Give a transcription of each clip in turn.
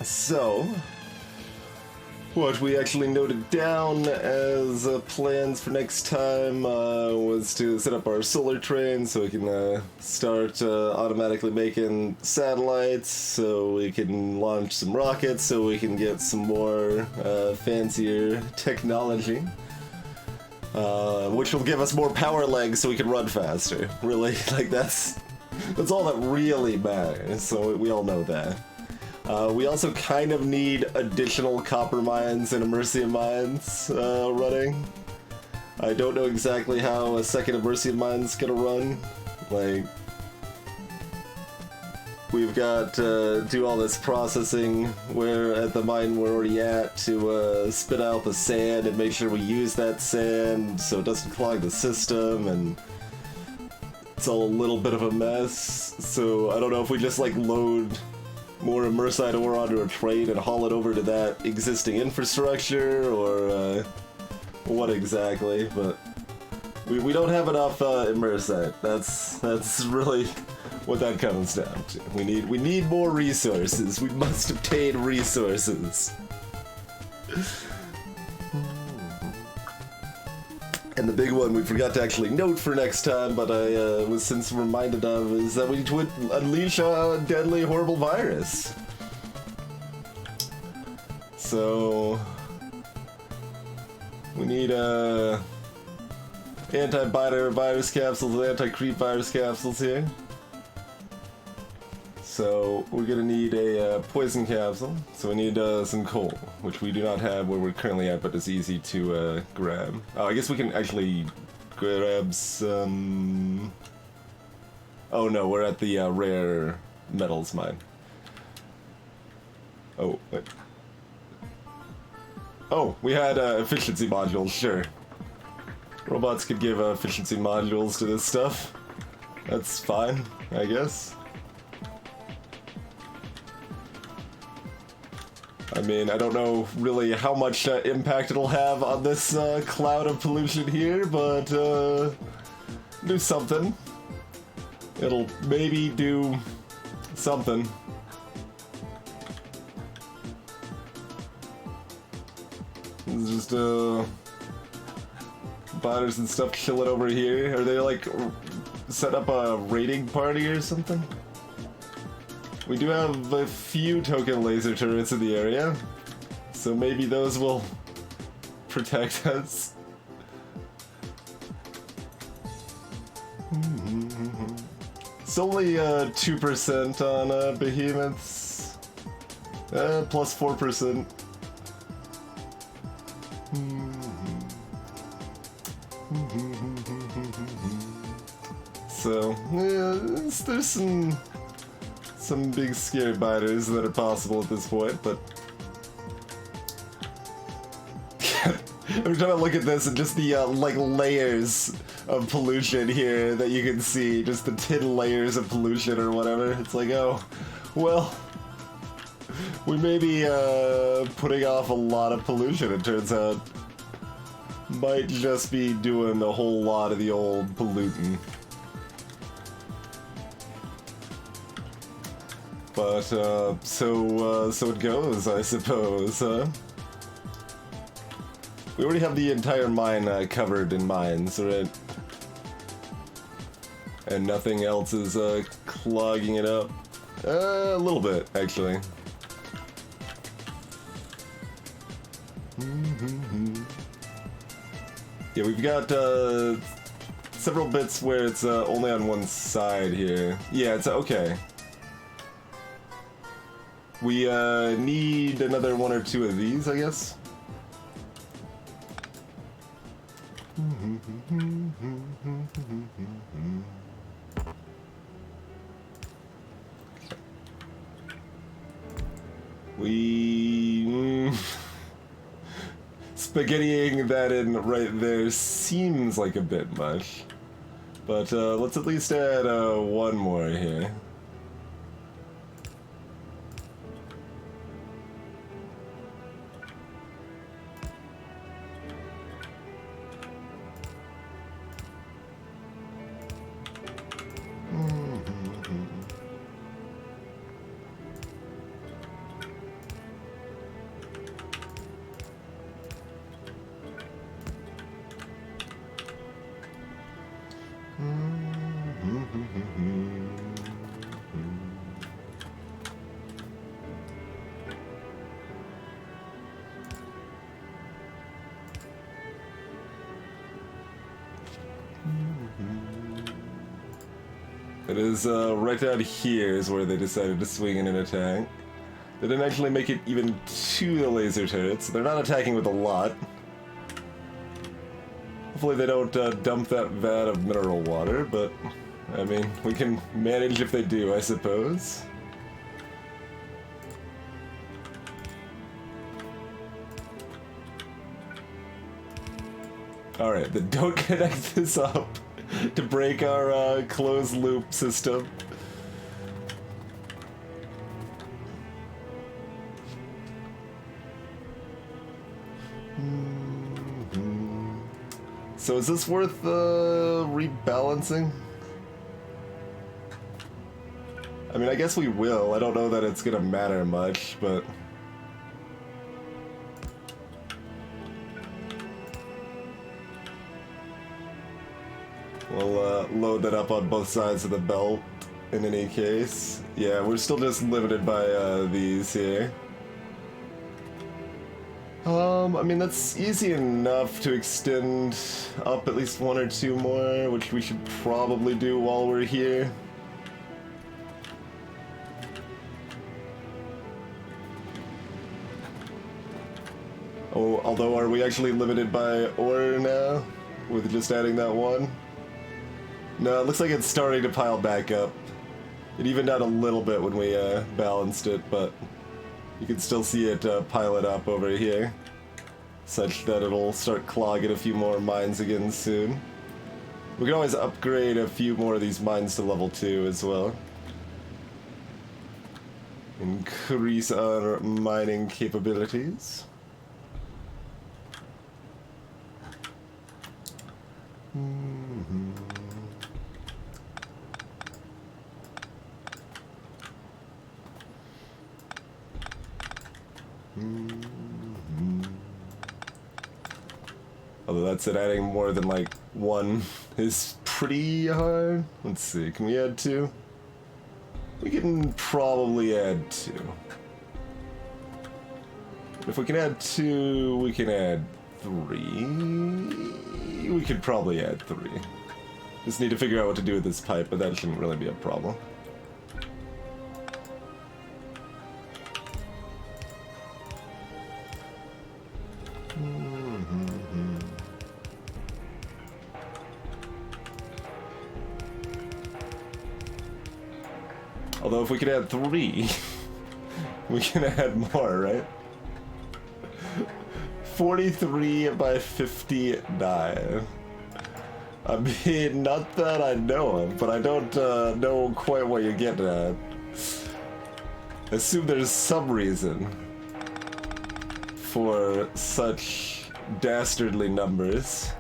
So, what we actually noted down as plans for next time was to set up our solar train so we can start automatically making satellites, so we can launch some rockets, so we can get some more fancier technology, which will give us more power legs so we can run faster. Really, like that's all that really matters, so we all know that. We also kind of need additional copper mines and immersium mines running. I don't know exactly how a second immersium mine's gonna run. Like, we've got to do all this processing where at the mine we're already at to spit out the sand and make sure we use that sand so it doesn't clog the system, and it's all a little bit of a mess. So I don't know if we just like load more immersite ore onto a train and haul it over to that existing infrastructure, or what exactly, but we don't have enough immersite. That's really what that comes down to. We need more resources. We must obtain resources. And the big one we forgot to actually note for next time, but I was since reminded of, is that we need to unleash a deadly, horrible virus. So we need anti-biter virus capsules and anti-creep virus capsules here. So we're gonna need a poison capsule. So we need some coal, which we do not have where we're currently at, but it's easy to grab. Oh, I guess we can actually grab some. Oh no, we're at the rare metals mine. Oh, wait. Oh, we had efficiency modules. Sure, robots could give efficiency modules to this stuff. That's fine, I guess. I mean, I don't know really how much impact it'll have on this cloud of pollution here, but do something. It'll maybe do something. It's just biters and stuff chilling over here. Are they like set up a raiding party or something? We do have a few token laser turrets in the area, so maybe those will protect us. It's only 2% on behemoths, plus 4%. So, yeah, there's some big scary biters that are possible at this point, but I'm trying to look at this and just the like layers of pollution here that you can see, just the 10 layers of pollution or whatever. It's like, oh, well, we may be putting off a lot of pollution, it turns out. Might just be doing a whole lot of the old polluting. But, so it goes, I suppose, huh? We already have the entire mine covered in mines, right? And nothing else is clogging it up. A little bit, actually. Yeah, we've got several bits where it's only on one side here. Yeah, it's okay. We need another one or two of these, I guess. We spaghettiing that in right there seems like a bit much, but let's at least add one more here. It is right down here is where they decided to swing in an attack. They didn't actually make it even to the laser turrets. They're not attacking with a lot. Hopefully they don't dump that vat of mineral water, but I mean, we can manage if they do, I suppose. Alright, then don't connect this up to break our closed loop system. So is this worth rebalancing? I mean, I guess we will. I don't know that it's gonna matter much, but... we'll load that up on both sides of the belt in any case. Yeah, we're still just limited by these here. I mean, that's easy enough to extend up at least one or two more, which we should probably do while we're here. Oh, although are we actually limited by ore now? With just adding that one? No, it looks like it's starting to pile back up. It evened out a little bit when we balanced it, but you can still see it pile it up over here, such that it'll start clogging a few more mines again soon. We can always upgrade a few more of these mines to level 2 as well. Increase our mining capabilities. Although that's it, adding more than like one is pretty hard. Let's see, can we add 2? We can probably add 2. If we can add 2, we can add 3. We could probably add 3. Just need to figure out what to do with this pipe, but that shouldn't really be a problem. Although if we could add 3, we can add more, right? 43 by 59. I mean, not that I know of, but I don't know quite what you're getting at. I assume there's some reason for such dastardly numbers.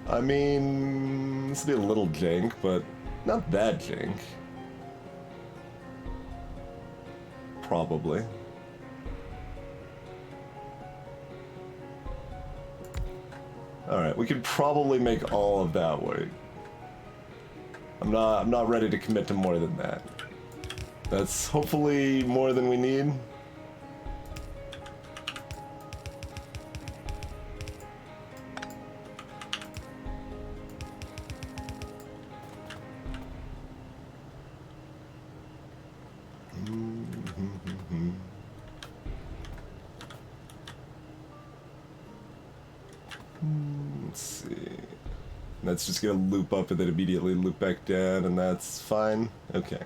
I mean, this will be a little jank, but not that jank. Probably. Alright, we could probably make all of that work. I'm not ready to commit to more than that. That's hopefully more than we need. Let's see. That's just gonna loop up and then immediately loop back down, and that's fine. Okay.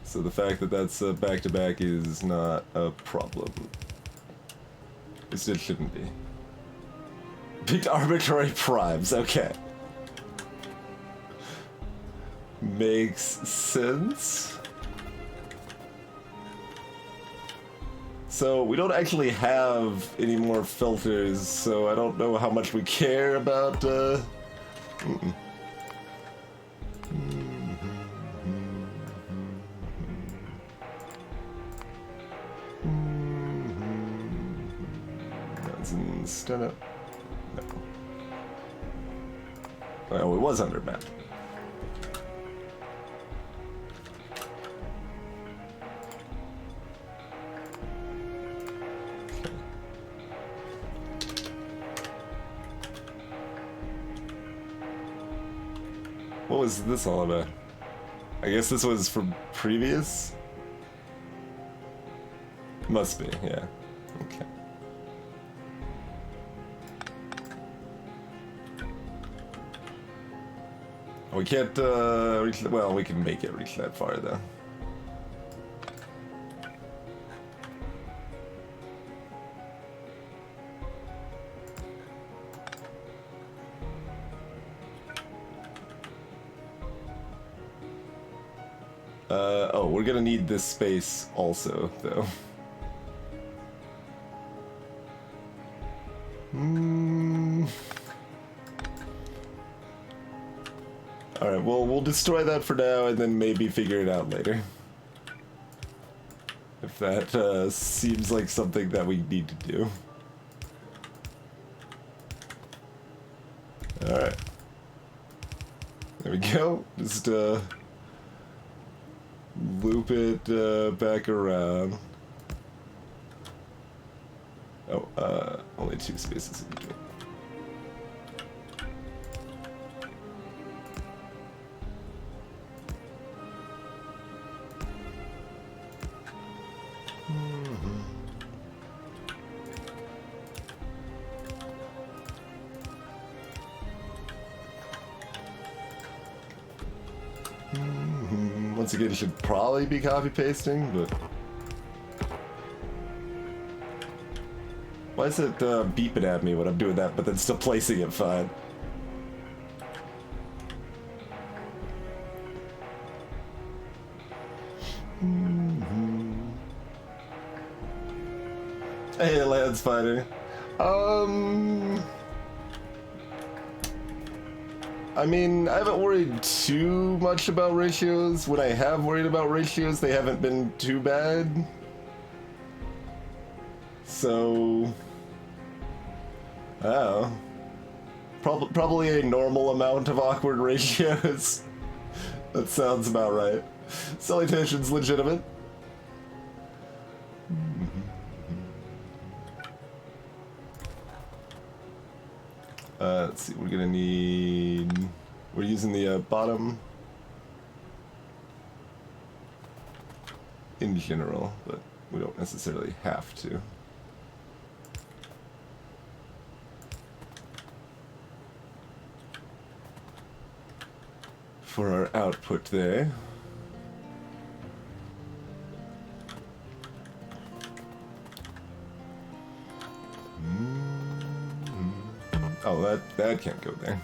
So the fact that that's back to back is not a problem. It still shouldn't be. Picked arbitrary primes. Okay. Makes sense. So we don't actually have any more filters, so I don't know how much we care about that's instead of no. Oh, it was under map. What was this all about? I guess this was from previous? Must be, yeah. Okay. We can't reach, well, we can make it reach that far though. Oh, we're gonna need this space also, though. Alright, well, we'll destroy that for now and then maybe figure it out later. If that seems like something that we need to do. Alright. There we go. Just, loop it back around. Oh, only 2 spaces in between. Once again, it should probably be copy pasting, but why is it beeping at me when I'm doing that, but then still placing it fine? Hey, Land Spider. I mean, I haven't worried too much about ratios. When I have worried about ratios, they haven't been too bad. So, oh, probably a normal amount of awkward ratios. That sounds about right. Salutations, legitimate. Let's see, we're gonna need... We're using the bottom in general, but we don't necessarily have to. For our output there. Oh, that can't go there.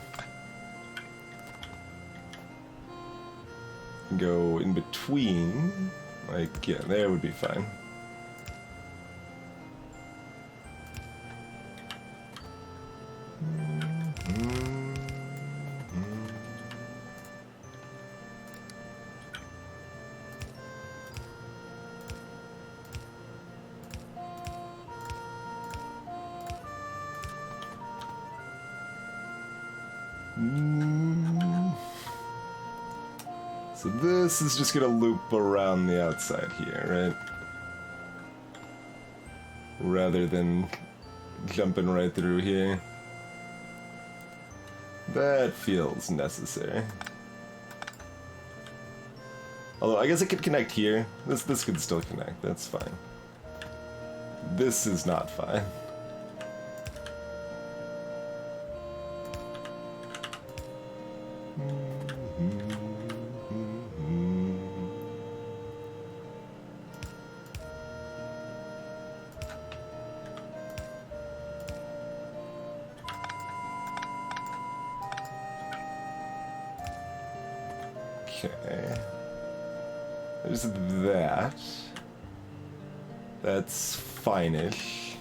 Go in between, like, yeah, there would be fine. So this is just gonna loop around the outside here, right? Rather than jumping right through here. That feels necessary. Although I guess it could connect here. This could still connect, that's fine. This is not fine. Okay. There's that. That's fine-ish.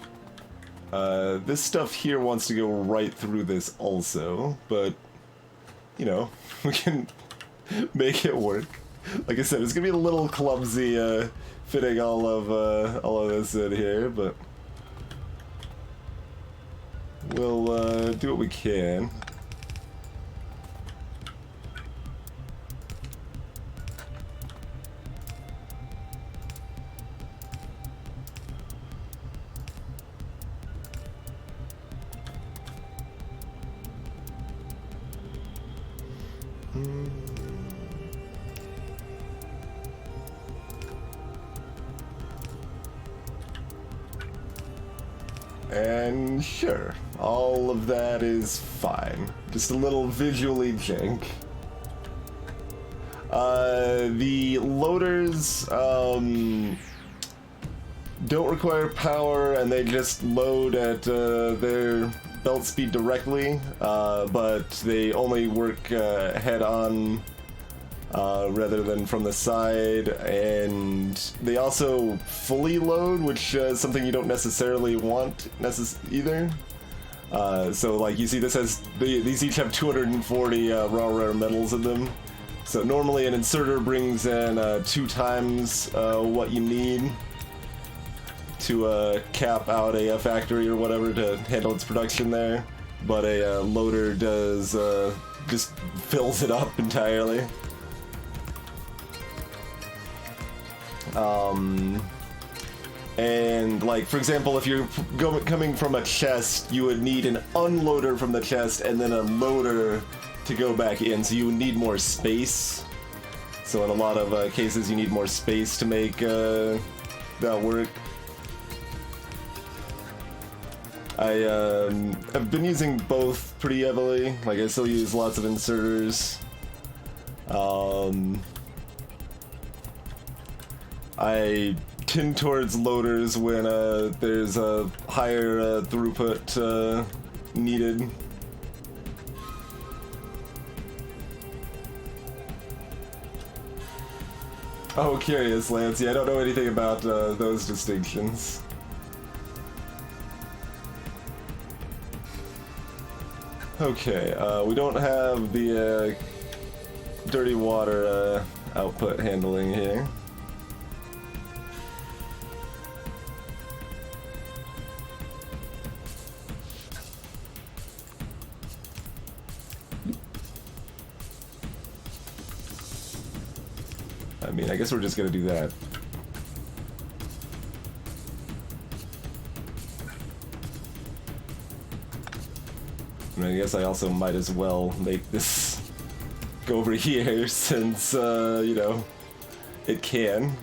This stuff here wants to go right through this also, but, you know, we can make it work. Like I said, it's gonna be a little clumsy fitting all of this in here, but we'll do what we can. And sure, all of that is fine. Just a little visually jank. The loaders don't require power, and they just load at their belt speed directly, but they only work head-on rather than from the side, and they also fully load, which is something you don't necessarily want either. So like you see, this has these each have 240 raw rare metals in them. So normally an inserter brings in 2 times what you need to cap out a factory or whatever to handle its production there, but a loader does just fills it up entirely. And like, for example, if you're coming from a chest, you would need an unloader from the chest and then a loader to go back in, so you would need more space. So in a lot of cases, you need more space to make that work. I've been using both pretty heavily. Like, I still use lots of inserters. I tend towards loaders when there's a higher throughput needed. Oh, curious, Lance. Yeah, I don't know anything about those distinctions. Okay, we don't have the dirty water output handling here. I mean, I guess we're just gonna do that. I mean, I guess I also might as well make this go over here since, you know, it can.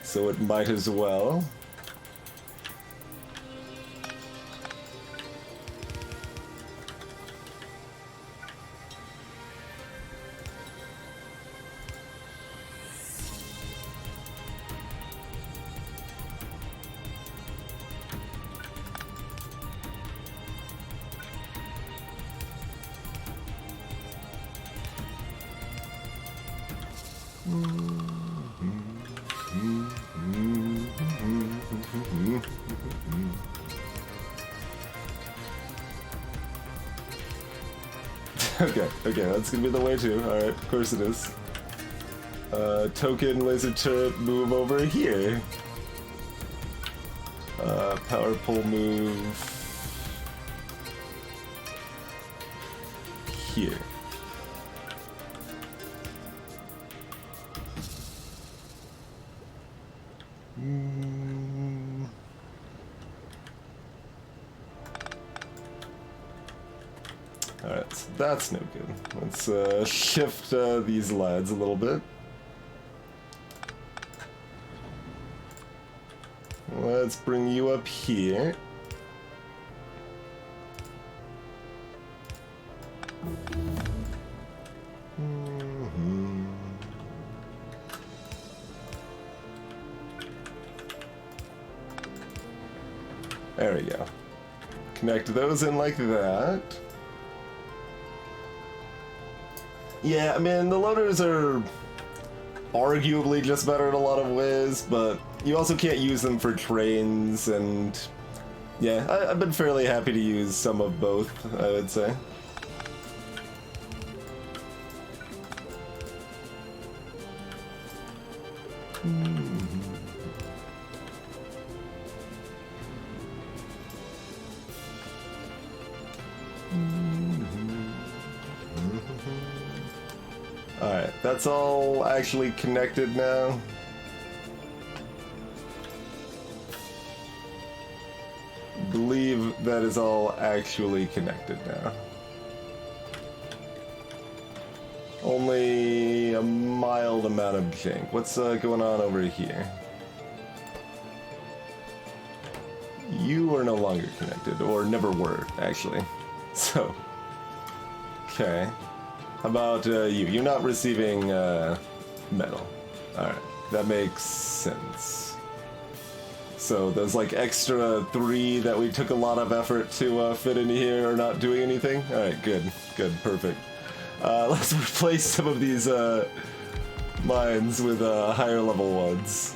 So it might as well. Okay, that's gonna be the way too. Alright, of course it is. Token laser turret move over here. Power pole move here. Alright, so that's no good. Let's shift these lads a little bit. Let's bring you up here. There we go. Connect those in like that. Yeah, I mean, the loaders are arguably just better in a lot of ways, but you also can't use them for trains, and yeah, I've been fairly happy to use some of both, I would say. Alright, that's all actually connected now. I believe that is all actually connected now. Only a mild amount of jank. What's going on over here? You are no longer connected, or never were, actually. So, okay. How about you? You're not receiving metal. Alright, that makes sense. So those like extra 3 that we took a lot of effort to fit in here are not doing anything? Alright, good, perfect. Let's replace some of these mines with higher level ones.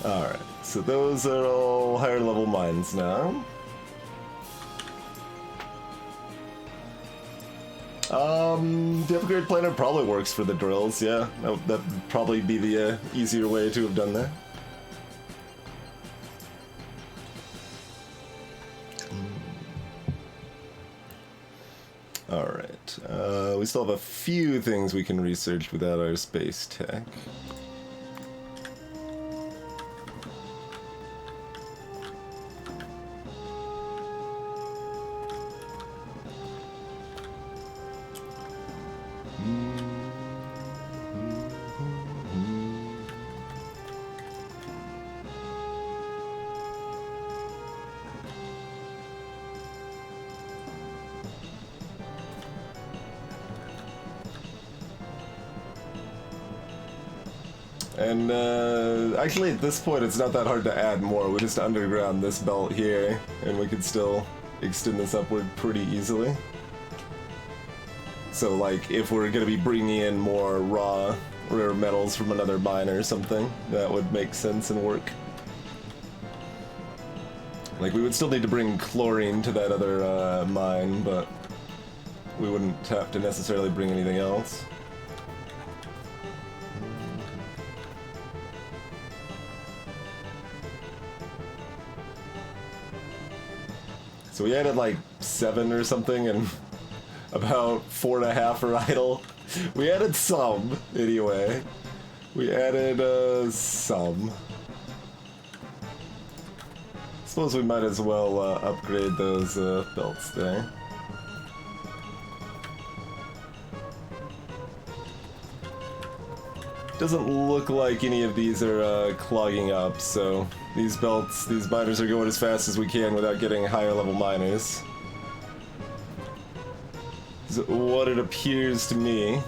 Alright, so those are all higher level mines now. The upgrade planner probably works for the drills, yeah. That'd probably be the easier way to have done that. Alright, we still have a few things we can research without our space tech. And actually at this point it's not that hard to add more. We just underground this belt here and we could still extend this upward pretty easily. So like if we're going to be bringing in more raw rare metals from another mine or something, that would make sense and work. Like we would still need to bring chlorine to that other mine, but we wouldn't have to necessarily bring anything else. So we added like 7 or something, and about 4.5 are idle. We added some, anyway. We added some. Suppose we might as well upgrade those belts there. Doesn't look like any of these are clogging up, so these belts, these miners are going as fast as we can without getting higher level miners. Is what it appears to me.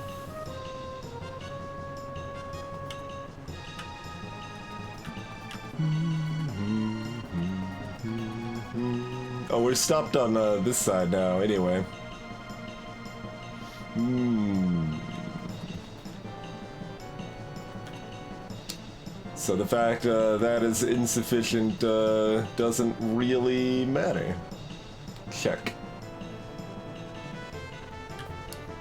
Oh, we're stopped on this side now, anyway. So the fact that is insufficient doesn't really matter. Check.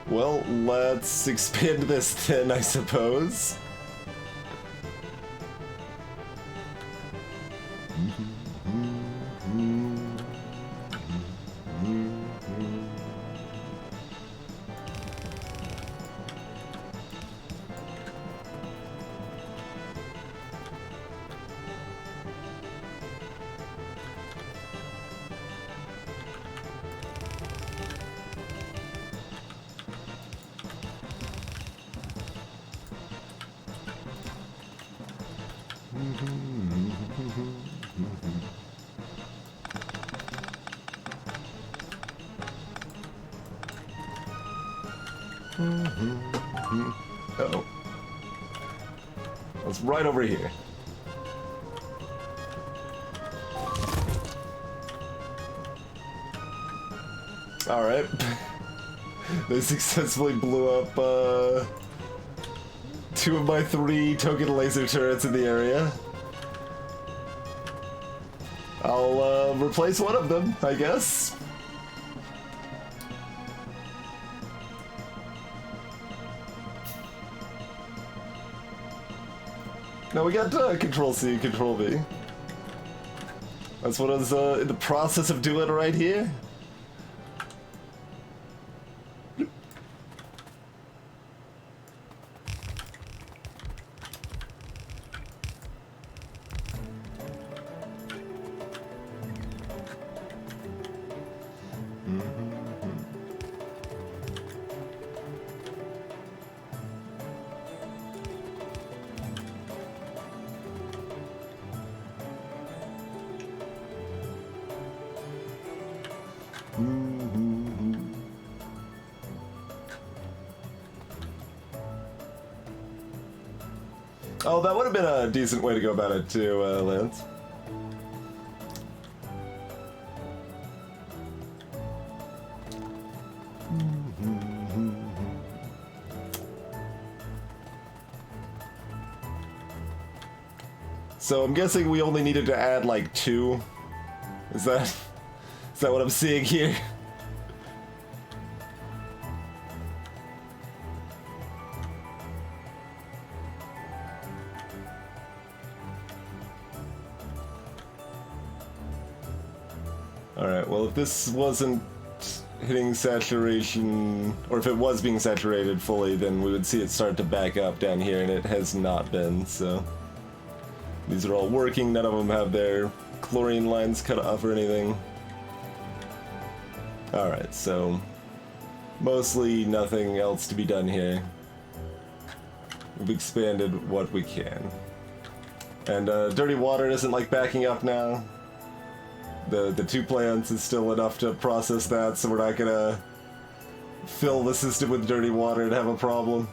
Well, let's expand this then, I suppose. Uh-oh. It's right over here. Alright. They successfully blew up 2 of my 3 token laser turrets in the area. I'll replace one of them, I guess. No, we got Control C, Control V. That's what I was in the process of doing right here. Oh, that would have been a decent way to go about it too, Lance. So I'm guessing we only needed to add like 2. Is that what I'm seeing here? Alright, well if this wasn't hitting saturation, or if it was being saturated fully, then we would see it start to back up down here, and it has not been, so... These are all working, none of them have their chlorine lines cut off or anything. Alright, so... mostly nothing else to be done here. We've expanded what we can. And dirty water isn't like backing up now. The 2 plants is still enough to process that, so we're not gonna fill the system with dirty water and have a problem.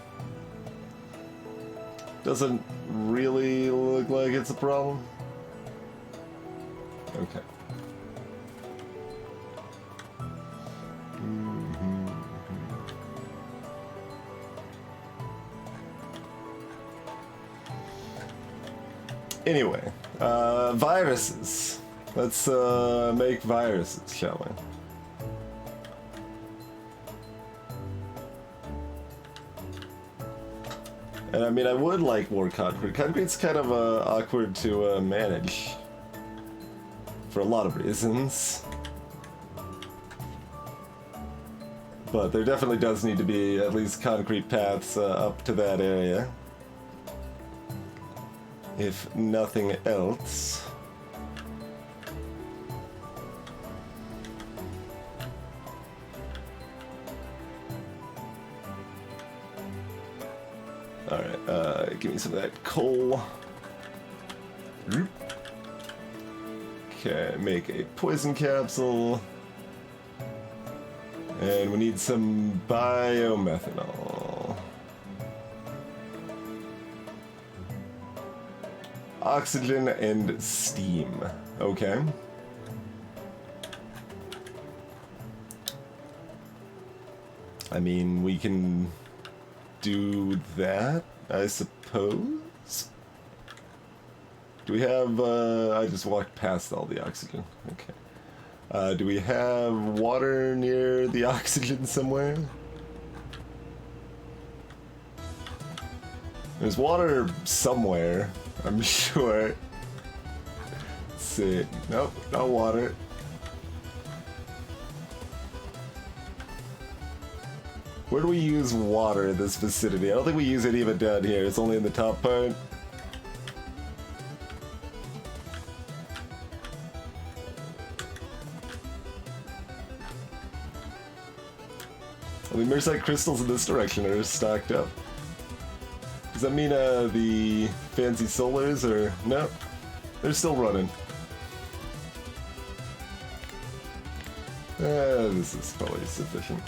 Doesn't really look like it's a problem. Okay. Anyway, viruses. Let's make viruses, shall we? And I mean, I would like more concrete. Concrete's kind of awkward to manage. For a lot of reasons. But there definitely does need to be at least concrete paths up to that area. If nothing else. Alright, give me some of that coal. Okay, make a poison capsule. And we need some biomethanol. Oxygen and steam. Okay. I mean, we can do that, I suppose? Do we have, I just walked past all the oxygen. Okay. Do we have water near the oxygen somewhere? There's water somewhere, I'm sure. Let's see. Nope, no water. Where do we use water in this vicinity? I don't think we use any of it down here. It's only in the top part. I mean, Mersite crystals in this direction are stacked up. Does that mean the fancy solars are... No, they're still running. This is probably sufficient.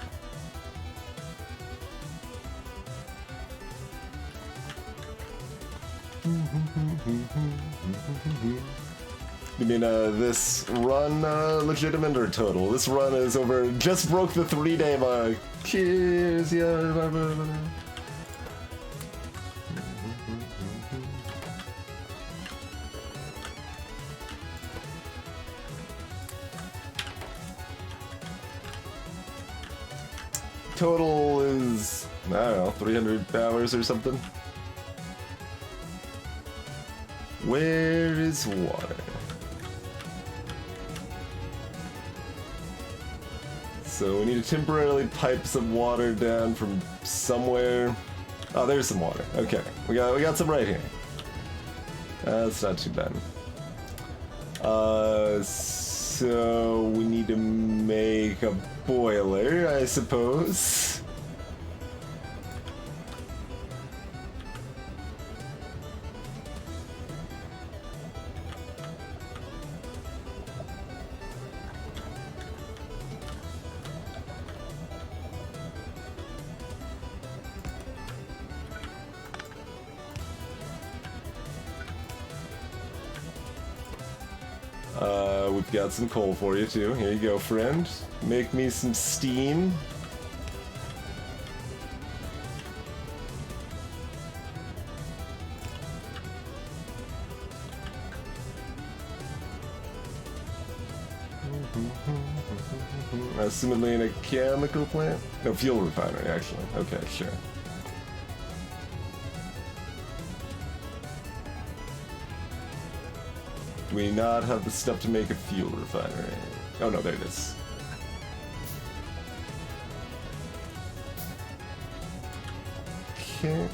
You mean this run legitimate or total? This run is over, just broke the 3-day mark. Cheers, yeah. Total is, I don't know, 300 hours or something. Where is water? So we need to temporarily pipe some water down from somewhere. Oh, there's some water. Okay, we got some right here. That's not too bad. So we need to make a boiler, I suppose. We've got some coal for you too. Here you go, friend. Make me some steam. Assumedly in a chemical plant? No, fuel refinery, actually. Okay, sure. Do we not have the stuff to make a fuel refinery? Oh no, there it is. Okay.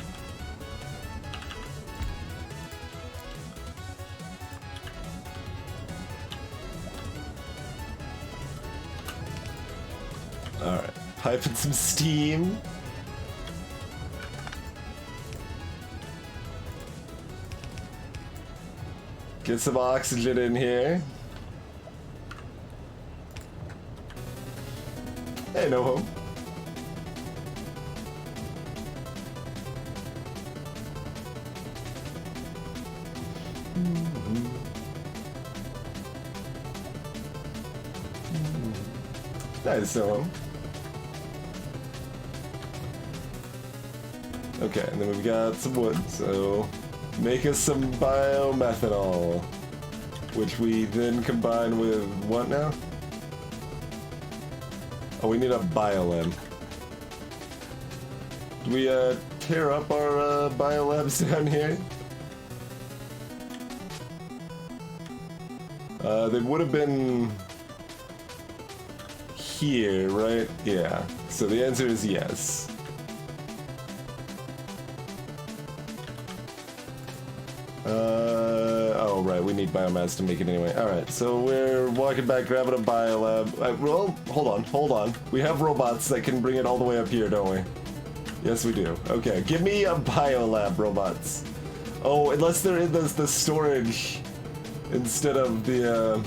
Alright, piping some steam. Get some oxygen in here. Hey, no home. Nice, no home. Okay, and then we've got some wood, so make us some biomethanol, which we then combine with what now? Oh, we need a biolab. Do we tear up our biolabs down here? They would have been here, right? Yeah. So the answer is yes. Oh, right, we need biomass to make it anyway. Alright, so we're walking back, grabbing a biolab. Well, hold on. We have robots that can bring it all the way up here, don't we? Yes, we do. Okay, give me a biolab, robots. Oh, unless they're in the storage instead of the,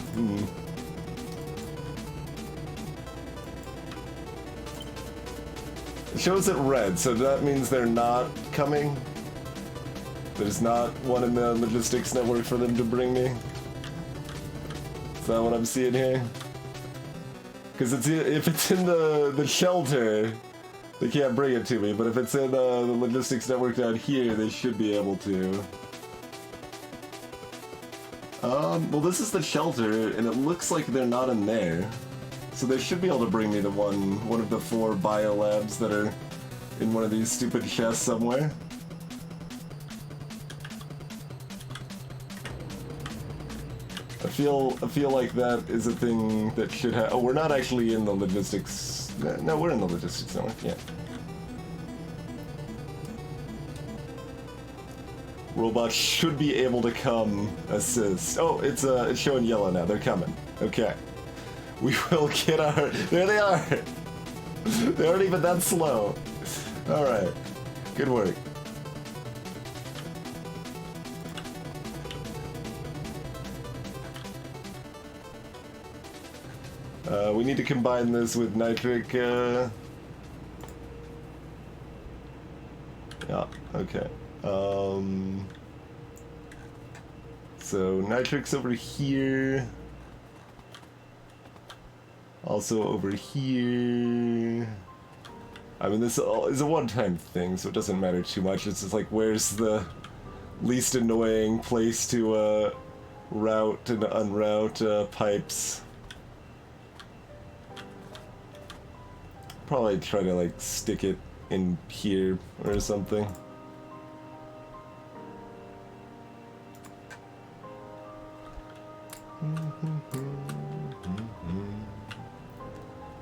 It shows it red, so that means they're not coming? There's not one in the logistics network for them to bring me? Is that what I'm seeing here? Because if it's in the shelter, they can't bring it to me, but if it's in the logistics network down here, they should be able to. Well, this is the shelter, and it looks like they're not in there. So they should be able to bring me the one of the 4 biolabs that are in one of these stupid chests somewhere. I feel like that is a thing that should have. Oh, we're not actually in the logistics. No, we're in the logistics network. Yeah. Robots should be able to come assist. Oh, it's showing yellow now. They're coming. Okay. We will get our. There they are. They aren't even that slow. All right. Good work. We need to combine this with nitric, Yeah, okay. So nitric's over here. Also over here. I mean, this is a one-time thing, so it doesn't matter too much. It's just like, where's the least annoying place to, route and unroute, pipes? Probably try to like stick it in here or something.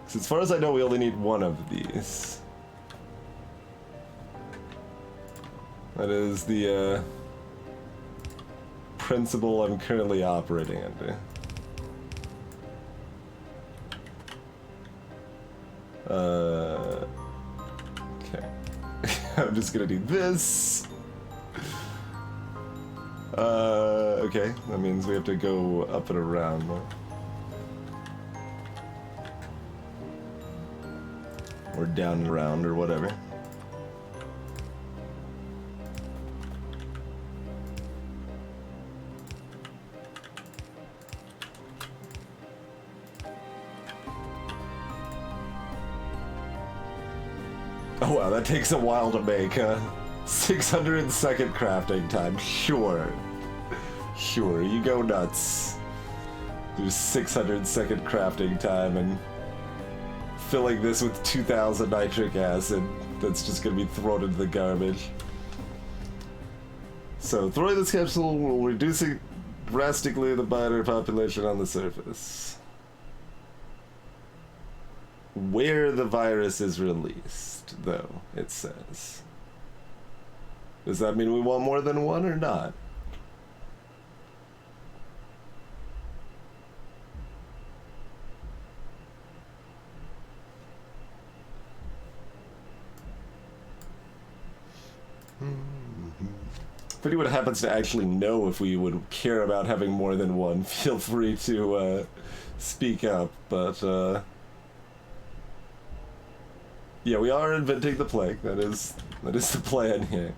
So as far as I know, we only need one of these. That is the principle I'm currently operating under. Okay. I'm just gonna do this. Okay, that means we have to go up and around. Or down and around, or whatever. Oh wow, that takes a while to make, 600-second crafting time, sure. Sure, you go nuts. Do 600-second crafting time and filling this with 2,000 nitric acid that's just gonna be thrown into the garbage. So, throwing this capsule will reduce drastically the biter population on the surface. Where the virus is released, though, it says. Does that mean we want more than one or not? If anyone happens to actually know if we would care about having more than one, feel free to speak up, but yeah, we are inventing the plague. That is the plan here.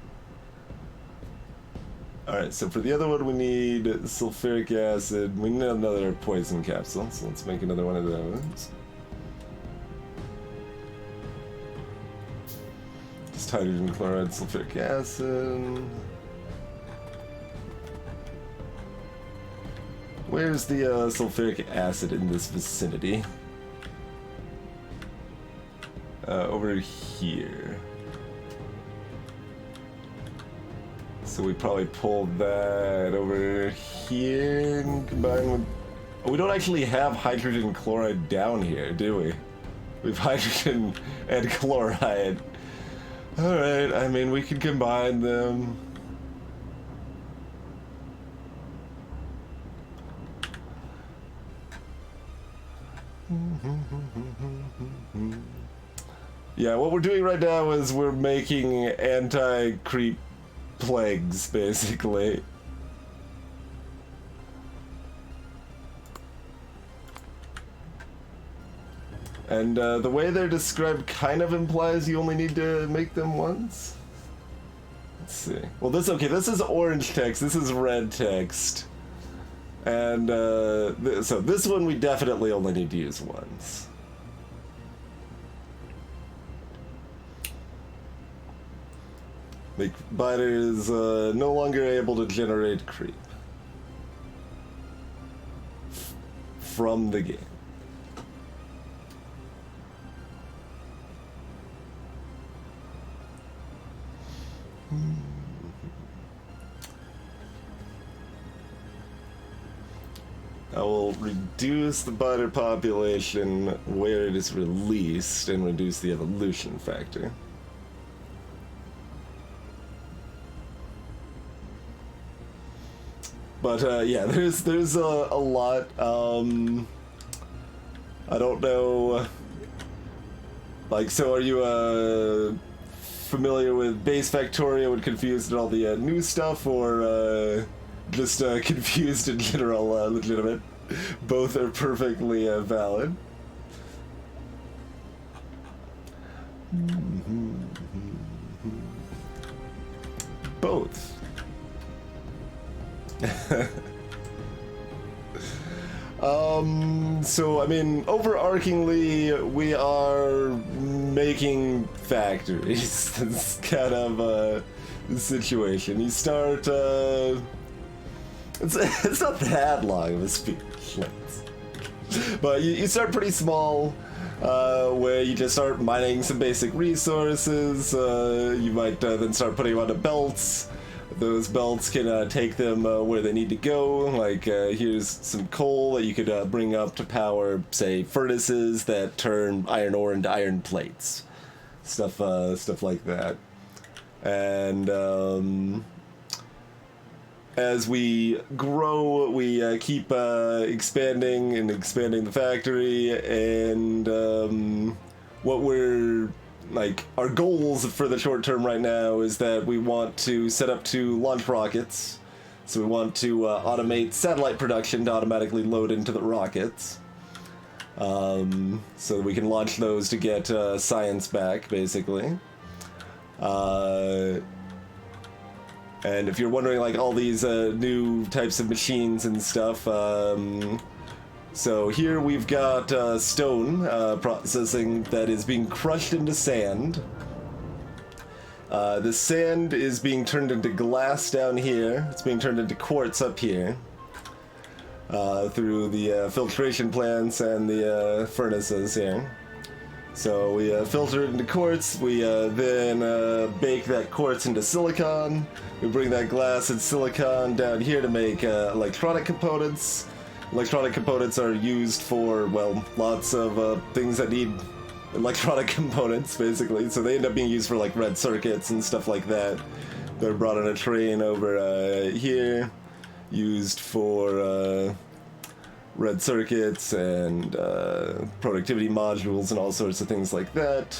Alright, so for the other one we need sulfuric acid. We need another poison capsule, so let's make another one of those. Just hydrogen chloride, sulfuric acid. Where's the sulfuric acid in this vicinity? Over here. So we probably pulled that over here and combine with... Oh, we don't actually have hydrogen chloride down here, do we? We have hydrogen and chloride. Alright, I mean, we could combine them. Yeah, what we're doing right now is we're making anti-creep plagues, basically. And the way they're described kind of implies you only need to make them once. Let's see. Well, this is orange text, this is red text. And so this one we definitely only need to use once. The biter is no longer able to generate creep from the game. I will reduce the biter population where it is released and reduce the evolution factor. But yeah, there's a lot. I don't know. Like, so are you familiar with base Factorio and confused at all the new stuff, or just confused in general, legitimate? Both are perfectly valid. Both. So I mean, overarchingly, we are making factories. That's kind of the situation. You start, it's not that long of a speech, but you start pretty small, where you just start mining some basic resources. You might then start putting them onto belts. Those belts can take them where they need to go. Like, here's some coal that you could bring up to power, say, furnaces that turn iron ore into iron plates. Stuff like that. And as we grow, we keep expanding the factory, and what we're... like, our goals for the short term right now is that we want to set up 2 launch rockets. So we want to automate satellite production to automatically load into the rockets. So that we can launch those to get science back, basically. And if you're wondering, like, all these new types of machines and stuff, so here we've got stone processing that is being crushed into sand, The sand is being turned into glass down here. It's being turned into quartz up here. Through the filtration plants and the furnaces here. So we filter it into quartz, we then bake that quartz into silicon, we bring that glass and silicon down here to make electronic components. Electronic components are used for, well, lots of things that need electronic components, basically, so they end up being used for like red circuits and stuff like that. They're brought on a train over here, used for red circuits and productivity modules and all sorts of things like that.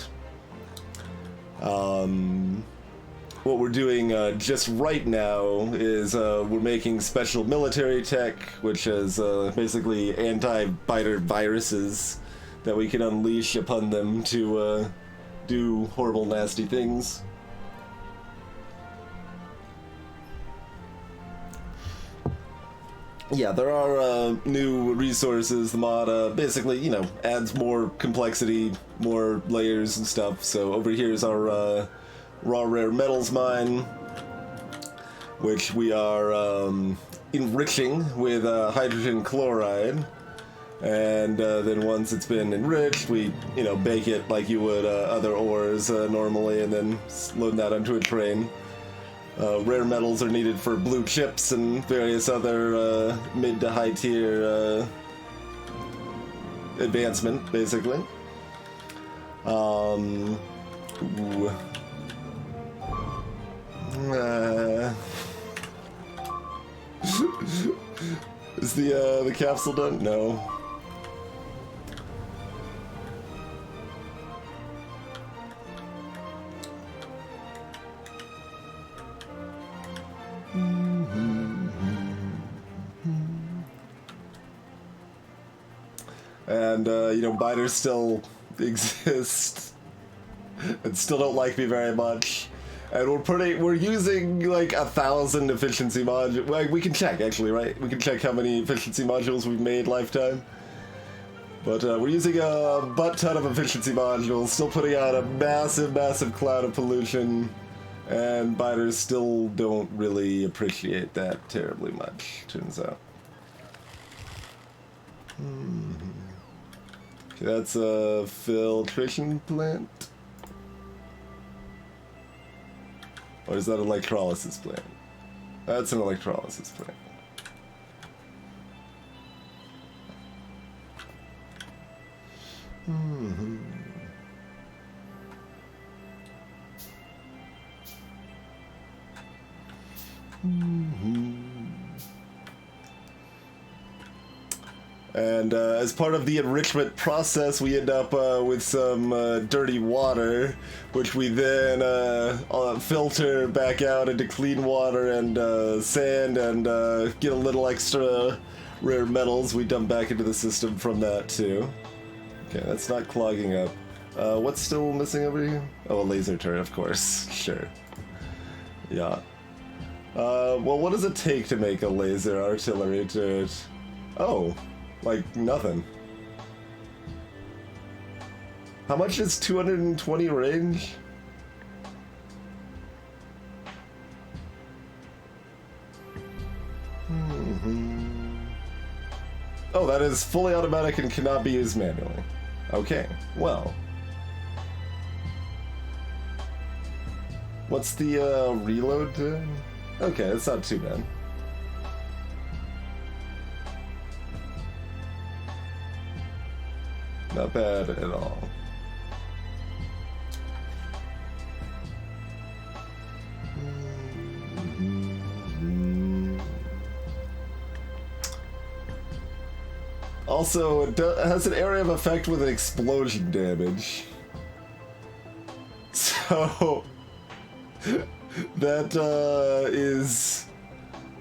What we're doing just right now is we're making special military tech, which is basically anti-biter viruses that we can unleash upon them to do horrible, nasty things. Yeah, there are new resources. The mod basically, you know, adds more complexity, more layers and stuff. So over here is our raw rare metals mine, which we are enriching with hydrogen chloride. And then once it's been enriched, we, you know, bake it like you would other ores normally, and then load that onto a train. Rare metals are needed for blue chips and various other mid to high tier advancement, basically. Is the capsule done? No. And, you know, biters still exist and still don't like me very much. And we're using like 1,000 efficiency modules. Like, we can check, actually, right? We can check how many efficiency modules we've made lifetime. But we're using a butt ton of efficiency modules, still putting out a massive, massive cloud of pollution. And biters still don't really appreciate that terribly much, turns out. Okay, that's a filtration plant. Or is that an electrolysis plant? That's an electrolysis plant. And as part of the enrichment process, we end up with some dirty water, which we then filter back out into clean water and sand, and get a little extra rare metals we dump back into the system from that too. Okay, that's not clogging up. What's still missing over here? Oh, a laser turret, of course. Sure. Yeah. Well, what does it take to make a laser artillery turret? Oh. Like, nothing. How much is 220 range? Oh, that is fully automatic and cannot be used manually. Okay, well. What's the reload time? Okay, that's not too bad. Not bad at all. Also, it has an area of effect with an explosion damage. So, that is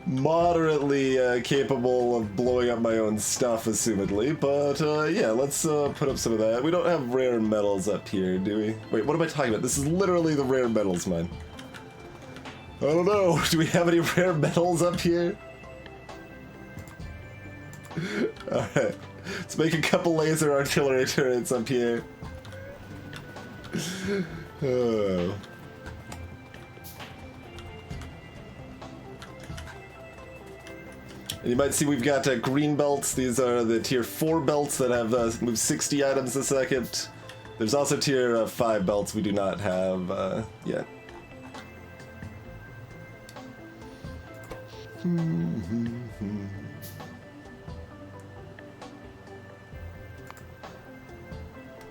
moderately capable of blowing up my own stuff, assumedly, but yeah, let's put up some of that. We don't have rare metals up here, do we? Wait, what am I talking about? This is literally the rare metals mine. I don't know, do we have any rare metals up here? Alright, let's make a couple laser artillery turrets up here. Oh. And you might see we've got green belts. These are the tier 4 belts that have move 60 items a second. There's also tier 5 belts we do not have yet.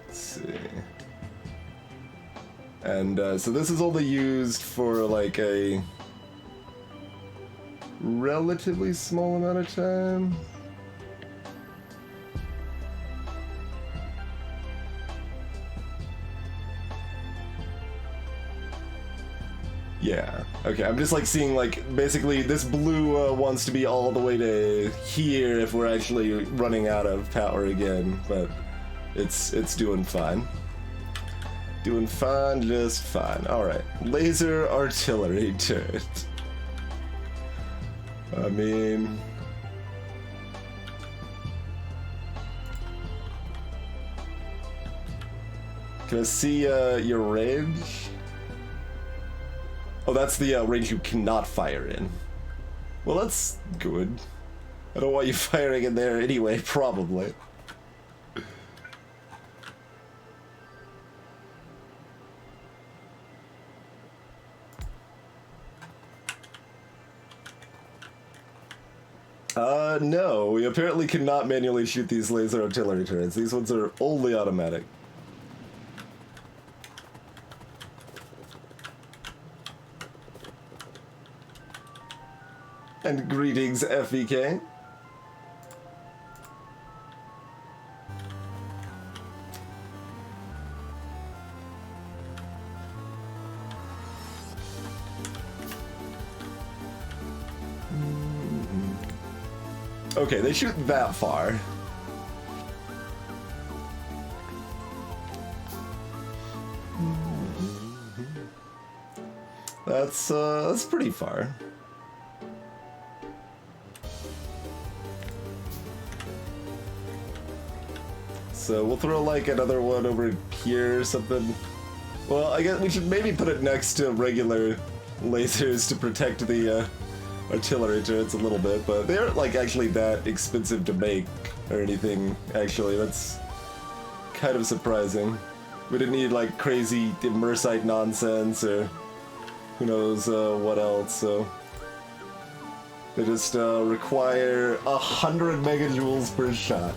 Let's see. And so this is only used for like a relatively small amount of time. Yeah, okay, I'm just like seeing like basically this blue wants to be all the way to here if we're actually running out of power again, but it's doing fine. Doing fine, just fine. Alright, laser artillery turret. I mean... Can I see your range? Oh, that's the range you cannot fire in. Well, that's good. I don't want you firing in there anyway, probably. No, we apparently cannot manually shoot these laser artillery turrets. These ones are only automatic. And greetings, FEK. Okay, they shoot that far. That's pretty far. So we'll throw like another one over here or something. Well, I guess we should maybe put it next to regular lasers to protect the artillery turrets a little bit, but they aren't like actually that expensive to make or anything, actually. That's kind of surprising. We didn't need like crazy immersite nonsense or who knows what else, so they just require 100 megajoules per shot.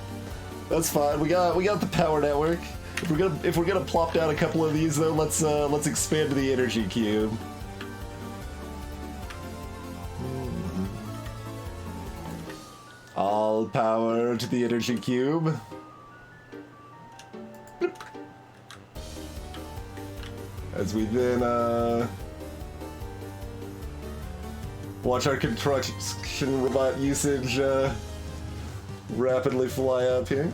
That's fine. We got the power network. If we're gonna plop down a couple of these though, let's expand the energy cube. All power to the energy cube. As we then watch our construction robot usage rapidly fly up here.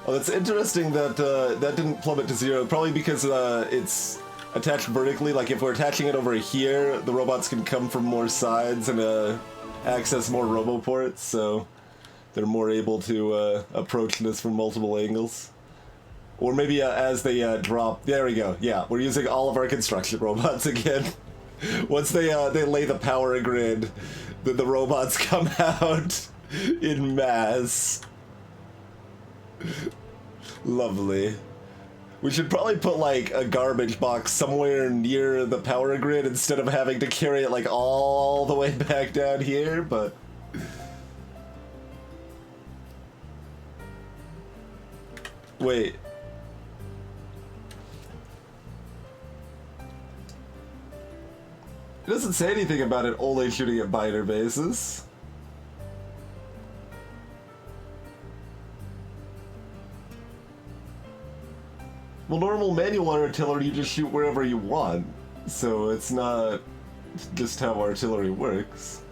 Oh, that's interesting that that didn't plummet to 0, probably because it's attached vertically. Like if we're attaching it over here, the robots can come from more sides and access more roboports, so they're more able to approach this from multiple angles. Or maybe as they drop, there we go, yeah, we're using all of our construction robots again. Once they lay the power grid, the robots come out in mass. Lovely. We should probably put like a garbage box somewhere near the power grid instead of having to carry it like all the way back down here, but... Wait. It doesn't say anything about it only shooting at binder bases. Well, normal manual artillery, you just shoot wherever you want, so it's not just how artillery works.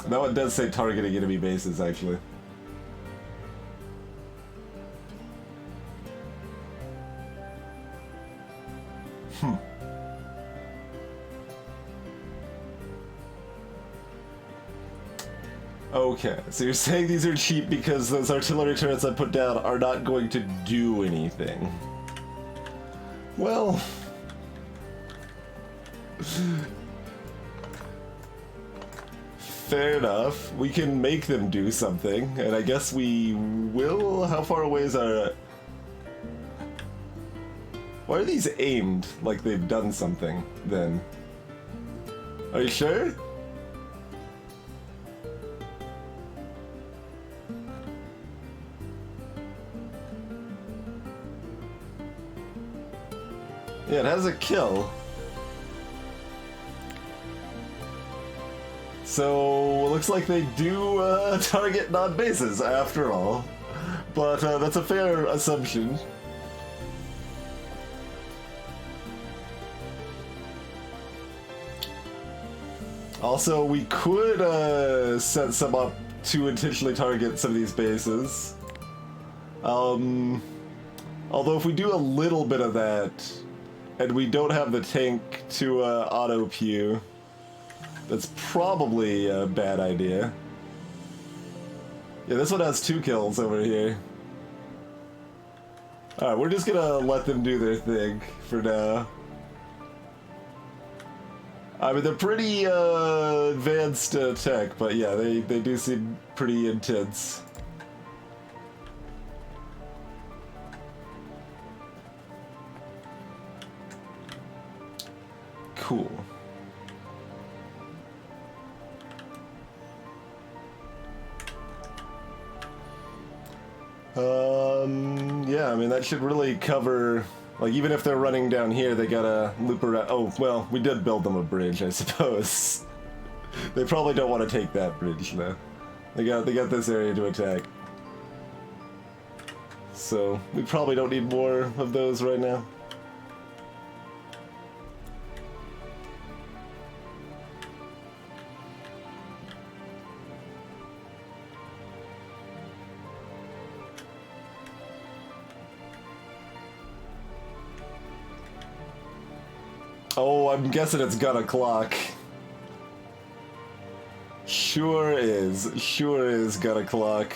That one does say targeting enemy bases, actually. Okay, so you're saying these are cheap because those artillery turrets I put down are not going to do anything. Well... fair enough. We can make them do something, and I guess we will... How far away is our... Why are these aimed like they've done something, then? Are you sure? Yeah, it has a kill. So, looks like they do target non-bases after all. But that's a fair assumption. Also, we could set some up to intentionally target some of these bases. Although if we do a little bit of that, and we don't have the tank to auto-pew, that's probably a bad idea. Yeah, this one has 2 kills over here. Alright, we're just gonna let them do their thing for now. I mean, they're pretty advanced tech, but yeah, they do seem pretty intense. Cool. Yeah, I mean, that should really cover, like, even if they're running down here, they gotta loop around. Oh, well, we did build them a bridge, I suppose. They probably don't want to take that bridge, though. They got this area to attack. So, we probably don't need more of those right now. Oh, I'm guessing it's gun o'clock. Sure is gun o'clock.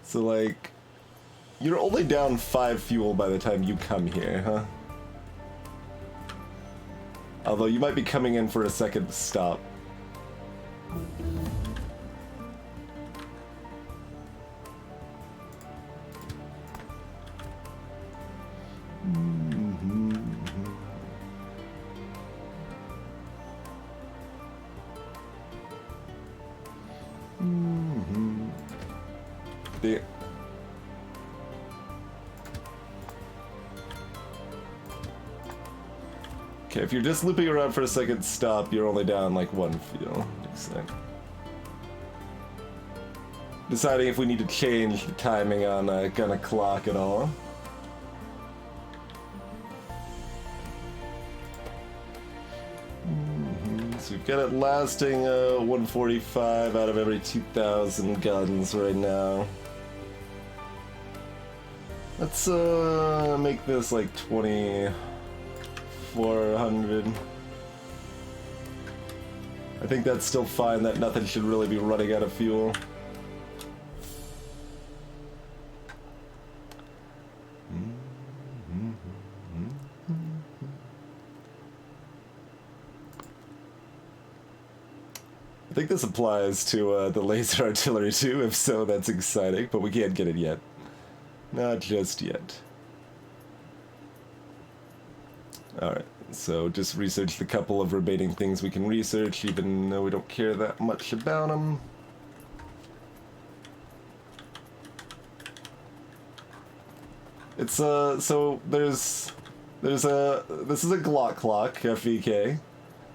So, like, you're only down 5 fuel by the time you come here, huh? Although you might be coming in for a second stop. Okay, if you're just looping around for a second stop, you're only down like 1 fuel. Deciding if we need to change the timing on gun o'clock at all. So we've got it lasting 145 out of every 2,000 guns right now. Let's make this like 2,400. I think that's still fine, that nothing should really be running out of fuel. I think this applies to the laser artillery too. If so, that's exciting, but we can't get it yet. Not just yet. Alright, so just research the couple of remaining things we can research, even though we don't care that much about them. It's so this is a Glock clock, FVK.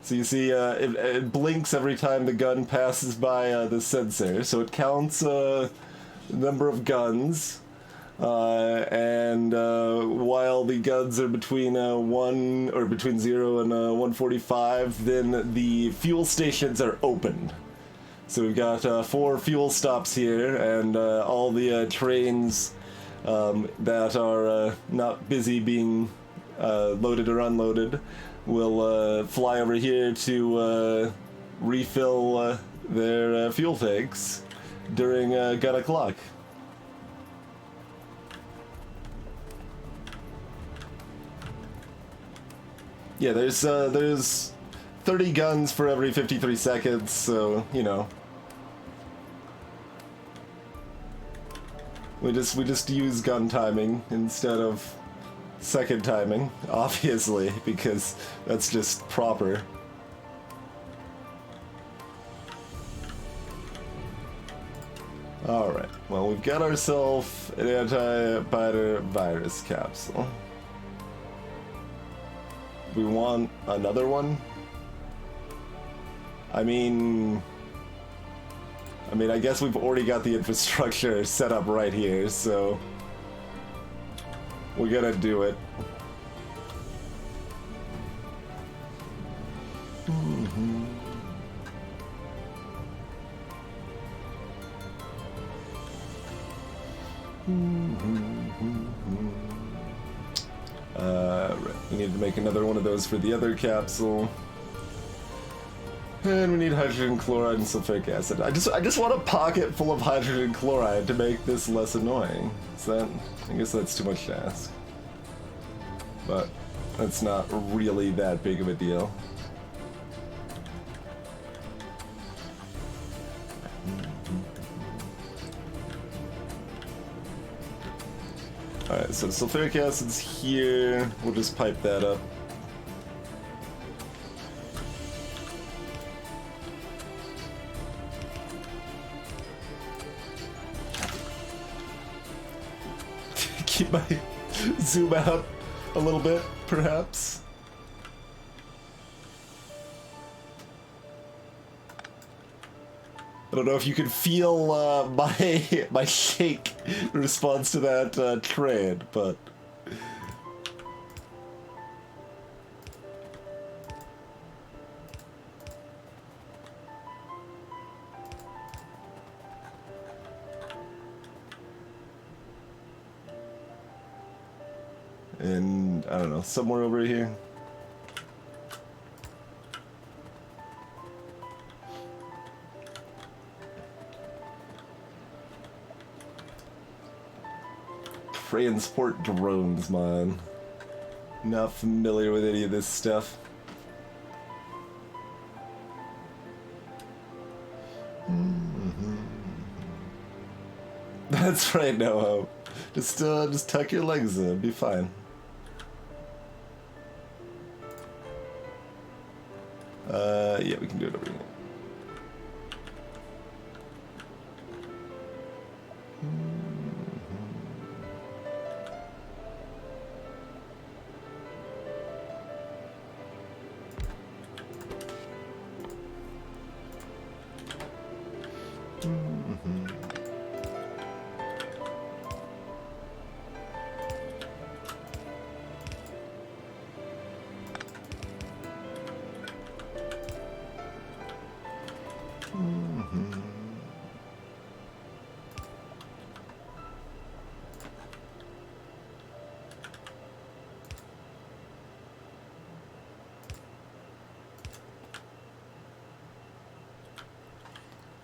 So you see, it blinks every time the gun passes by the sensor, so it counts the number of guns, and while the guns are between 0 and 145, then the fuel stations are open. So we've got 4 fuel stops here, and all the trains that are not busy being loaded or unloaded will fly over here to refill their fuel tanks during gun o'clock. Yeah, there's 30 guns for every 53 seconds, so you know. We just use gun timing instead of second timing, obviously, because that's just proper. Alright, well, we've got ourselves an antibiotic virus capsule. We want another one? I mean, I guess we've already got the infrastructure set up right here, so we're gonna do it. Right. We need to make another one of those for the other capsule. And we need hydrogen chloride and sulfuric acid. I just want a pocket full of hydrogen chloride to make this less annoying. Is that? I guess that's too much to ask. But that's not really that big of a deal. Alright, so sulfuric acid's here. We'll just pipe that up. Keep my zoom out a little bit, perhaps. I don't know if you can feel my shake in response to that trade, but and I don't know, somewhere over here. Transport drones, man. Not familiar with any of this stuff. That's right, Noho. Just tuck your legs in, be fine. Yeah, we can do it over here.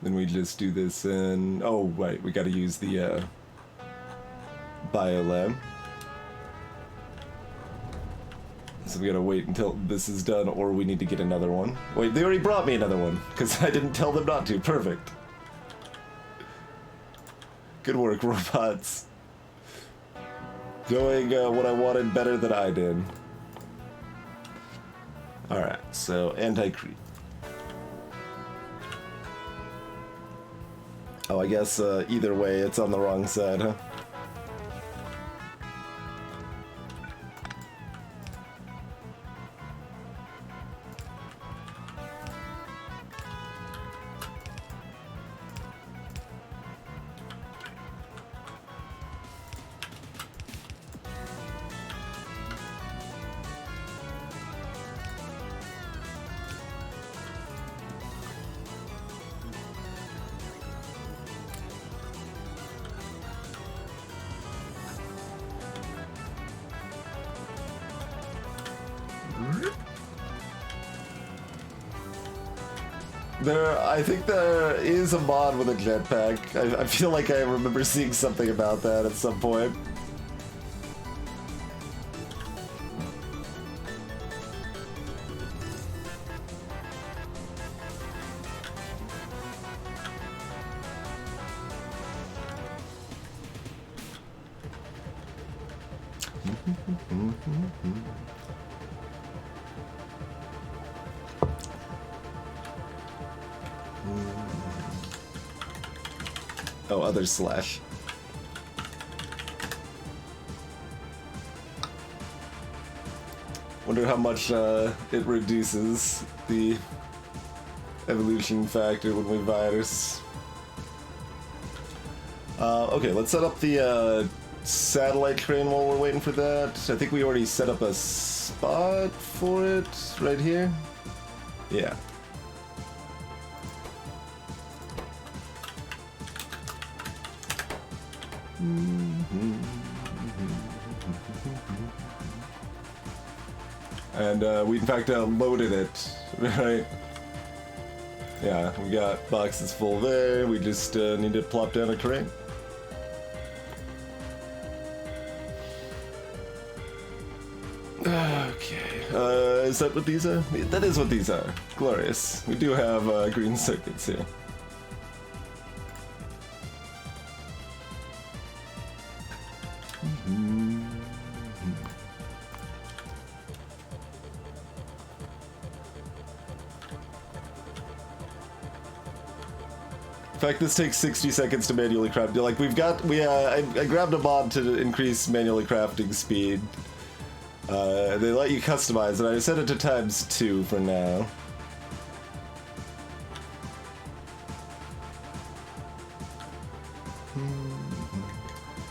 Then we just do this in... Oh, right, we gotta use the biolab. So we gotta wait until this is done, or we need to get another one. Wait, they already brought me another one, because I didn't tell them not to. Perfect. Good work, robots. Doing what I wanted better than I did. Alright, so anti-creep. Oh, I guess either way, it's on the wrong side, huh? I think there is a mod with a jetpack. I feel like I remember seeing something about that at some point. Oh, other slash. Wonder how much it reduces the evolution factor when we virus. Okay, let's set up the satellite crane while we're waiting for that. I think we already set up a spot for it right here. Yeah. And we in fact loaded it, right? Yeah, we got boxes full there. We just need to plop down a crate. Okay, is that what these are? That is what these are. Glorious. We do have green circuits here. In fact, this takes 60 seconds to manually craft. Like I grabbed a mod to increase manually crafting speed. They let you customize it. I set it to ×2 for now.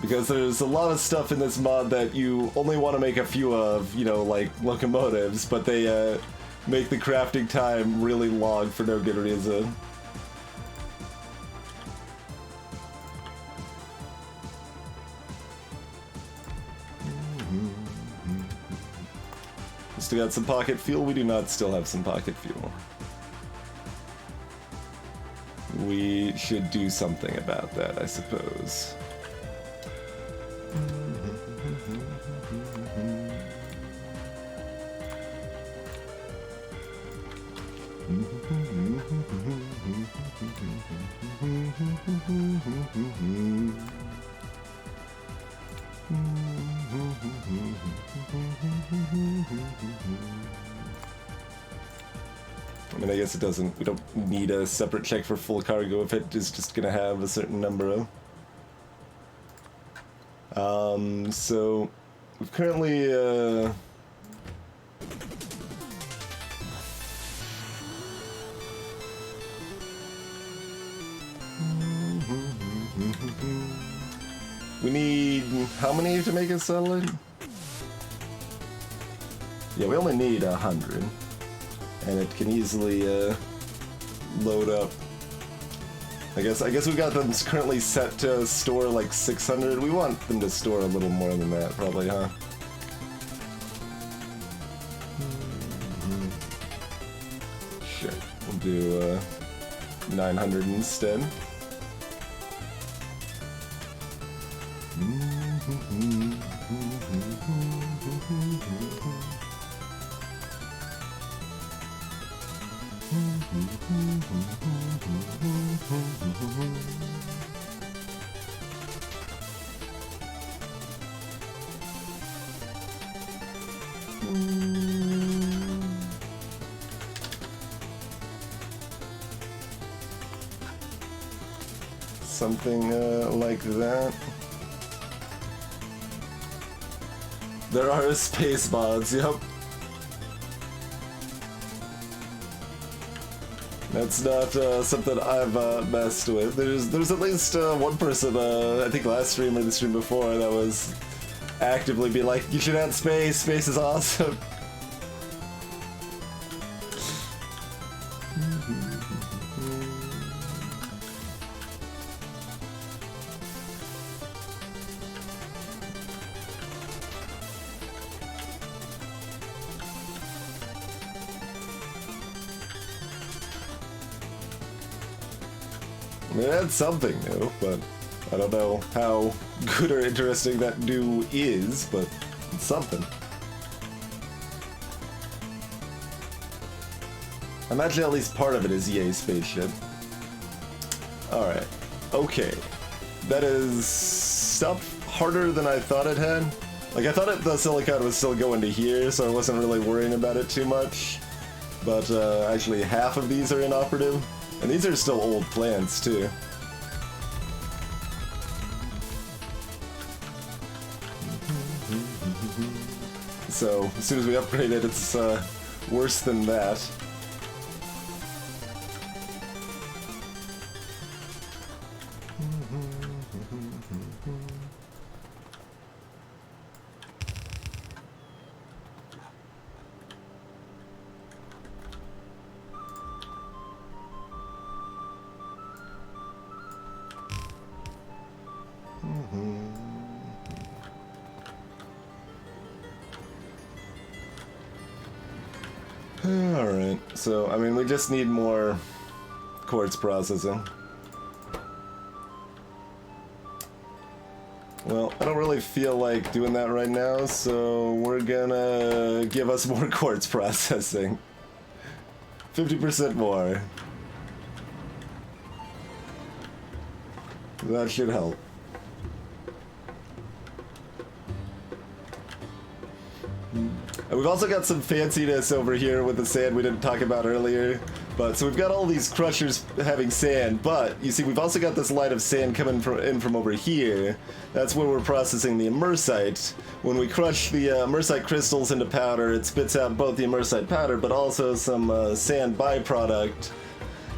Because there's a lot of stuff in this mod that you only want to make a few of, you know, like locomotives, but they make the crafting time really long for no good reason. Still got some pocket fuel? We do not still have some pocket fuel. We should do something about that, I suppose. I mean, I guess it doesn't, we don't need a separate check for full cargo if it is just gonna have a certain number of. So, we've currently, we need how many to make a satellite? Yeah, we only need 100. And it can easily load up. I guess we've got them currently set to store like 600. We want them to store a little more than that, probably, huh? Sure, we'll do 900 instead. Something like that. There are space mods, yep. That's not something I've messed with. There's at least one person, I think last stream or the stream before, that was actively be like, you should add space, space is awesome. I mean, that's something new, but I don't know how good or interesting that new is, but it's something. I imagine at least part of it is EA spaceship. Alright. Okay. That is stuff harder than I thought it had. Like, I thought the silicon was still going to here, so I wasn't really worrying about it too much. But actually half of these are inoperative. And these are still old plants, too. So, as soon as we upgrade it, it's worse than that. Alright, so, I mean, we just need more quartz processing. Well, I don't really feel like doing that right now, so we're gonna give us more quartz processing. 50% more. That should help. And we've also got some fanciness over here with the sand we didn't talk about earlier. But so we've got all these crushers having sand, but you see we've also got this line of sand coming in from over here. That's where we're processing the immersite. When we crush the immersite crystals into powder, it spits out both the immersite powder, but also some sand byproduct.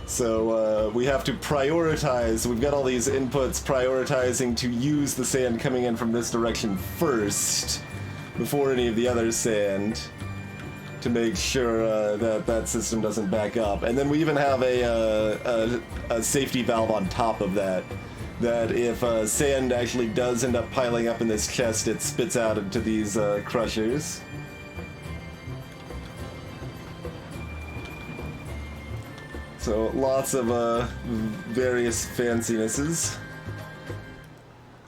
So we have to prioritize. We've got all these inputs prioritizing to use the sand coming in from this direction first, before any of the other sand, to make sure that system doesn't back up. And then we even have a safety valve on top of that, that if sand actually does end up piling up in this chest, it spits out into these crushers. So lots of various fancinesses.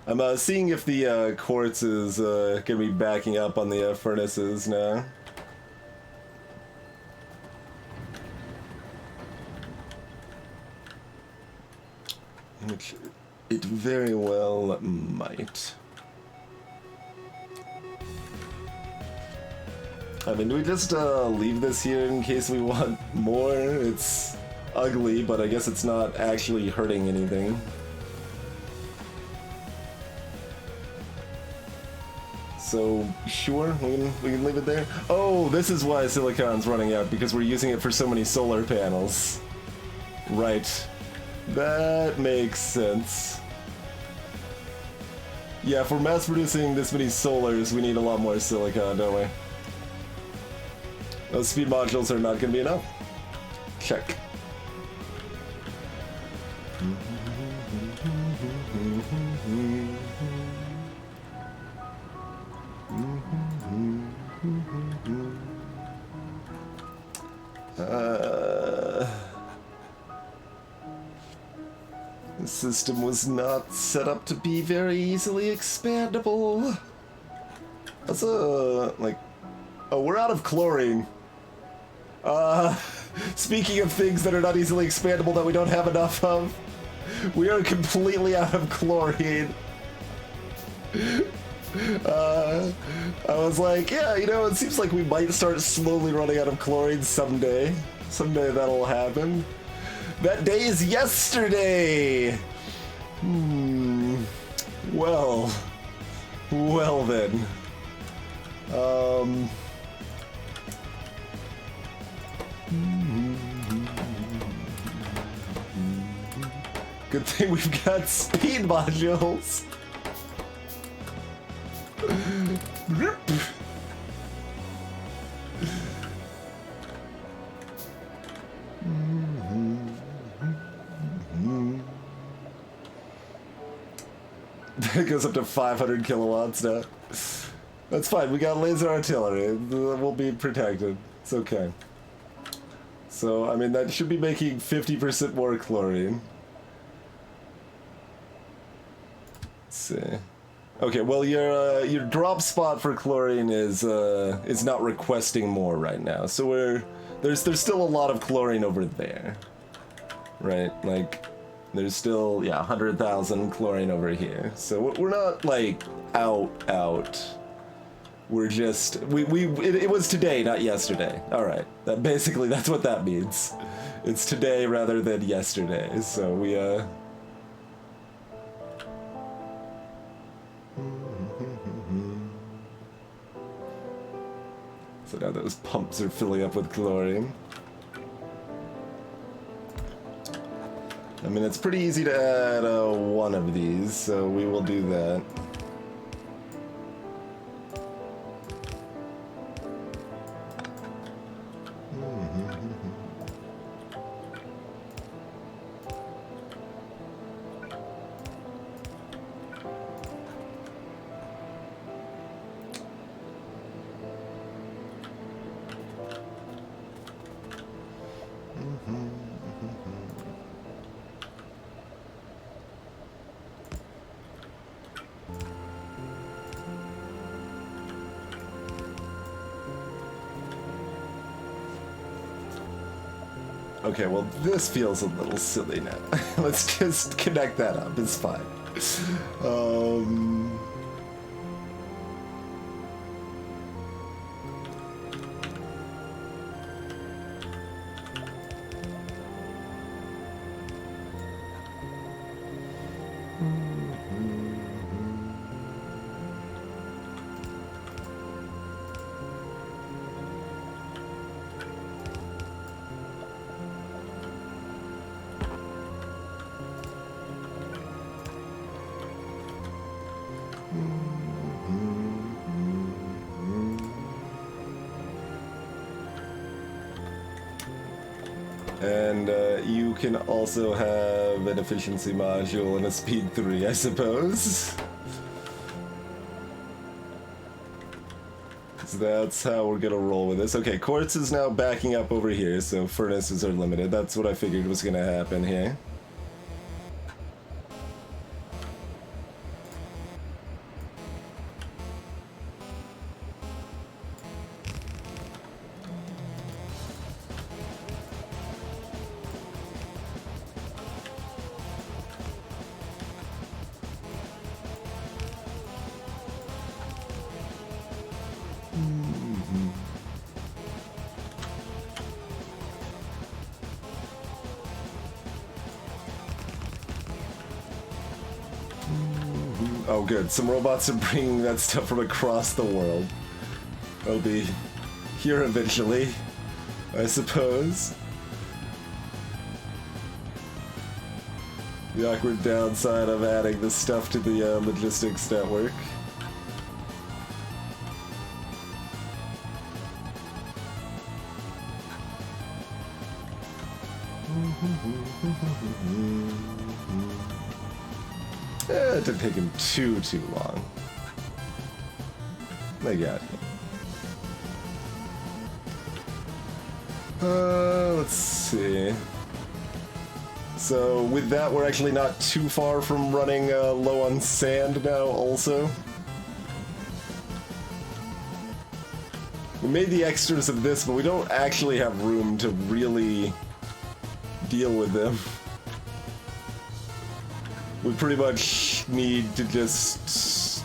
I'm seeing if the quartz is gonna be backing up on the furnaces now. Which it very well might. I mean, do we just leave this here in case we want more? It's ugly, but I guess it's not actually hurting anything. So, sure, we can leave it there. Oh, this is why silicon's running out, because we're using it for so many solar panels. Right. That makes sense. Yeah, if we're mass producing this many solars, we need a lot more silicon, don't we? Those speed modules are not going to be enough. Check. The system was not set up to be very easily expandable. That's like... Oh, we're out of chlorine. Speaking of things that are not easily expandable that we don't have enough of, we are completely out of chlorine. I was like, yeah, you know, it seems like we might start slowly running out of chlorine someday. Someday that'll happen. That day is yesterday! Well. Well then. Good thing we've got speed modules. It goes up to 500 kilowatts now. That's fine, we got laser artillery. We'll be protected. It's okay. So, I mean, that should be making 50% more chlorine. see. Okay, well your drop spot for chlorine is not requesting more right now. So there's still a lot of chlorine over there. Right? Like there's still 100,000 chlorine over here. So we're not like out. We're just it was today, not yesterday. All right. That's what that means. It's today rather than yesterday. So we So now those pumps are filling up with chlorine. I mean, it's pretty easy to add one of these, so we will do that. Okay, well, this feels a little silly now. Let's just connect that up. It's fine. And you can also have an efficiency module and a speed 3, I suppose. So that's how we're gonna roll with this. Okay, quartz is now backing up over here, so furnaces are limited. That's what I figured was gonna happen here. Oh good, some robots are bringing that stuff from across the world. They'll be here eventually, I suppose. The awkward downside of adding this stuff to the logistics network. It didn't take him too long. They got him. Let's see. So with that, we're actually not too far from running low on sand now also. We made the extras of this, but we don't actually have room to really deal with them. We pretty much need to just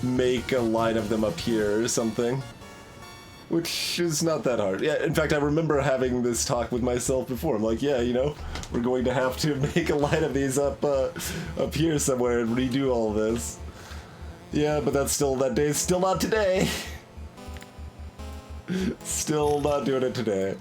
make a line of them up here or something. Which is not that hard. Yeah, in fact, I remember having this talk with myself before. I'm like, yeah, you know, we're going to have to make a line of these up here somewhere and redo all this. Yeah, but that day's still not today. Still not doing it today.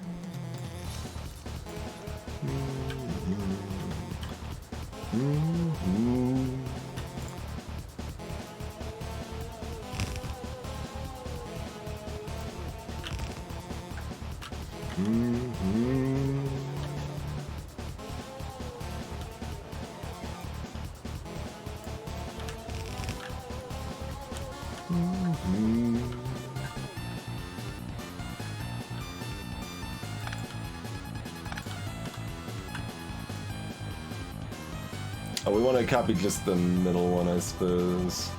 Oh, we want to copy just the middle one, I suppose.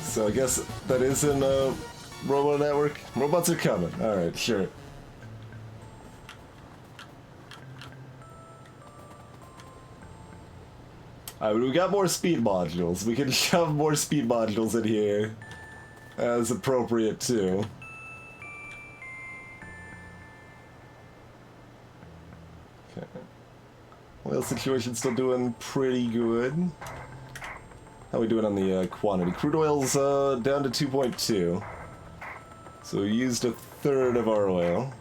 So I guess that is in Robo Network. Robots are coming. Alright, sure. Alright, we got more speed modules. We can shove more speed modules in here as appropriate too. Okay. Well, situation's still doing pretty good. How we doing on the quantity? Crude oil's down to 2.2. So we used a third of our oil.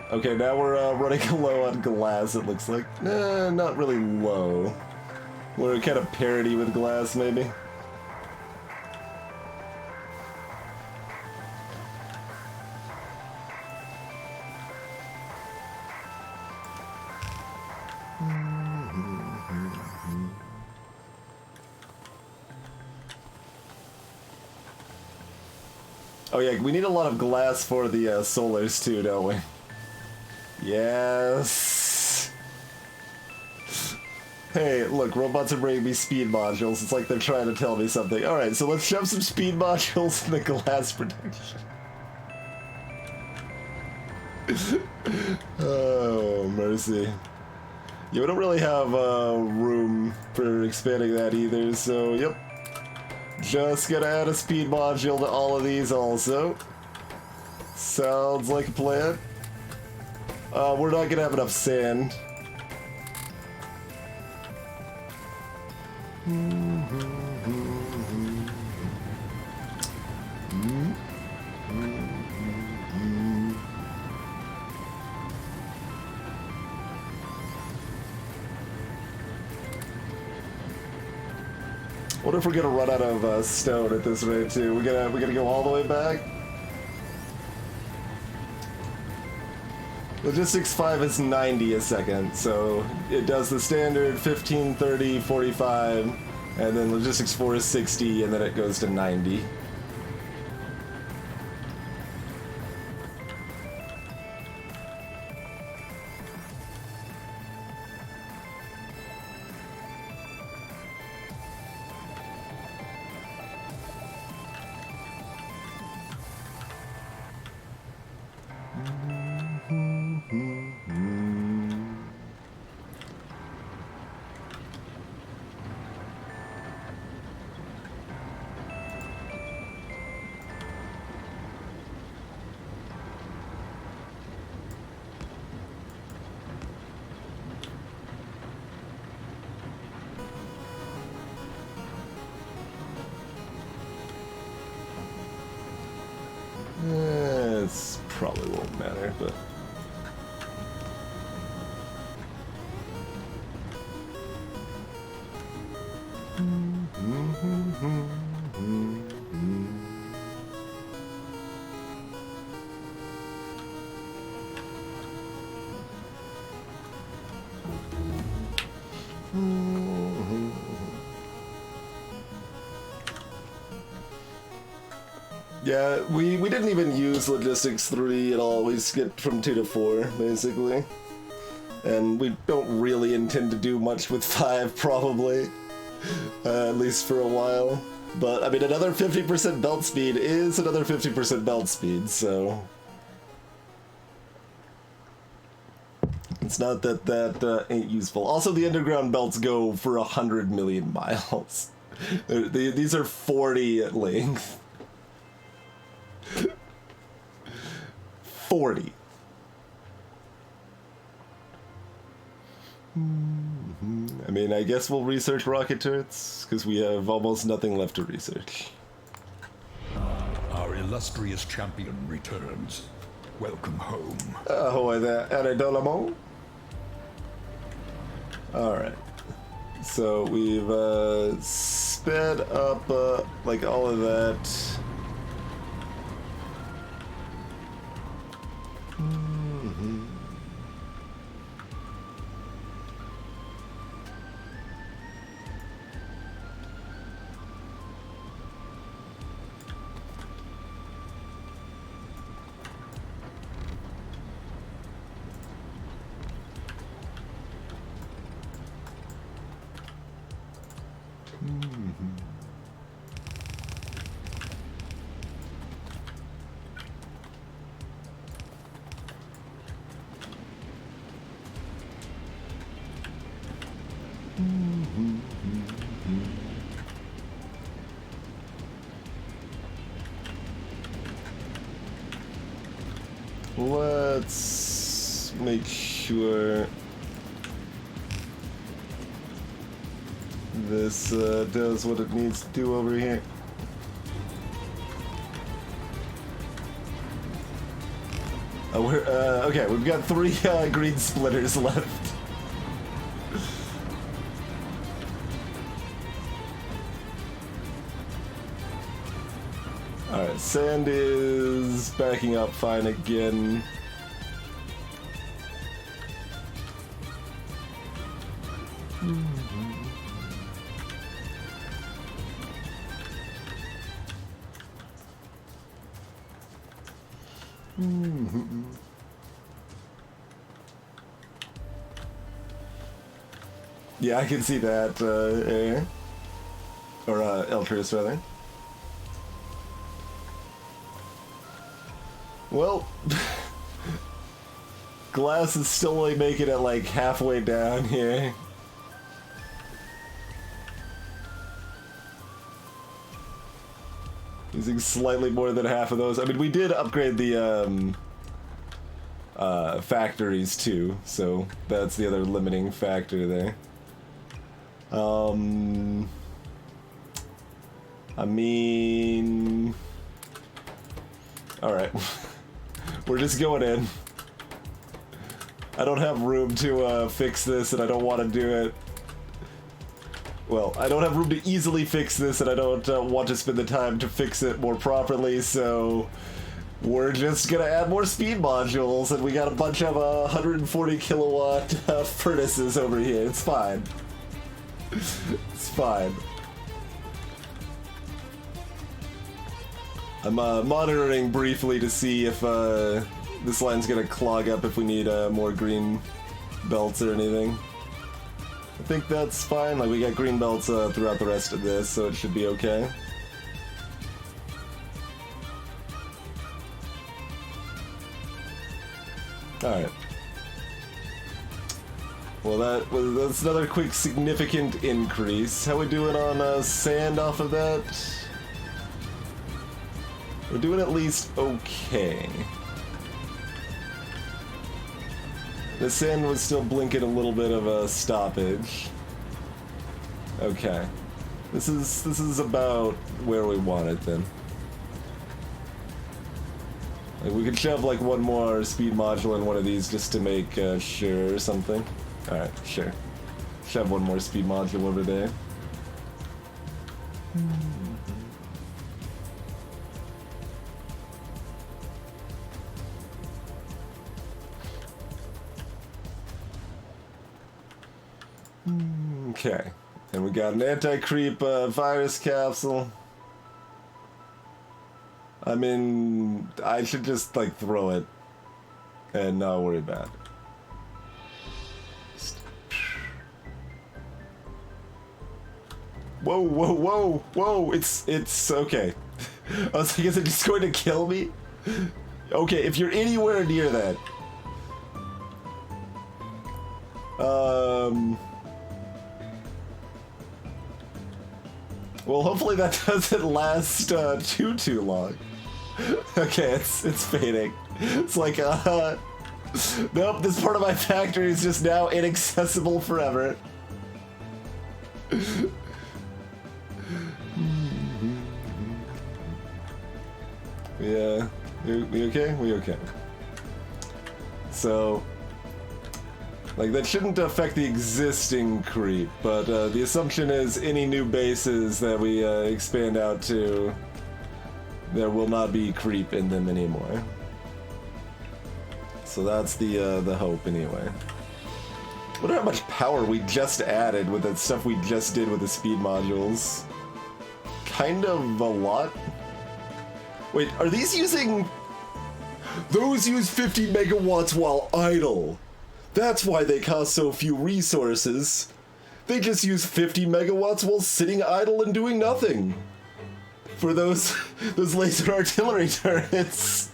Okay, now we're running low on glass, it looks like. Nah, not really low. We're kind of parity with glass, maybe. Oh yeah, we need a lot of glass for the solars too, don't we? Yes. Hey, look, robots are bringing me speed modules. It's like they're trying to tell me something. Alright, so let's shove some speed modules in the glass protection. Oh, mercy. Yeah, we don't really have room for expanding that either, so yep. Just gonna add a speed module to all of these also. Sounds like a plan. We're not gonna have enough sand. What if we're gonna run out of stone at this rate too? We're gonna go all the way back. Logistics 5 is 90 a second, so it does the standard 15, 30, 45, and then Logistics 4 is 60, and then it goes to 90. It probably won't matter, but... Yeah, we didn't even use Logistics 3 at all. We skipped from 2 to 4, basically. And we don't really intend to do much with 5, probably. At least for a while. But, I mean, another 50% belt speed is another 50% belt speed, so... It's not that that ain't useful. Also, the underground belts go for 100 million miles. These are 40 at length. 40. I mean, I guess we'll research rocket turrets, because we have almost nothing left to research. Our illustrious champion returns. Welcome home. Ahoy there, Eridolamo. Alright. So we've sped up, like, all of that. Let's make sure this does what it needs to do over here. Oh, we're okay. We've got 3 green splitters left. Alright, sand is backing up fine again. Yeah, I can see that, Air. Or, Eltrus, rather. Well, Glass is still only making it like halfway down here. Using slightly more than half of those. I mean, we did upgrade the factories too, so that's the other limiting factor there. I mean... Alright. We're just going in. I don't have room to fix this, and I don't want to do it. Well, I don't have room to easily fix this, and I don't want to spend the time to fix it more properly, so... We're just gonna add more speed modules, and we got a bunch of 140 kilowatt furnaces over here. It's fine. It's fine. I'm monitoring briefly to see if this line's gonna clog up if we need more green belts or anything. I think that's fine. Like, we got green belts throughout the rest of this, so it should be okay. Alright. Well, that's another quick significant increase. How we doing on sand off of that? We're doing at least okay. The sand was still blinking a little bit of a stoppage. Okay. This is about where we want it then. Like, we could shove like one more speed module in one of these just to make sure or something. Alright, sure. Shove one more speed module over there. Okay. And we got an anti-creep virus capsule. I mean, I should just, like, throw it and not worry about it. Whoa, whoa, whoa, whoa! It's okay. I was like, is it just going to kill me? Okay, if you're anywhere near that. Well, hopefully that doesn't last too long. Okay, it's fading. It's like, nope, this part of my factory is just now inaccessible forever. Yeah, we okay? We okay. So, like, that shouldn't affect the existing creep, but the assumption is any new bases that we expand out to, there will not be creep in them anymore. So that's the hope, anyway. I wonder how much power we just added with the stuff we just did with the speed modules. Kind of a lot. Wait, are these using... Those use 50 megawatts while idle. That's why they cost so few resources. They just use 50 megawatts while sitting idle and doing nothing. For those laser artillery turrets.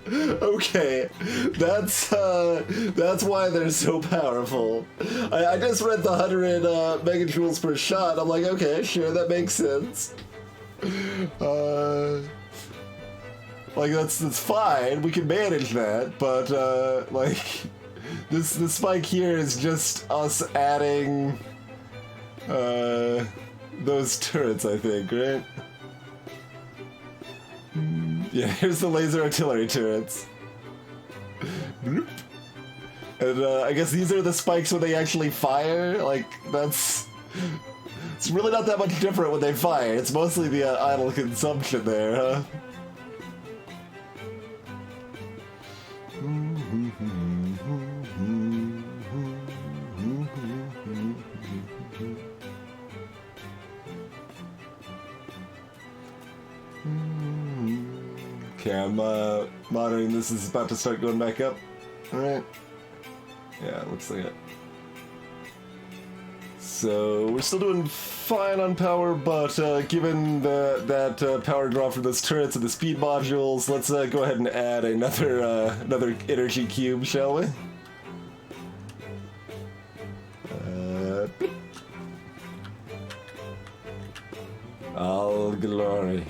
Okay, that's why they're so powerful. I just read the 100 megajoules per shot. I'm like, okay, sure, that makes sense. Like that's fine. We can manage that, but like this spike here is just us adding those turrets, I think, right? Yeah, here's the laser artillery turrets. And I guess these are the spikes when they actually fire. Like that's. It's really not that much different when they fire. It's mostly the idle consumption there, huh? Okay, I'm monitoring this. Is about to start going back up. Alright. Yeah, looks like it. So we're still doing fine on power, but given that power draw from those turrets and the speed modules, let's go ahead and add another energy cube, shall we? All glory.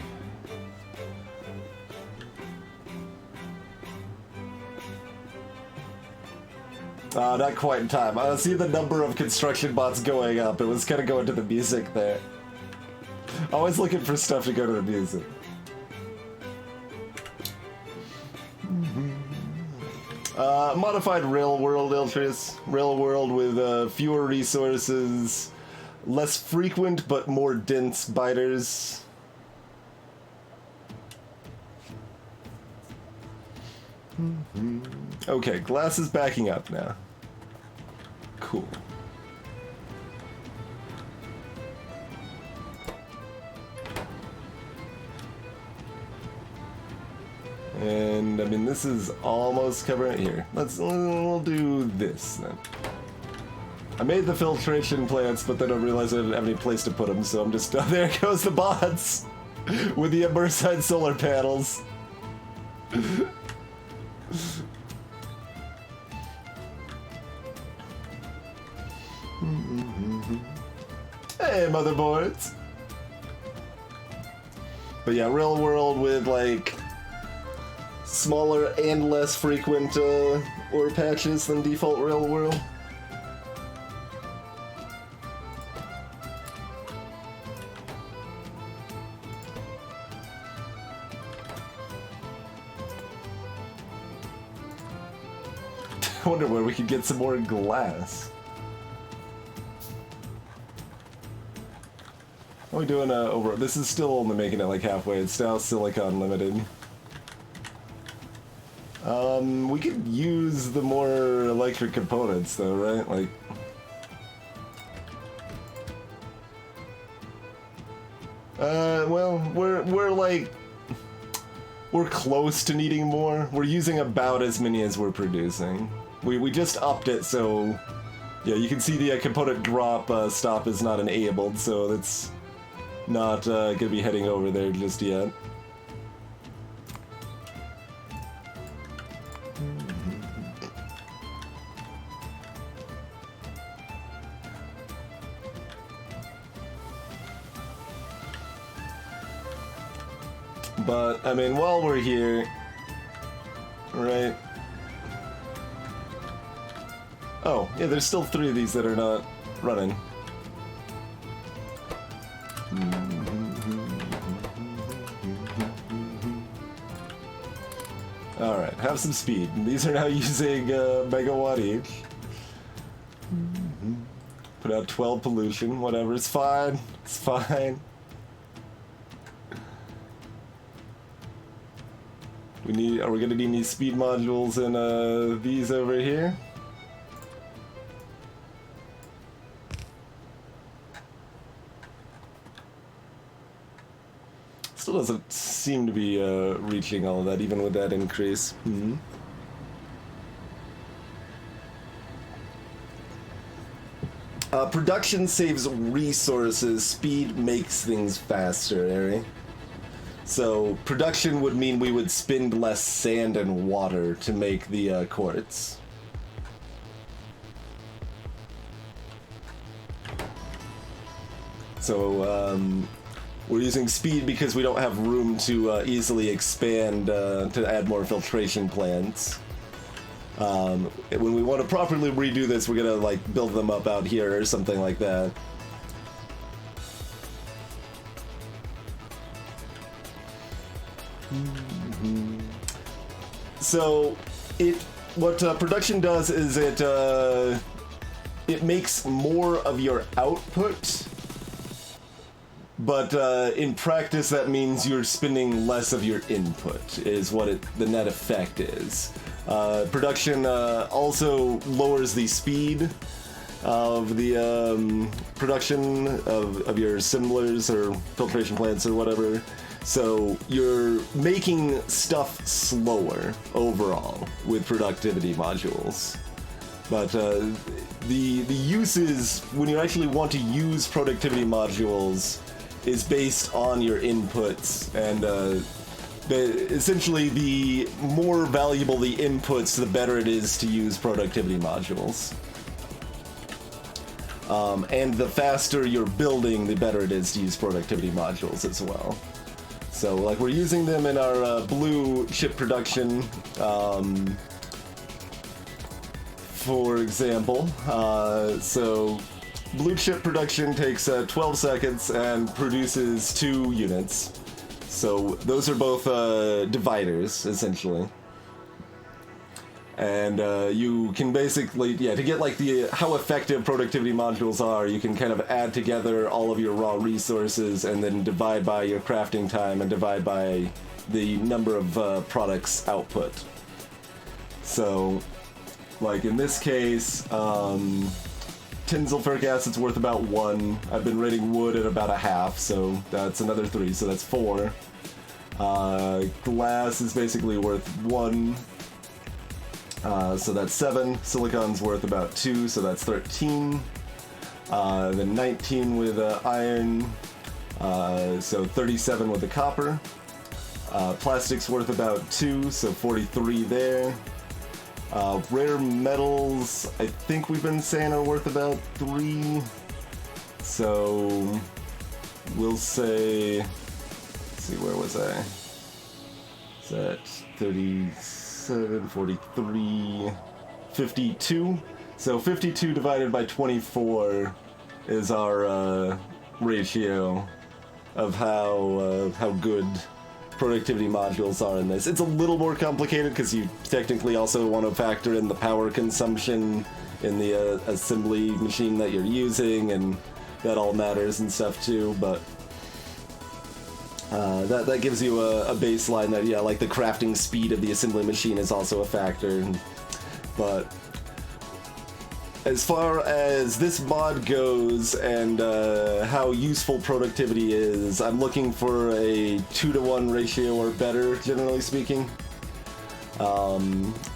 Not quite in time. I see the number of construction bots going up. It was kind of going to the music there. Always looking for stuff to go to the music. Modified real world Eltris. Real world with fewer resources, less frequent but more dense biters. Okay, glass is backing up now. Cool. And I mean, this is almost covering it here. We'll do this then. I made the filtration plants, but then I realized I didn't have any place to put them, so I'm just, there goes the bots with the immersed solar panels. Hey, motherboards. But yeah, real world with like smaller and less frequent ore patches than default real world. I wonder where we could get some more glass. How are we doing over? This is still only making it like halfway. It's now silicon limited. We could use the more electric components though, right? Like, well, we're close to needing more. We're using about as many as we're producing. We just upped it so Yeah, you can see the component drop stop is not enabled, so that's not going to be heading over there just yet. But, I mean, while we're here, right? Oh, yeah, there's still 3 of these that are not running. Alright, have some speed. These are now using megawatt each. Put out 12 pollution, whatever, it's fine. It's fine. Are we gonna need any speed modules in these over here? Still doesn't seem to be reaching all of that, even with that increase. Production saves resources, speed makes things faster, Ari. So, production would mean we would spend less sand and water to make the quartz. So, we're using speed because we don't have room to easily expand to add more filtration plants. When we want to properly redo this, we're gonna like build them up out here or something like that. So, what production does is it makes more of your output, but in practice that means you're spending less of your input, is what the net effect is. Production also lowers the speed of the production of your assemblers or filtration plants or whatever. So you're making stuff slower overall with productivity modules. But the uses, when you actually want to use productivity modules, is based on your inputs, and essentially the more valuable the inputs, the better it is to use productivity modules. And the faster you're building, the better it is to use productivity modules as well. So, like, we're using them in our blue chip production, for example. So, blue chip production takes 12 seconds and produces 2 units. So, those are both dividers, essentially. And you can basically, to get like how effective productivity modules are, you can kind of add together all of your raw resources and then divide by your crafting time and divide by the number of products output. So, like in this case, tin sulfuric acid's worth about 1. I've been rating wood at about 1/2, so that's another 3, so that's 4. Glass is basically worth 1. So that's 7. Silicon's worth about 2, so that's 13. Then 19 with iron, so 37 with the copper. Plastic's worth about 2, so 43 there. Rare metals, I think we've been saying are worth about 3. So we'll say, let's see, where was I? Is that 37, 43, 52? So 52 divided by 24 is our ratio of how good productivity modules are in this. It's a little more complicated because you technically also want to factor in the power consumption in the assembly machine that you're using, and that all matters and stuff too, but that gives you a baseline that, yeah, like the crafting speed of the assembly machine is also a factor. But as far as this mod goes and how useful productivity is, I'm looking for a 2-to-1 ratio or better, generally speaking.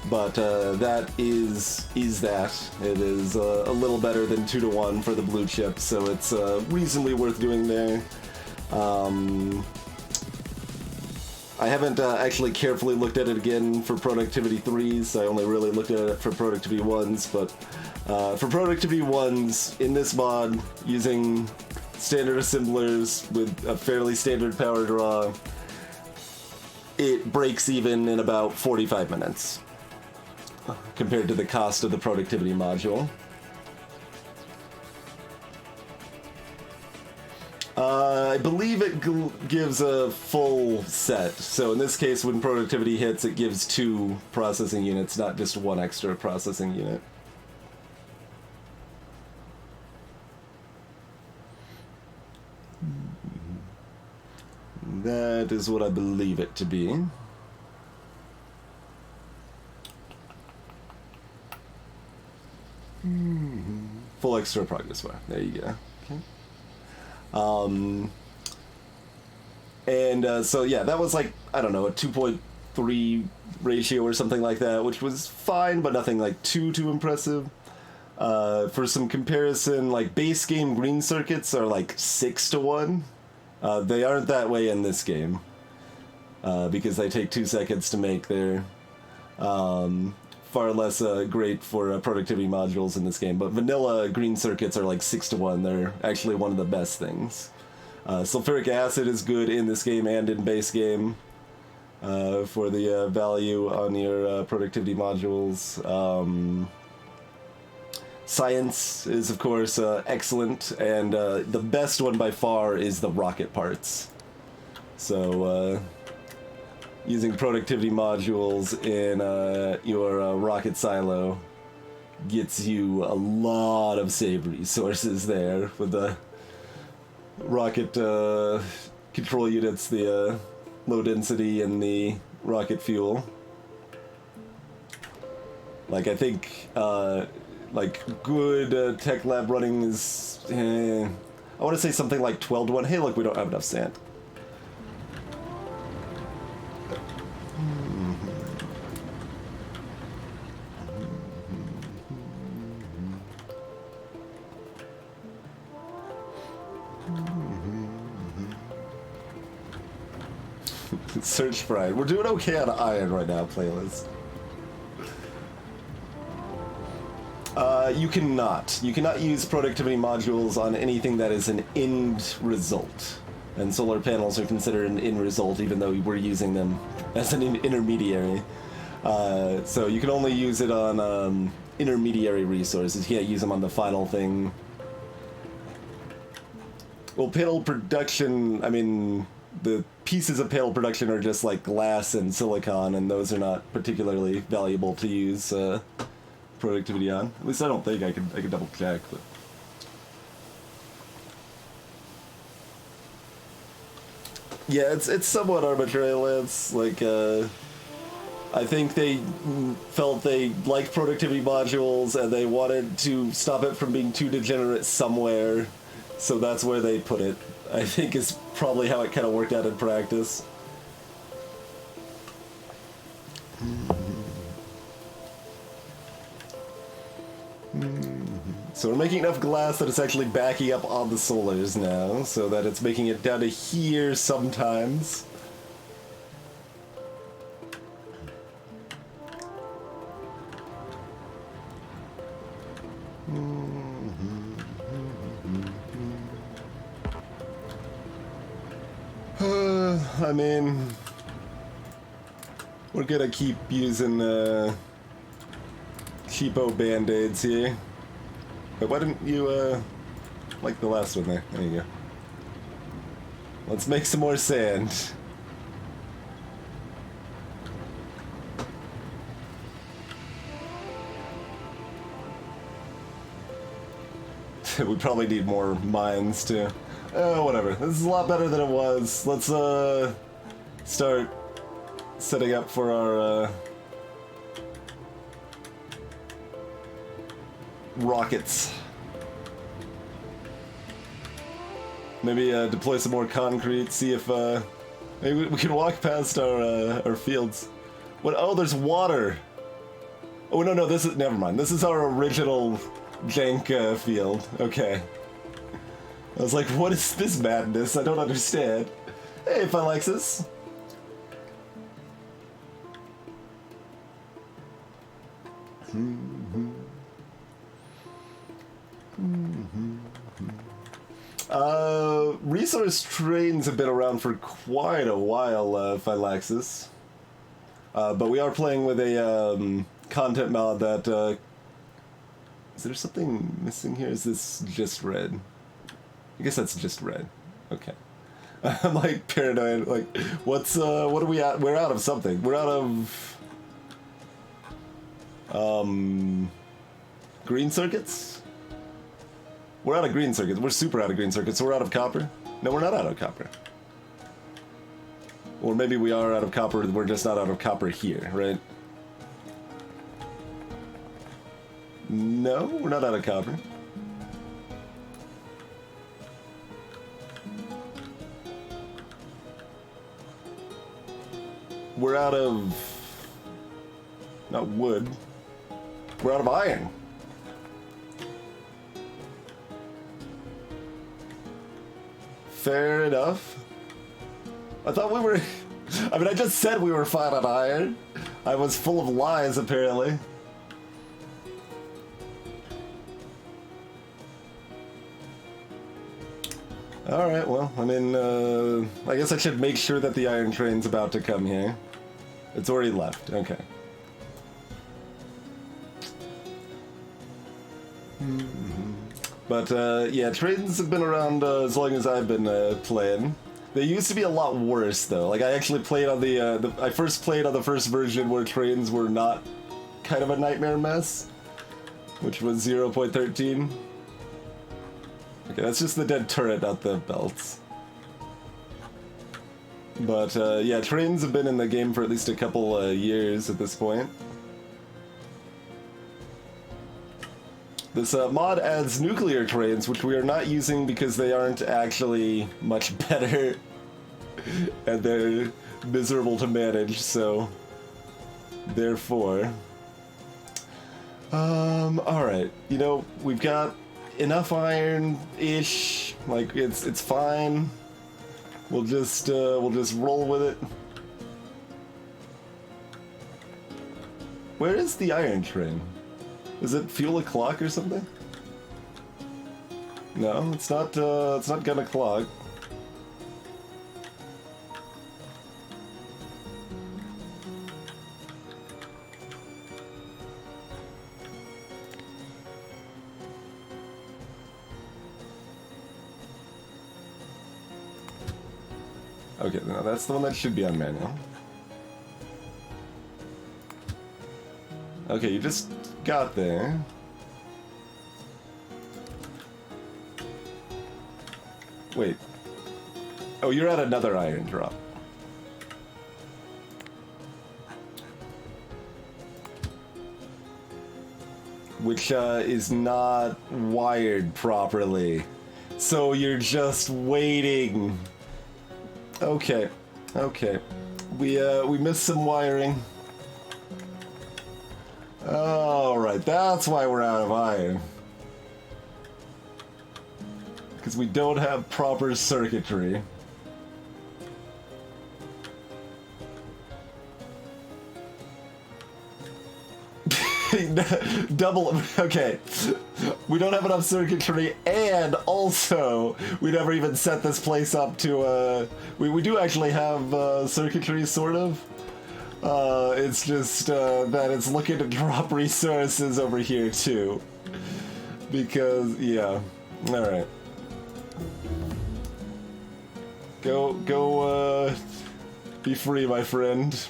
But that is that. It is a little better than 2-to-1 for the blue chip, so it's reasonably worth doing there. I haven't actually carefully looked at it again for productivity 3s. I only really looked at it for productivity 1s, but for productivity 1s in this mod, using standard assemblers with a fairly standard power draw, it breaks even in about 45 minutes compared to the cost of the productivity module. I believe it gives a full set, so in this case when productivity hits it gives 2 processing units, not just 1 extra processing unit. That is what I believe it to be. Full extra progress bar. There you go. Okay. So yeah, that was like, I don't know, a 2.3 ratio or something like that, which was fine, but nothing like too impressive. For some comparison, like base game green circuits are like 6-to-1. They aren't that way in this game, because they take 2 seconds to make. They're far less great for productivity modules in this game, but vanilla green circuits are like 6-to-1. They're actually one of the best things. Sulfuric acid is good in this game and in base game for the value on your productivity modules. Science is, of course, excellent, and the best one by far is the rocket parts. So, using productivity modules in your rocket silo gets you a lot of save resources there with the rocket control units, the low density, and the rocket fuel. Like, I think, like, good tech lab running is, I want to say something like 12-to-1. Hey, look, we don't have enough sand. Search for iron. We're doing okay on iron right now, playlist. You cannot. You cannot use productivity modules on anything that is an end result. And solar panels are considered an end result, even though we're using them as an intermediary. So you can only use it on intermediary resources. You can't use them on the final thing. Well, panel production, I mean, the pieces of panel production are just like glass and silicon, and those are not particularly valuable to use productivity on. At least I don't think. I can double check, but yeah, it's somewhat arbitrary, Lance. Like, I think they felt they liked productivity modules and they wanted to stop it from being too degenerate somewhere, so that's where they put it. I think is probably how it kind of worked out in practice. So we're making enough glass that it's actually backing up on the solars now, so that it's making it down to here sometimes. I mean, we're gonna keep using cheapo band-aids here. But why didn't you like the last one there? There you go. Let's make some more sand. We probably need more mines too. Whatever. This is a lot better than it was. Let's start setting up for our rockets. Maybe deploy some more concrete. See if maybe we can walk past our fields. What? Oh, there's water. Oh, no, this is... Never mind. This is our original jank field. Okay. I was like, what is this madness? I don't understand. Hey, Phylexis. Resource trains have been around for quite a while, Phylexis. But we are playing with a content mod that... is there something missing here? Is this just red? I guess that's just red. Okay. I'm like paranoid. Like, what are we at? We're out of something. We're out of... green circuits? We're out of green circuits. We're super out of green circuits. So we're out of copper? No, we're not out of copper. Or maybe we are out of copper, we're just not out of copper here, right? No, we're not out of copper. We're out of... not wood. We're out of iron. Fair enough. I thought we were... I mean, I just said we were fine on iron. I was full of lies, apparently. Alright, well, I mean, I guess I should make sure that the iron train's about to come here. It's already left, okay. But, yeah, trains have been around as long as I've been playing. They used to be a lot worse, though. Like, I actually played on I first played on the first version where trains were not kind of a nightmare mess, which was 0.13. Okay, that's just the dead turret, not the belts. But, yeah, trains have been in the game for at least a couple years at this point. This mod adds nuclear trains, which we are not using because they aren't actually much better. And they're miserable to manage, so... therefore... alright. You know, we've got enough iron-ish. Like, it's fine. We'll just roll with it. Where is the iron train? Does it fuel a clock or something? No, it's not gonna clock. Okay, no, that's the one that should be on manual. Okay, you just got there. Wait. Oh, you're at another iron drop. Which is not wired properly. So you're just waiting. Okay. Okay. We missed some wiring. Alright, that's why we're out of iron. Because we don't have proper circuitry. Double, okay. We don't have enough circuitry, and also, we never even set this place up to, we do actually have circuitry, sort of. It's just that it's looking to drop resources over here too. Because, yeah. Alright. Go, be free, my friend.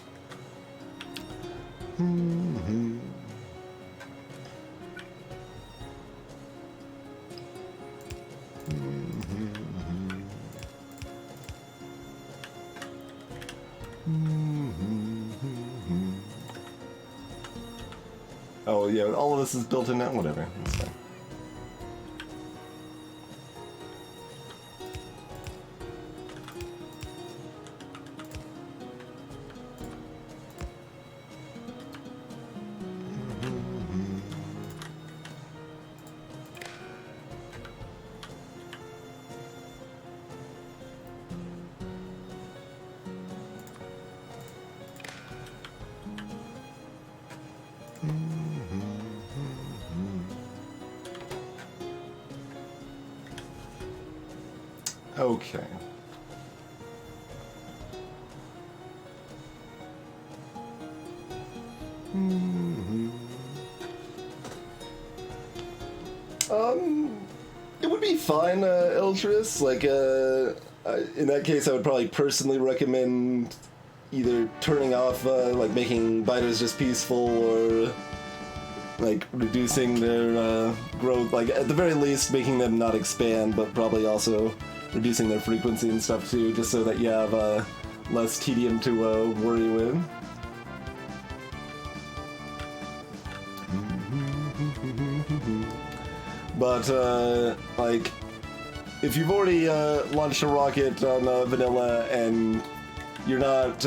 Oh yeah, all of this is built in now, whatever, that's fine. Okay. It would be fine, Eldris. Like, in that case, I would probably personally recommend either turning off, like, making biters just peaceful, or, like, reducing their, growth. Like, at the very least, making them not expand, but probably also reducing their frequency and stuff, too, just so that you have, less tedium to, worry with. But, like, if you've already launched a rocket on vanilla and you're not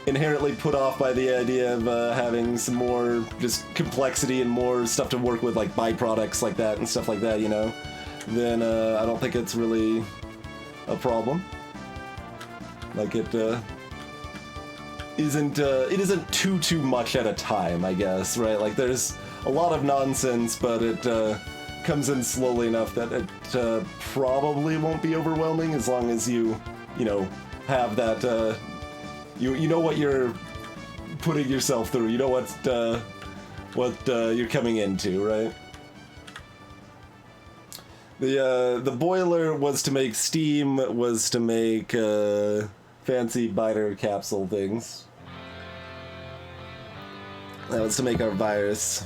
inherently put off by the idea of having some more just complexity and more stuff to work with, like byproducts like that and stuff like that, you know, then I don't think it's really a problem. Like, it isn't too much at a time, I guess, right? Like, there's a lot of nonsense, but it comes in slowly enough that it probably won't be overwhelming, as long as you know, have that, you know what you're putting yourself through, you know what you're coming into, right? The boiler was to make steam, was to make fancy biter capsule things. That was to make our virus.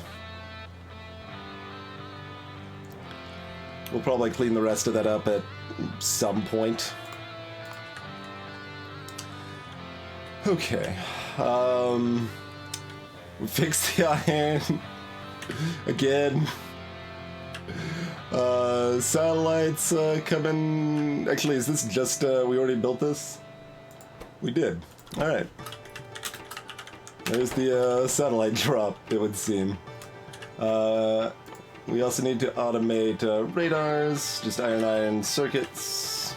We'll probably clean the rest of that up at some point. Okay. We fixed the iron. Again. Satellites coming. Actually, is this just, we already built this? We did. Alright. There's the satellite drop, it would seem. We also need to automate radars, just iron circuits.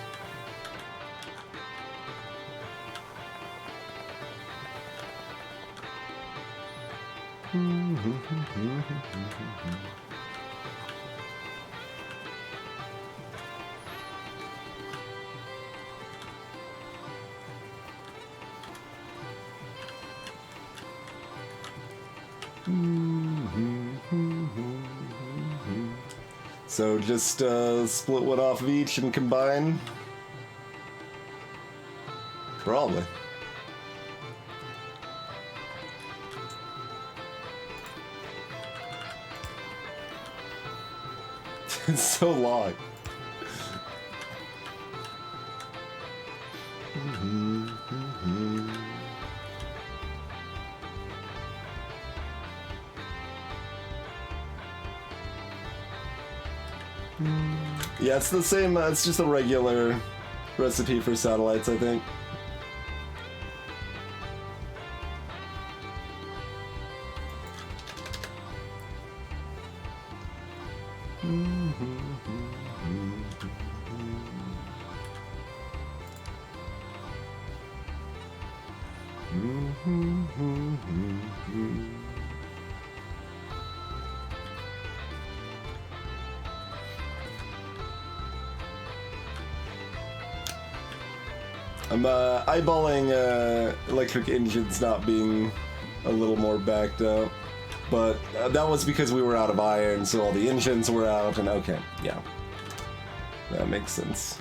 So just split one off of each and combine? Probably. It's so long. Yeah, it's the same, it's just a regular recipe for satellites, I think. I'm eyeballing electric engines not being a little more backed up, but that was because we were out of iron, so all the engines were out, and okay, yeah. That makes sense.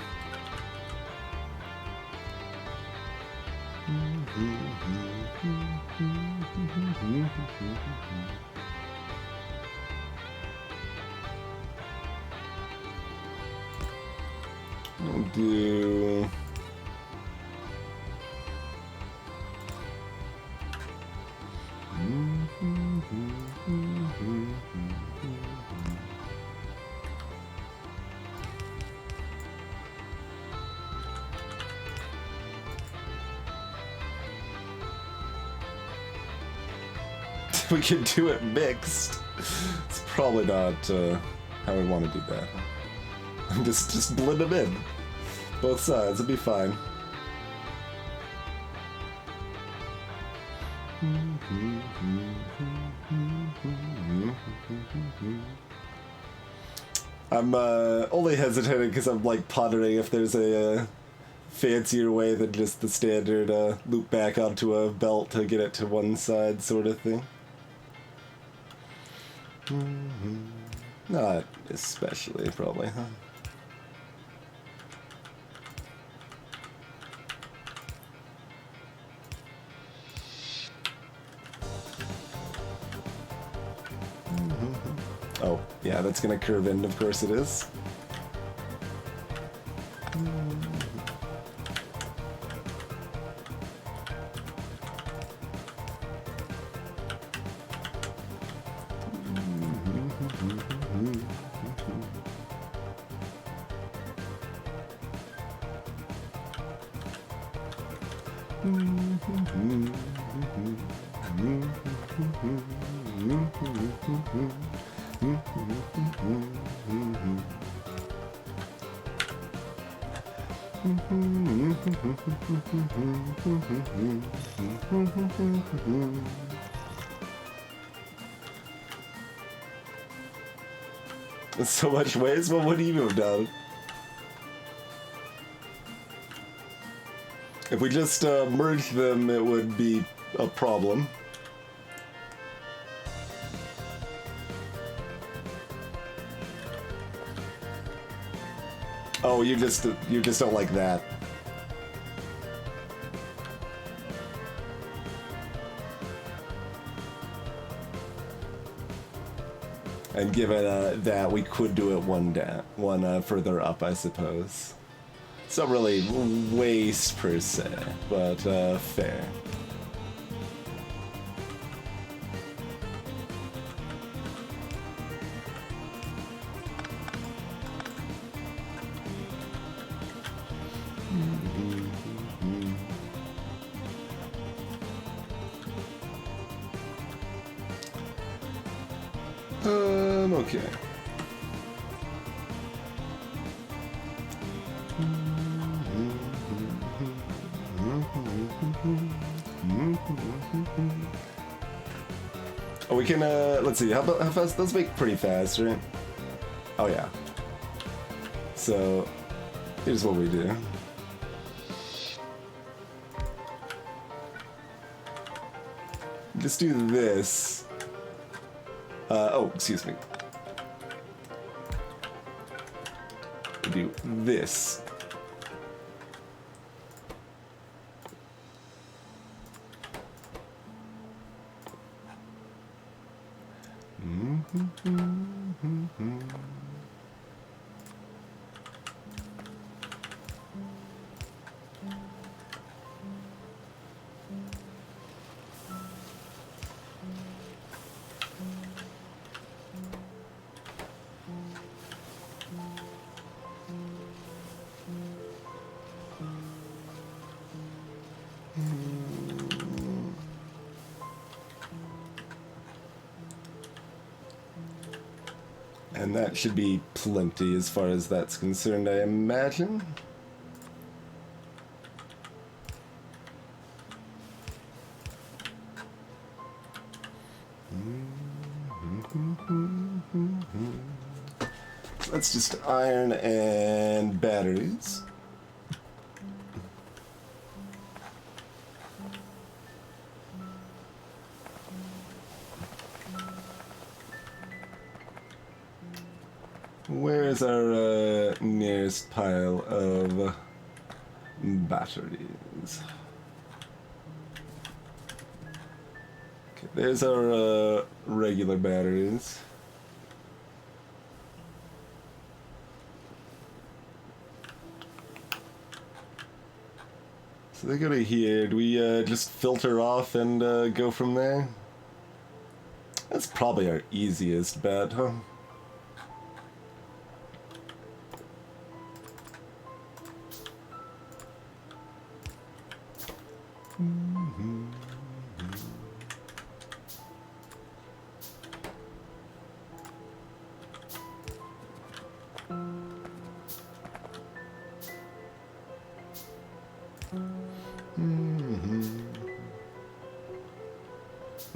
We'll do... We can do it mixed. It's probably not how we want to do that. Just blend them in. Both sides, it'll be fine. I'm only hesitating because I'm like pondering if there's a fancier way than just the standard loop back onto a belt to get it to one side sort of thing. Not especially, probably, huh? Oh, yeah, that's gonna curve in, of course it is. So much ways? What would you have done? If we just merged them, it would be a problem. Oh, you just don't like that. And given that, we could do it one further up, I suppose. It's not really waste per se, but fair. Okay. Oh, we can, let's see, how fast? Let's make pretty fast, right? Oh, yeah. So, here's what we do. Just do this. Oh, excuse me. We do this. And that should be plenty as far as that's concerned, I imagine. Let's just iron and batteries. Where's our nearest pile of batteries? Okay, there's our regular batteries. So they go to here. Do we just filter off and go from there? That's probably our easiest bet, huh?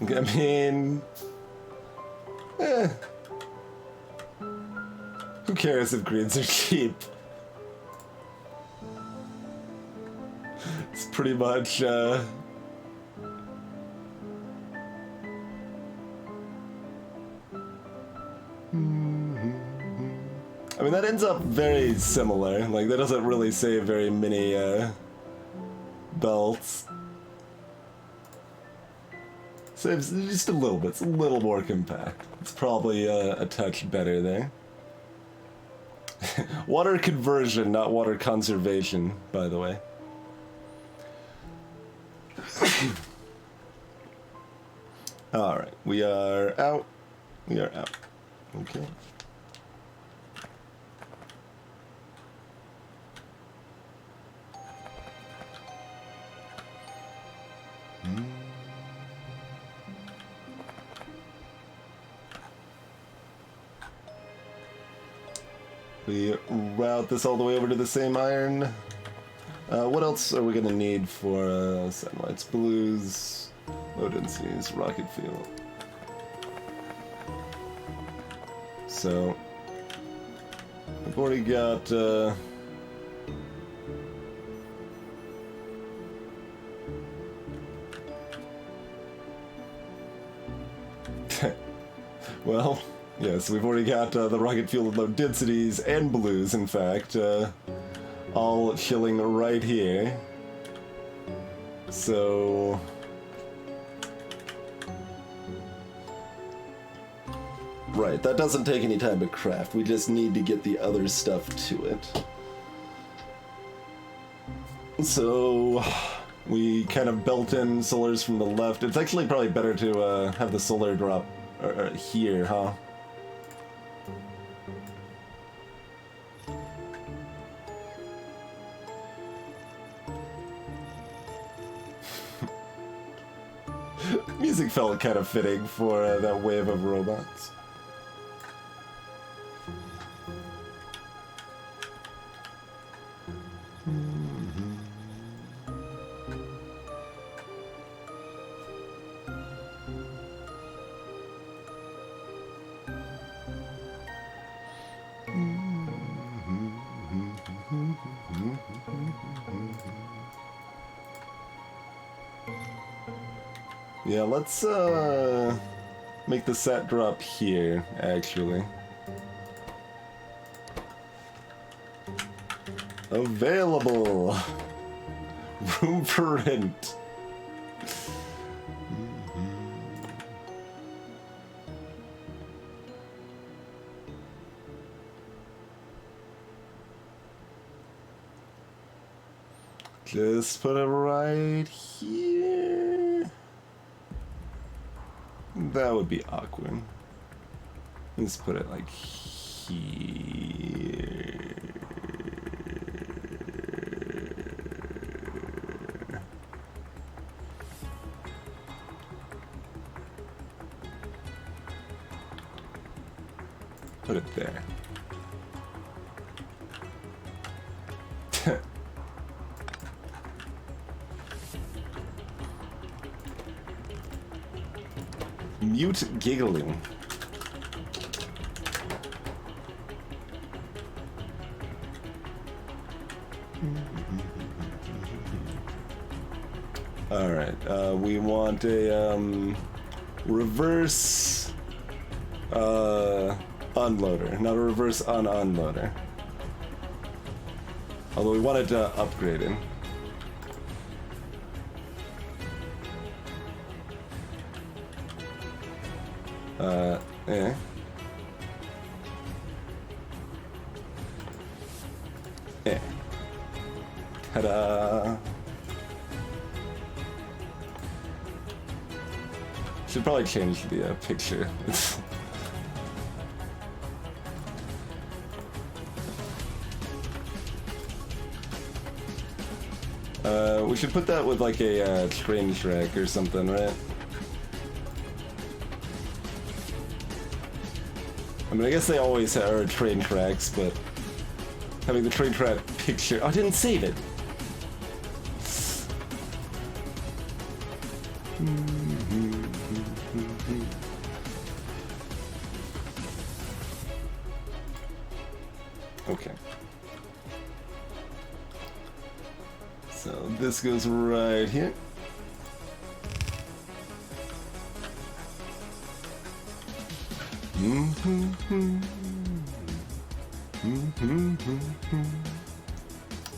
I mean, who cares if greens are cheap? It's pretty much, I mean, that ends up very similar. Like, that doesn't really save very many, belts. Saves just a little bit. It's a little more compact. It's probably a touch better there. Water conversion, not water conservation, by the way. Alright, we are out. We are out. Okay. We route this all the way over to the same iron. What else are we gonna need for satellites? Blues, low densities, rocket fuel. So we've already got well, yes, we've already got the rocket fuel and low densities and blues, in fact, all chilling right here. So right, that doesn't take any time to craft. We just need to get the other stuff to it. So we kind of built in solars from the left. It's actually probably better to have the solar drop here, huh? Music felt kind of fitting for that wave of robots. Yeah, let's make the set drop here, actually. Available! Room for rent. Just put it right here. That would be awkward. Let's put it like here. Put it there. Mute giggling. Alright, we want a reverse unloader, not a reverse unloader. Although we wanted to upgrade it. Yeah. Yeah. Ta-da! Should probably change the picture. We should put that with like a train track or something, right? I mean, I guess they always are train tracks, but having the train track picture... Oh, I didn't save it! Okay. So this goes right here.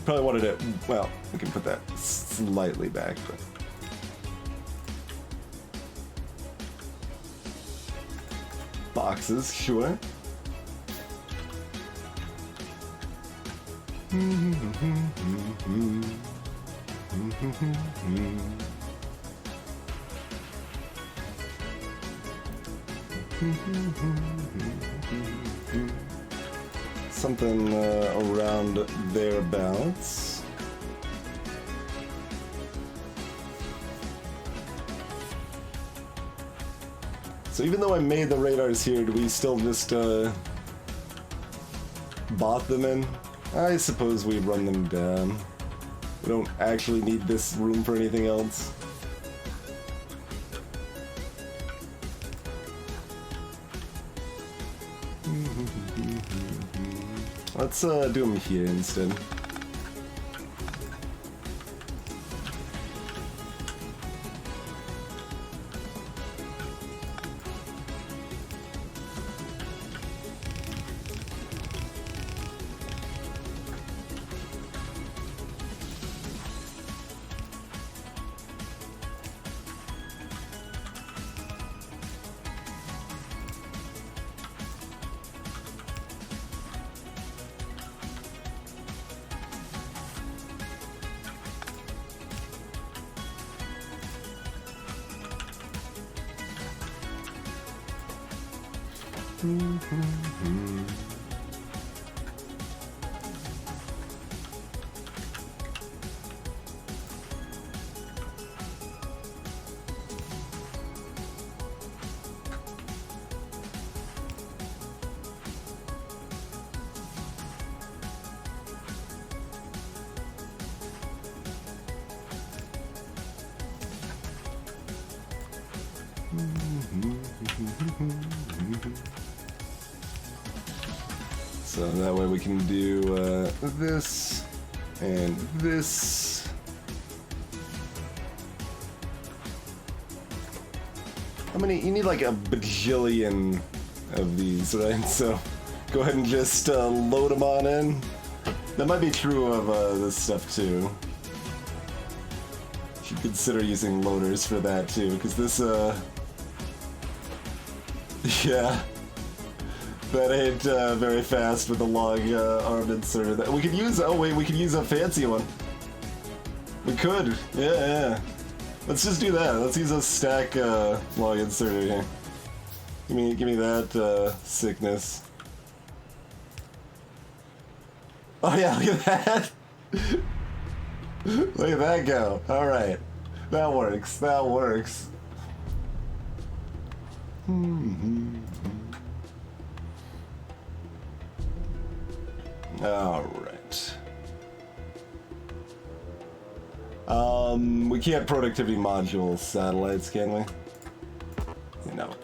Probably wanted it. Well, we can put that slightly back, but. Boxes, sure. Something around thereabouts. So even though I made the radars here, do we still just bot them in? I suppose we run them down. We don't actually need this room for anything else. Let's do them here instead. So that way we can do this and this. How many? You need like a bajillion of these, right? So go ahead and just load them on in. That might be true of this stuff too. You should consider using loaders for that too, because this yeah. That ain't very fast with a long arm inserter. That we could use. Oh wait, we could use a fancy one. We could. Yeah. Let's just do that. Let's use a stack long inserter here. Give me that sickness. Oh yeah, look at that. Look at that go. All right, that works. That works. All right. We can't productivity module satellites, can we? No.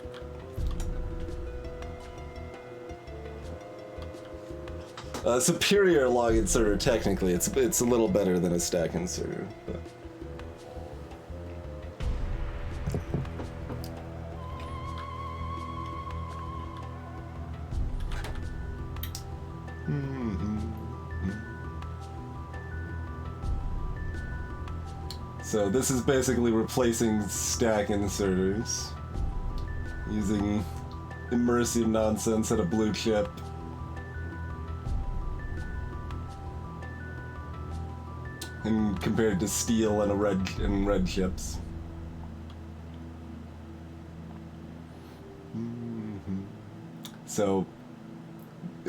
Superior log inserter, technically, it's a little better than a stack inserter. But. So this is basically replacing stack inserters using immersive nonsense at a blue chip. And compared to steel and red chips. So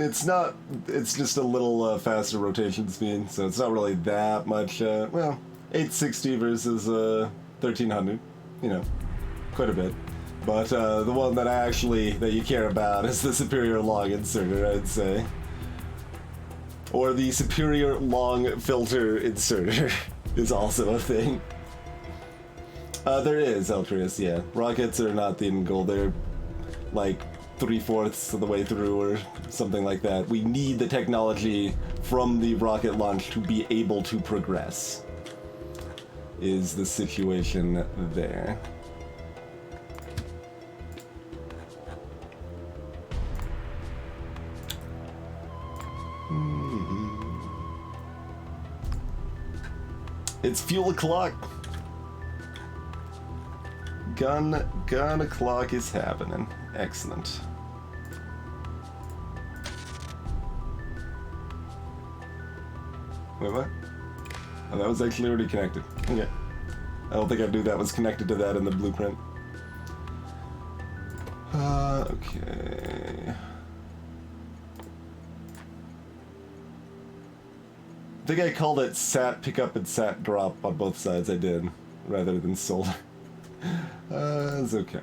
it's just a little faster rotation speed, so it's not really that much, well, 860 versus 1300, you know, quite a bit. But the one that you care about is the superior long inserter, I'd say. Or the superior long filter inserter is also a thing. There is, Eltrius, yeah. Rockets are not the end goal, they're like 3/4 of the way through or something like that. We need the technology from the rocket launch to be able to progress, is the situation there. It's fuel o'clock. Gun o'clock is happening. Excellent. Wait, what? Oh, that was actually already connected. Okay. I don't think I knew that was connected to that in the blueprint. Okay. I think I called it sat pickup and sat drop on both sides. I did, rather than sold. It's okay.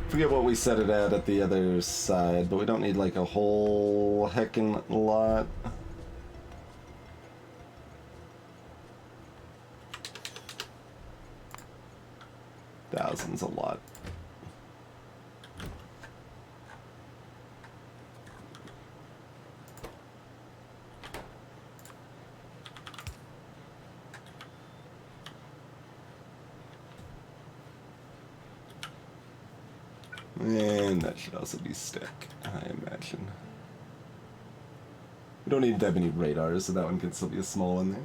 Forget what we set it at the other side, but we don't need like a whole heckin' lot. Thousands a lot. And that should also be stick, I imagine. We don't need that many radars, so that one can still be a small one there.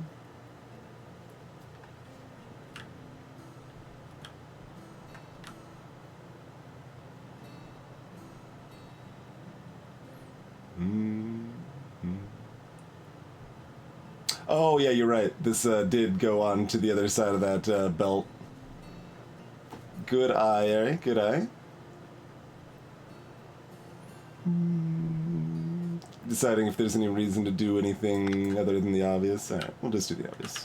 Oh yeah, you're right. This did go on to the other side of that belt. Good eye, Ari. Good eye. Deciding if there's any reason to do anything other than the obvious. Alright, we'll just do the obvious.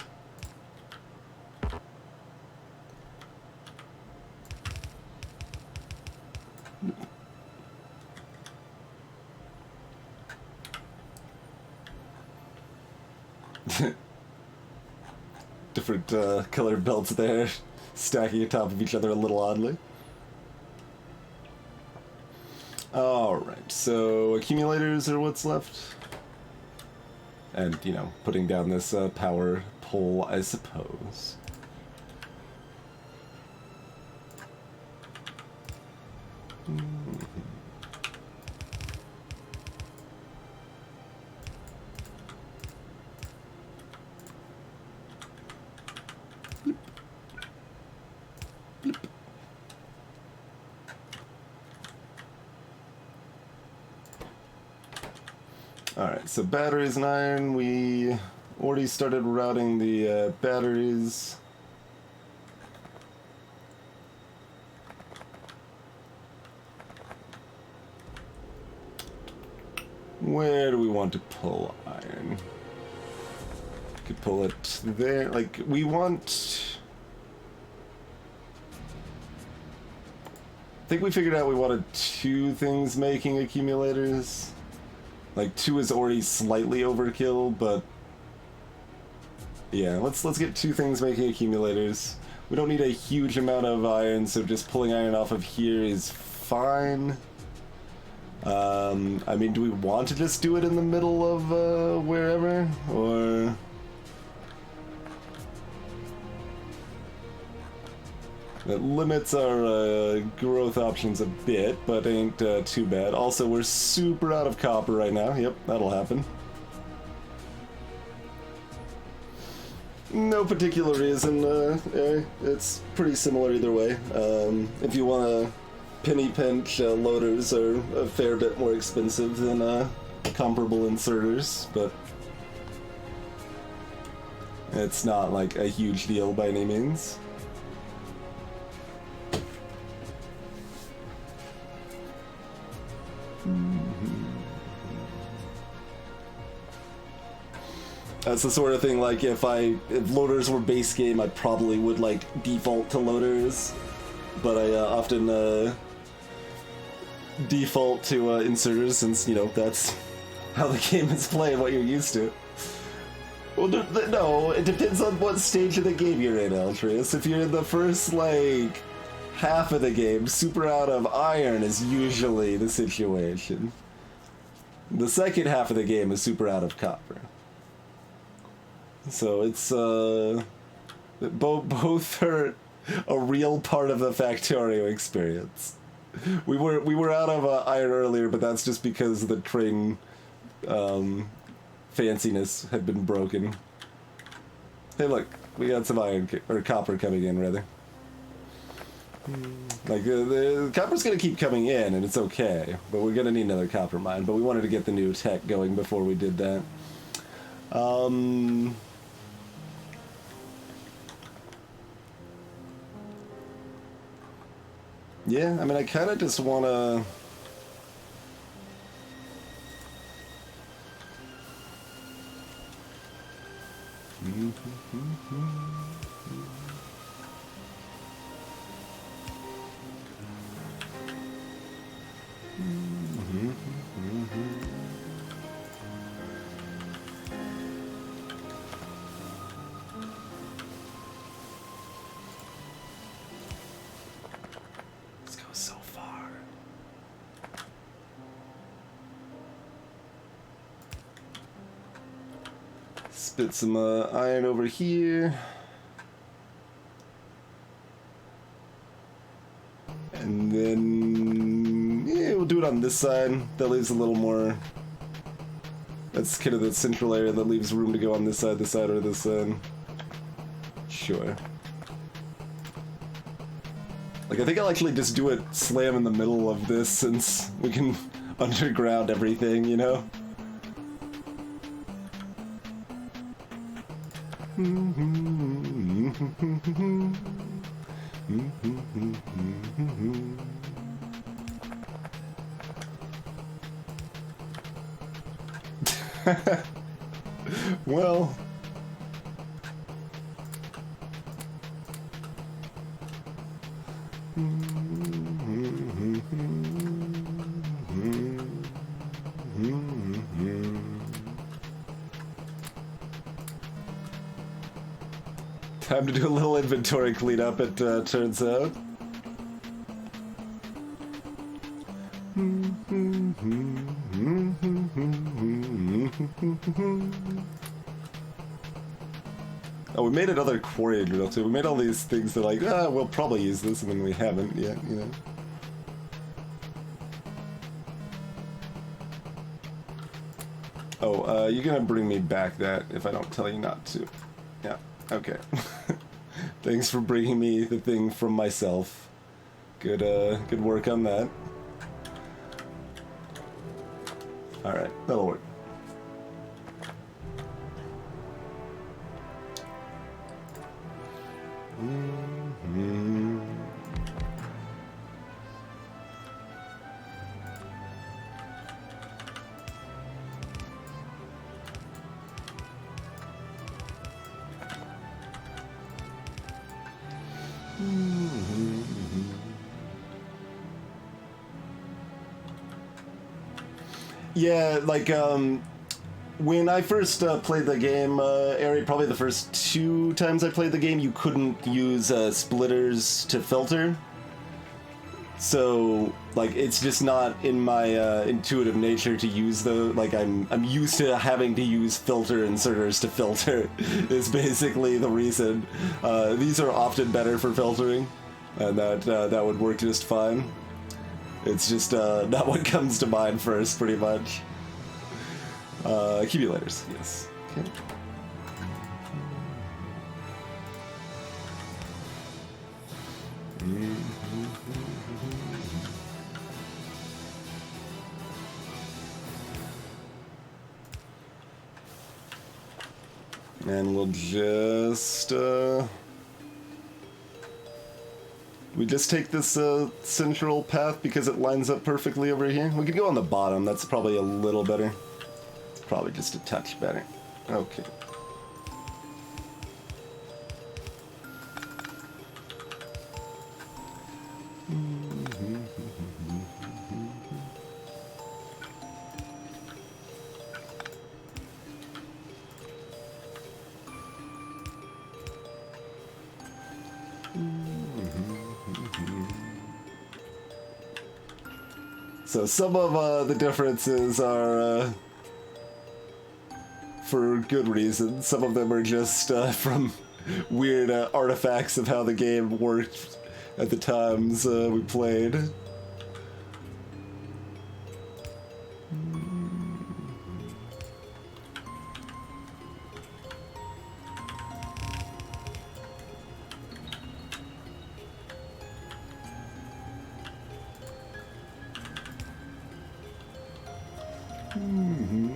Different colored belts there, stacking atop of each other a little oddly. Alright, so accumulators are what's left. And, you know, putting down this power pole, I suppose. Alright, so batteries and iron, we already started routing the batteries. Where do we want to pull iron? Could pull it there, like, we want... I think we figured out we wanted 2 things making accumulators. Like 2 is already slightly overkill, but yeah, let's get 2 things making accumulators. We don't need a huge amount of iron, so just pulling iron off of here is fine. I mean, do we want to just do it in the middle of wherever, or? It limits our growth options a bit, but ain't too bad. Also, we're super out of copper right now. Yep, that'll happen. No particular reason. It's pretty similar either way. If you want to penny pinch, loaders are a fair bit more expensive than comparable inserters, but it's not like a huge deal by any means. That's the sort of thing, like, if loaders were base game, I probably would, like, default to loaders, but I often default to inserters, since, you know, that's how the game is played, what you're used to. Well, no, it depends on what stage of the game you're in, Altreus. If you're in the first, like, half of the game, super out of iron is usually the situation. The second half of the game is super out of copper. So it's, both are a real part of the Factorio experience. We were out of iron earlier, but that's just because the train fanciness had been broken. Hey, look, we got some iron or copper coming in, rather. Like the copper's gonna keep coming in, and it's okay, but we're gonna need another copper mine. But we wanted to get the new tech going before we did that. Yeah, I mean, I kind of just want to... Let's go so far. Spit some iron over here. And then, yeah, we'll do it on this side. That leaves a little more. That's kind of the central area that leaves room to go on this side, or this side. Sure. Like, I think I'll actually just do it slam in the middle of this, since we can underground everything, you know? Well... Time to do a little inventory cleanup, it turns out. Oh, we made another quarry drill too. We made all these things that, like, we'll probably use this, and then we haven't yet, you know. Oh, you're gonna bring me back that if I don't tell you not to. Yeah, okay. Thanks for bringing me the thing from myself. Good, good work on that. Alright, that'll work. Yeah, like, when I first played the game, Ari, probably the first 2 times I played the game, you couldn't use splitters to filter. So, like, it's just not in my intuitive nature to use like, I'm used to having to use filter inserters to filter, is basically the reason. These are often better for filtering, and that would work just fine. It's just not what comes to mind first, pretty much. Accumulators, yes. Okay. And we'll just we just take this central path because it lines up perfectly over here. We could go on the bottom. That's probably a little better. It's probably just a touch better. Okay. So some of the differences are for good reasons. Some of them are just from weird artifacts of how the game worked at the times we played.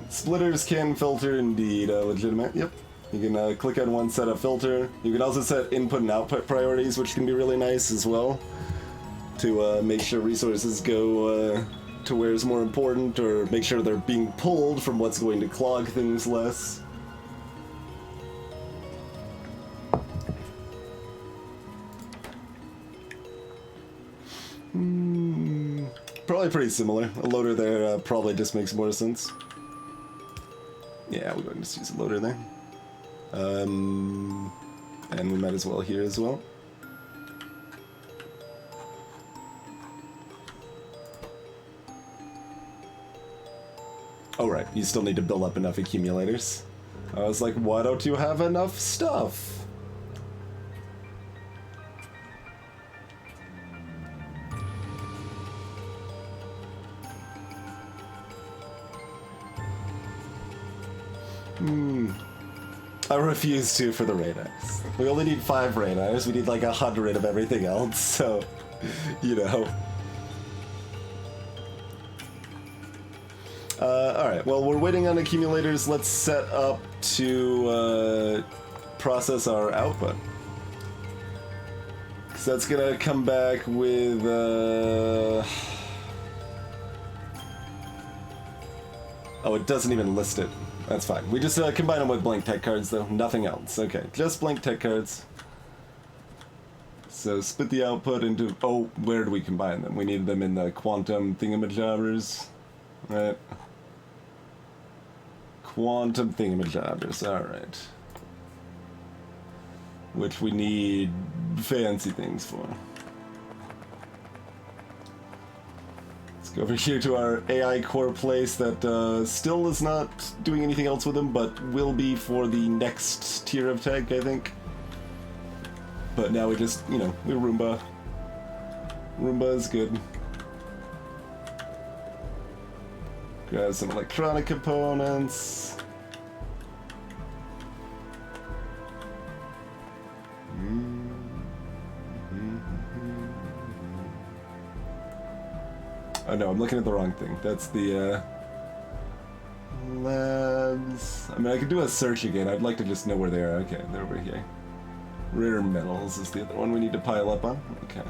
Splitters can filter indeed, legitimate. Yep. You can click on one, set a filter. You can also set input and output priorities, which can be really nice as well, to make sure resources go to where is more important, or make sure they're being pulled from what's going to clog things less. Probably pretty similar. A loader there probably just makes more sense. Yeah, we're going to just use a loader there. And we might as well here as well. Oh right, you still need to build up enough accumulators. I was like, why don't you have enough stuff? I refuse to for the radars. We only need 5 radars. We need like 100 of everything else, so, you know. Alright, well, we're waiting on accumulators. Let's set up to process our output. Because that's gonna come back with... Oh, it doesn't even list it. That's fine. We just combine them with blank tech cards, though. Nothing else. Okay, just blank tech cards. So split the output into... Oh, where do we combine them? We need them in the quantum thingamajobbers. Right. Quantum thingamajobbers. Alright. Which we need fancy things for. Go over here to our AI core place that still is not doing anything else with them, but will be for the next tier of tech, I think. But now we just, you know, we Roomba. Roomba is good. Grab some electronic components. Oh no, I'm looking at the wrong thing. That's the, labs. I mean, I could do a search again. I'd like to just know where they are. Okay, they're over here. Rare metals is the other one we need to pile up on. Okay.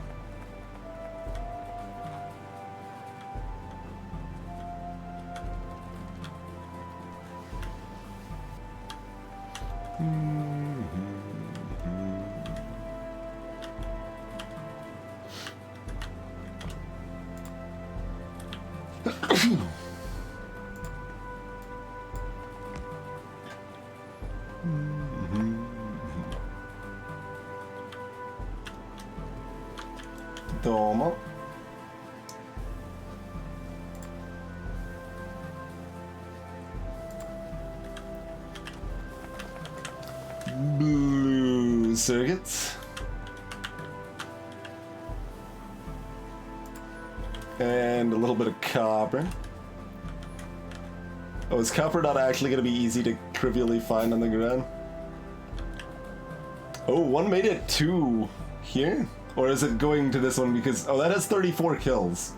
Toma. Blue circuits. And a little bit of copper. Oh, is copper not actually going to be easy to trivially find on the ground? Oh, one made it 2 here? Or is it going to this one because... Oh, that has 34 kills.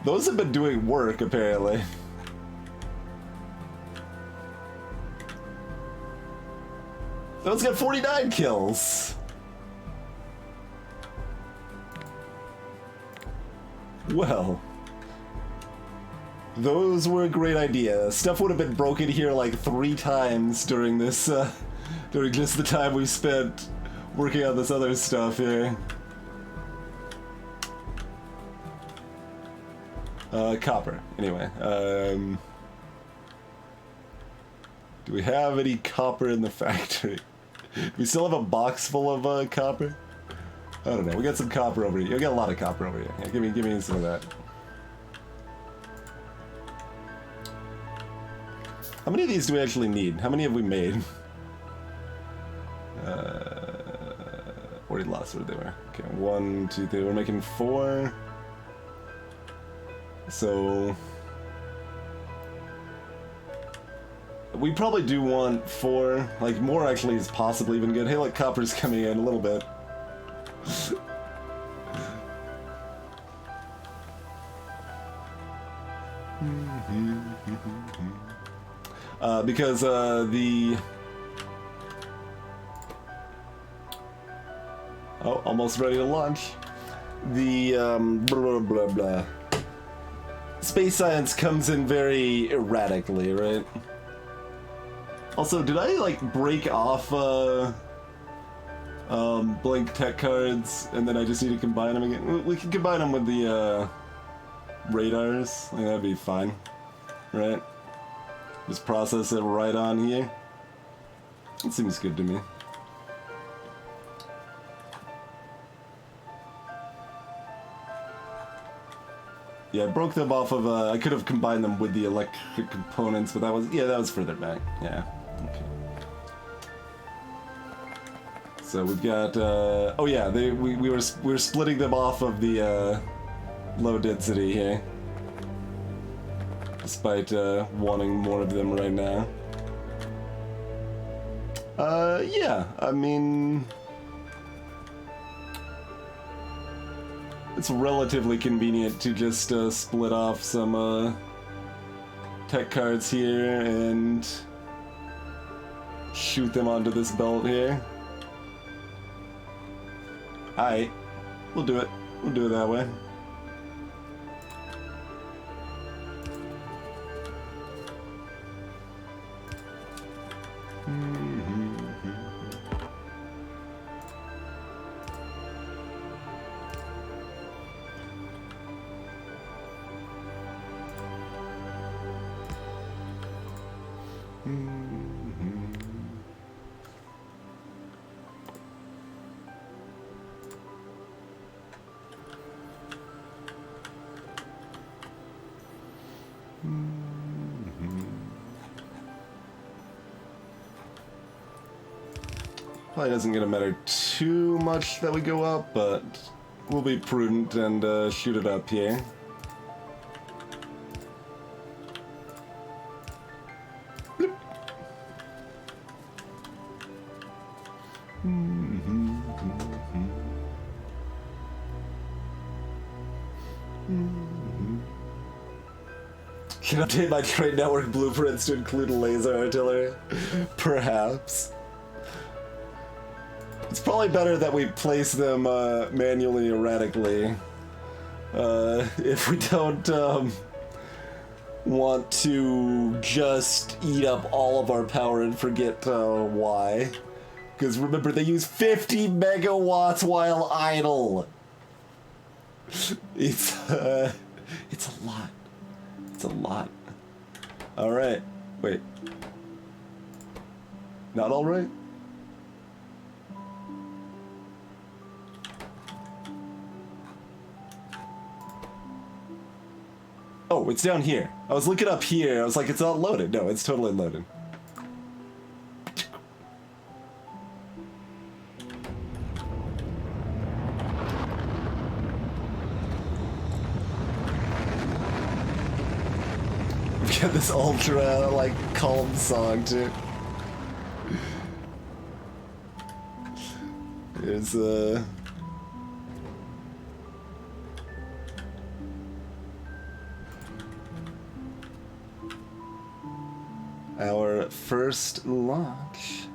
Those have been doing work, apparently. Those got 49 kills. Well... Those were a great idea. Stuff would have been broken here like 3 times during this, during just the time we spent working on this other stuff here. Copper. Anyway, do we have any copper in the factory? Do we still have a box full of copper? I don't know. We got some copper over here. We got a lot of copper over here. Yeah, give me some of that. How many of these do we actually need? How many have we made? Already lost where they were. Okay, 1, 2, 3. We're making 4. So we probably do want 4. Like, more actually is possibly even good. Hey, look, copper's coming in a little bit. Because the... Oh, almost ready to launch. The, blah, blah, blah. Space science comes in very erratically, right? Also, did I, like, break off, blank tech cards, and then I just need to combine them again? We can combine them with the, radars. I think that'd be fine, right? Just process it right on here. It seems good to me. Yeah, I broke them off of, I could have combined them with the electric components, but that was further back. Yeah, okay. So we've got, oh yeah, we were splitting them off of the, low density here. Despite, wanting more of them right now. Yeah, I mean... It's relatively convenient to just split off some tech cards here and shoot them onto this belt here. Alright, we'll do it. We'll do it that way. Probably isn't gonna matter too much that we go up, but we'll be prudent and shoot it up here. Bloop. Can update my train network blueprints to include laser artillery? Perhaps. It's probably better that we place them manually erratically. If we don't want to just eat up all of our power and forget why. Because remember, they use 50 megawatts while idle. It's a lot. It's a lot. All right. Wait. Not all right? Oh, it's down here. I was looking up here. I was like, it's not loaded. No, it's totally loaded. We've got this ultra, like, calm song, too. There's, our first launch.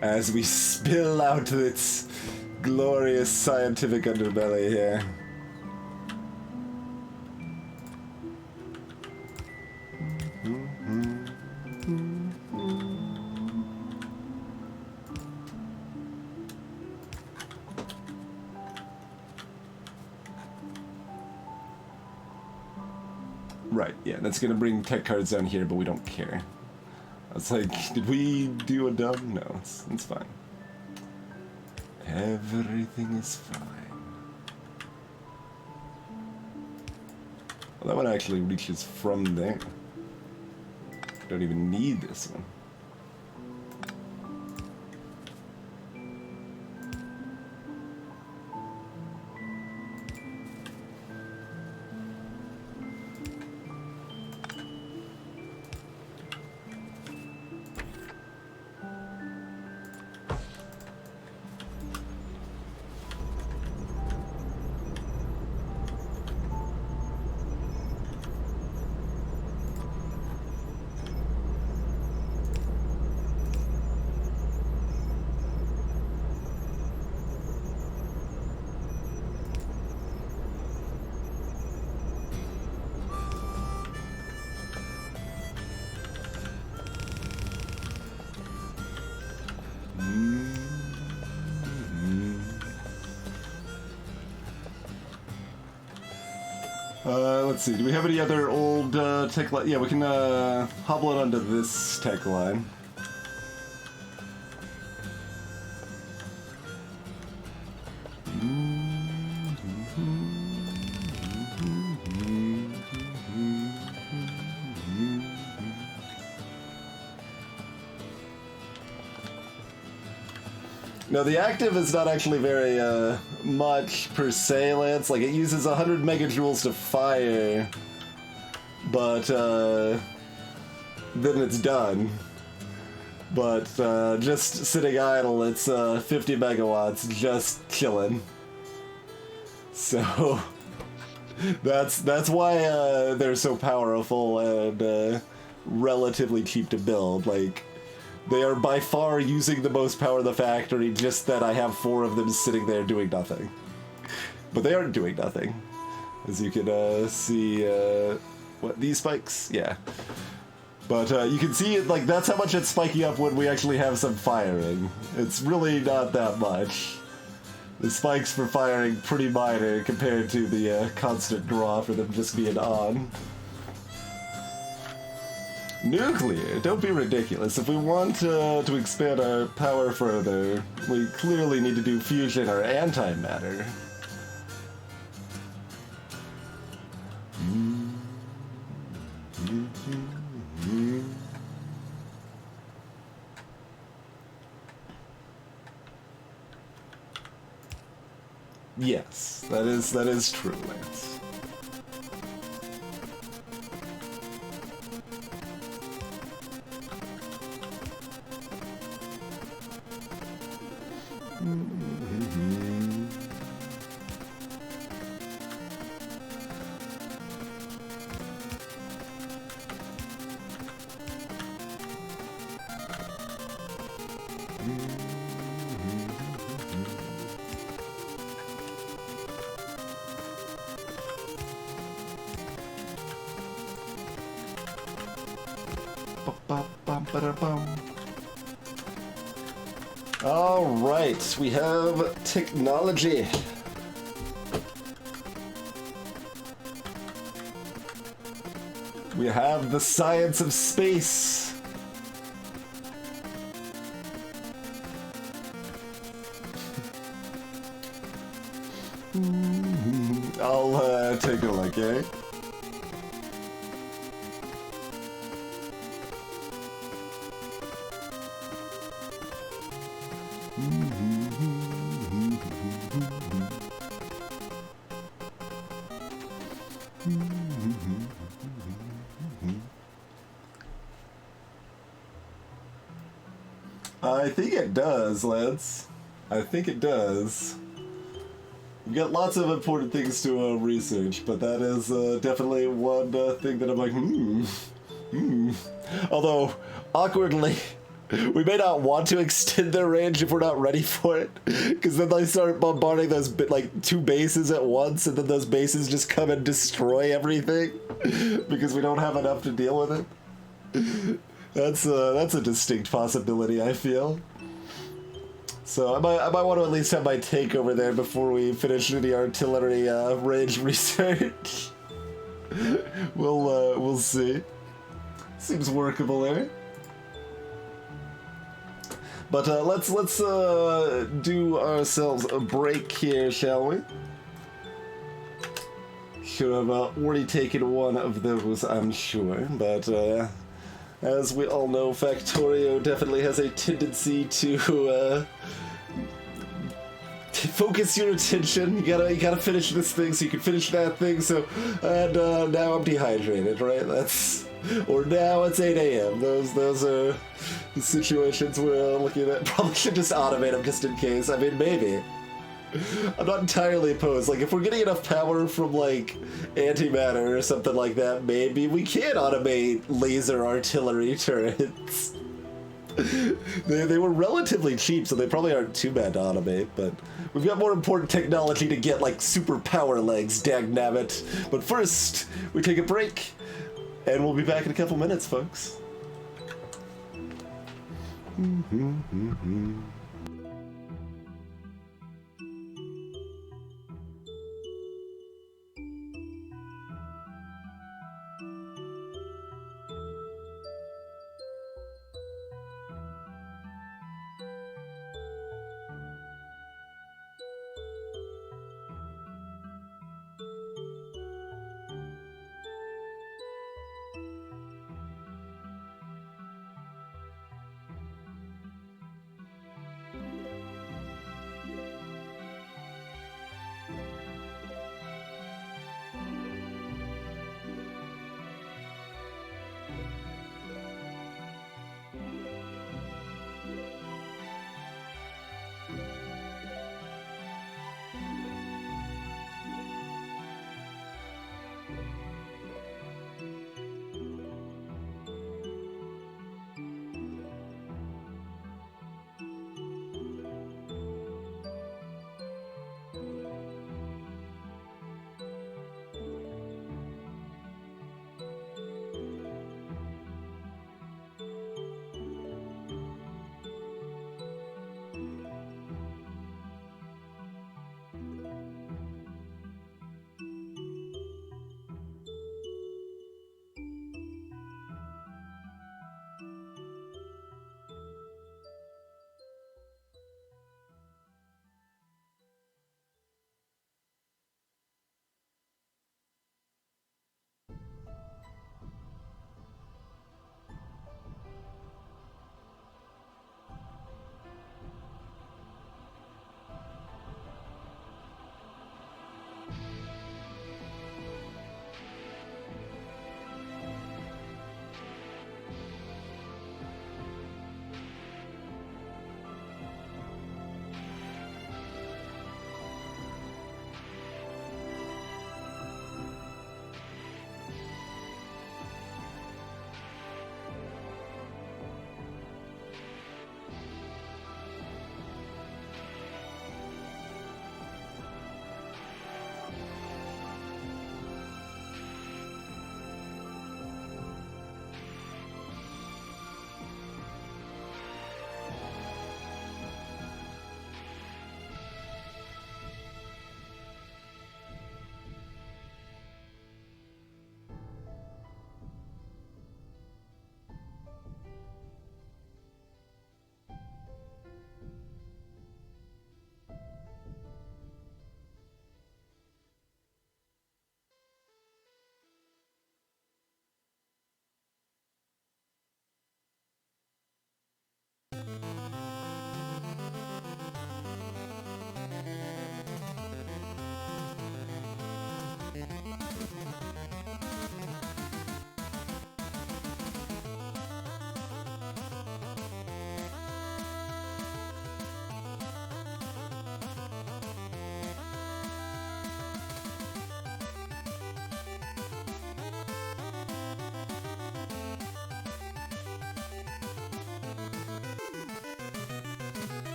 As we spill out its glorious scientific underbelly here. Right, yeah, that's gonna bring tech cards down here, but we don't care. I was like, did we do a dumb? No, it's fine. Everything is fine. Well, that one actually reaches from there. Don't even need this one. Let's see, do we have any other old tech line? Yeah, we can hobble it onto this tech line. No, the active is not actually very much per se, Lance. Like, it uses 100 megajoules to fire, but then it's done. But just sitting idle, it's 50 megawatts, just chilling. So that's why they're so powerful and relatively cheap to build. Like, they are by far using the most power of the factory, just that I have 4 of them sitting there doing nothing. But they aren't doing nothing. As you can see, what, these spikes? Yeah. But you can see, like, that's how much it's spiking up when we actually have some firing. It's really not that much. The spikes for firing pretty minor compared to the constant draw for them just being on. Nuclear? Don't be ridiculous. If we want to expand our power further, we clearly need to do fusion or antimatter. Yes, that is true, Lance. All right, we have technology. We have the science of space. I'll take a look, eh? I think it does, Lance. I think it does. We've got lots of important things to research, but that is definitely one thing that I'm like, Although, awkwardly, we may not want to extend their range if we're not ready for it, because then they start bombarding those like 2 bases at once, and then those bases just come and destroy everything because we don't have enough to deal with it. That's a distinct possibility, I feel. So I might want to at least have my take over there before we finish the artillery range research. We'll see. Seems workable there. But let's do ourselves a break here, shall we? Should have already taken one of those, I'm sure. But as we all know, Factorio definitely has a tendency to focus your attention. You gotta finish this thing so you can finish that thing. So, and now I'm dehydrated, right? Or now it's 8 a.m. Those are the situations we're looking at. Probably should just automate them just in case. I mean, maybe. I'm not entirely opposed. Like, if we're getting enough power from, like, antimatter or something like that, maybe we can automate laser artillery turrets. They were relatively cheap, so they probably aren't too bad to automate, but we've got more important technology to get, like, super power legs, dagnabbit. But first, we take a break, and we'll be back in a couple minutes, folks.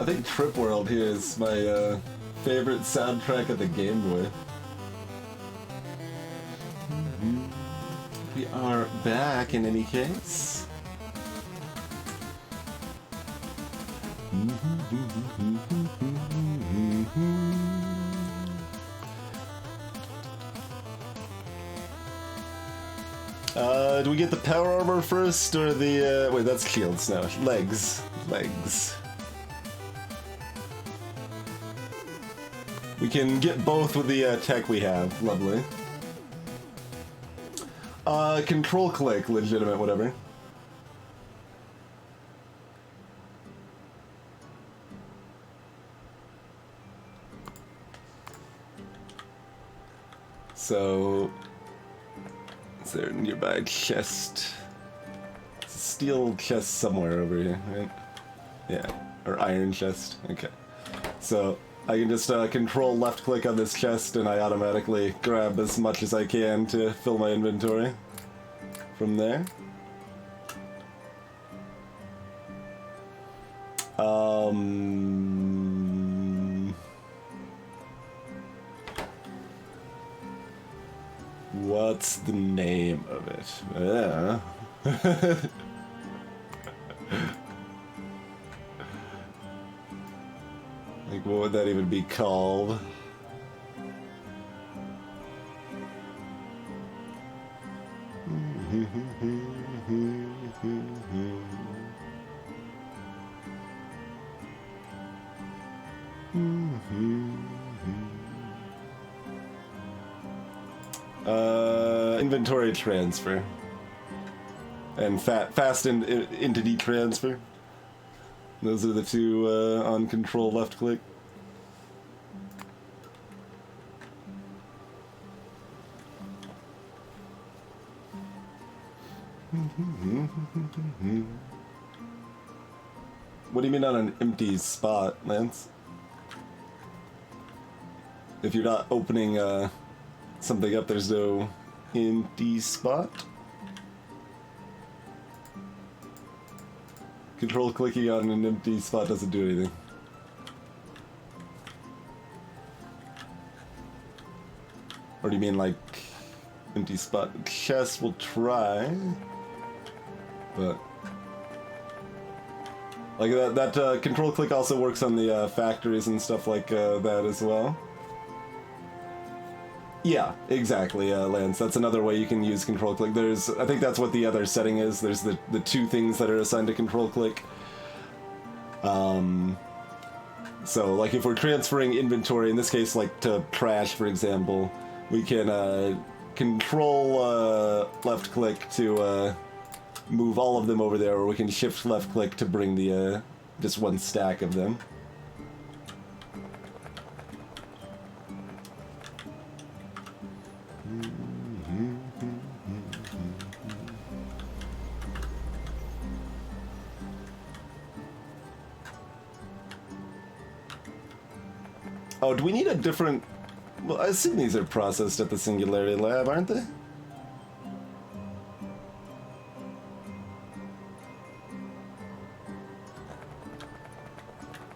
I think Trip World here is my favorite soundtrack of the Game Boy. We are back in any case. Do we get the power armor first, or the, wait, that's shields now. Legs. Legs. We can get both with the tech we have. Lovely. Control click, legitimate, whatever. So, is there a nearby chest? It's a steel chest somewhere over here, right? Yeah, or iron chest. Okay. So, I can just control left click on this chest and I automatically grab as much as I can to fill my inventory from there. What's the name of it? Yeah. Like, what would that even be called? Inventory transfer. And fast entity transfer. Those are the two on control left click. What do you mean on an empty spot, Lance? If you're not opening something up, there's no empty spot? Control clicking on an empty spot doesn't do anything. Or do you mean like empty spot? Chest will try, but like that control click also works on the factories and stuff like that as well. Yeah, exactly, Lance. That's another way you can use control click. I think that's what the other setting is. There's the two things that are assigned to control click. So, like, if we're transferring inventory, in this case, like, to trash, for example, we can control left click to move all of them over there, or we can shift left click to bring the just one stack of them. Oh, do we need a different... Well, I assume these are processed at the Singularity Lab, aren't they?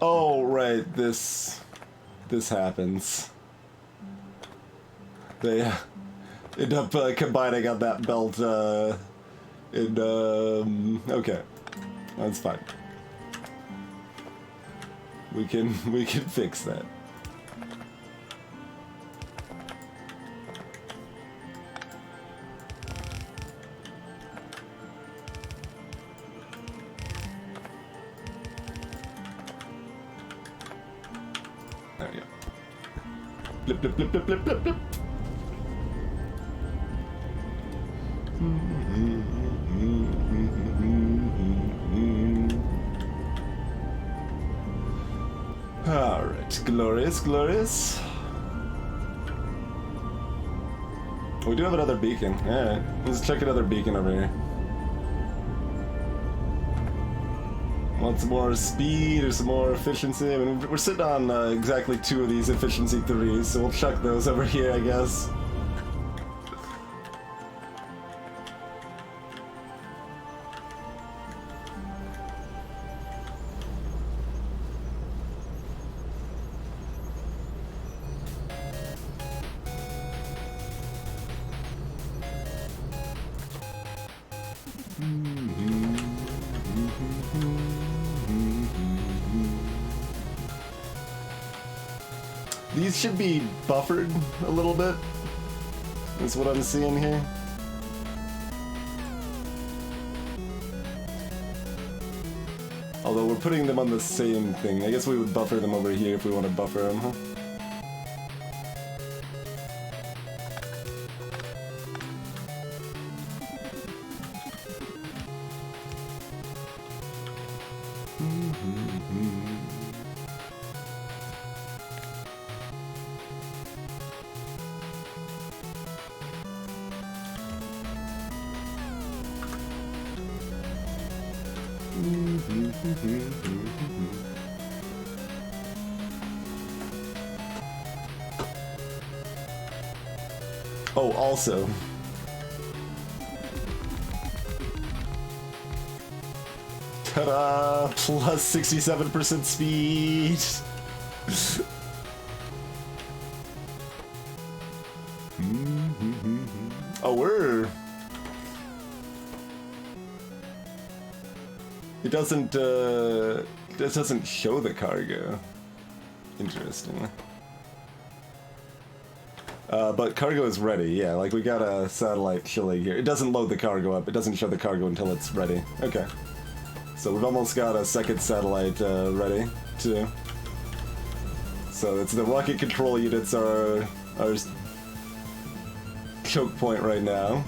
Oh, right, this happens. They end up combining on that belt, okay. That's fine. We can fix that. There we go. Blip, blip, blip, blip, blip, blip, blip. Alright, glorious, glorious. We do have another beacon. Alright, let's check another beacon over here. Want some more speed or some more efficiency? I mean, we're sitting on exactly 2 of these efficiency 3s, so we'll chuck those over here, I guess. These should be buffered a little bit, is what I'm seeing here. Although we're putting them on the same thing. I guess we would buffer them over here if we want to buffer them, huh? Oh, also. Ta-da! Plus 67% speed! Oh, we're... It doesn't show the cargo. Interesting. But cargo is ready, yeah, like we got a satellite chilling here. It doesn't load the cargo up, it doesn't show the cargo until it's ready. Okay. So we've almost got a second satellite ready, too. So it's the rocket control units are our choke point right now.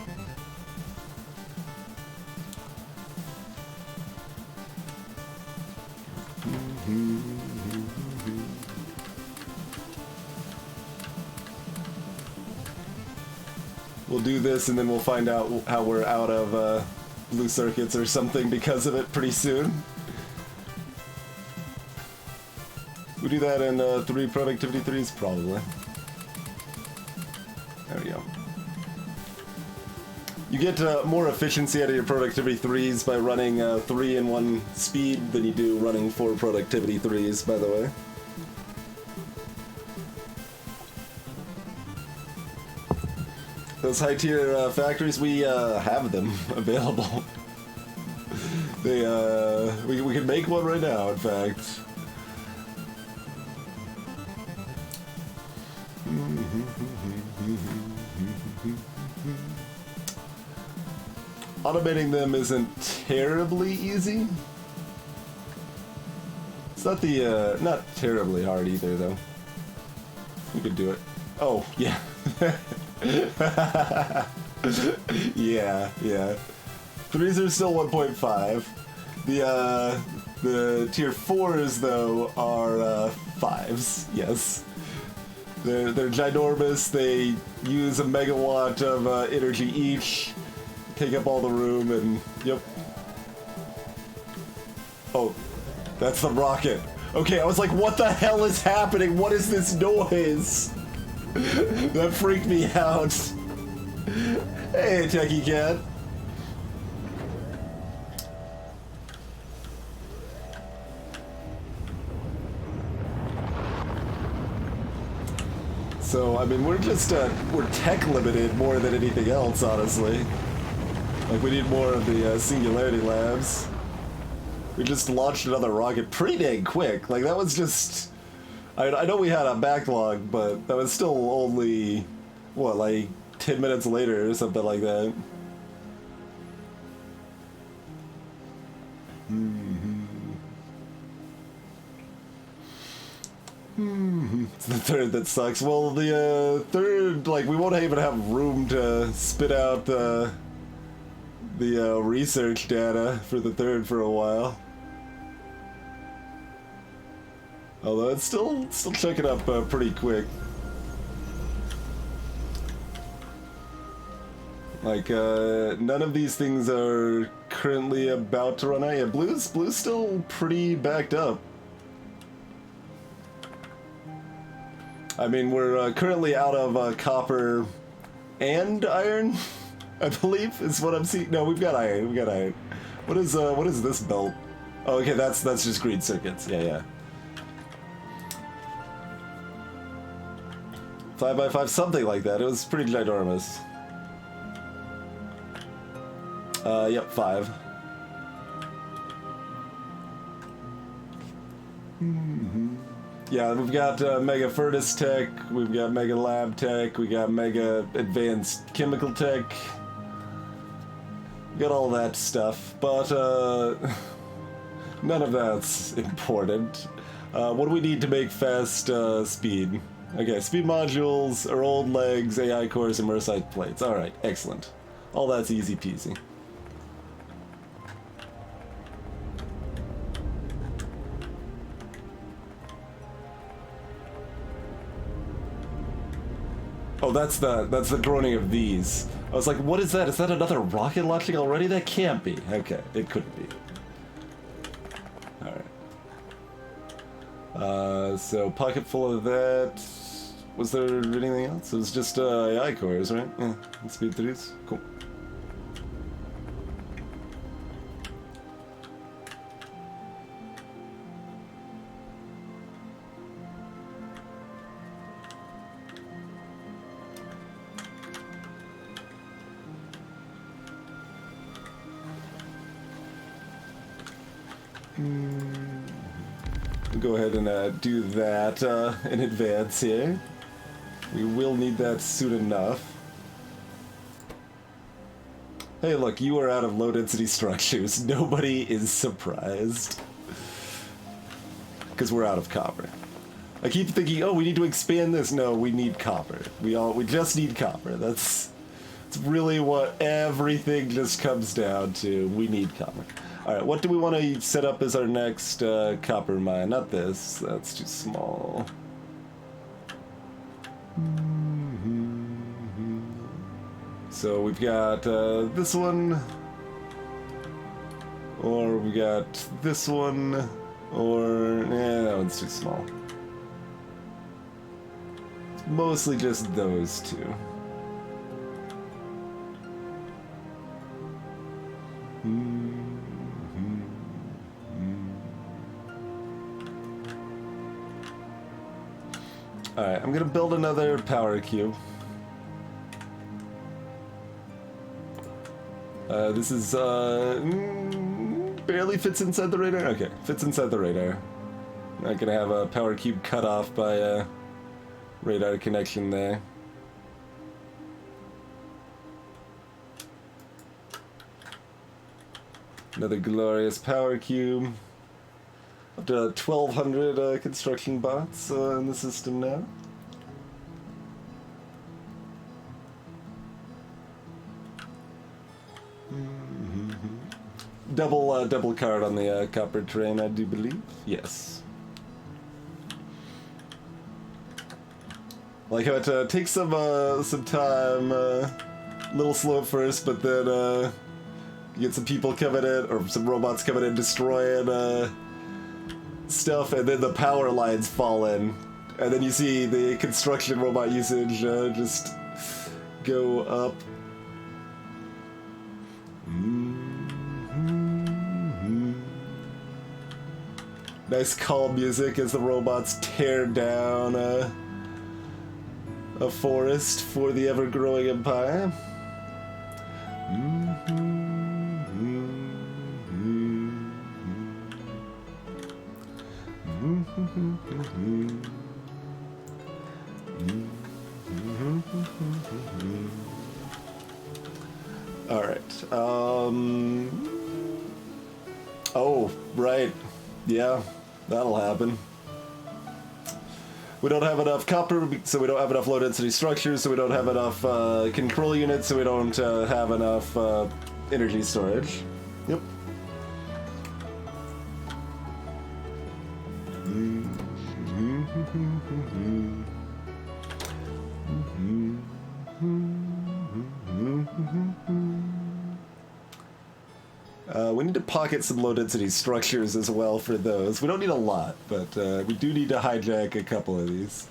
We'll do this and then we'll find out how we're out of blue circuits or something because of it pretty soon. We do that in 3 productivity 3s probably. There we go. You get more efficiency out of your productivity 3s by running 3 in 1 speed than you do running 4 productivity 3s, by the way. Those high-tier factories, we have them available. They, we can make one right now, in fact. Automating them isn't terribly easy. It's not the, not terribly hard either, though. We could do it. Oh, yeah. yeah. 3s are still 1.5. The tier 4s though are 5s. Yes, they're ginormous. They use a megawatt of energy each, take up all the room, and yep. Oh, that's the rocket. Okay, I was like, what the hell is happening? What is this noise? That freaked me out. Hey, Techie Cat. So, I mean, we're just, we're tech limited more than anything else, honestly. Like, we need more of the Singularity Labs. We just launched another rocket pretty dang quick. Like, that was just... I know we had a backlog, but that was still only, what, like 10 minutes later or something like that. It's the third that sucks. Well, the third, like, we won't even have room to spit out the research data for the third for a while. Although it's still checking up pretty quick. Like, none of these things are currently about to run out. Yeah, blue's still pretty backed up. I mean, we're currently out of copper and iron, I believe, is what I'm seeing. No, we've got iron. What is this belt? Oh, okay, that's just green circuits. Yeah. 5x5, something like that. It was pretty ginormous. Yep, 5. Yeah, we've got Mega Furnace Tech, we've got Mega Lab Tech, we got Mega Advanced Chemical Tech. We got all that stuff, but None of that's important. What do we need to make fast speed? Okay, speed modules, our old legs, AI cores, and Mersite plates. Alright, excellent. All that's easy peasy. Oh, that's the droning of these. I was like, what is that? Is that another rocket launching already? That can't be. Okay, it couldn't be. Alright. So pocket full of that. Was there anything else? It was just AI cores, right? Yeah, and speed 3s. Cool. Go ahead and do that in advance here. We will need that soon enough. Hey look, you are out of low density structures. Nobody is surprised. Because we're out of copper. I keep thinking, oh, we need to expand this. No, we need copper. We just need copper. That's really what everything just comes down to. We need copper. Alright, what do we want to set up as our next copper mine? Not this. That's too small. So we've got this one, or we got this one, or that one's too small. It's mostly just those two. Alright, I'm gonna build another power cube. This is, barely fits inside the radar? Okay, fits inside the radar. Not gonna have a power cube cut off by a radar connection there. Another glorious power cube. Up to 1,200 construction bots in the system now. Double card on the copper train, I do believe. Yes. Like how it takes some time, a little slow at first, but then you get some people coming in, or some robots coming in, destroying stuff, and then the power lines fall in, and then you see the construction robot usage just go up. Nice calm music as the robots tear down a forest for the ever-growing empire. All right. Oh, right. Yeah, that'll happen. We don't have enough copper, so we don't have enough low-density structures, so we don't have enough control units, so we don't have enough energy storage. Yep. We need to pocket some low-density structures as well for those. We don't need a lot, but we do need to hijack a couple of these.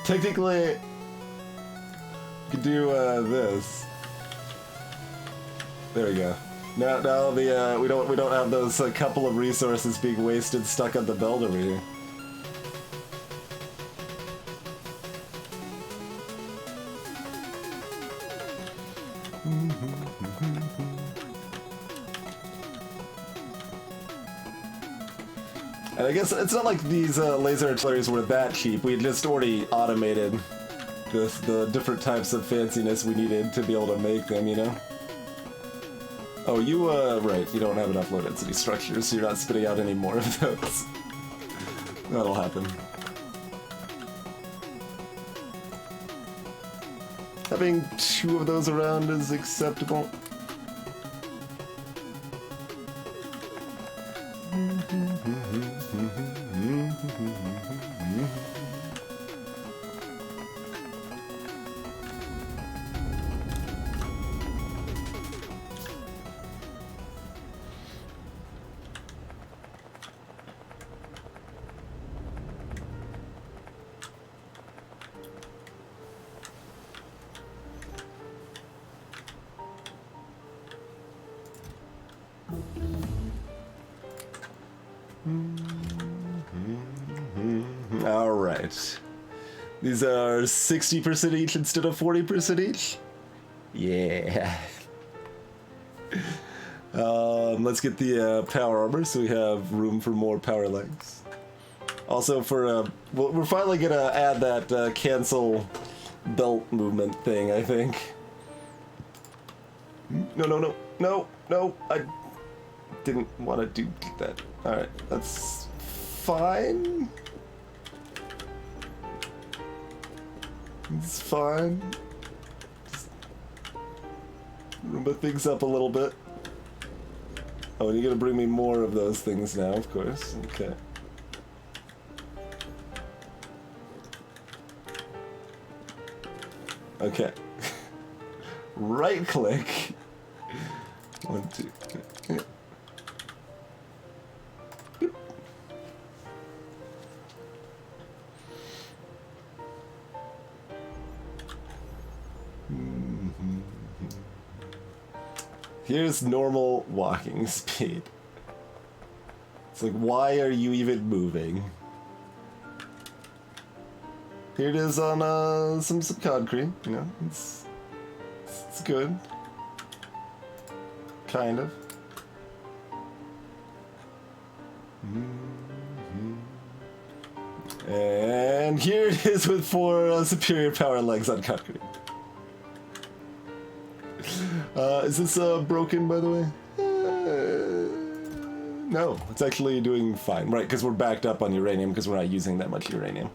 Technically, you could do this. There we go. Now the we don't have those couple of resources being wasted stuck on the belt over here. And I guess it's not like these laser artilleries were that cheap. We had just already automated the different types of fanciness we needed to be able to make them, you know? Oh, you, right, you don't have enough low density structures, so you're not spitting out any more of those. That'll happen. Having 2 of those around is acceptable. Alright. These are 60% each instead of 40% each? Yeah. Let's get the power armor so we have room for more power legs. Also for, well, we're finally gonna add that cancel belt movement thing, I think. No, I didn't want to do that. Alright, that's fine. It's fine. Just roomba things up a little bit. Oh, and you're gonna bring me more of those things now, of course. Okay. Okay. Right click. 1, 2, 3. Here's normal walking speed. It's like, why are you even moving? Here it is on some concrete, you know, it's good. Kind of. And here it is with 4 superior power legs on concrete. Is this broken, by the way? No, it's actually doing fine. Right, because we're backed up on uranium because we're not using that much uranium.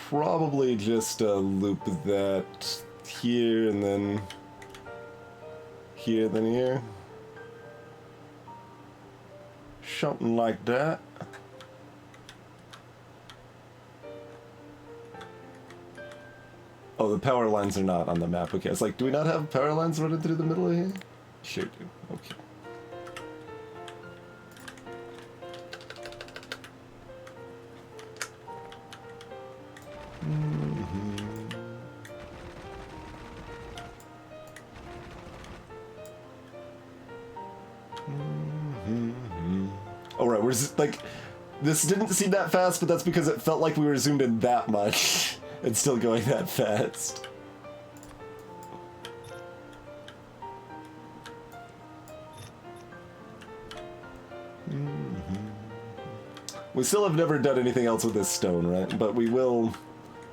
Probably just loop that here and then here, then here. Something like that. Oh, the power lines are not on the map. Okay, it's like, do we not have power lines running through the middle of here? Sure do. Okay. Oh, right, we're just, like, this didn't seem that fast, but that's because it felt like we were zoomed in that much and still going that fast. We still have never done anything else with this stone, right? But we will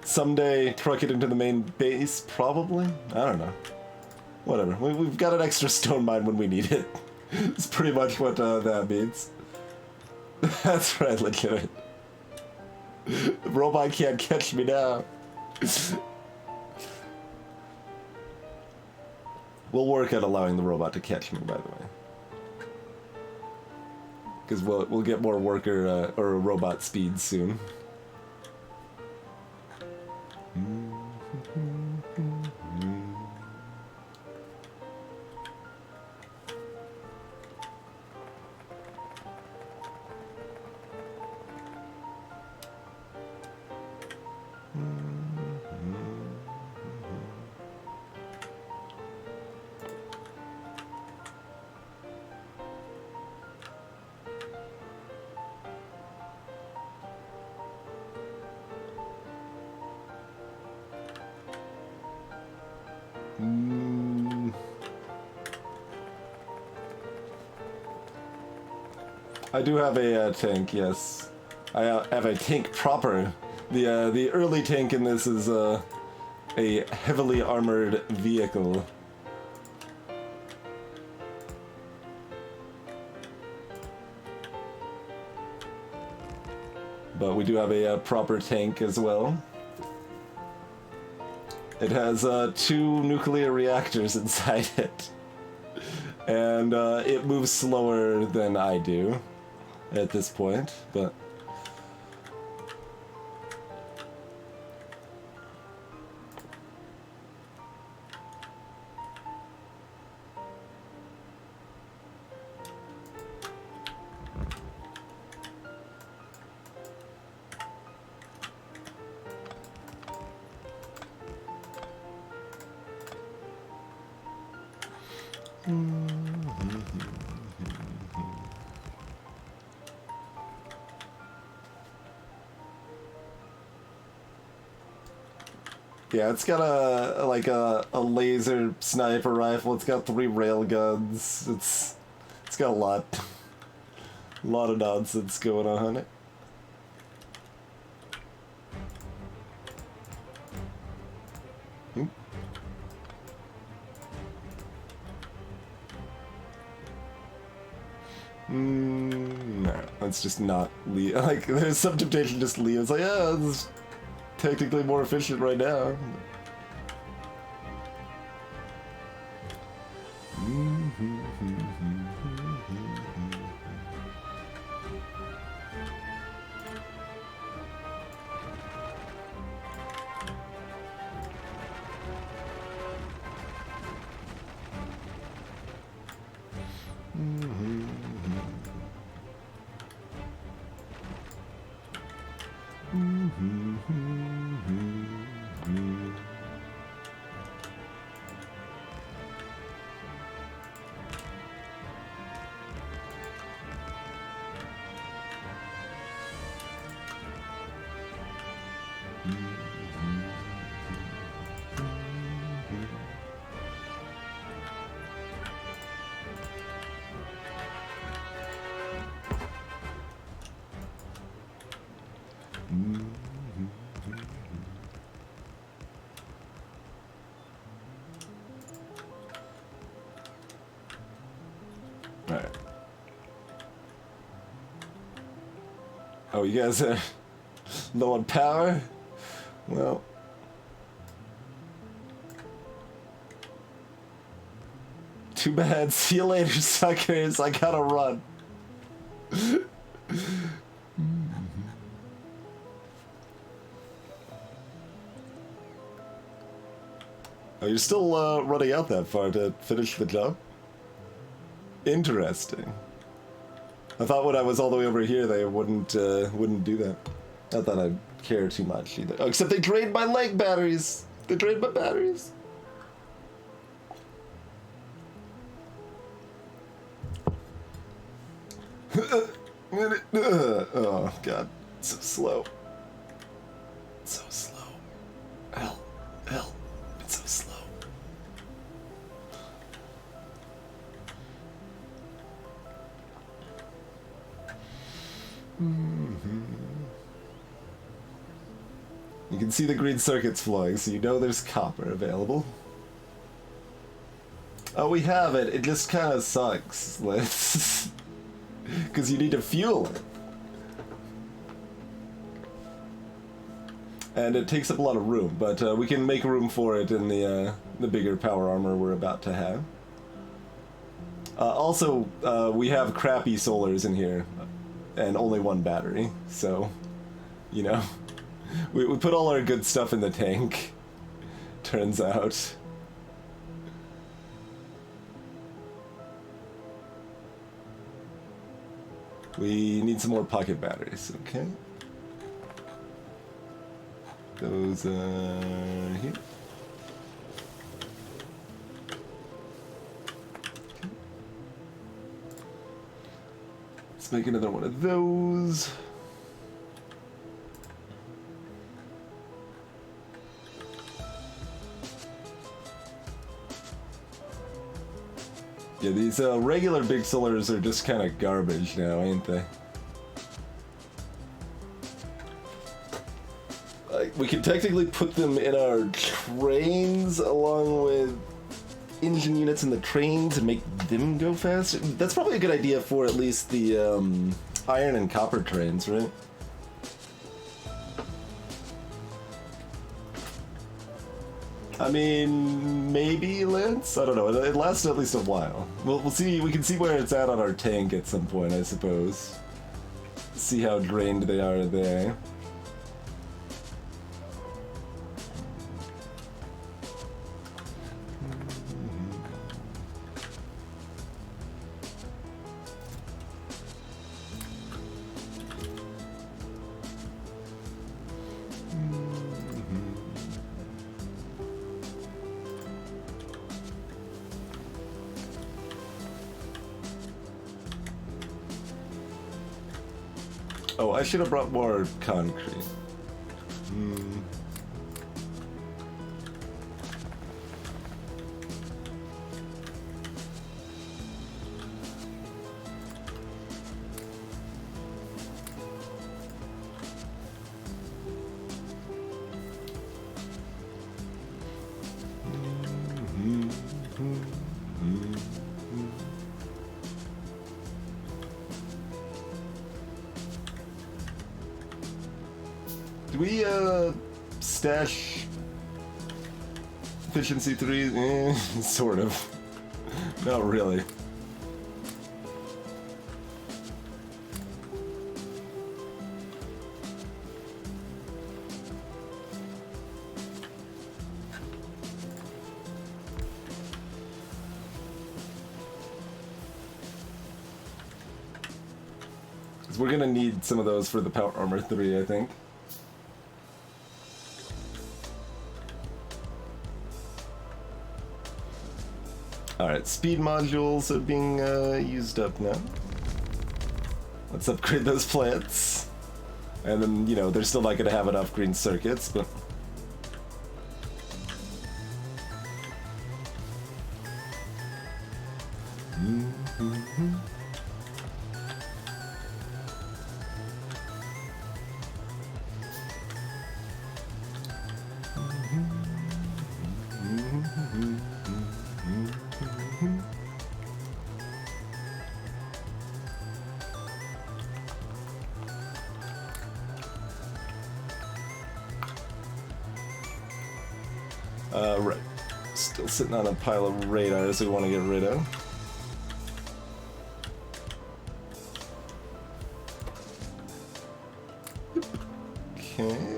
someday truck it into the main base, probably? I don't know. Whatever. We've got an extra stone mine when we need it. It's pretty much what that means. That's right, legit. The robot can't catch me now. We'll work at allowing the robot to catch me, by the way. Because we'll get more worker or robot speed soon. I do have a tank, yes. I have a tank proper. The early tank in this is a heavily armored vehicle. But we do have a proper tank as well. It has 2 nuclear reactors inside it. And it moves slower than I do at this point, but... Yeah, it's got a laser sniper rifle. It's got 3 railguns. It's got a lot of nonsense going on it. No, let's just not leave. Like, there's some temptation to just leave. It's like, yeah, this is technically more efficient right now. Alright. Oh, you guys are low on power? Well... too bad. See you later, suckers. I gotta run. Oh, you're still running out that far to finish the job? Interesting. I thought when I was all the way over here they wouldn't do that. Not that I'd care too much either. Oh, except they drained my leg batteries. They drained my batteries. Oh god, so slow. So slow. Hell, it's so slow. You can see the green circuits flowing, so you know there's copper available. Oh, we have it. It just kind of sucks. Because you need to fuel it. And it takes up a lot of room, but we can make room for it in the bigger power armor we're about to have. Also, we have crappy solars in here, and only 1 battery, so, you know, we put all our good stuff in the tank, turns out. We need some more pocket batteries, okay? Those are here. Okay. Let's make another one of those. Yeah, these regular big solars are just kind of garbage now, ain't they? Like, we can technically put them in our trains along with engine units in the trains and make them go faster. That's probably a good idea for at least the iron and copper trains, right? I mean, maybe, Lance? I don't know. It lasts at least a while. We'll see. We can see where it's at on our tank at some point, I suppose. See how drained they are there. Oh, I should have brought more concrete. Do we, stash efficiency 3? Sort of. Not really. Because we're gonna need some of those for the Power Armor 3, I think. Alright, speed modules are being used up now. Let's upgrade those plants. And then, you know, they're still not going to have enough green circuits, but... right. Still sitting on a pile of radars we want to get rid of. Okay.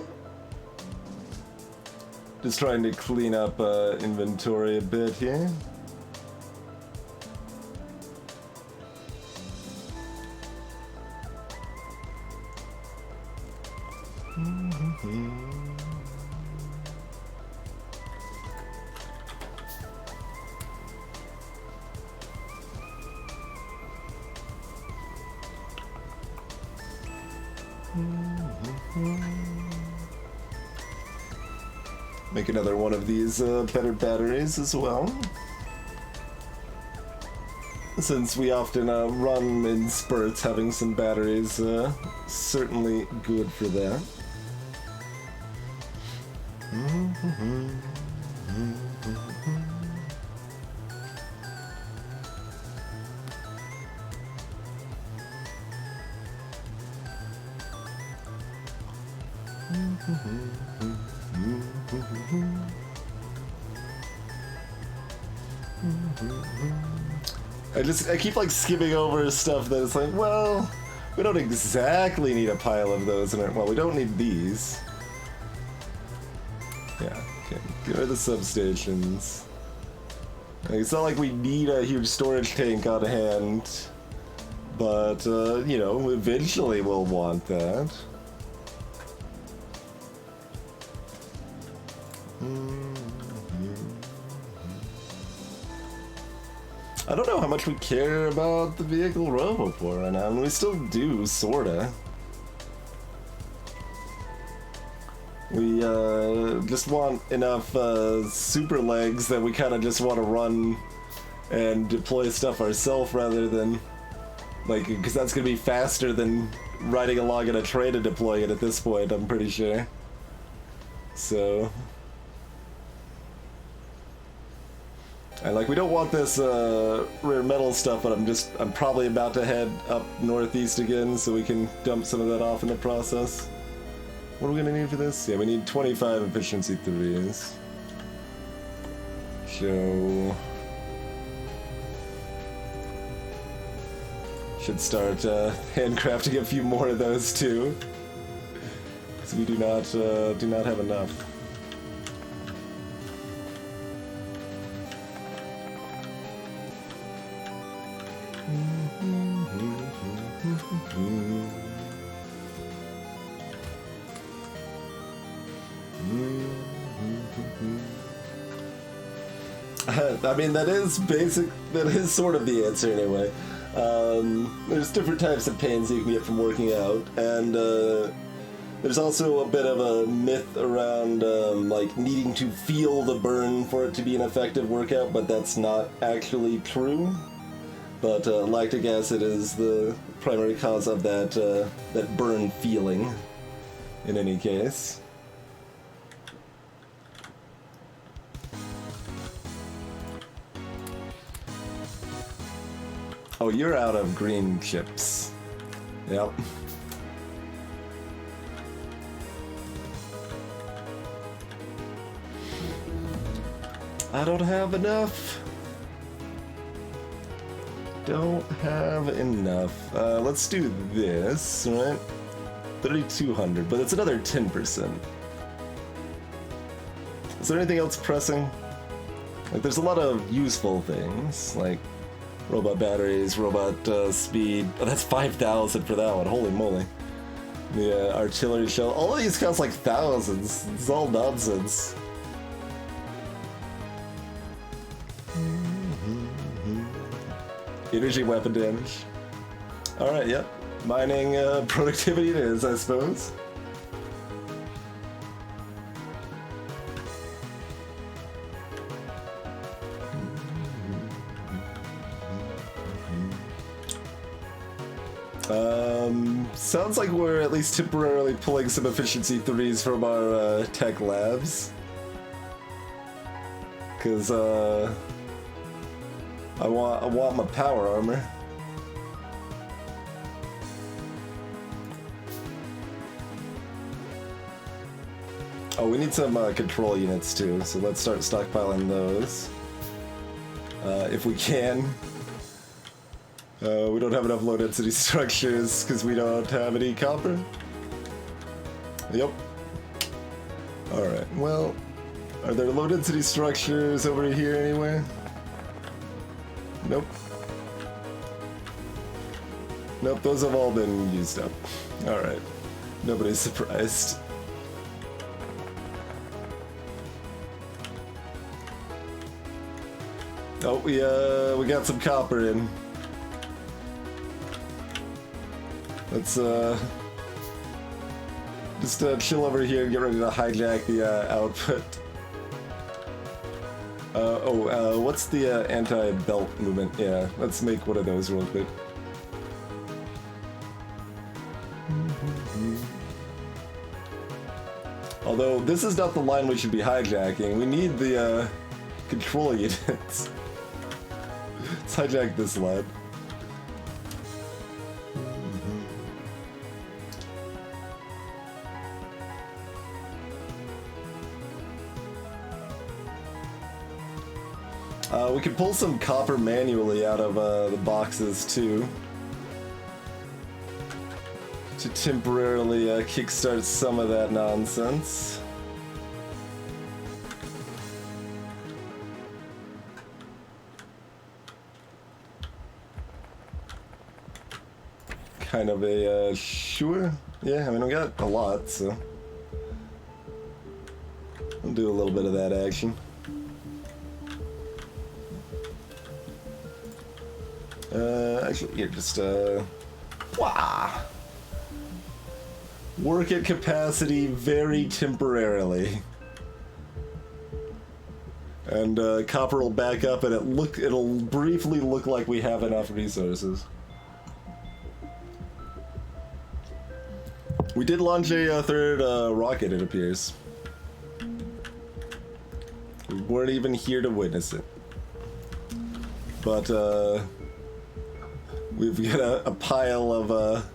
Just trying to clean up inventory a bit here. Make another one of these better batteries as well. Since we often run in spurts, having some batteries certainly good for that. I keep like skipping over stuff that it's like, well, we don't exactly need a pile of those in it. Well, we don't need these. Yeah, okay. Get rid of the substations. Like, it's not like we need a huge storage tank on hand, but, you know, eventually we'll want that. I don't know how much we care about the vehicle Roboport right now, and we still do, sorta. We just want enough super legs that we kind of just want to run and deploy stuff ourselves rather than, like, because that's going to be faster than riding along in a train and deploying it at this point, I'm pretty sure. So... And like, we don't want this rare metal stuff, but I'm probably about to head up northeast again so we can dump some of that off in the process. What are we gonna need for this? Yeah, we need 25 efficiency 3s. So... should start handcrafting a few more of those too. Because we do not have enough. I mean, that is sort of the answer anyway. There's different types of pains you can get from working out, and there's also a bit of a myth around like needing to feel the burn for it to be an effective workout, but that's not actually true. But lactic acid is the primary cause of that burn feeling, in any case. Oh, you're out of green chips. Yep. I don't have enough. Don't have enough. Let's do this, right? 3,200, but it's another 10%. Is there anything else pressing? Like, there's a lot of useful things, like robot batteries, robot speed. Oh, that's 5,000 for that one. Holy moly. The artillery shell. All of these cost like thousands. It's all nonsense. Energy weapon damage. Alright, yep. Mining productivity it is, I suppose. Sounds like we're at least temporarily pulling some efficiency 3s from our tech labs. Cause I want my power armor. Oh, we need some control units too, so let's start stockpiling those. If we can. We don't have enough low density structures because we don't have any copper. Yep. Alright, well, are there low density structures over here anywhere? Nope. Nope, those have all been used up. Alright. Nobody's surprised. Oh, we got some copper in. Let's just chill over here and get ready to hijack the output. What's the anti-belt movement? Yeah, let's make one of those real quick. Although this is not the line we should be hijacking. We need the control units. Let's hijack this line. We can pull some copper manually out of the boxes too, to temporarily kickstart some of that nonsense. Kind of a sure. Yeah, I mean, we got a lot, so we'll do a little bit of that action. Actually, here, just, wah! Work at capacity very temporarily. And copper will back up, and it'll briefly look like we have enough resources. We did launch a third rocket, it appears. We weren't even here to witness it. But we've got a pile of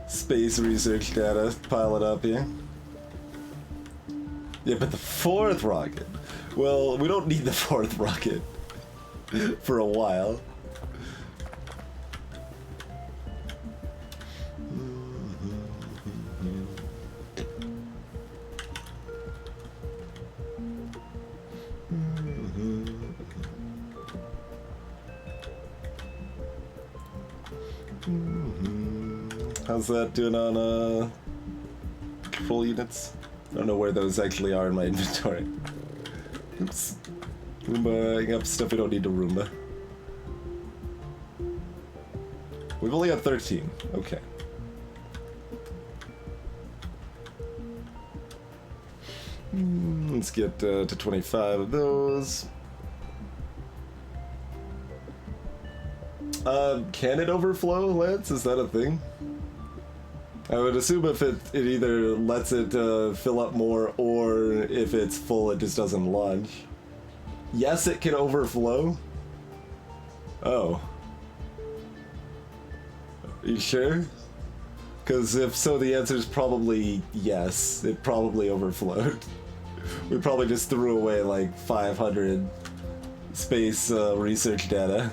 space research data piling up here. Yeah, but the fourth rocket. Well, we don't need the fourth rocket for a while. How's that doing on full units? I don't know where those actually are in my inventory. Oops. Roomba up stuff we don't need to Roomba. We've only got 13. Okay. Let's get to 25 of those. Can it overflow, Lance? Is that a thing? I would assume if it either lets it fill up more, or if it's full, it just doesn't launch. Yes, it can overflow? Oh. Are you sure? Because if so, the answer is probably yes. It probably overflowed. We probably just threw away like 500 space research data.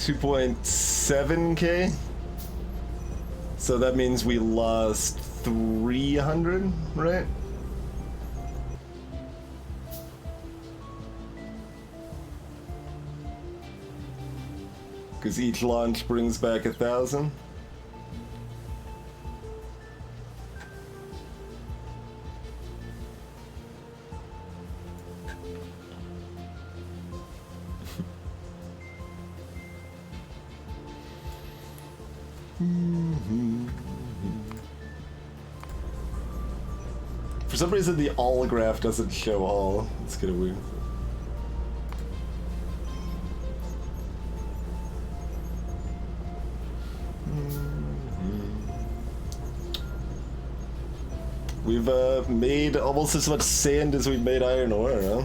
$2.7K? So that means we lost 300, right? Because each launch brings back 1,000. For some reason, the all graph doesn't show all. It's kind of weird. We've made almost as much sand as we've made iron ore, huh?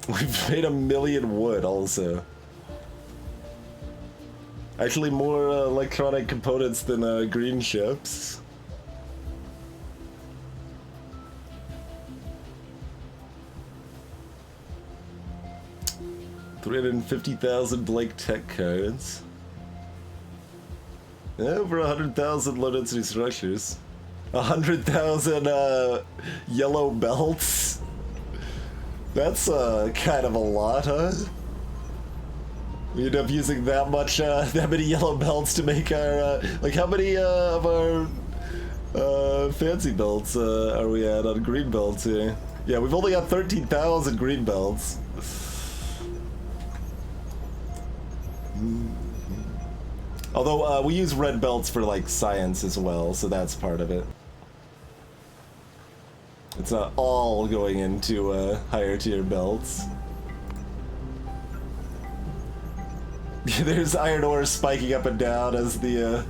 We've made 1 million wood also. Actually more electronic components than green ships. $350,000 Blake Tech cards. Over 100,000 low density structures. 100,000 yellow belts. That's kind of a lot, huh? We end up using that much, that many yellow belts to make our, like how many of our fancy belts are we at on green belts here? Yeah, we've only got 13,000 green belts. Although we use red belts for like science as well, so that's part of it. It's not all going into higher tier belts. There's iron ore spiking up and down as the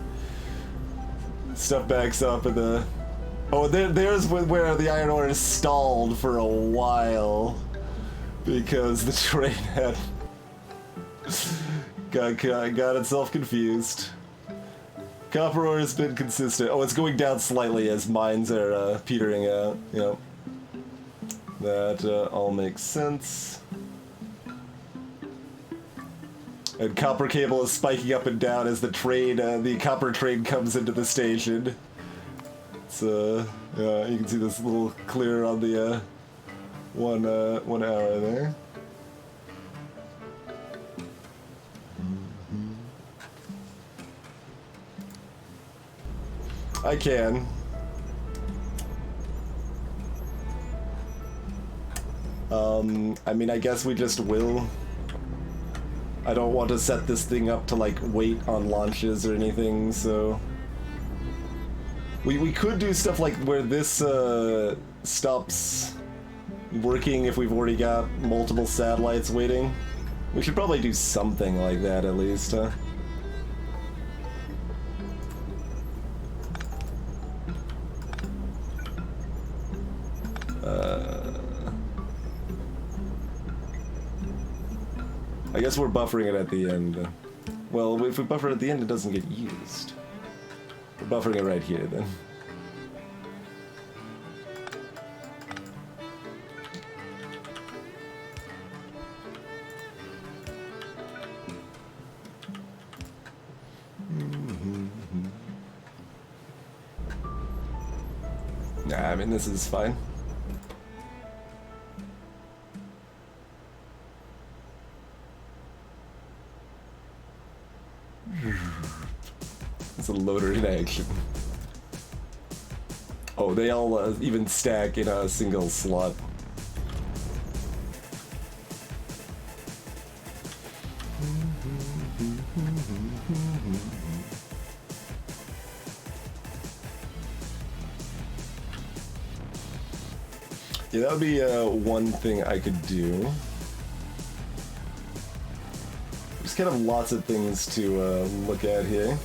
stuff backs up and the... Oh, there's where the iron ore is stalled for a while because the train had got itself confused. Copper ore has been consistent. Oh, it's going down slightly as mines are petering out. Yep. That all makes sense. And copper cable is spiking up and down as the train, the copper train comes into the station. It's, yeah, you can see this little clear on the, 1 hour there. I can. I mean, I guess we just will. I don't want to set this thing up to, like, wait on launches or anything, so... We could do stuff like where this, stops working if we've already got multiple satellites waiting. We should probably do something like that at least, huh? I guess we're buffering it at the end. Well, if we buffer it at the end, it doesn't get used. We're buffering it right here, then. Nah, I mean, this is fine. It's a loader in action. Oh, they all even stack in a single slot. Yeah, that would be one thing I could do. There's kind of lots of things to look at here.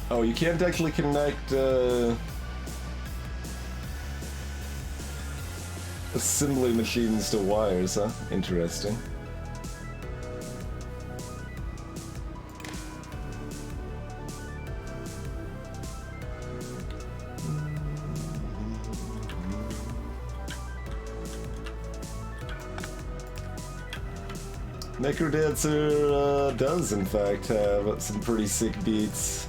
Oh, you can't actually connect assembly machines to wires, huh? Interesting. Necrodancer does, in fact, have some pretty sick beats.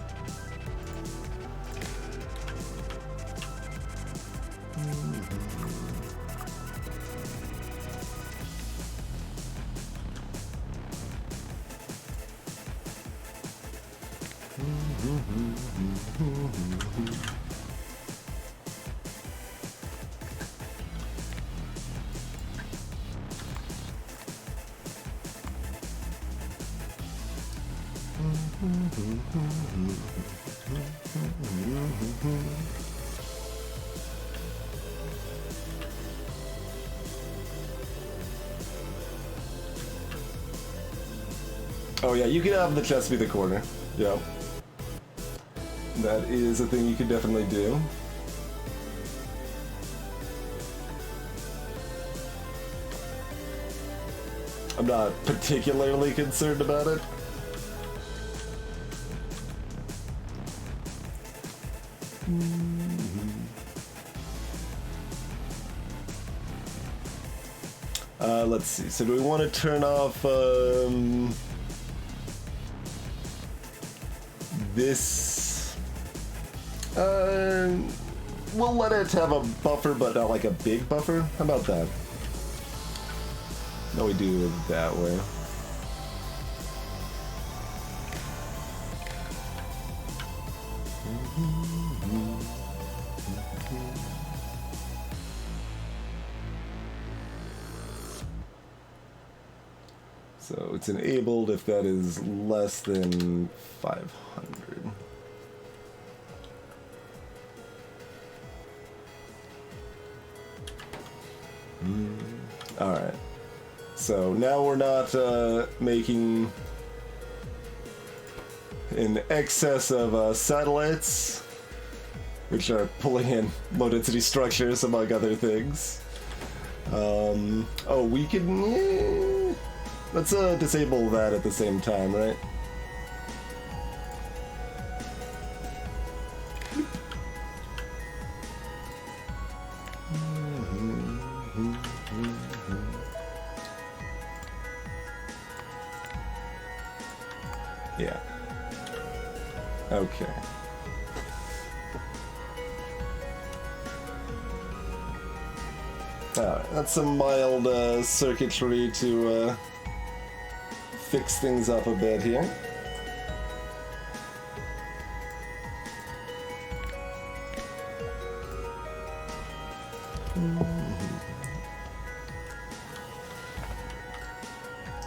Oh yeah, you can have the chest be the corner. Yep. That is a thing you could definitely do. I'm not particularly concerned about it. Let's see. So do we want to turn off this? We'll let it have a buffer, but not like a big buffer. How about that? No, we do it that way. So it's enabled if that is less than 500. All right. So now we're not making in excess of satellites, which are pulling in low-density structures, among other things. Oh, we can... let's disable that at the same time, right? Yeah. Okay. Alright, that's some mild circuitry to fix things up a bit here.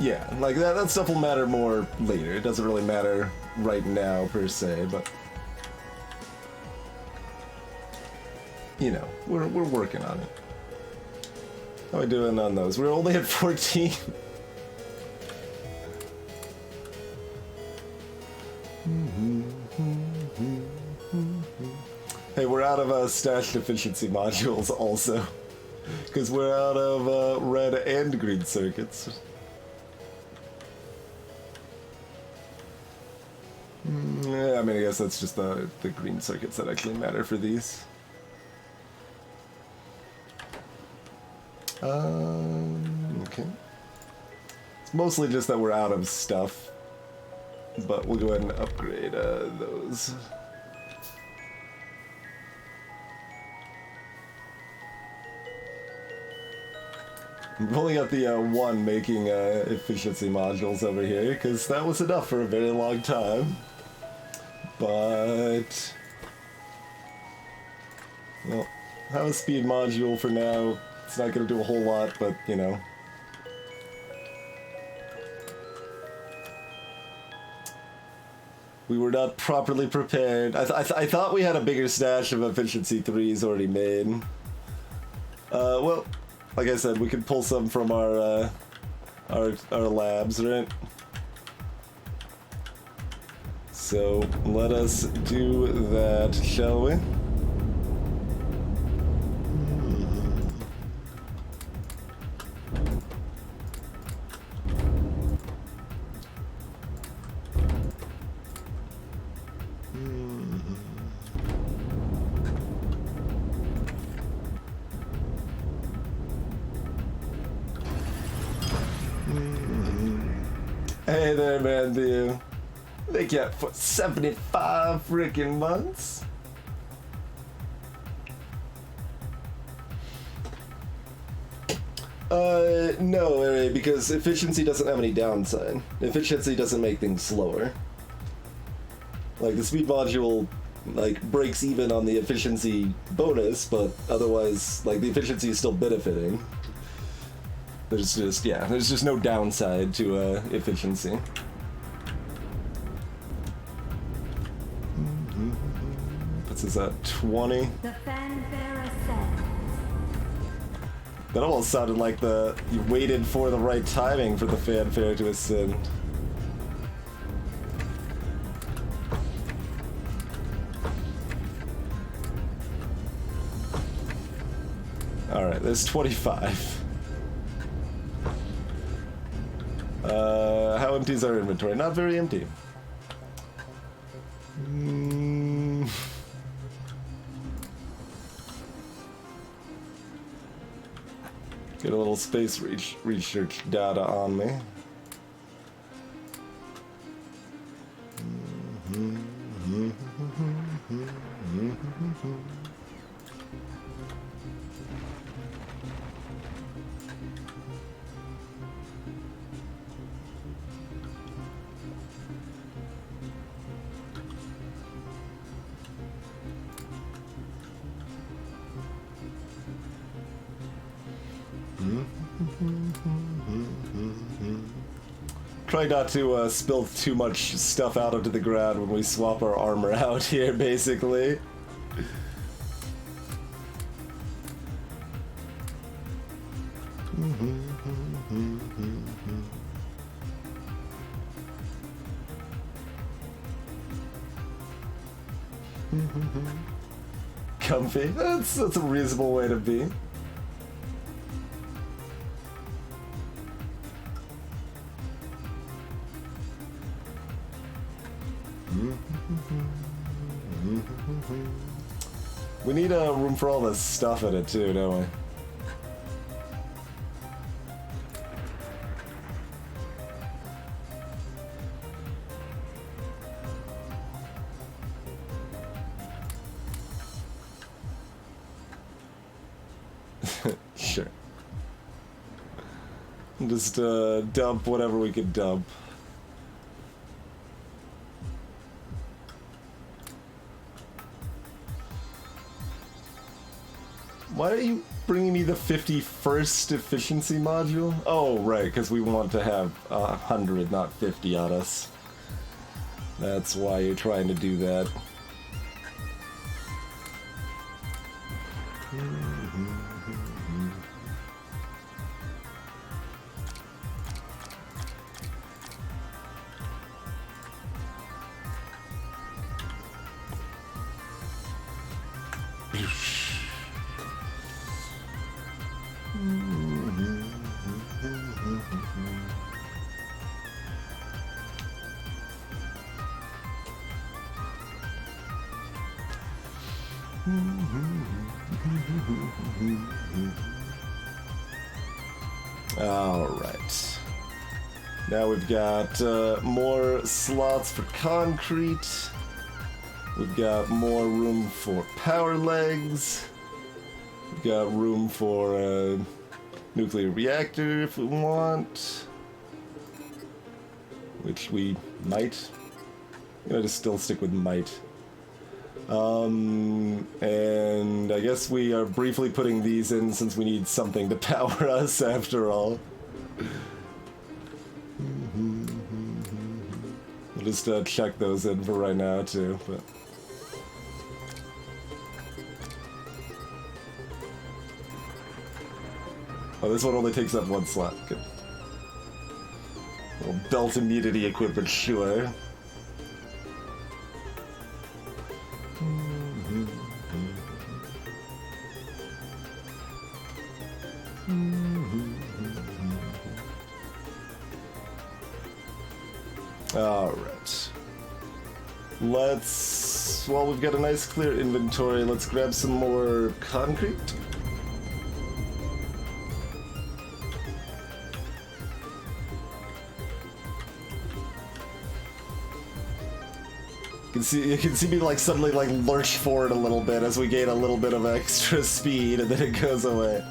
Yeah, like that stuff will matter more later. It doesn't really matter right now, per se, but... you know, we're working on it. How are we doing on those? We're only at 14. Hey, we're out of stashed efficiency modules also. Because we're out of red and green circuits. Yeah, I mean, I guess that's just the green circuits that actually matter for these. Okay. It's mostly just that we're out of stuff, but we'll go ahead and upgrade those. We've only got the one making efficiency modules over here, because that was enough for a very long time. But... well, have a speed module for now. It's not going to do a whole lot, but, you know. We were not properly prepared. I thought we had a bigger stash of efficiency 3s already made. Well, like I said, we could pull some from our labs, right? So, let us do that, shall we? Hey there, man, dude. They got for 75 freaking months. No, because efficiency doesn't have any downside. Efficiency doesn't make things slower. Like, the speed module, like, breaks even on the efficiency bonus, but otherwise, like, the efficiency is still benefiting. There's just, yeah, there's just no downside to efficiency. This is at 20. The fanfare ascends. That almost sounded like you waited for the right timing for the fanfare to ascend. Alright, there's 25. How empty is our inventory? Not very empty. Get a little space research data on me. Try not to spill too much stuff out onto the ground when we swap our armor out here, basically. Comfy. That's a reasonable way to be. We need room for all this stuff in it too, don't we? Sure. Just dump whatever we can dump. Why are you bringing me the 51st efficiency module? Oh, right, because we want to have 100, not 50 on us. That's why you're trying to do that. Alright. Now we've got more slots for concrete. We've got more room for power legs. We've got room for a nuclear reactor if we want. Which we might. I'm gonna just still stick with might. And I guess we are briefly putting these in since we need something to power us after all. We'll just chuck those in for right now too, but... Oh, this one only takes up one slot. Good. Little belt immunity equipment, sure. Alright. Let's... Well, we've got a nice clear inventory. Let's grab some more concrete. You can see me like suddenly like lurch forward a little bit as we gain a little bit of extra speed and then it goes away.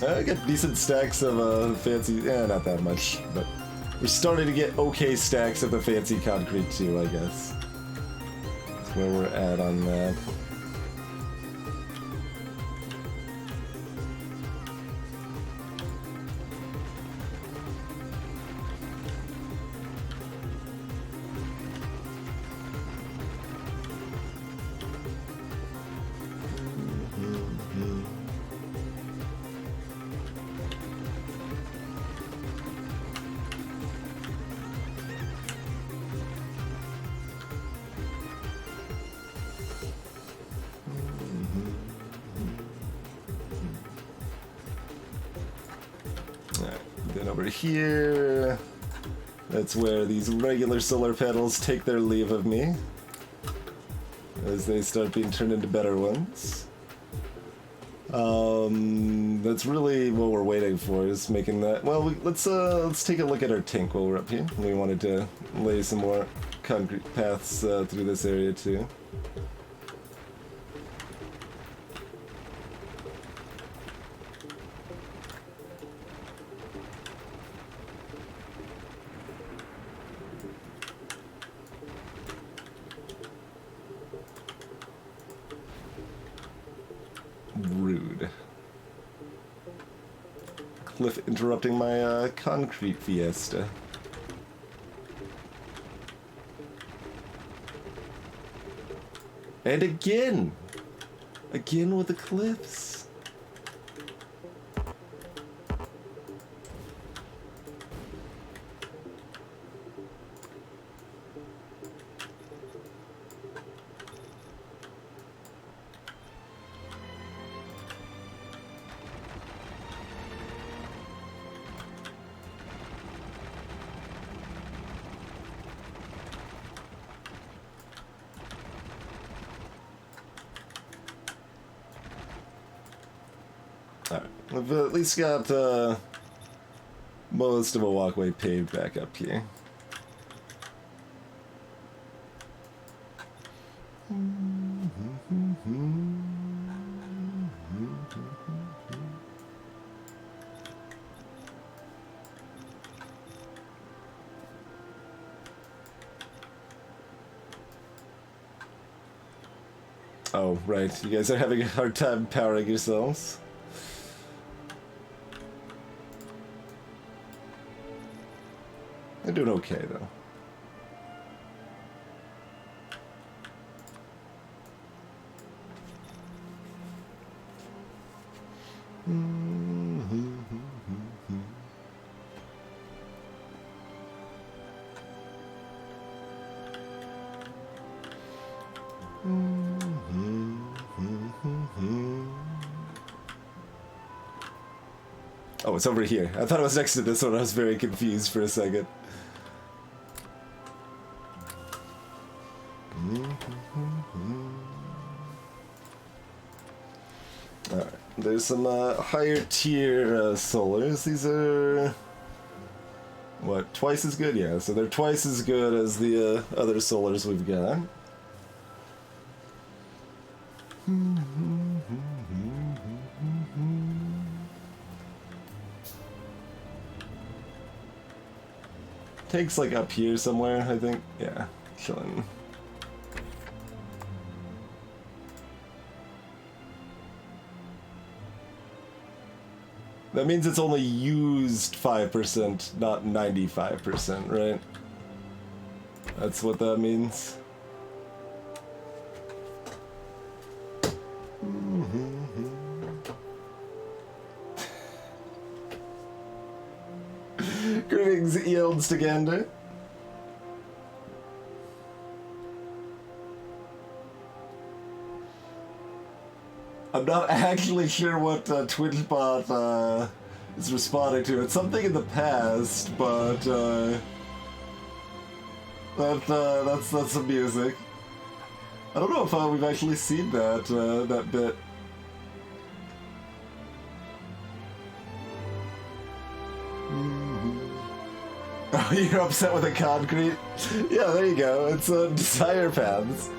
I get decent stacks of fancy, not that much, but we're starting to get okay stacks of the fancy concrete too, I guess. That's where we're at on that. Then over here, that's where these regular solar panels take their leave of me as they start being turned into better ones. That's really what we're waiting for, is making that. Well, let's take a look at our tank while we're up here. We wanted to lay some more concrete paths through this area too. Rude. Cliff interrupting my concrete fiesta. And again! Again with the clips. Alright, we've at least got most of a walkway paved back up here. Oh, right. You guys are having a hard time powering yourselves. They're doing okay, though. Oh, it's over here. I thought it was next to this one. I was very confused for a second. Alright, there's some higher tier solars. These are... what, twice as good? Yeah, so they're twice as good as the other solars we've got. Takes like up here somewhere, I think. Yeah, chilling. That means it's only used 5%, not 95%, right? That's what that means. Greetings, Yieldstagander. I'm not actually sure what TwitchBot is responding to. It's something in the past, but that's some music. I don't know if we've actually seen that that bit. Oh, you're upset with the concrete? Yeah, there you go. It's desire paths.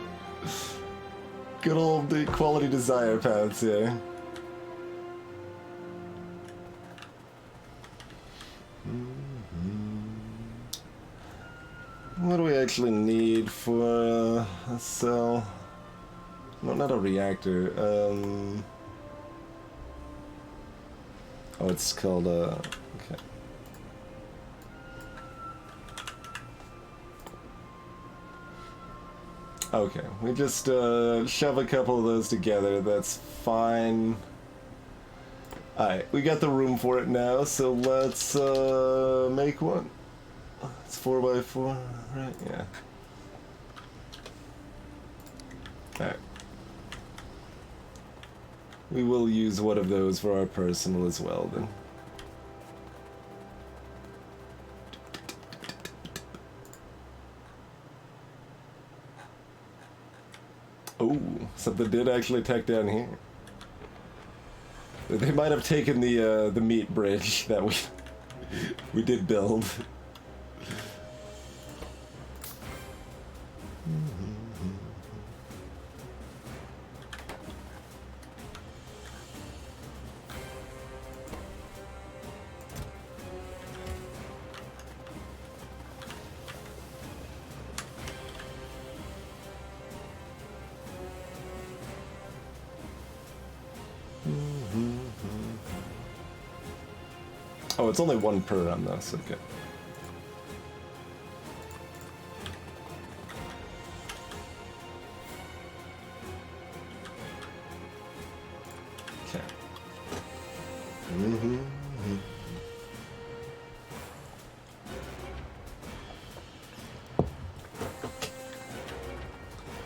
Good old quality desire paths here. What do we actually need for a cell? No, not a reactor. Oh, it's called okay. Okay, we just shove a couple of those together, that's fine. Alright, we got the room for it now, so let's make one. It's 4x4, right? Yeah. Alright. We will use one of those for our personal as well, then. Oh, something did actually attack down here. They might have taken the meat bridge that we did build. Oh, it's only one per on this, okay.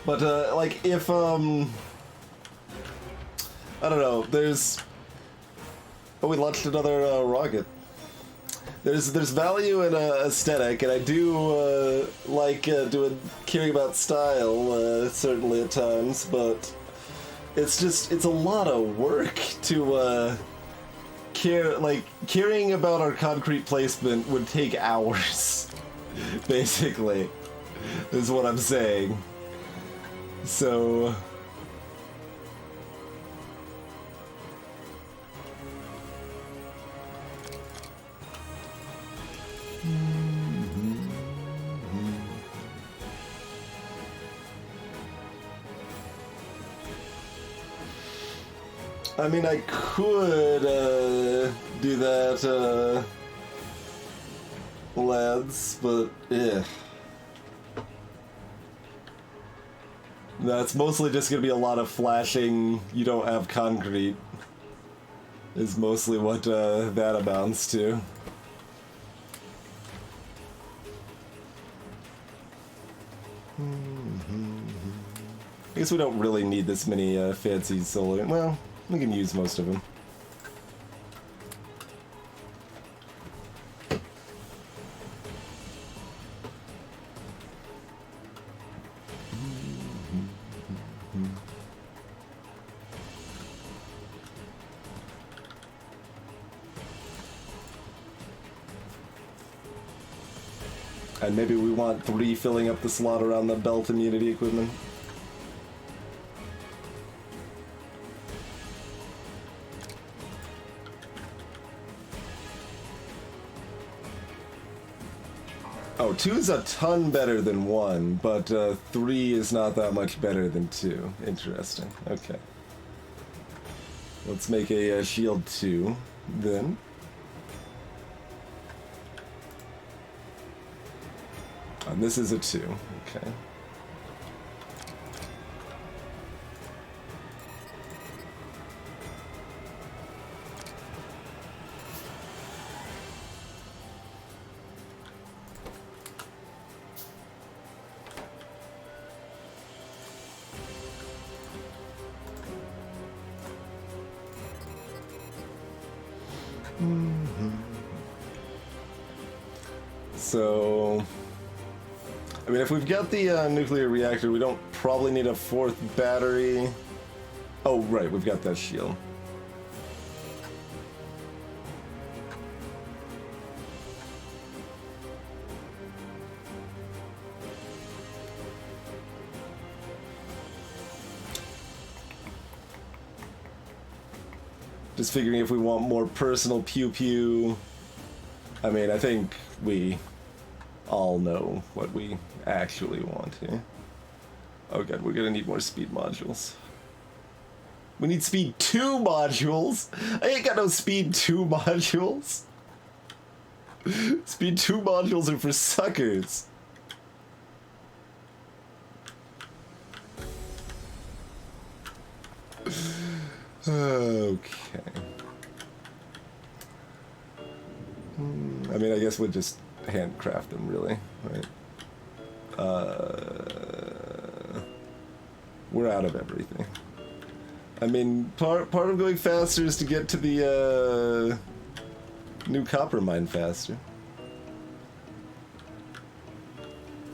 But like if I don't know, there's we launched another rocket. There's value in aesthetic, and I do like caring about style certainly at times, but it's a lot of work to caring about our concrete placement would take hours, basically, is what I'm saying. So I mean, I could do that, lads, but yeah. That's mostly just gonna be a lot of flashing. You don't have concrete, is mostly what that amounts to. I guess we don't really need this many fancy solar. Well, we can use most of them. And maybe we want 3 filling up the slot around the belt immunity equipment. Oh, 2 is a ton better than 1, but 3 is not that much better than 2. Interesting. Okay. Let's make a shield 2, then. And this is a 2. Okay. So, I mean, if we've got the nuclear reactor, we don't probably need a 4th battery. Oh, right, we've got that shield. Just figuring if we want more personal pew-pew. I mean, I think we all know what we actually want here. Oh god, we're gonna need more speed modules. We need speed 2 modules? I ain't got no speed 2 modules. Speed 2 modules are for suckers. Okay. I mean, I guess we'll just handcraft them, really, right? We're out of everything. I mean, part of going faster is to get to the new copper mine faster.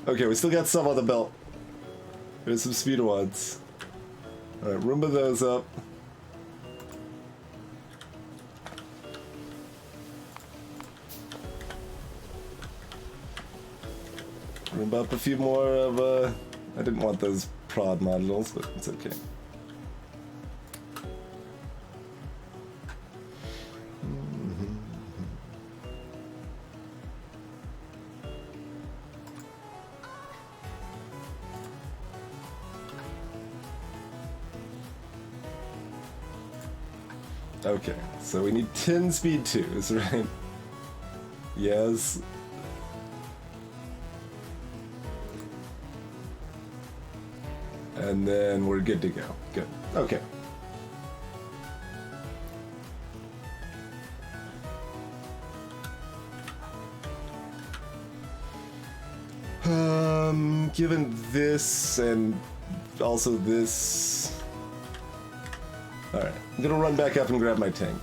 Okay, we still got some on the belt. There's some speed ones. Alright, Roomba those up. Roomba up a few more of, I didn't want those prod modules, but it's okay. Okay, so we need 10 speed 2s, right? Yes. And then we're good to go. Good. Okay. Given this and also this. Alright, I'm gonna run back up and grab my tank.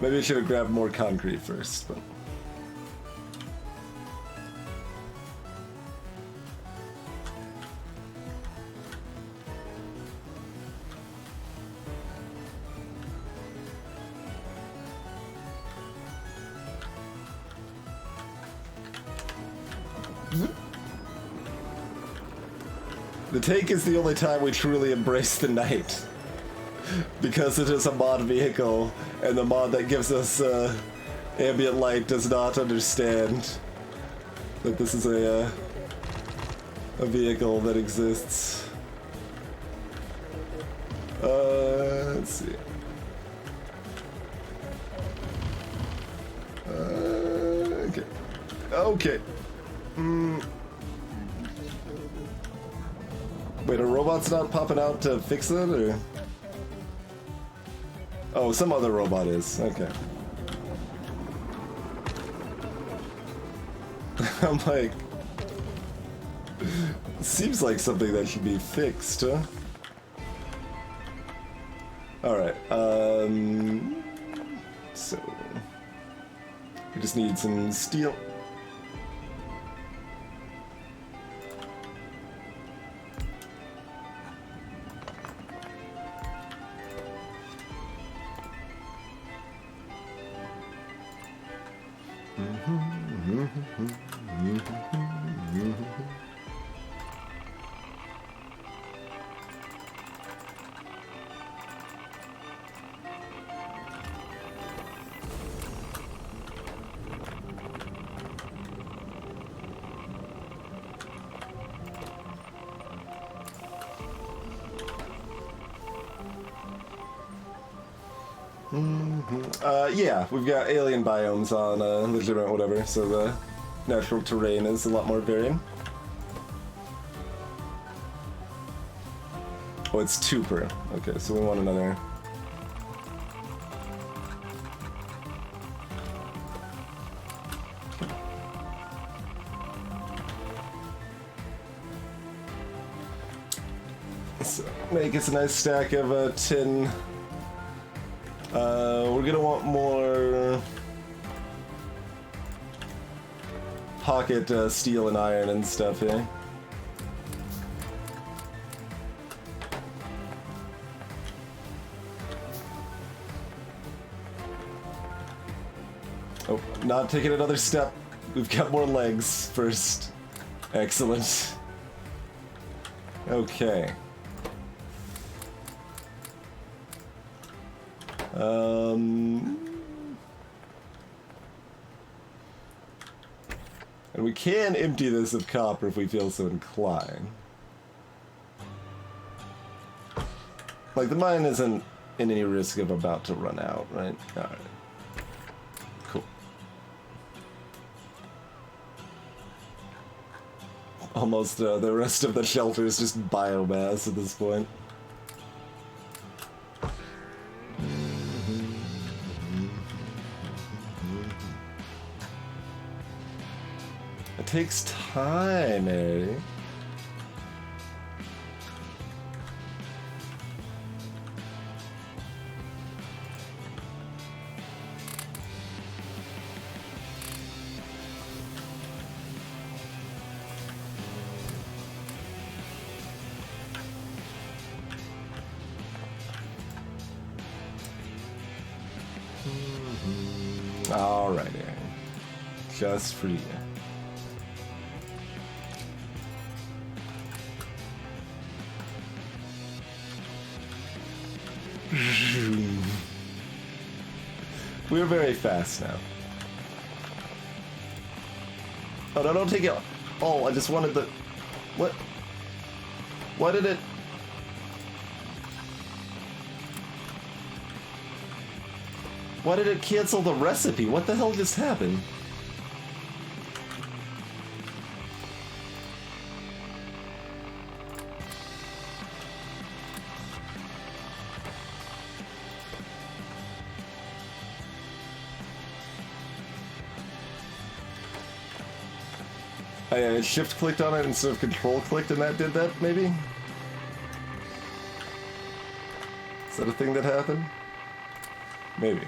Maybe I should have grabbed more concrete first, but... The tank is the only time we truly embrace the night. Because it is a mod vehicle, and the mod that gives us ambient light does not understand that this is a vehicle that exists. Let's see. Okay. Okay. Wait, are robots not popping out to fix it, or? Oh, some other robot is. Okay. I'm like... Seems like something that should be fixed, huh? Alright, so... We just need some steel. Yeah, we've got alien biomes on legitimate whatever, so the natural terrain is a lot more varied. Oh, it's 2 per. Okay, so we want another. So make us a nice stack of tin. We're gonna want more pocket steel and iron and stuff here. Oh, not taking another step. We've got more legs first. Excellent. Okay. And we can empty this of copper if we feel so inclined. Like, the mine isn't in any risk of about to run out, right? Alright. Cool. Almost the rest of the shelter is just biomass at this point. It takes time, eh? Alrighty. Just for you. We're very fast now. Oh, no, don't take it. Oh, I just wanted the... What? Why did it... Why did it cancel the recipe? What the hell just happened? I shift clicked on it instead of control clicked and that did that, maybe? Is that a thing that happened? Maybe.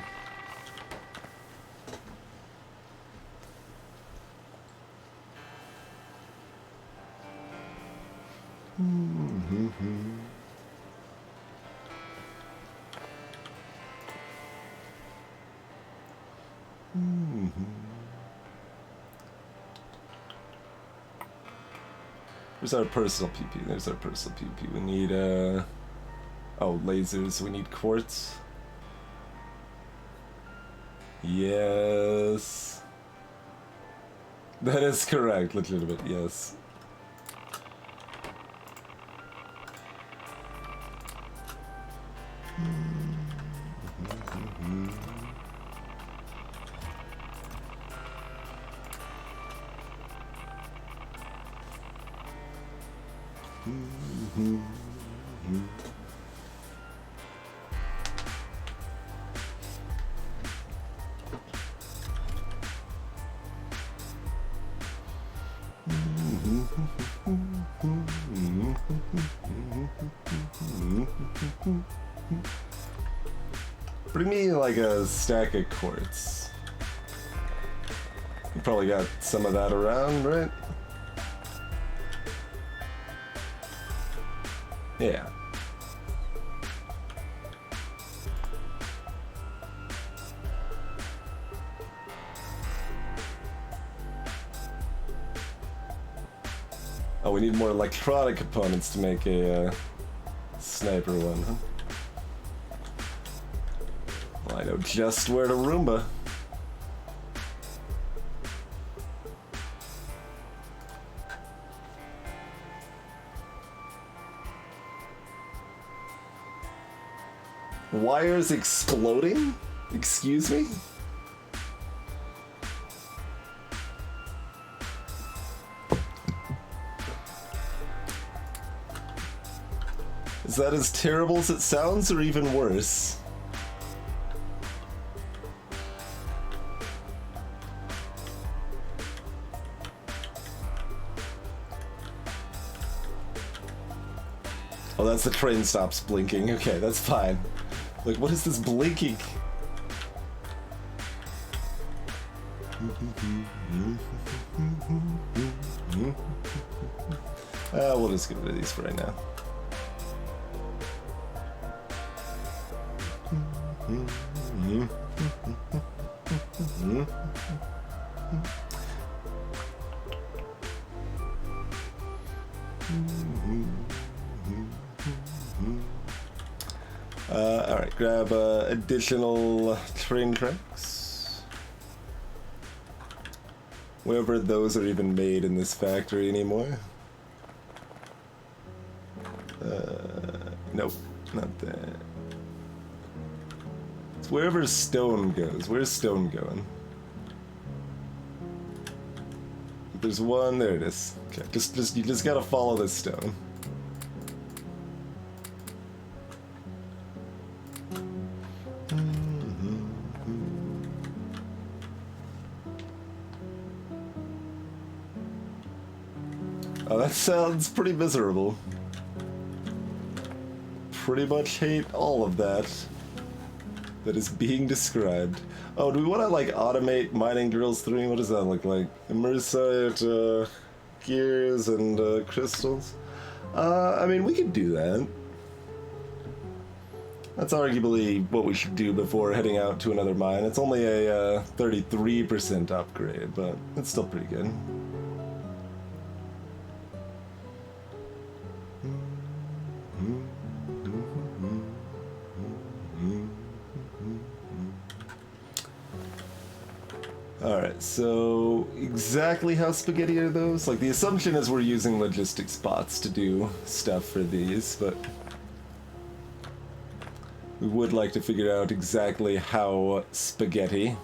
Where's our personal PP? There's our personal PP. We need, oh, lasers. We need quartz. Yes. That is correct, legitimate, yes. Bring me like a stack of quartz. You probably got some of that around, right? Yeah. Oh, we need more electronic components to make a sniper one, huh? Well, I know just where to Roomba. Wires exploding? Excuse me? Is that as terrible as it sounds, or even worse? Oh, that's the train stops blinking. Okay, that's fine. Like, what is this blinking? We'll just get rid of these for right now. Alright, grab additional train tracks. Wherever those are even made in this factory anymore. Nope, not that. It's wherever stone goes. Where's stone going? There's one, there it is. Okay, you just gotta follow this stone. Oh, that sounds pretty miserable. Pretty much hate all of that is being described. Oh, do we want to like automate mining drills 3? What does that look like? Immersite, gears and crystals? I mean, we could do that. That's arguably what we should do before heading out to another mine. It's only a 33% upgrade, but it's still pretty good. Alright, so exactly how spaghetti are those? Like, the assumption is we're using logistics bots to do stuff for these, but we would like to figure out exactly how spaghetti.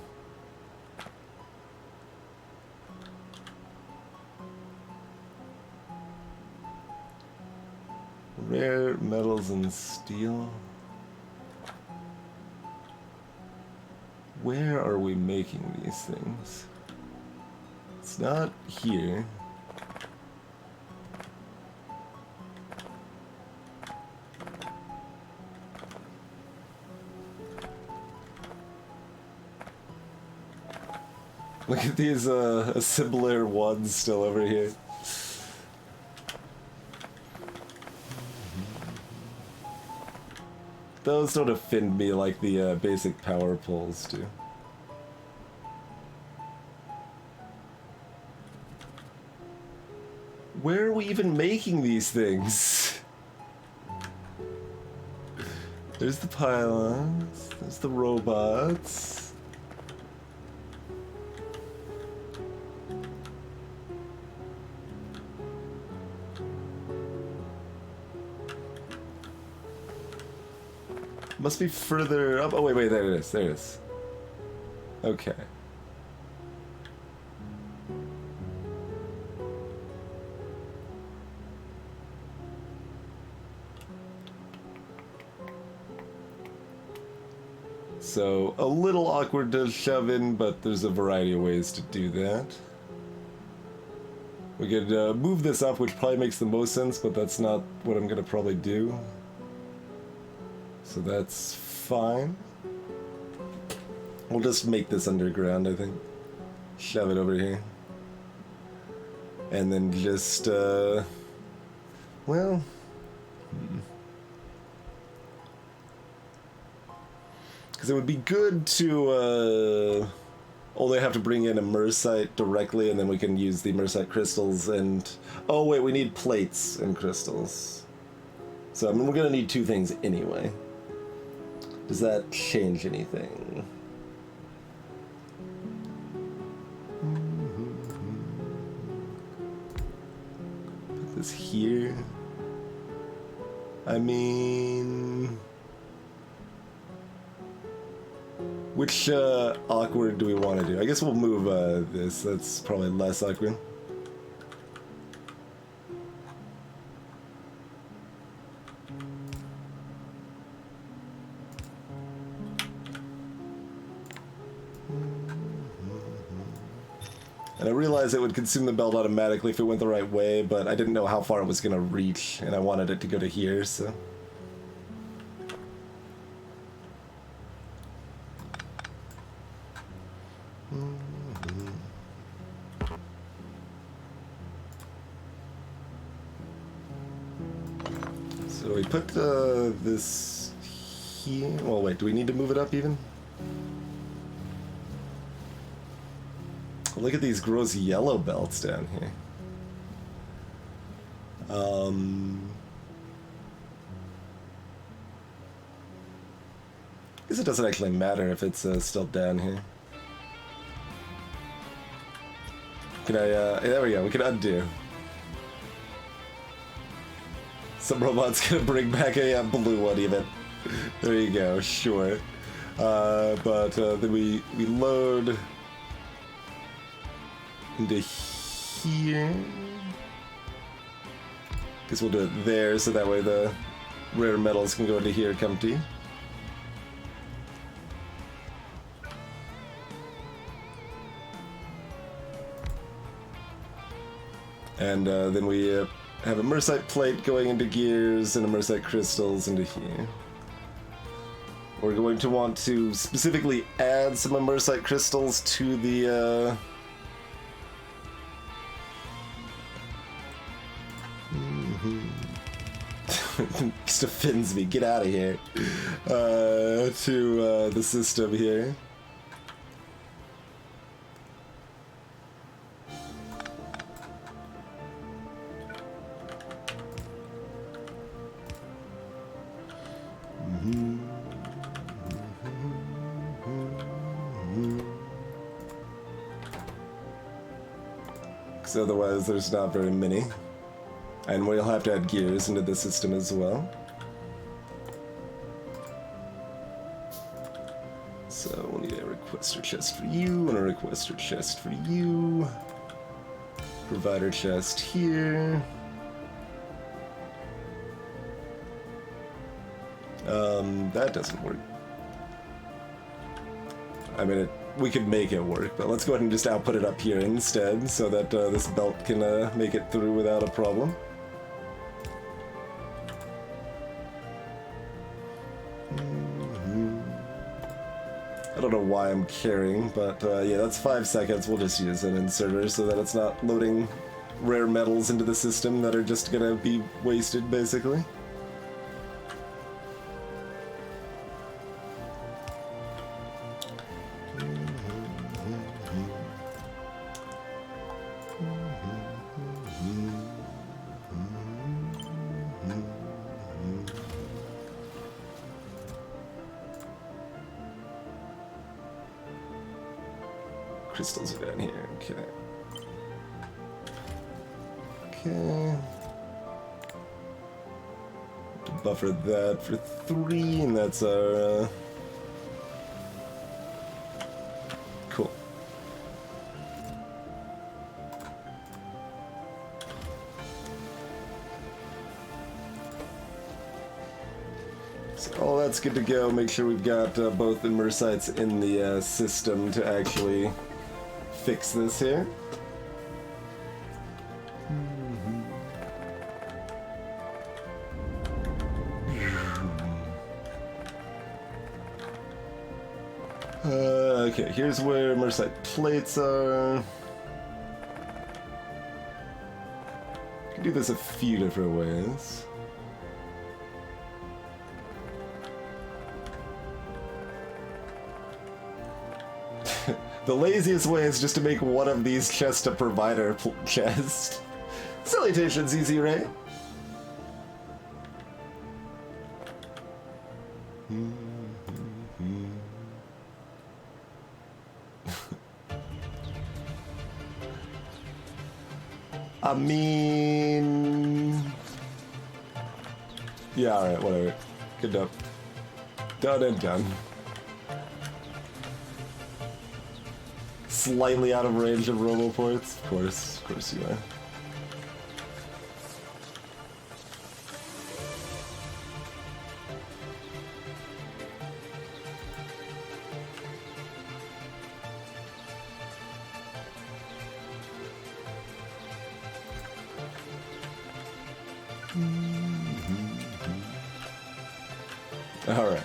Rare metals and steel. Where are we making these things? It's not here. Look at these assembler ones still over here. Those don't offend me like the basic power poles do. Where are we even making these things? There's the pylons, there's the robots. Must be further up. Oh, wait, there it is. There it is. Okay. So, a little awkward to shove in, but there's a variety of ways to do that. We could move this up, which probably makes the most sense, but that's not what I'm going to probably do. So that's fine. We'll just make this underground, I think. Shove it over here. And then just, well... Because it would be good to, only have to bring in immersite directly, and then we can use the immersite crystals and... Oh, wait, we need plates and crystals. So, I mean, we're gonna need two things anyway. Does that change anything? Put this here. I mean... Which awkward do we want to do? I guess we'll move this. That's probably less awkward. And I realized it would consume the belt automatically if it went the right way, but I didn't know how far it was going to reach, and I wanted it to go to here, so... So we put this here. Well, wait, do we need to move it up even? Look at these gross yellow belts down here. I guess it doesn't actually matter if it's still down here. Can I, there we go, we can undo. Some robot's gonna bring back a blue one even. There you go, sure. But then we load into here. Guess we'll do it there so that way the rare metals can go into here comfy. And then we have a immersite plate going into gears and immersite crystals into here. We're going to want to specifically add some immersite crystals to the just offends me. Get out of here. To the system here. Because otherwise there's not very many. And we'll have to add gears into the system as well. So we'll need a requester chest for you, and a requester chest for you. Provider chest here. That doesn't work. I mean, we could make it work, but let's go ahead and just output it up here instead, so that this belt can make it through without a problem. I don't know why I'm caring, but yeah, that's 5 seconds. We'll just use an inserter so that it's not loading rare metals into the system that are just gonna be wasted, basically. Crystals are down here, okay. Okay. Buffer that for 3, and that's our, cool. So all that's good to go. Make sure we've got both immersites in the system to actually fix this here. Okay, here's where immersite plates are. You can do this a few different ways. The laziest way is just to make one of these chests a provider chest. Salutations, easy, right? I mean... Yeah, alright, whatever. Good enough. Done and done. Slightly out of range of roboports? Of course you are. Alright.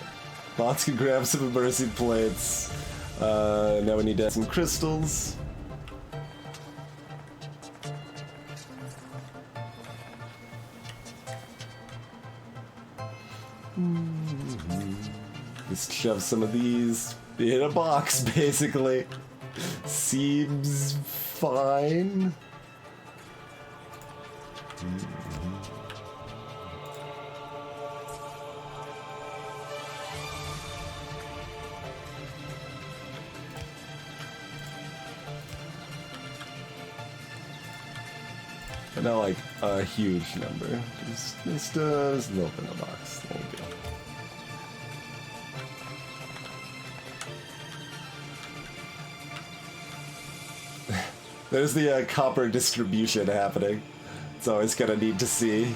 Bots can grab some immersive plates. Now we need to add some crystals. Just shove some of these in a box, basically. Seems fine. But not like a huge number. Just a little bit in a box. There we go. There's the copper distribution happening. It's always kind of neat to see.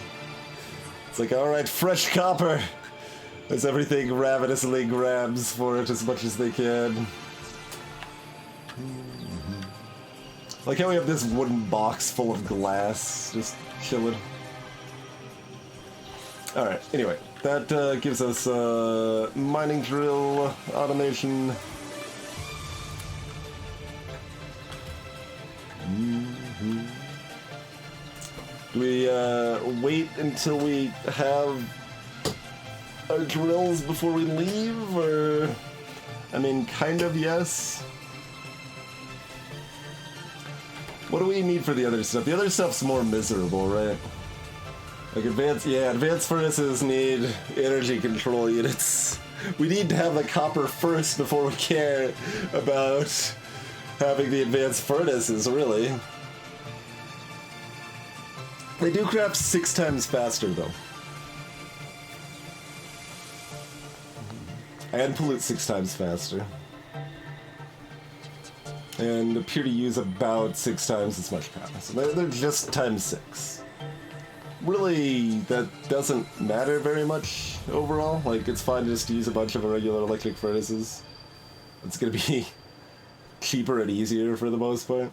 It's like, alright, fresh copper! As everything ravenously grabs for it as much as they can. Like how we have this wooden box full of glass, just chilling. Alright, anyway, that gives us mining drill automation. Do we wait until we have our drills before we leave, or... I mean, kind of, yes. What do we need for the other stuff? The other stuff's more miserable, right? Like advanced furnaces need energy control units. We need to have the copper first before we care about having the advanced furnaces, really. They do craft 6 times faster, though. And pollute 6 times faster. And appear to use about 6 times as much power. So they're just times 6. Really, that doesn't matter very much overall. Like, it's fine just to use a bunch of regular electric furnaces. It's gonna be cheaper and easier for the most part.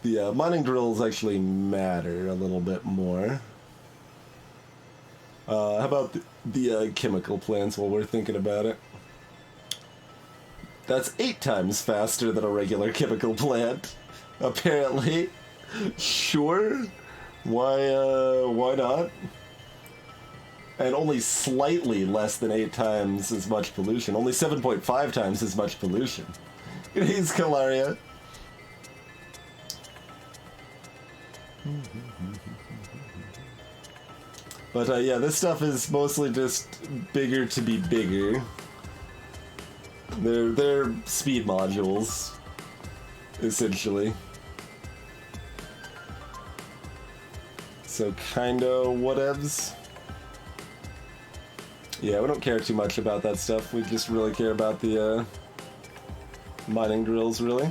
The mining drills actually matter a little bit more. How about the chemical plants while we're thinking about it. That's 8 times faster than a regular chemical plant, apparently. Sure. Why not? And only slightly less than 8 times as much pollution. Only 7.5 times as much pollution. He's Calaria. But yeah, this stuff is mostly just bigger to be bigger. They're speed modules, essentially. So kinda whatevs. Yeah, we don't care too much about that stuff. We just really care about the mining drills, really.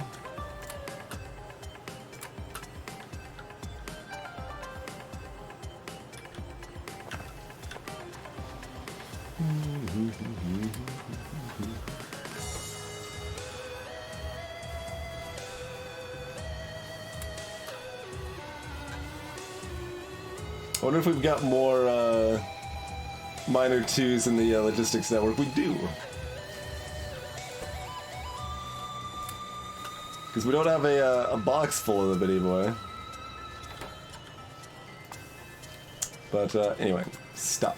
I wonder if we've got more Miner 2s in the logistics network. We do. Because we don't have a box full of them anymore. But anyway, stop.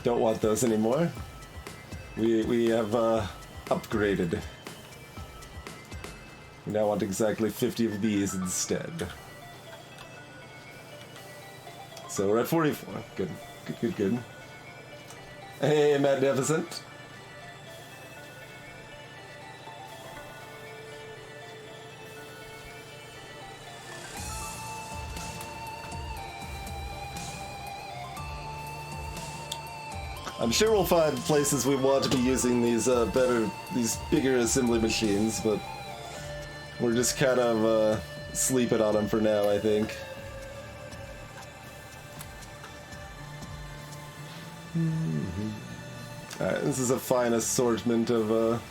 Don't want those anymore. We have upgraded. We now want exactly 50 of these instead. So we're at 44. Good. Good. Hey, Magnificent. I'm sure we'll find places we want to be using these these bigger assembly machines, but we're just kind of sleeping on them for now, I think. Alright, this is a fine assortment of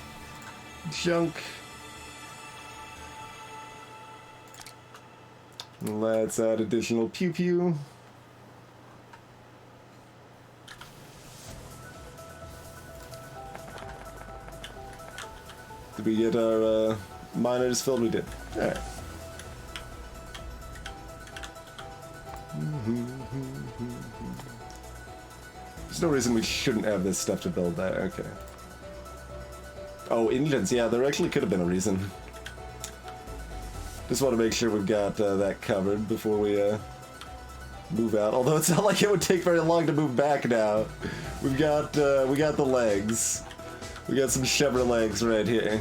junk. Let's add additional pew pew. Did we get our miners filled? We did. Alright. There's no reason we shouldn't have this stuff to build that. Okay. Oh, engines. Yeah, there actually could have been a reason. Just want to make sure we've got that covered before we move out. Although it's not like it would take very long to move back now. We got the legs. We got some Chevrolet legs right here.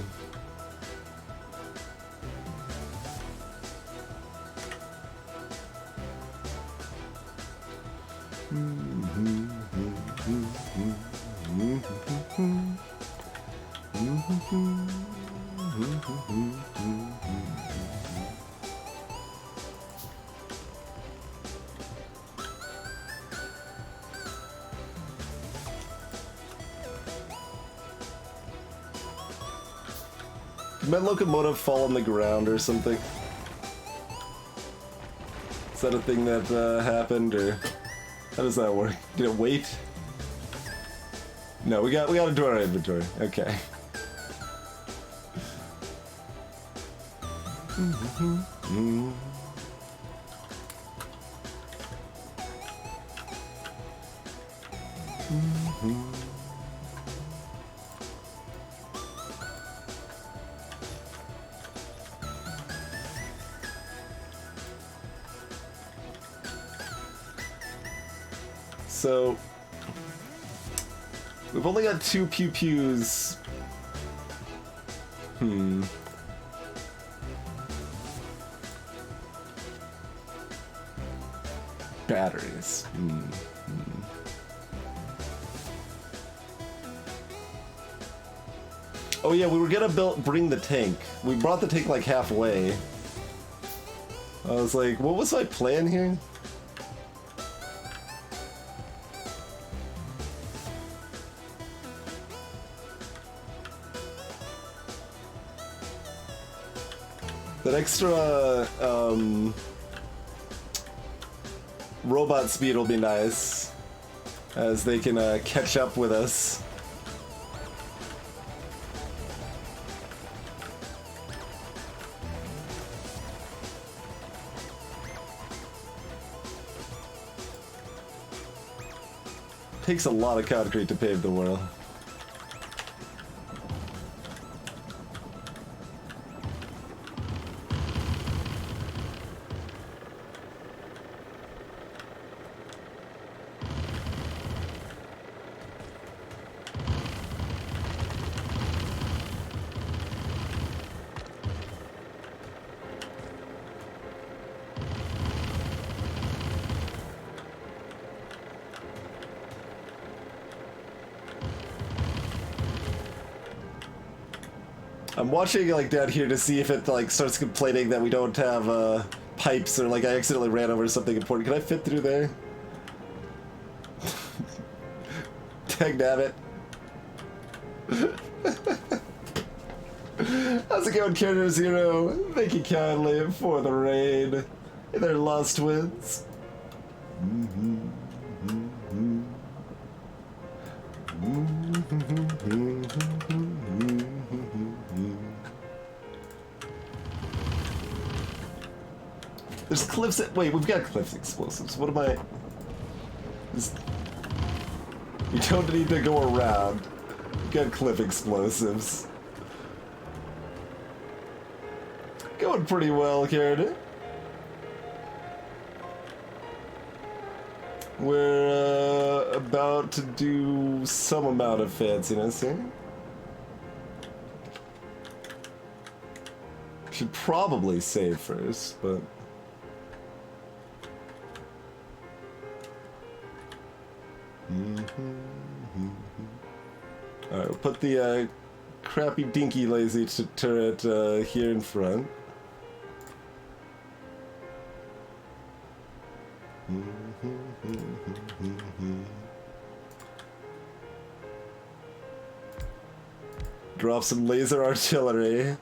Did my locomotive fall on the ground or something? Is that a thing that happened, or how does that work? Did it wait? No, we got to do our inventory. Okay. So we've only got 2 pew pews. Batteries. Oh yeah, we were gonna bring the tank. We brought the tank like halfway. I was like, what was my plan here? That extra robot speed will be nice. as they can catch up with us. Takes a lot of concrete to pave the world. I'm watching like down here to see if it like starts complaining that we don't have pipes or like I accidentally ran over something important. Can I fit through there? Dang nabbit. How's it going, Character Zero? Thank you kindly for the raid. Hey there, Lost Twins. There's cliffs at- wait, we've got cliff explosives. What am I... We don't need to go around. We've got cliff explosives. Going pretty well, Karen. We're about to do some amount of fanciness here. Should probably save first, but... Alright, we'll put the crappy dinky lazy turret here in front. Drop some laser artillery.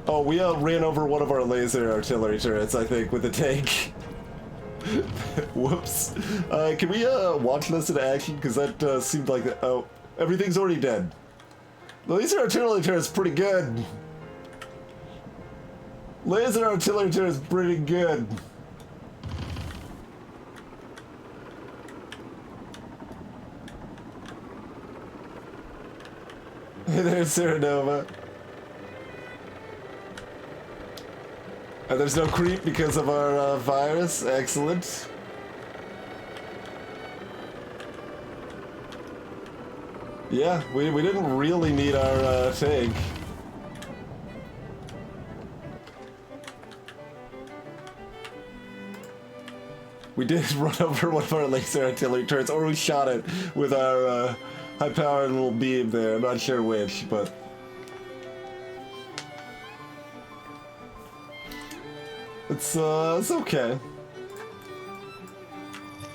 Oh, we ran over one of our laser artillery turrets, I think, with the tank. Whoops. Can we watch this in action? Because that seemed like... oh, everything's already dead. The laser artillery turret's pretty good. Laser artillery turret's pretty good. Hey there, Serenova. And there's no creep because of our virus. Excellent. Yeah, we didn't really need our tank. We did run over one of our laser artillery turrets, or we shot it with our high-powered little beam there. I'm not sure which, but... It's okay.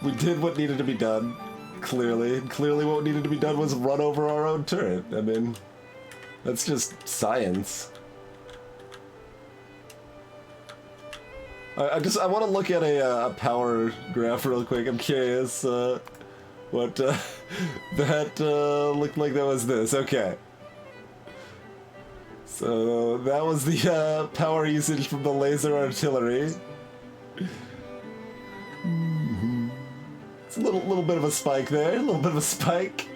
We did what needed to be done, clearly. And clearly what needed to be done was run over our own turret. I mean, that's just science. I want to look at a power graph real quick. I'm curious what that looked like. That was this. Okay. So that was the power usage from the laser artillery. It's a little bit of a spike there, a little bit of a spike.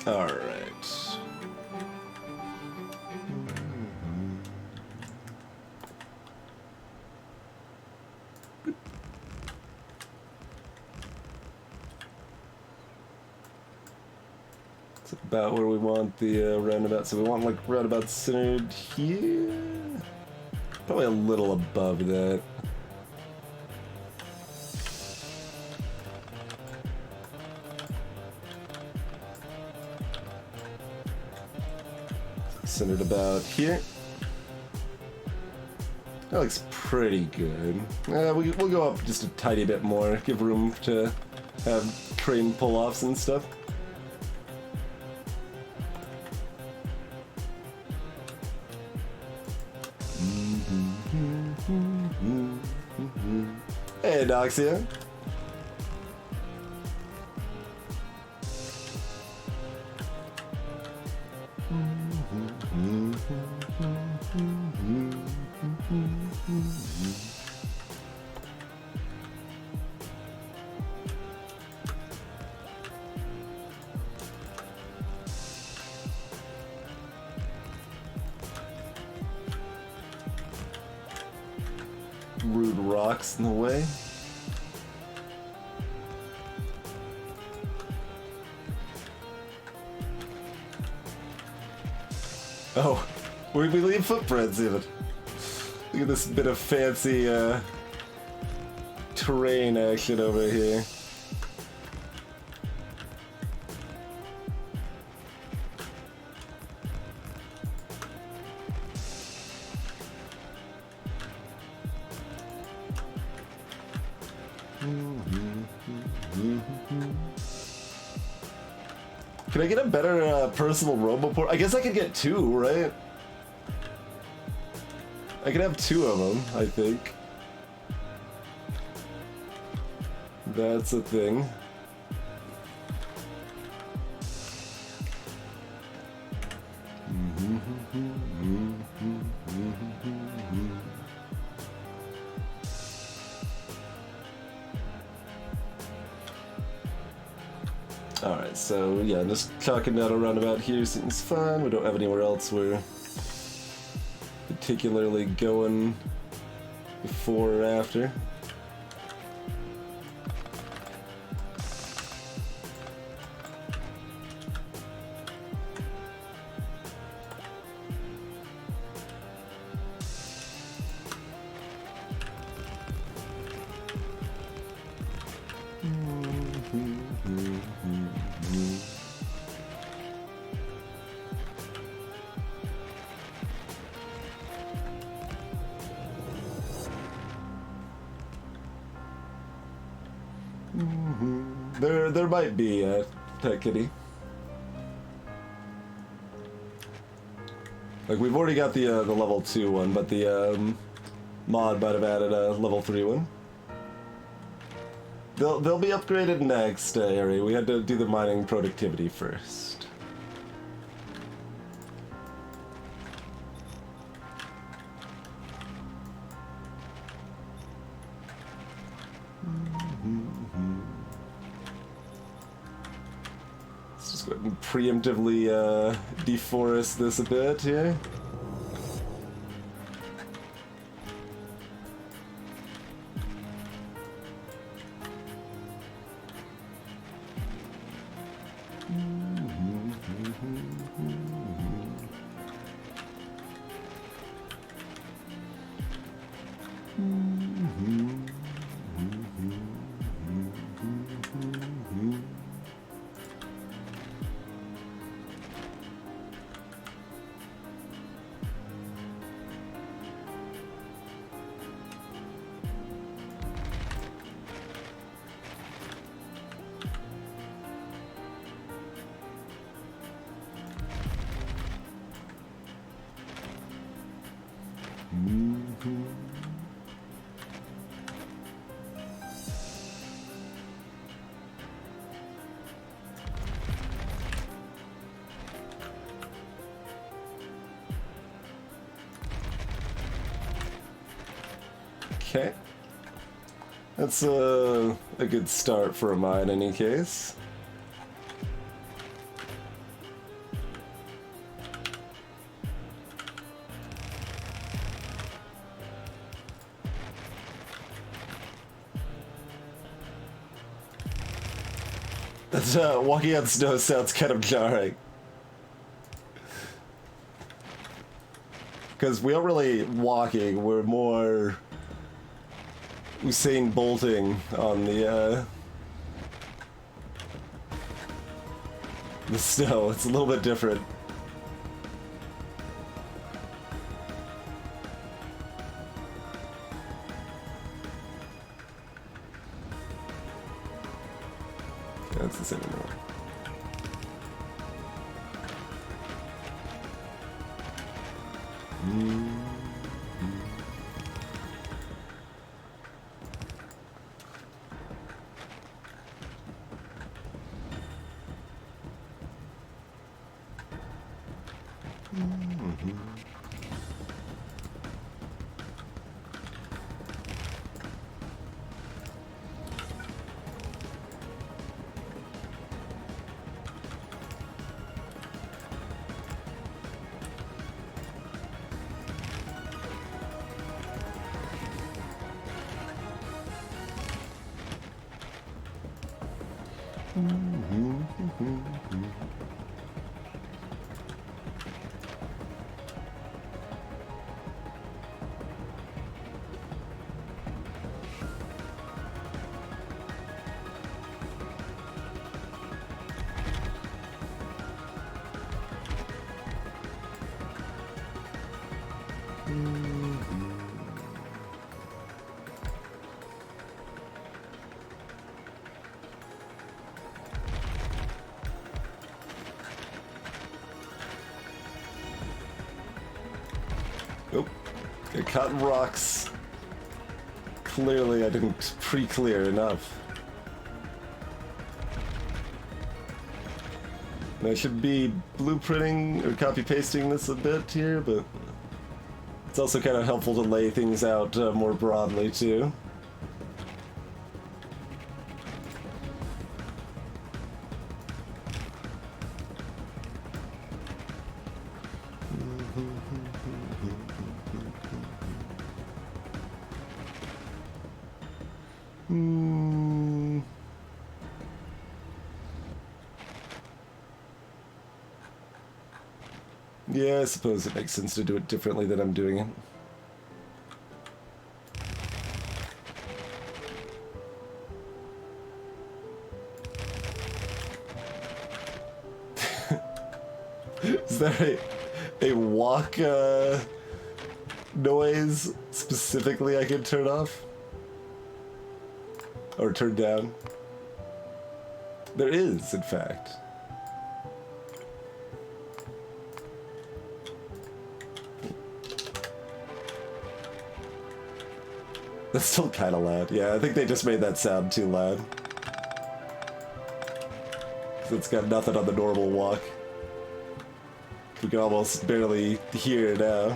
All right. About where we want the roundabout. So we want like roundabout centered here. Probably a little above that. Centered about here. That looks pretty good. We'll go up just a tiny bit more, give room to have crane pull-offs and stuff. Hey, Doxia. Rude rocks in the way. Oh, we leave footprints even. Look at this bit of fancy terrain action over here. Can I get a better personal roboport? I guess I could get two, right? I could have two of them, I think. That's a thing. Alright, so yeah, just chalking down a roundabout here seems fine. We don't have anywhere else we're particularly going before or after. There might be a Pet Kitty. Like we've already got the level 2 one, but the mod might have added a level 3 one. They'll be upgraded next, Ari. We had to do the mining productivity first. Let's just go ahead and preemptively deforest this a bit here. Okay. That's a good start for a mine in any case. That's walking on snow sounds kind of jarring. Because we aren't really walking, we're more Usain bolting on the snow. It's a little bit different. Nope. Got caught in rocks. Clearly I didn't pre-clear enough. And I should be blueprinting or copy-pasting this a bit here, but it's also kind of helpful to lay things out more broadly too. Yeah, I suppose it makes sense to do it differently than I'm doing it. Is there a walk noise specifically I could turn off? Or turn down? There is, in fact. That's still kind of loud. Yeah, I think they just made that sound too loud. 'Cause it's got nothing on the normal walk. We can almost barely hear it now.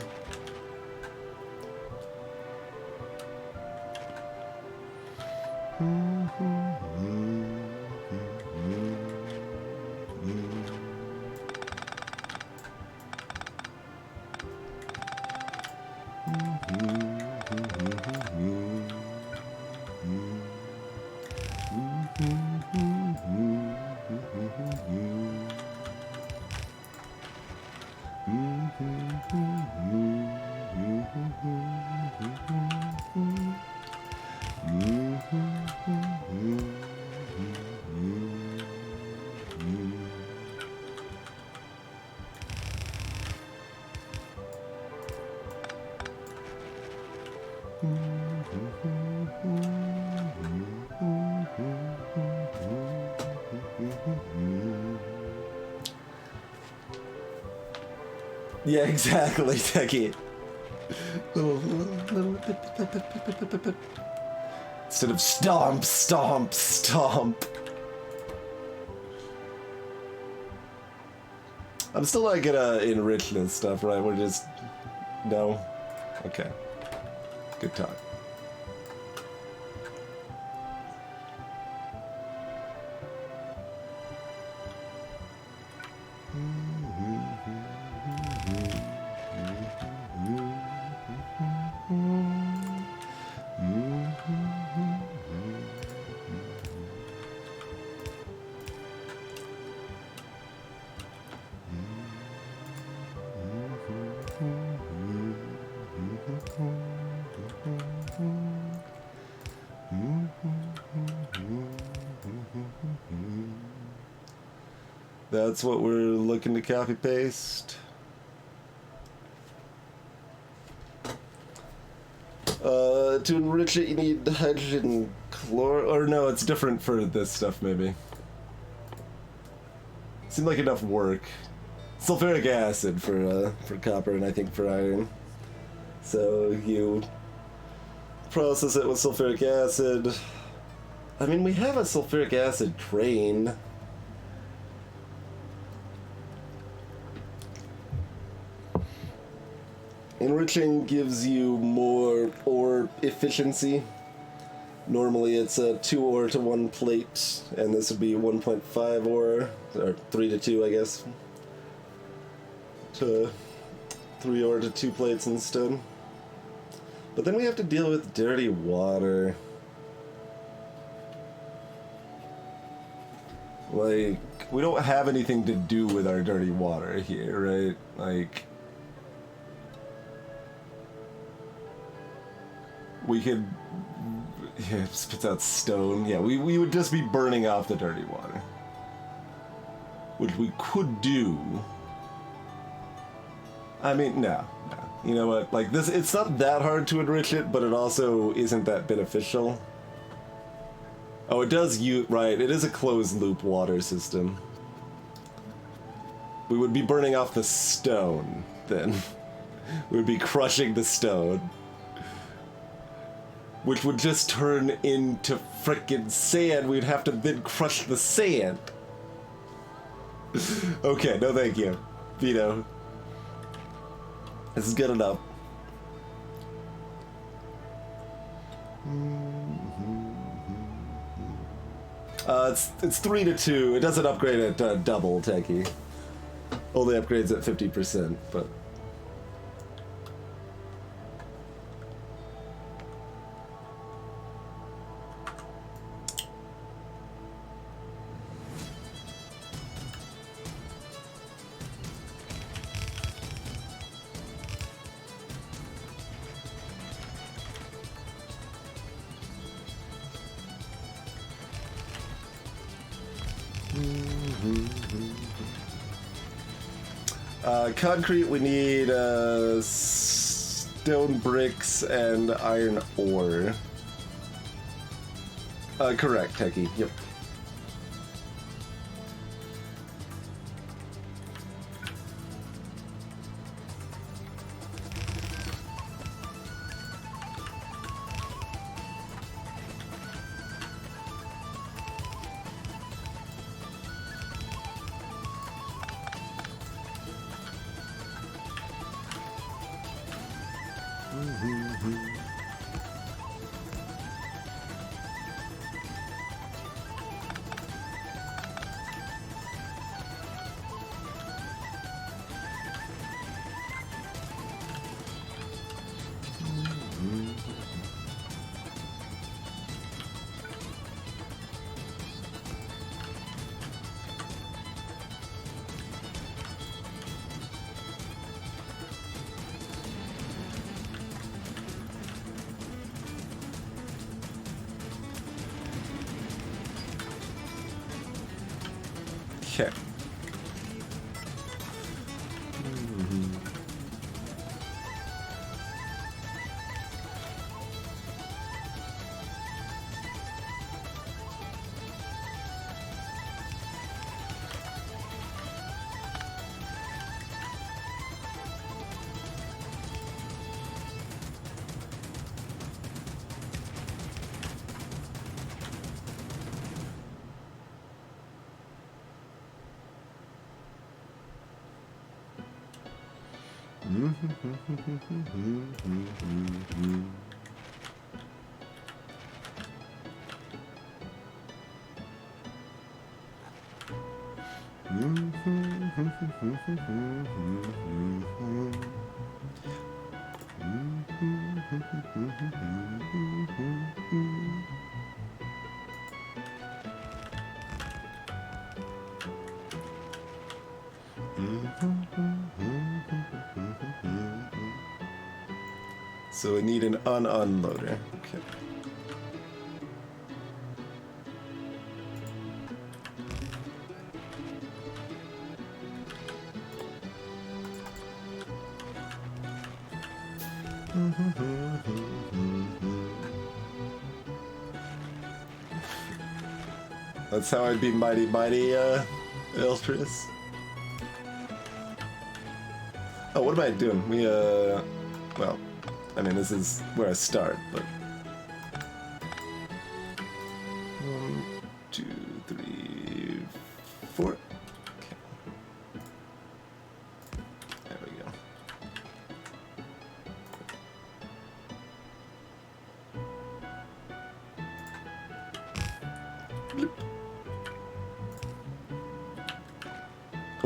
Yeah, exactly, Techie. Instead of stomp, stomp, stomp. I'm still not gonna enrich this stuff, right? We're just... No? Okay. Good talk. That's what we're looking to copy paste. To enrich it, you need hydrogen chlor. Or no, it's different for this stuff, maybe. Seemed like enough work. sulfuric acid for copper and I think for iron. So you process it with sulfuric acid. I mean, we have a sulfuric acid train. Enriching gives you more ore efficiency. Normally it's a 2 ore to 1 plate, and this would be 1.5 ore, or 3 to 2 I guess. To 3 ore to 2 plates instead. But then we have to deal with dirty water. Like, we don't have anything to do with our dirty water here, right? Like, we could... Yeah, it spits out stone. Yeah, we would just be burning off the dirty water. Which we could do. I mean, no. You know what? Like, this, it's not that hard to enrich it, but it also isn't that beneficial. Oh, it does use... Right, it is a closed-loop water system. We would be burning off the stone, then. We would be crushing the stone. Which would just turn into frickin' sand. We'd have to then crush the sand. Okay, no thank you. Vito. This is good enough. It's 3 to 2. It doesn't upgrade at double, Techie. Only upgrades at 50%, but... concrete, we need stone bricks and iron ore. Correct, Techie. Yep. Okay. So we need an unloader. Okay. That's how I'd be mighty, Eltris. Oh, what am I doing? We, well, I mean, this is where I start, but... 1, 2, 3, 4. Okay. There we go. Bloop.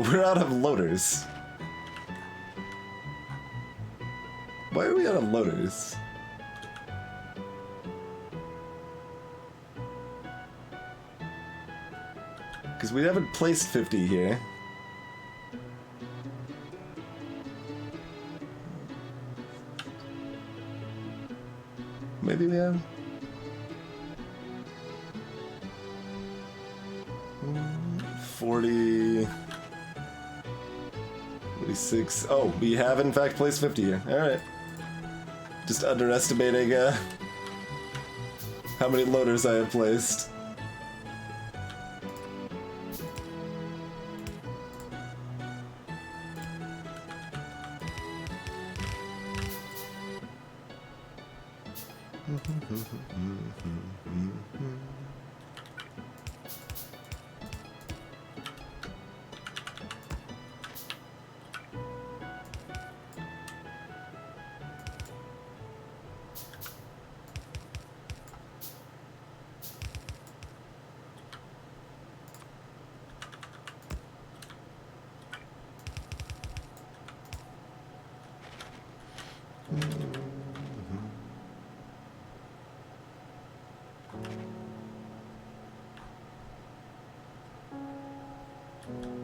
We're out of loaders. Why are we out of loaders? Because we haven't placed 50 here. Maybe we have. 40. 46. Oh, we have in fact placed 50 here. Alright. Just underestimating how many loaders I have placed.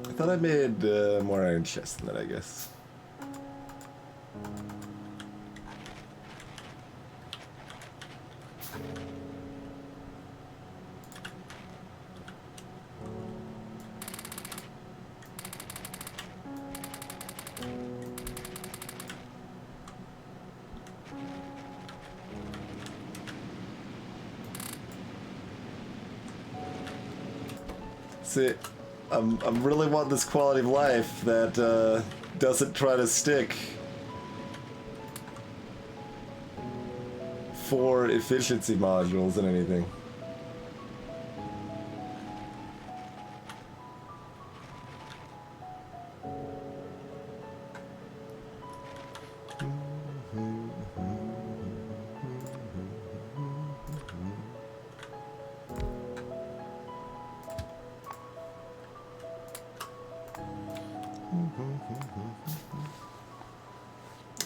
I thought I made more iron chests than that, I guess. See, I'm really wanting this quality of life that doesn't try to stick for efficiency modules and anything.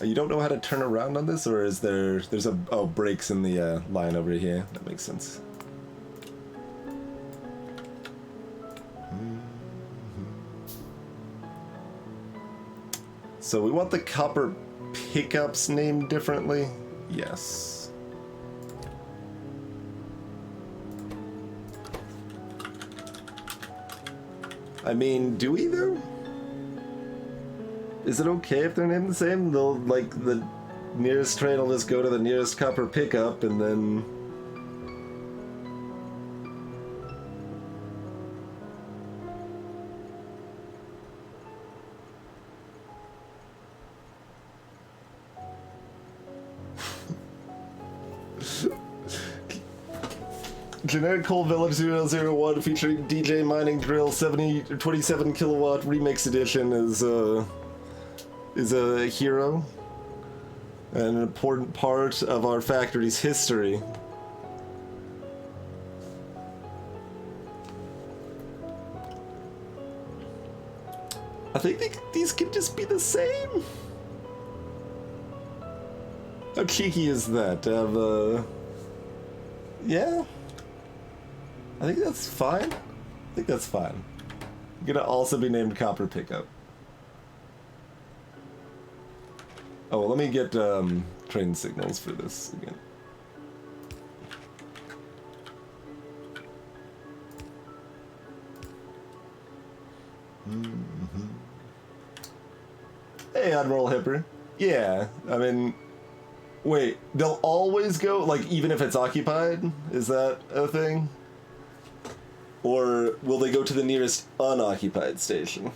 You don't know how to turn around on this, or is there's a breaks in the line over here? That makes sense. So we want the copper pickups named differently? Yes. I mean, do we though? Is it okay if they're named the same? They'll, like, the nearest train will just go to the nearest copper pickup and then... Generic Coal Village 001 featuring DJ Mining Drill 27 kilowatt remix edition is a hero and an important part of our factory's history. I think these could just be the same. How cheeky is that to have yeah, I think that's fine. I think that's fine. Gonna also be named Copper Pickup. Oh, well, let me get train signals for this again. Hey, Admiral Hipper. Yeah, I mean, wait, they'll always go, like, even if it's occupied? Is that a thing? Or will they go to the nearest unoccupied station?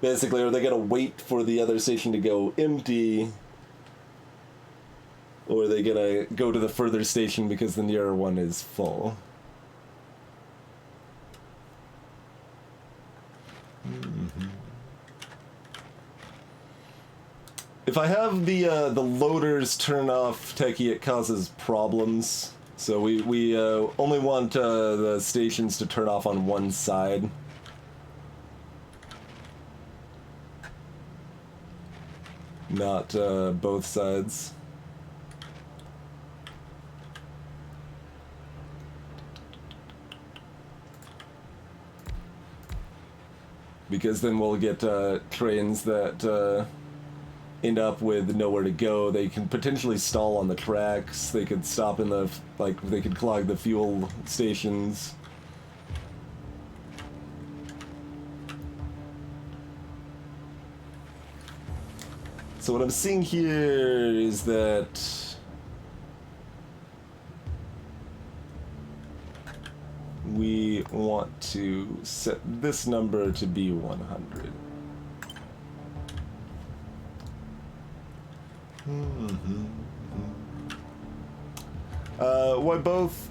Basically, are they going to wait for the other station to go empty? Or are they going to go to the further station because the nearer one is full? If I have the loaders turn off techie, it causes problems. So we only want the stations to turn off on one side. Not both sides. Because then we'll get trains that end up with nowhere to go. They can potentially stall on the tracks. They could stop in the, like, they could clog the fuel stations. So what I'm seeing here is that we want to set this number to be 100. Why both?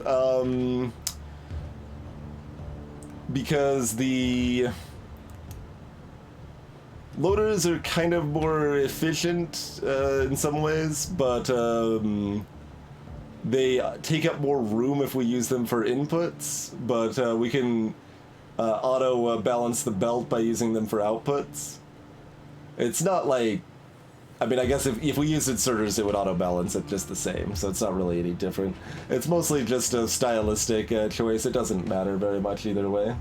Because the loaders are kind of more efficient in some ways, but they take up more room if we use them for inputs, but we can auto balance the belt by using them for outputs. It's not like, I mean, I guess if we use inserters, it would auto-balance it just the same, so it's not really any different. It's mostly just a stylistic choice. It doesn't matter very much either way.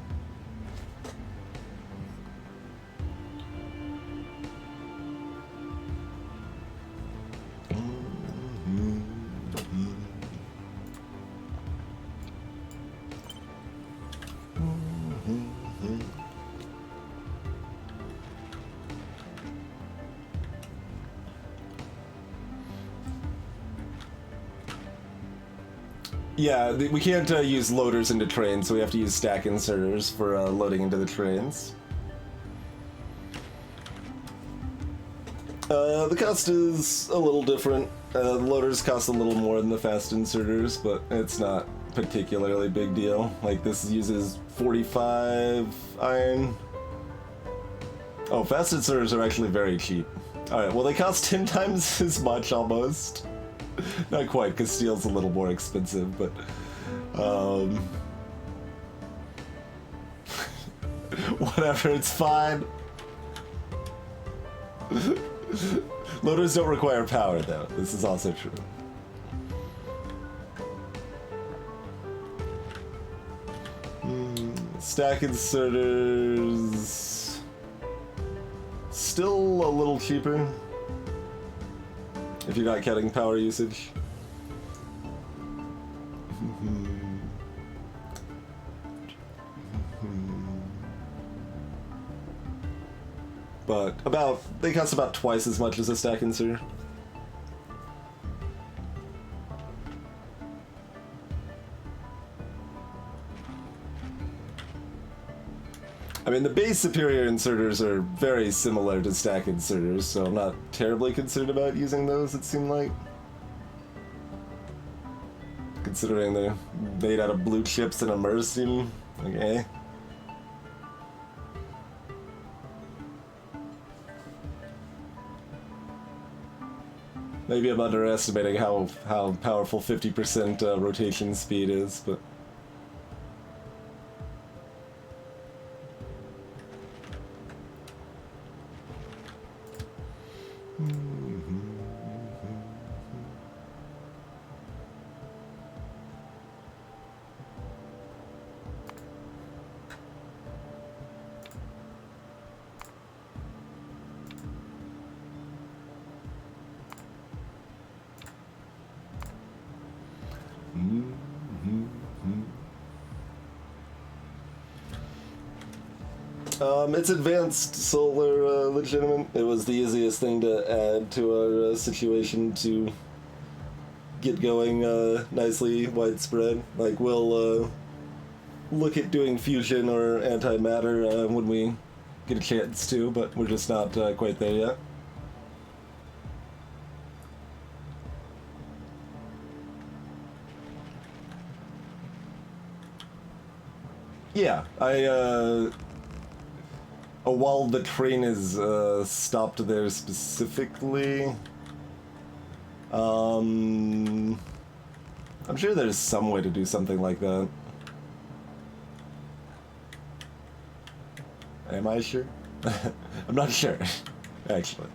Yeah, we can't use loaders into trains, so we have to use stack inserters for loading into the trains. The cost is a little different. The loaders cost a little more than the fast inserters, but it's not particularly big deal. Like, this uses 45 iron. Oh, fast inserters are actually very cheap. Alright, well, they cost 10 times as much, almost. Not quite, because steel's a little more expensive, but whatever, it's fine. Loaders don't require power, though. This is also true. Stack inserters still a little cheaper. If you're not counting power usage. But they cost about twice as much as a stack inserter. I mean, the base superior inserters are very similar to stack inserters, so I'm not terribly concerned about using those, it seemed like. Considering they're made out of blue chips and immersium, okay. Maybe I'm underestimating how powerful 50% rotation speed is, but... It's advanced solar legitimate. It was the easiest thing to add to our situation to get going nicely widespread. Like, we'll look at doing fusion or antimatter when we get a chance to, but we're just not quite there yet. Yeah, while the train is stopped there specifically, I'm sure there's some way to do something like that. Am I sure? I'm not sure, actually.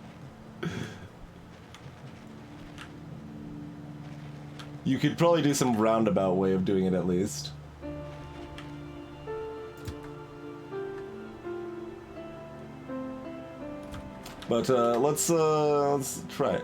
You could probably do some roundabout way of doing it at least. But let's try it.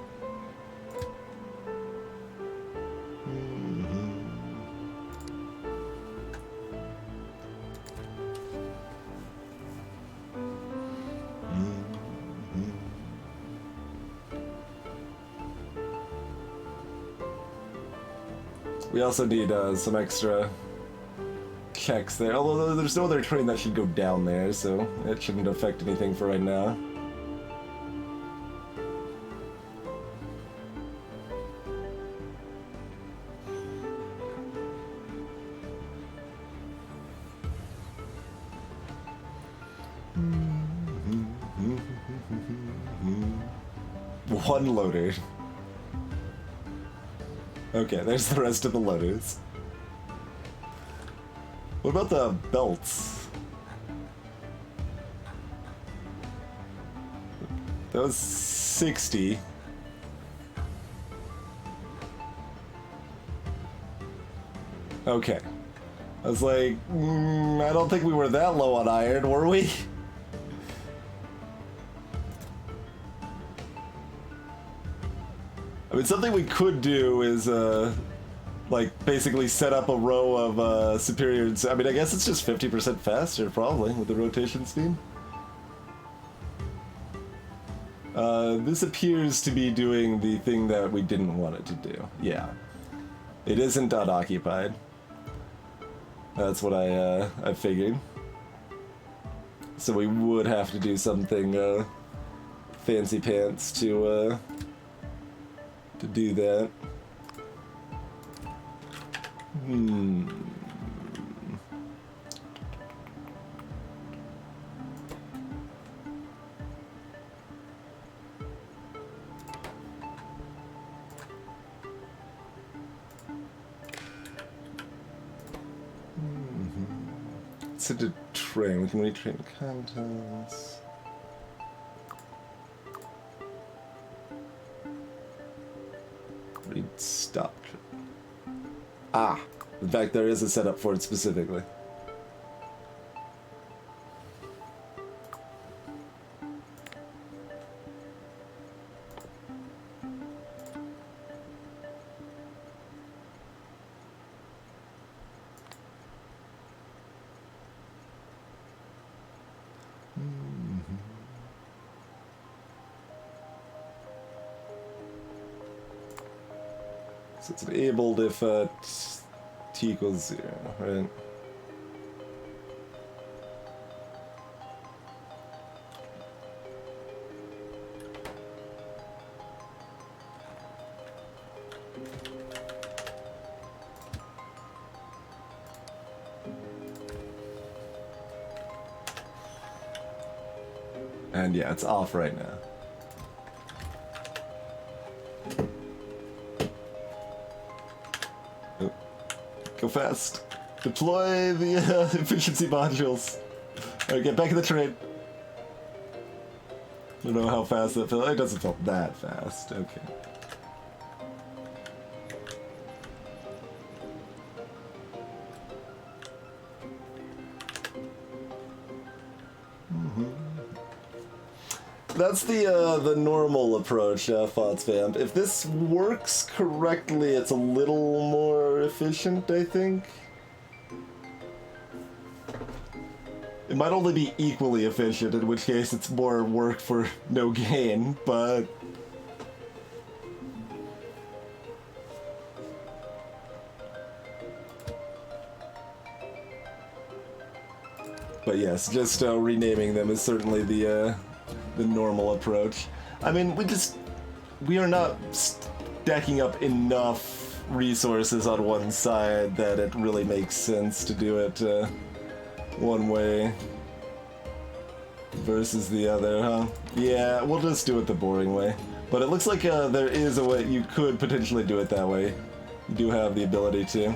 We also need some extra checks there, although there's no other train that should go down there, so it shouldn't affect anything for right now. One loader. Okay, there's the rest of the loaders. What about the belts? That was 60. Okay. I was like, I don't think we were that low on iron, were we? I mean, something we could do is, like, basically set up a row of, superior... I mean, I guess it's just 50% faster, probably, with the rotation speed. This appears to be doing the thing that we didn't want it to do. Yeah. It isn't unoccupied. That's what I figured. So we would have to do something, fancy pants to do that. It's a train. We can read train contents. Read stop. Ah! In fact, there is a setup for it specifically. So it's enabled if t equals 0, right? And yeah, it's off right now. Go fast. Deploy the efficiency modules. Alright, get back in the train. I don't know how fast that felt. It doesn't feel that fast. Okay. That's the normal approach, Fotsvamp. If this works correctly, it's a little more efficient, I think. It might only be equally efficient, in which case it's more work for no gain, but... But yes, just renaming them is certainly the normal approach. I mean, we are not stacking up enough resources on one side that it really makes sense to do it one way versus the other, huh? Yeah, we'll just do it the boring way. But it looks like there is a way you could potentially do it that way. You do have the ability to.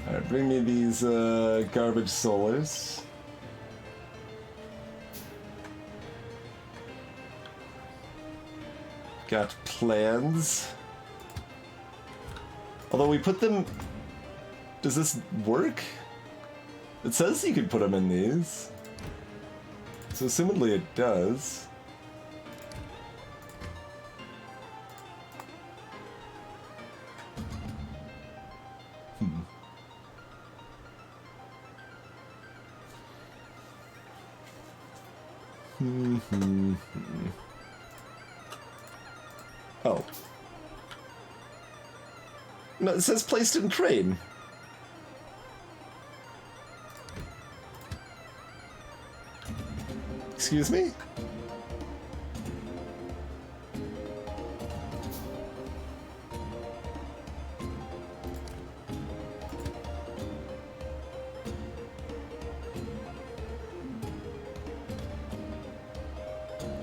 Alright, bring me these garbage solars. Got plans. Although we put them... Does this work? It says you could put them in these. So assumedly it does. Oh. No, it says placed in train. Excuse me?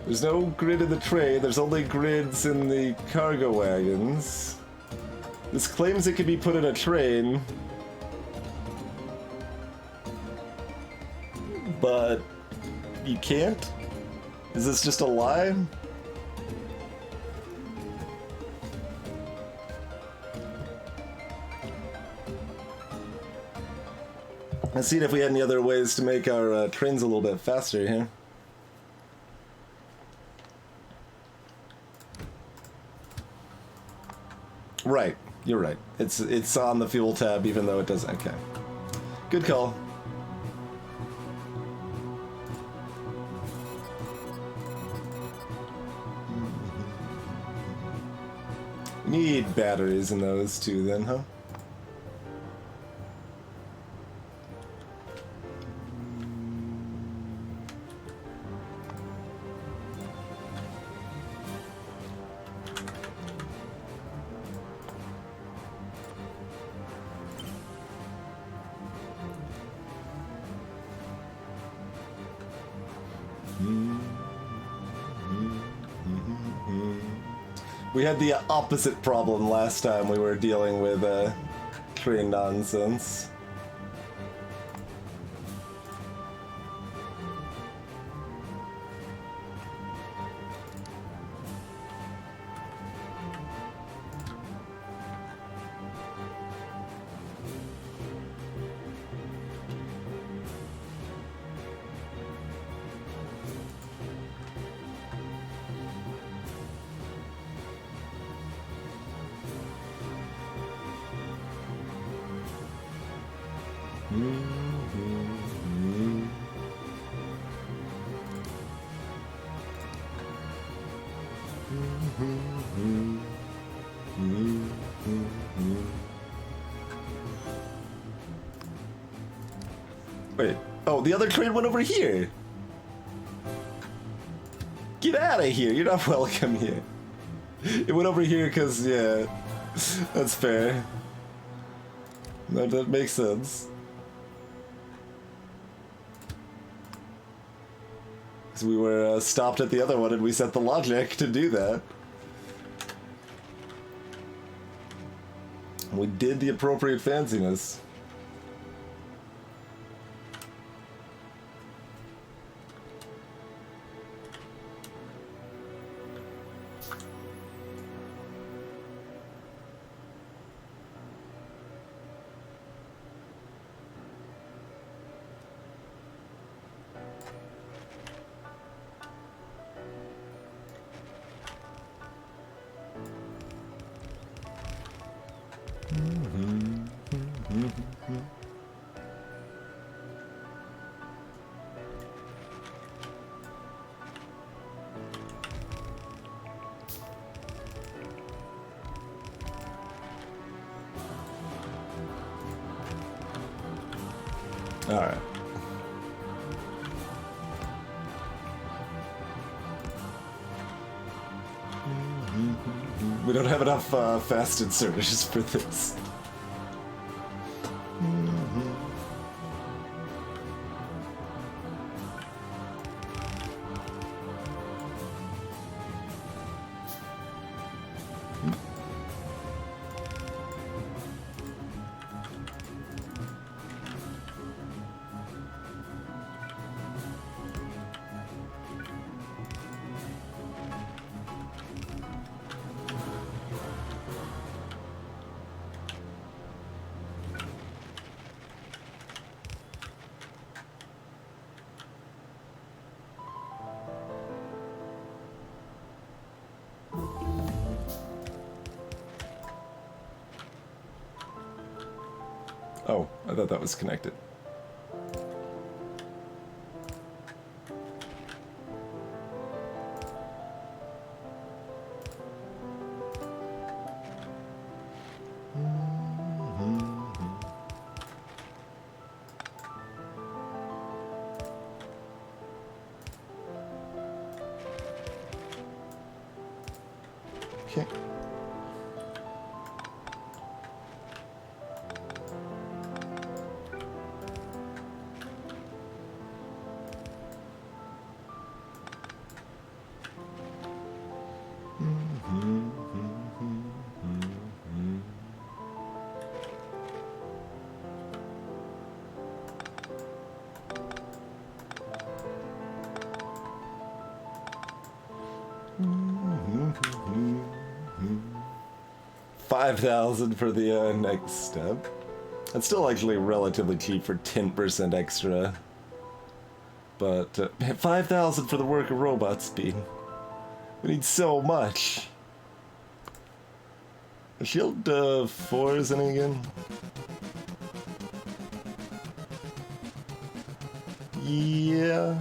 There's no grid in the train, there's only grids in the cargo wagons. This claims it can be put in a train, but you can't? Is this just a lie? Let's see if we had any other ways to make our trains a little bit faster here. Right, you're right. It's on the fuel tab even though it doesn't. Okay. Good call. Need batteries in those too then, huh? We had the opposite problem last time we were dealing with train nonsense. Wait. Oh, the other train went over here. Get out of here. You're not welcome here. It went over here because, yeah, that's fair. That makes sense. Because we were stopped at the other one and we set the logic to do that. We did the appropriate fanciness. Alright. We don't have enough fast inserters for this. Oh, I thought that was connected. Okay. $5,000 for the next step. That's still actually relatively cheap for 10% extra. But man, 5,000 for the worker robot speed. We need so much. Shield 4 is any again? Yeah,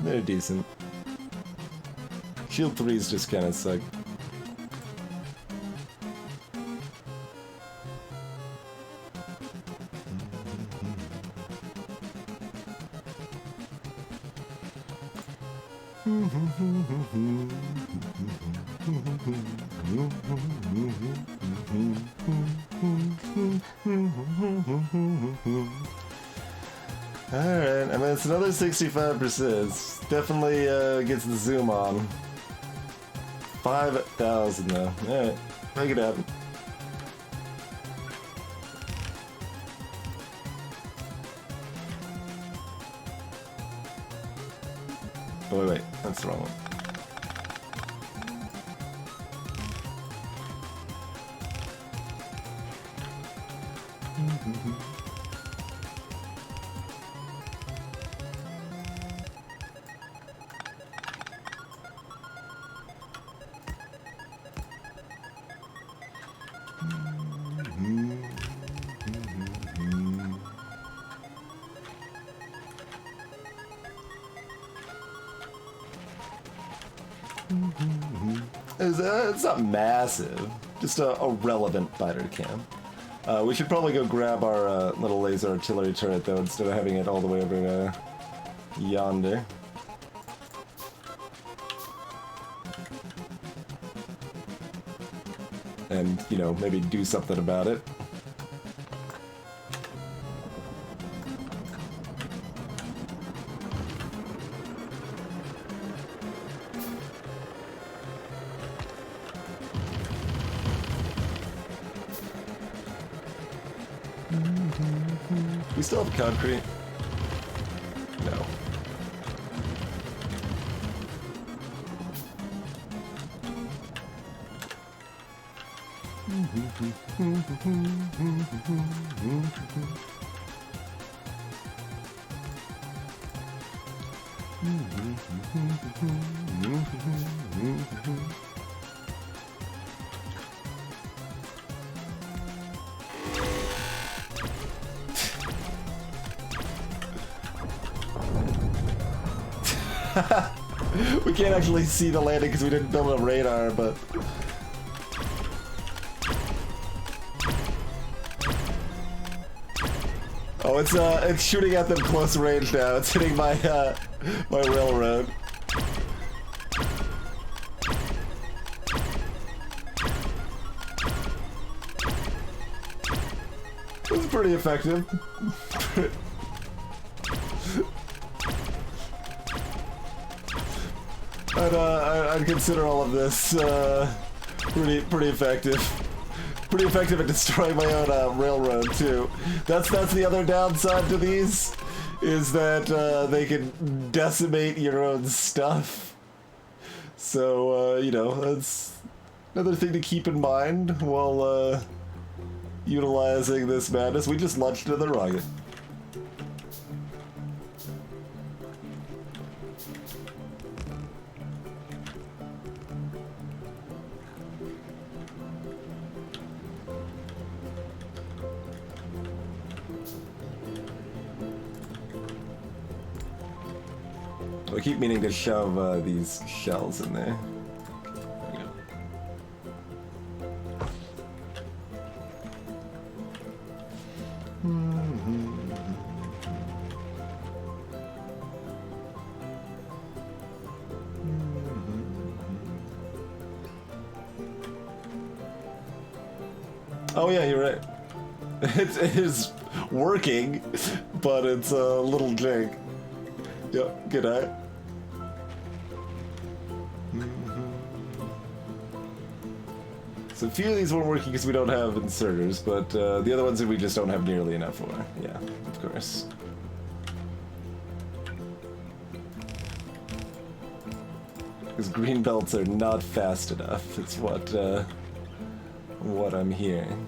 they're decent. Shield 3's just kind of suck. Alright, I mean, it's another 65%. Definitely gets the zoom on. 5,000 though. Alright, make it happen. Oh, wait, that's the wrong one. It's not massive, just a relevant fighter cam. We should probably go grab our little laser artillery turret though, instead of having it all the way over yonder. And, you know, maybe do something about it. We still have concrete? No. We can't actually see the landing because we didn't build a radar, but... Oh, it's shooting at them close range now. It's hitting my my railroad. It was pretty effective. I'd consider all of this pretty effective. Pretty effective at destroying my own railroad too. That's the other downside to these, is that they can decimate your own stuff. So you know, that's another thing to keep in mind while utilizing this madness. We just launched another rocket. I keep meaning to shove these shells in there. There we go. Oh yeah, you're right. It is working, but it's a little jank. Yep, good eye. So a few of these weren't working because we don't have inserters, but the other ones we just don't have nearly enough for. Yeah, of course. Because green belts are not fast enough. It's what I'm hearing.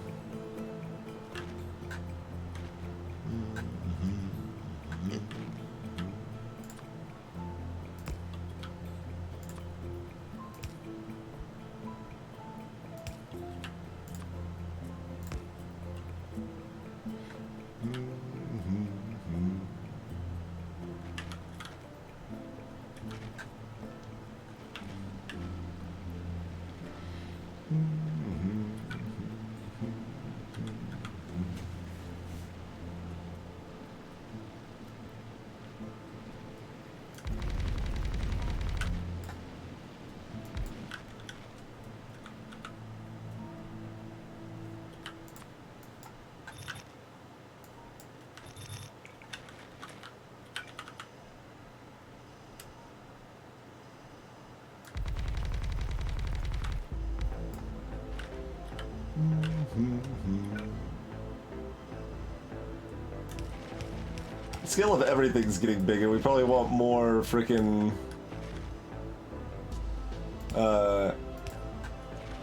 The scale of everything's getting bigger. We probably want more freaking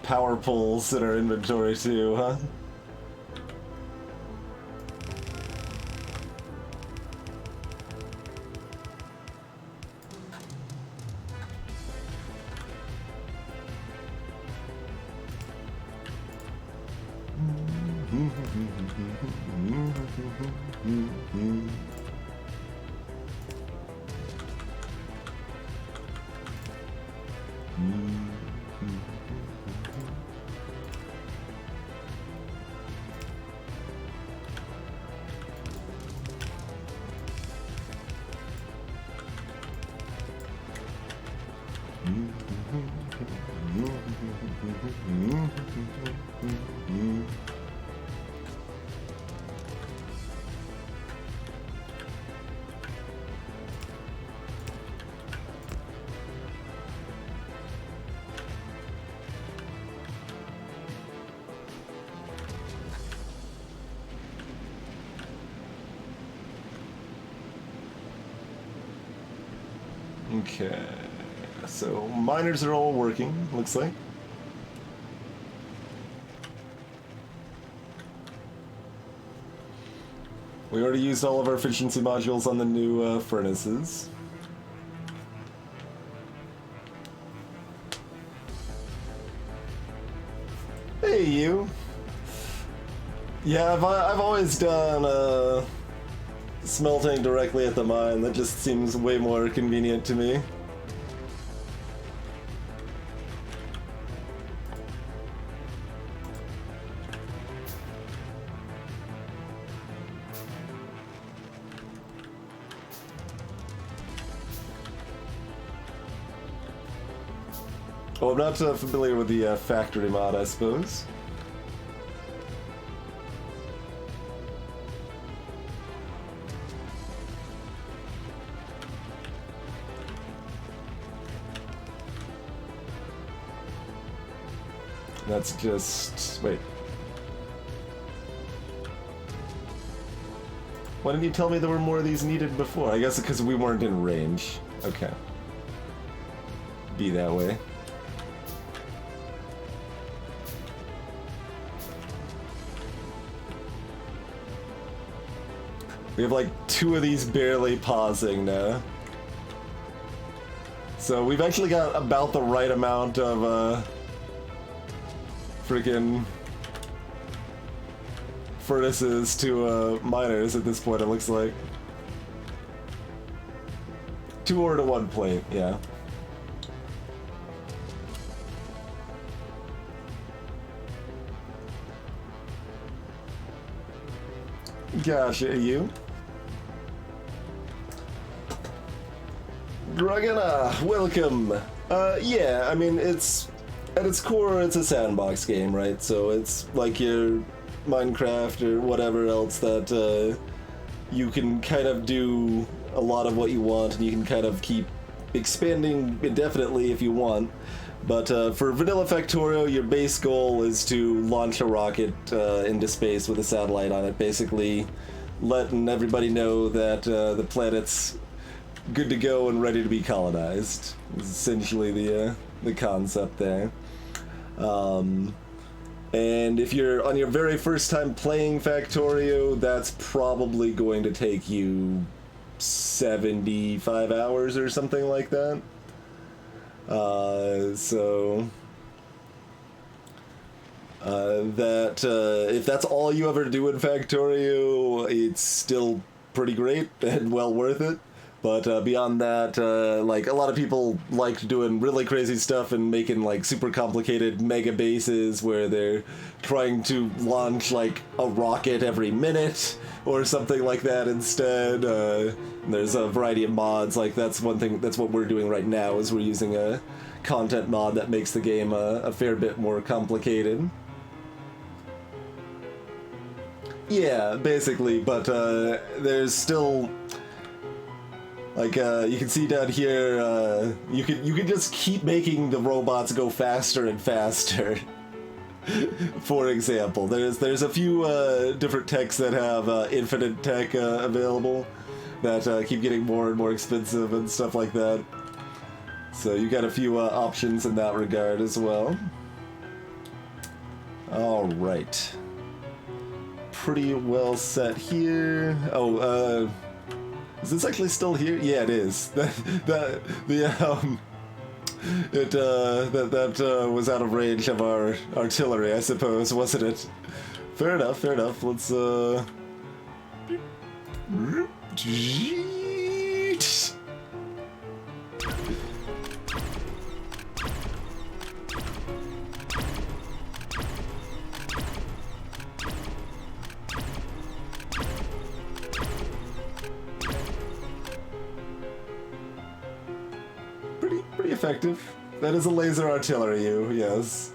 power poles in our inventory too, huh? Okay, so miners are all working, looks like. We already used all of our efficiency modules on the new furnaces. Hey, you. Yeah, I've always done smelting directly at the mine. That just seems way more convenient to me. Oh, I'm not familiar with the factory mod, I suppose. That's just... wait. Why didn't you tell me there were more of these needed before? I guess because we weren't in range. Okay. Be that way. We have like 2 of these barely pausing now. So we've actually got about the right amount of freaking furnaces to miners at this point, it looks like. 2 ore to 1 plate, yeah. Gotcha, you. Dragana, welcome. Yeah, I mean, it's at its core, it's a sandbox game, right? So it's like your Minecraft or whatever else that you can kind of do a lot of what you want, and you can kind of keep expanding indefinitely if you want. But for Vanilla Factorio, your base goal is to launch a rocket into space with a satellite on it, basically letting everybody know that the planet's good to go and ready to be colonized. Is essentially the concept there. And if you're on your very first time playing Factorio, that's probably going to take you 75 hours or something like that. If that's all you ever do in Factorio, it's still pretty great and well worth it. But beyond that, like a lot of people like doing really crazy stuff and making like super complicated mega bases where they're trying to launch like a rocket every minute or something like that instead. There's a variety of mods, like that's one thing, that's what we're doing right now, is we're using a content mod that makes the game a fair bit more complicated. Yeah, basically, but there's still... like, you can see down here, you can just keep making the robots go faster and faster. For example, there's a few different techs that have infinite tech available that keep getting more and more expensive and stuff like that. So you got a few options in that regard as well. All right, pretty well set here. Oh, is this actually still here? Yeah, it is. That was out of range of our artillery, I suppose, wasn't it? Fair enough, fair enough. Let's pretty effective. That is a laser artillery, yes.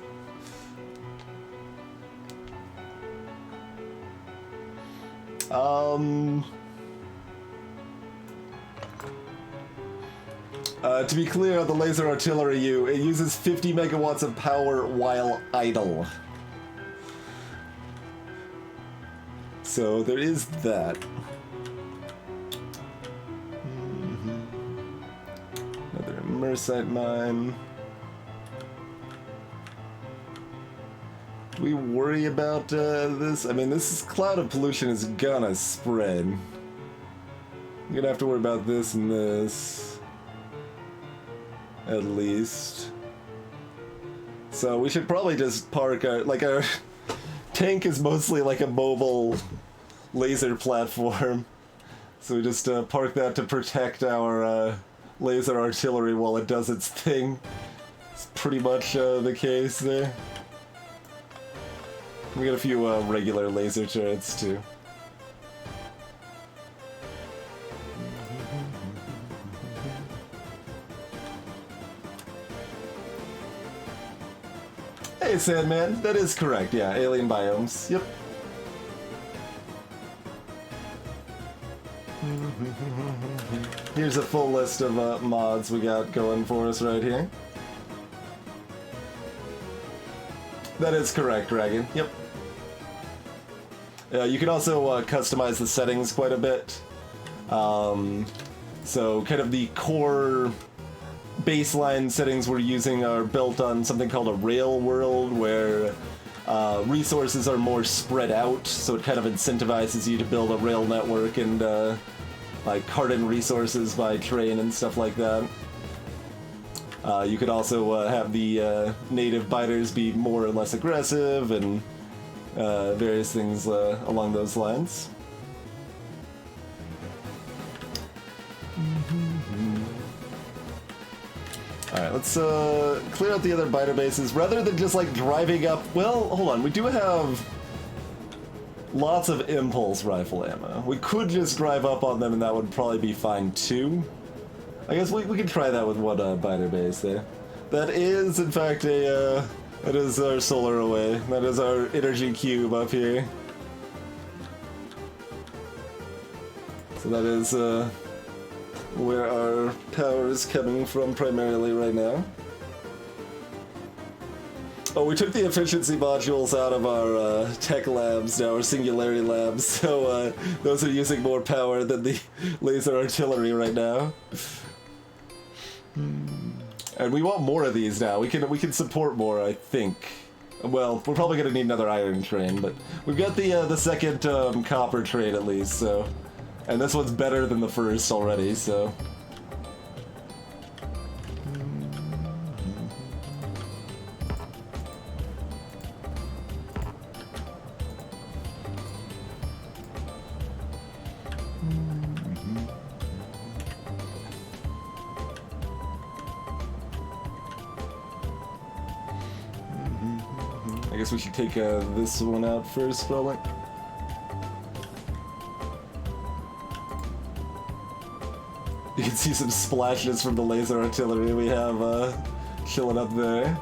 To be clear on the laser artillery, it uses 50 megawatts of power while idle. So there is that. Another immersite mine. Do we worry about this? I mean, this cloud of pollution is gonna spread. I'm gonna have to worry about this and this. At least. So we should probably just park our tank is mostly like a mobile laser platform. So we just park that to protect our laser artillery while it does its thing. It's pretty much the case there. We got a few regular laser turrets too. Hey, Sandman, that is correct. Yeah, alien biomes. Yep. Here's a full list of mods we got going for us right here. That is correct, Dragon. Yep. You can also customize the settings quite a bit. So kind of the core baseline settings we're using are built on something called a rail world, where resources are more spread out, so it kind of incentivizes you to build a rail network and like cart in resources by train and stuff like that. You could also have the native biters be more or less aggressive and various things along those lines. Alright, let's clear out the other biter bases. Rather than just like driving up... Well, hold on, we do have lots of impulse rifle ammo. We could just drive up on them and that would probably be fine too. I guess we could try that with one biter base there. That is, in fact, that is our solar array. That is our energy cube up here. So that is where our power is coming from primarily right now. Oh, we took the efficiency modules out of our tech labs now, our singularity labs, so those are using more power than the laser artillery right now. And we want more of these now. We can support more, I think. Well, we're probably gonna need another iron train, but we've got the second copper train at least, so. And this one's better than the first already, so. I guess we should take this one out first, probably. You can see some splashes from the laser artillery we have chilling up there.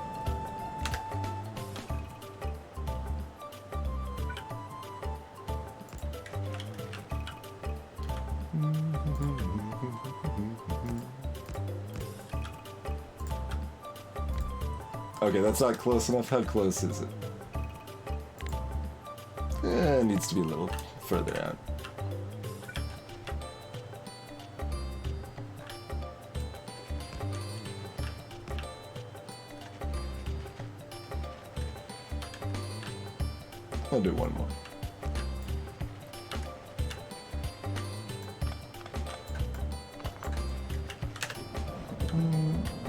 Okay, that's not close enough. How close is it? It needs to be a little further out. I'll do one more.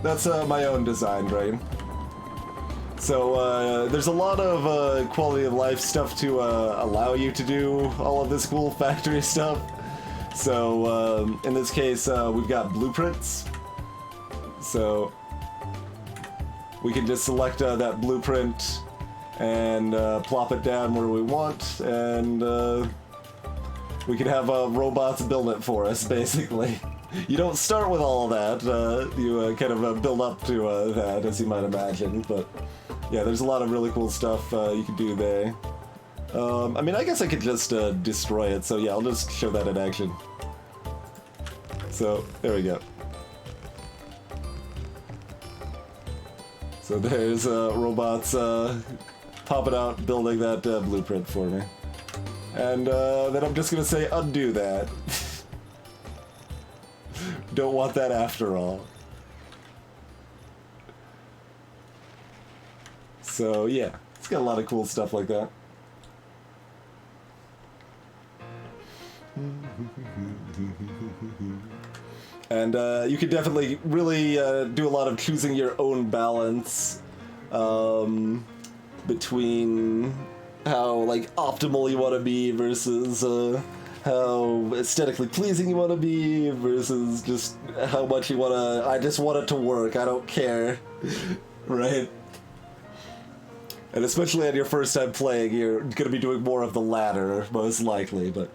That's my own design, right? So there's a lot of quality of life stuff to allow you to do all of this cool factory stuff. So in this case, we've got blueprints. So we can just select that blueprint and plop it down where we want, and we can have robots build it for us, basically. You don't start with all of that, you kind of build up to that, as you might imagine, but yeah, there's a lot of really cool stuff you can do there. I mean, I guess I could just destroy it, so yeah, I'll just show that in action. So, there we go. So there's robots popping out, building that blueprint for me. And then I'm just gonna say undo that. Don't want that after all. So yeah, it's got a lot of cool stuff like that. And you can definitely really do a lot of choosing your own balance between how like optimal you want to be versus how aesthetically pleasing you want to be versus just how much you want to. I just want it to work. I don't care, right? And especially on your first time playing, you're going to be doing more of the latter, most likely. But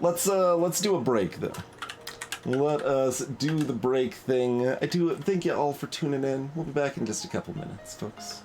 let's do a break though. let us do the break thing. I do thank you all for tuning in. We'll be back in just a couple minutes, folks.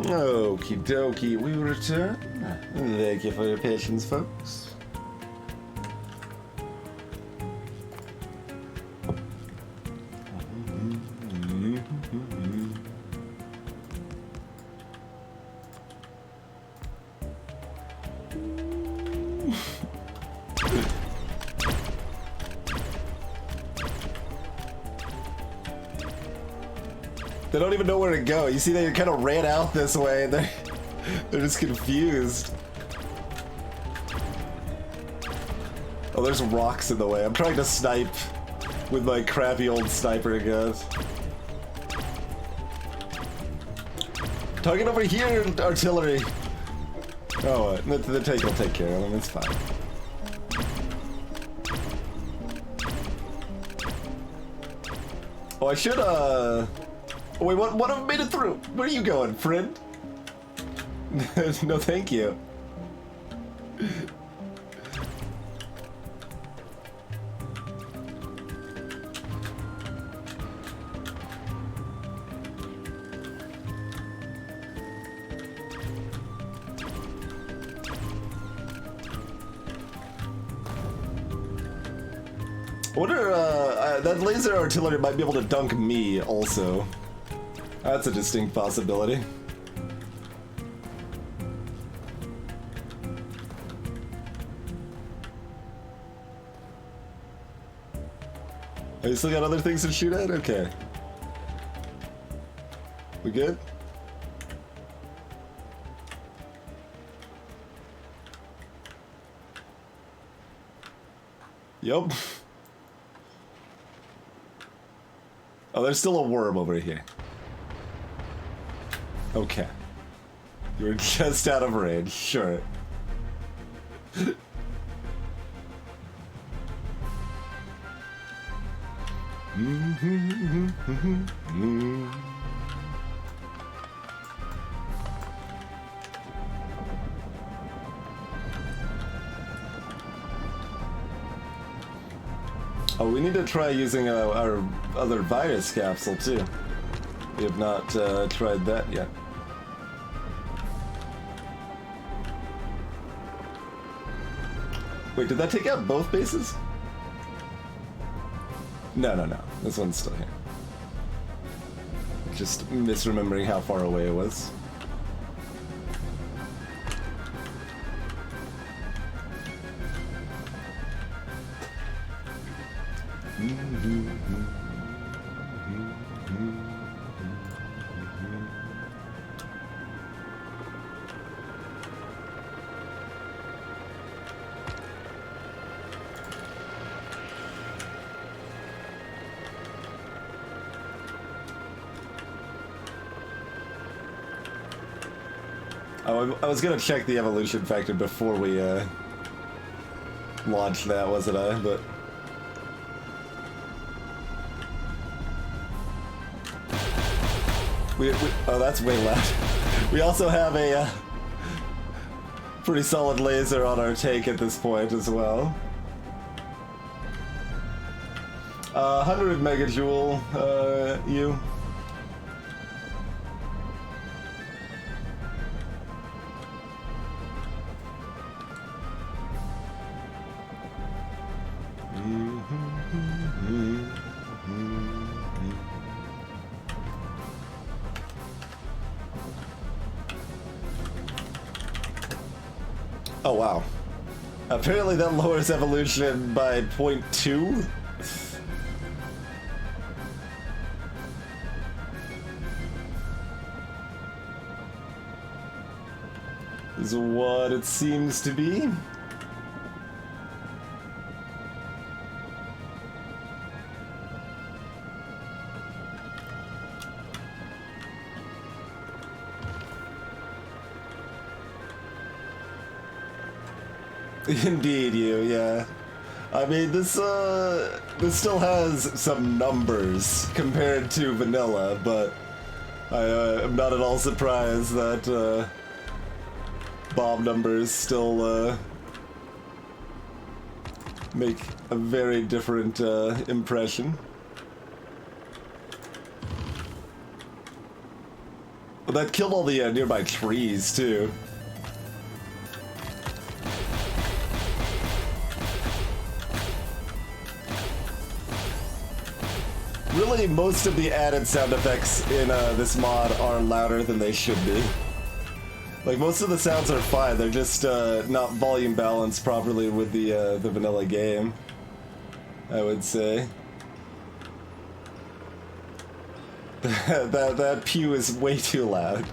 Okie dokie, we return. Thank you for your patience, folks. They don't even know where to go. You see, they kind of ran out this way, and they're just confused. Oh, there's rocks in the way. I'm trying to snipe with my crappy old sniper gun. Target over here, artillery. Oh, the tank will take care of them. It's fine. Oh, I should, oh, wait, what have made it through? Where are you going, friend? No, thank you. I wonder, that laser artillery might be able to dunk me also. That's a distinct possibility. Oh, you still got other things to shoot at? Okay. We good? Yup. Oh, there's still a worm over here. Okay. You were just out of range, sure. Oh, we need to try using our other virus capsule too. We have not tried that yet. Wait, did that take out both bases? No. This one's still here. Just misremembering how far away it was. Oh, I was gonna check the evolution factor before we launched that, wasn't I? But oh, that's way loud. We also have a pretty solid laser on our tank at this point as well. 100 megajoule, you. Oh wow. Apparently that lowers evolution by 0.2? Is what it seems to be. Indeed, yeah. I mean, this still has some numbers compared to vanilla, but I am not at all surprised that bomb numbers still make a very different impression. Well, that killed all the nearby trees, too. Really, most of the added sound effects in this mod are louder than they should be. Like, most of the sounds are fine, they're just not volume balanced properly with the vanilla game, I would say. that pew is way too loud.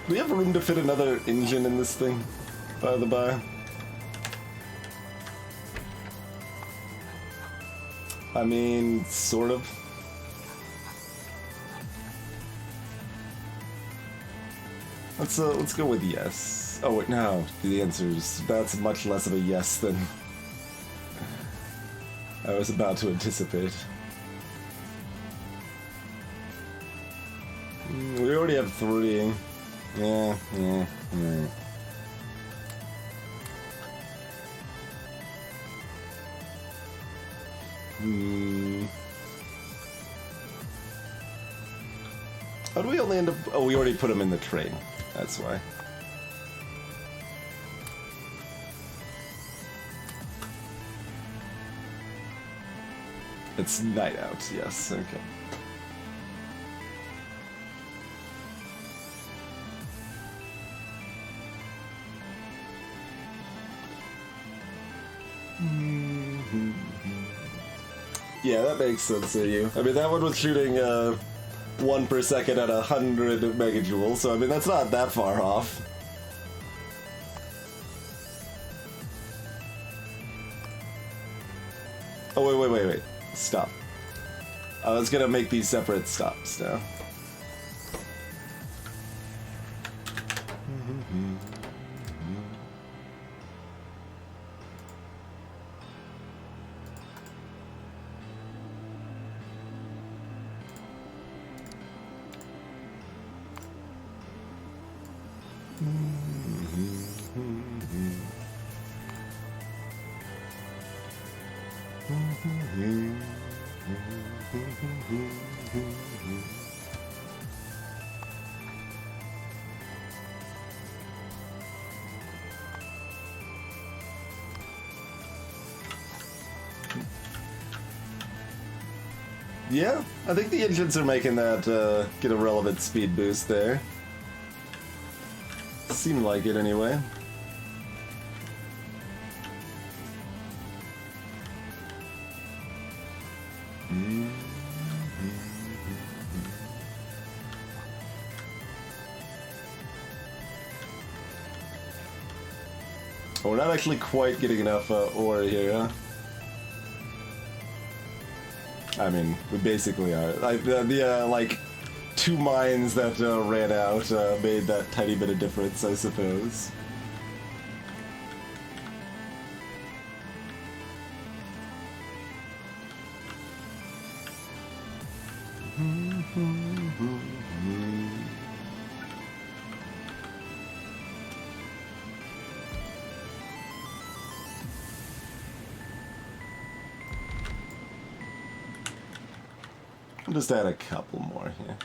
Do we have room to fit another engine in this thing, by the by? I mean, sort of. Let's go with yes. Oh wait, no. The answer is that's much less of a yes than I was about to anticipate. We already have 3. Yeah. How do we only end up... Oh, we already put them in the train. That's why. It's night out, yes, okay. Yeah, that makes sense to you. I mean, that one was shooting 1 per second at 100 megajoules, so I mean, that's not that far off. Oh, wait. Stop. I was gonna make these separate stops now. Yeah, I think the engines are making that get a relevant speed boost there. Seemed like it anyway. Oh, we're not actually quite getting enough ore here, huh? I mean, we basically are. Like the like 2 mines that ran out made that tiny bit of difference, I suppose. I'll just add a couple more here.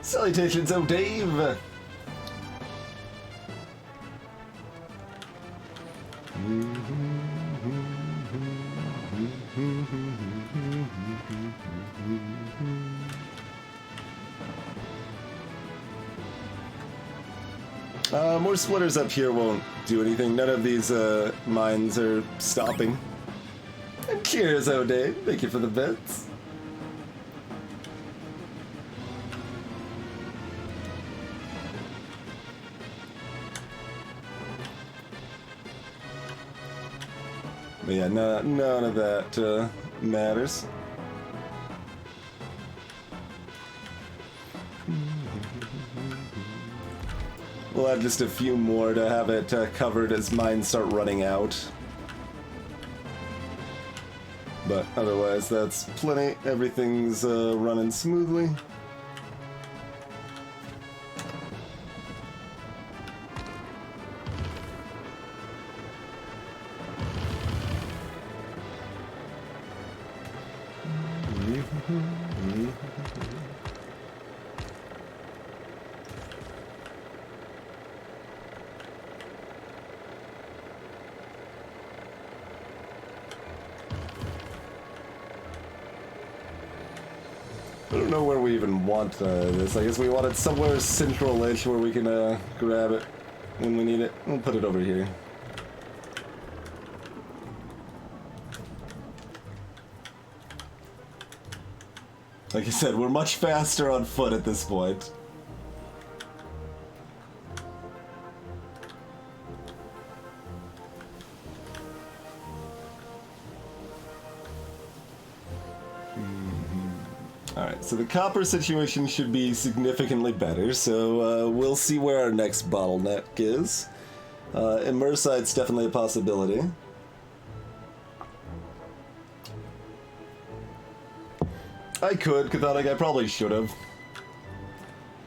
Salutations, oh Dave! More splitters up here won't do anything. None of these mines are stopping. And cheers, oh Dave. Thank you for the bits. But yeah, none of that matters. We'll add just a few more to have it covered as mines start running out. But otherwise, that's plenty. Everything's running smoothly. I don't know where we even want this. I guess we want it somewhere central-ish where we can grab it when we need it. We'll put it over here. Like I said, we're much faster on foot at this point. Alright, so the copper situation should be significantly better, so we'll see where our next bottleneck is. Immersite's definitely a possibility. I could, Cathodic, I probably should have.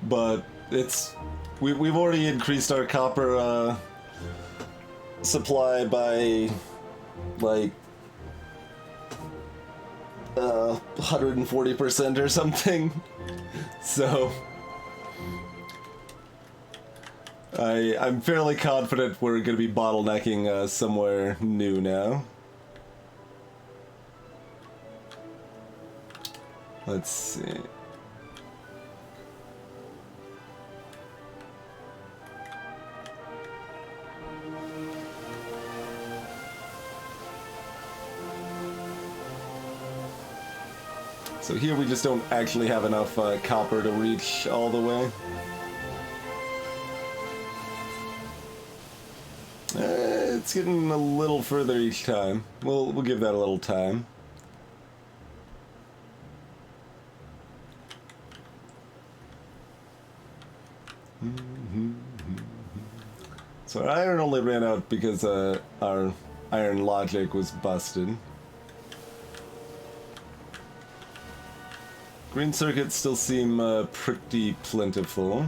But it's... We've already increased our copper supply by, like, 140% or something. So I'm fairly confident we're going to be bottlenecking somewhere new now. Let's see. So here we just don't actually have enough copper to reach all the way. It's getting a little further each time. We'll give that a little time. So our iron only ran out because our iron logic was busted. Green circuits still seem pretty plentiful.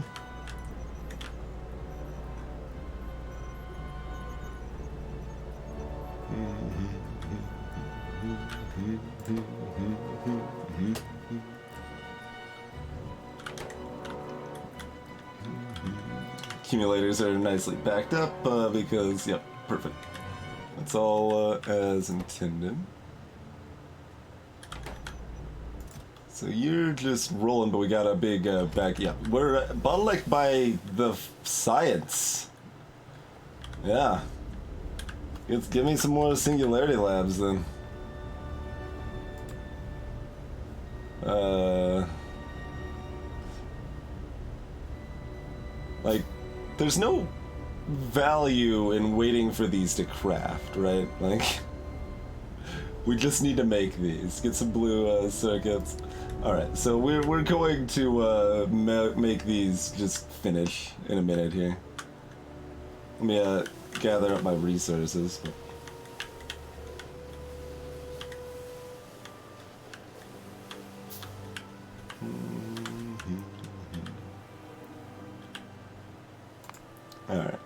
Accumulators are nicely backed up because, yep, perfect. That's all as intended. So you're just rolling, but we got a big back. Yeah, we're bottlenecked by the science. Yeah. Give me some more singularity labs then. Like, there's no value in waiting for these to craft, right? Like, we just need to make these. Get some blue circuits. Alright, so we're going to make these just finish in a minute here. Let me gather up my resources. Alright,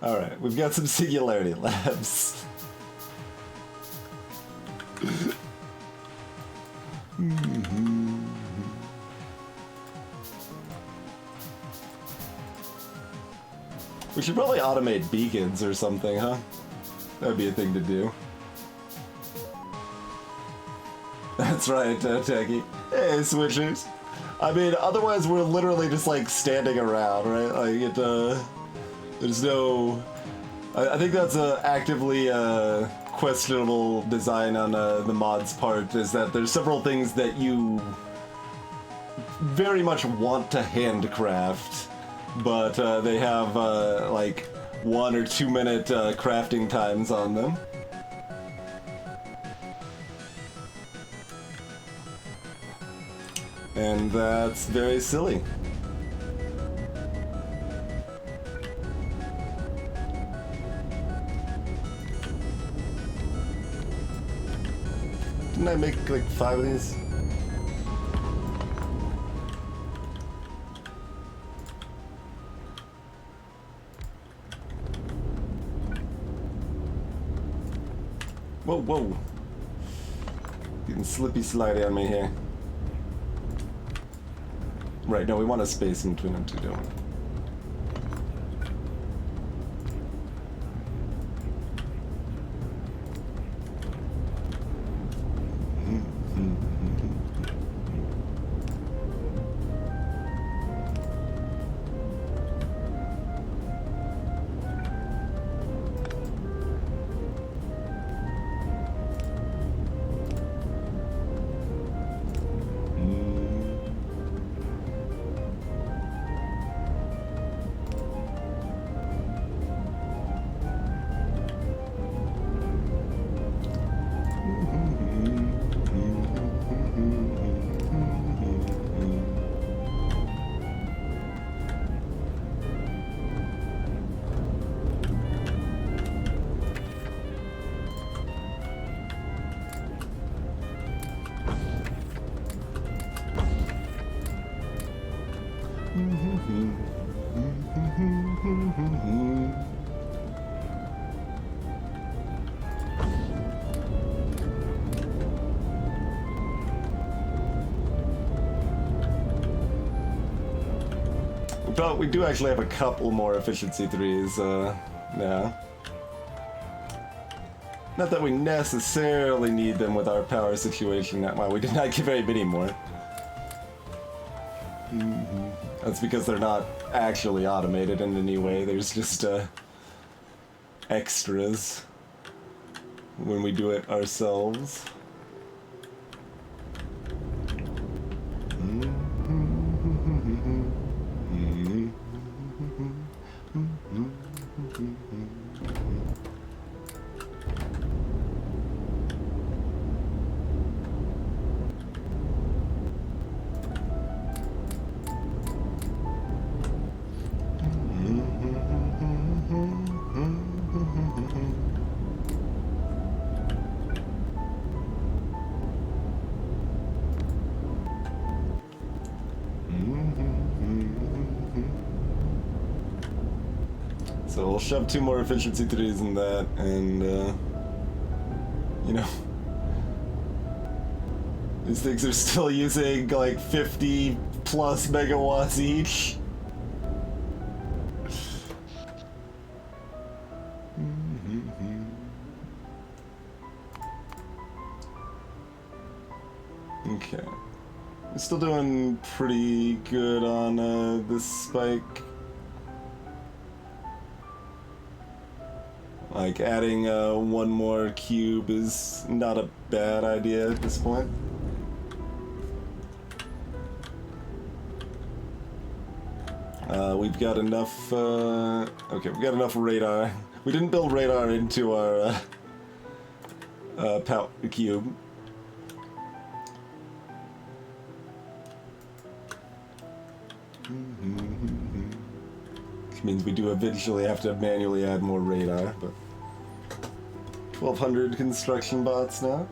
Alright, we've got some singularity labs. We should probably automate beacons or something, huh? That'd be a thing to do. That's right, Techie. Hey, switchers. I mean, otherwise we're literally just, like, standing around, right? Like, there's no... I think that's actively questionable design on the mod's part is that there's several things that you very much want to handcraft, but they have like 1 or 2 minute crafting times on them. And that's very silly. Didn't I make like 5 of these? Whoa, whoa. Getting slippy slidey on me here. Right, no, we want a space in between them two, don't we? But we do actually have a couple more efficiency 3s now. Not that we necessarily need them with our power situation. Well, we did not get very many more. That's because they're not actually automated in any way. There's just extras when we do it ourselves. So we'll shove 2 more efficiency 3s in that, and you know, these things are still using like 50 plus megawatts each. Okay, we're still doing pretty good on this spike. Like, adding 1 more cube is not a bad idea at this point. We've got enough, okay, we've got enough radar. We didn't build radar into our power cube. Which means we do eventually have to manually add more radar, but 1,200 construction bots now.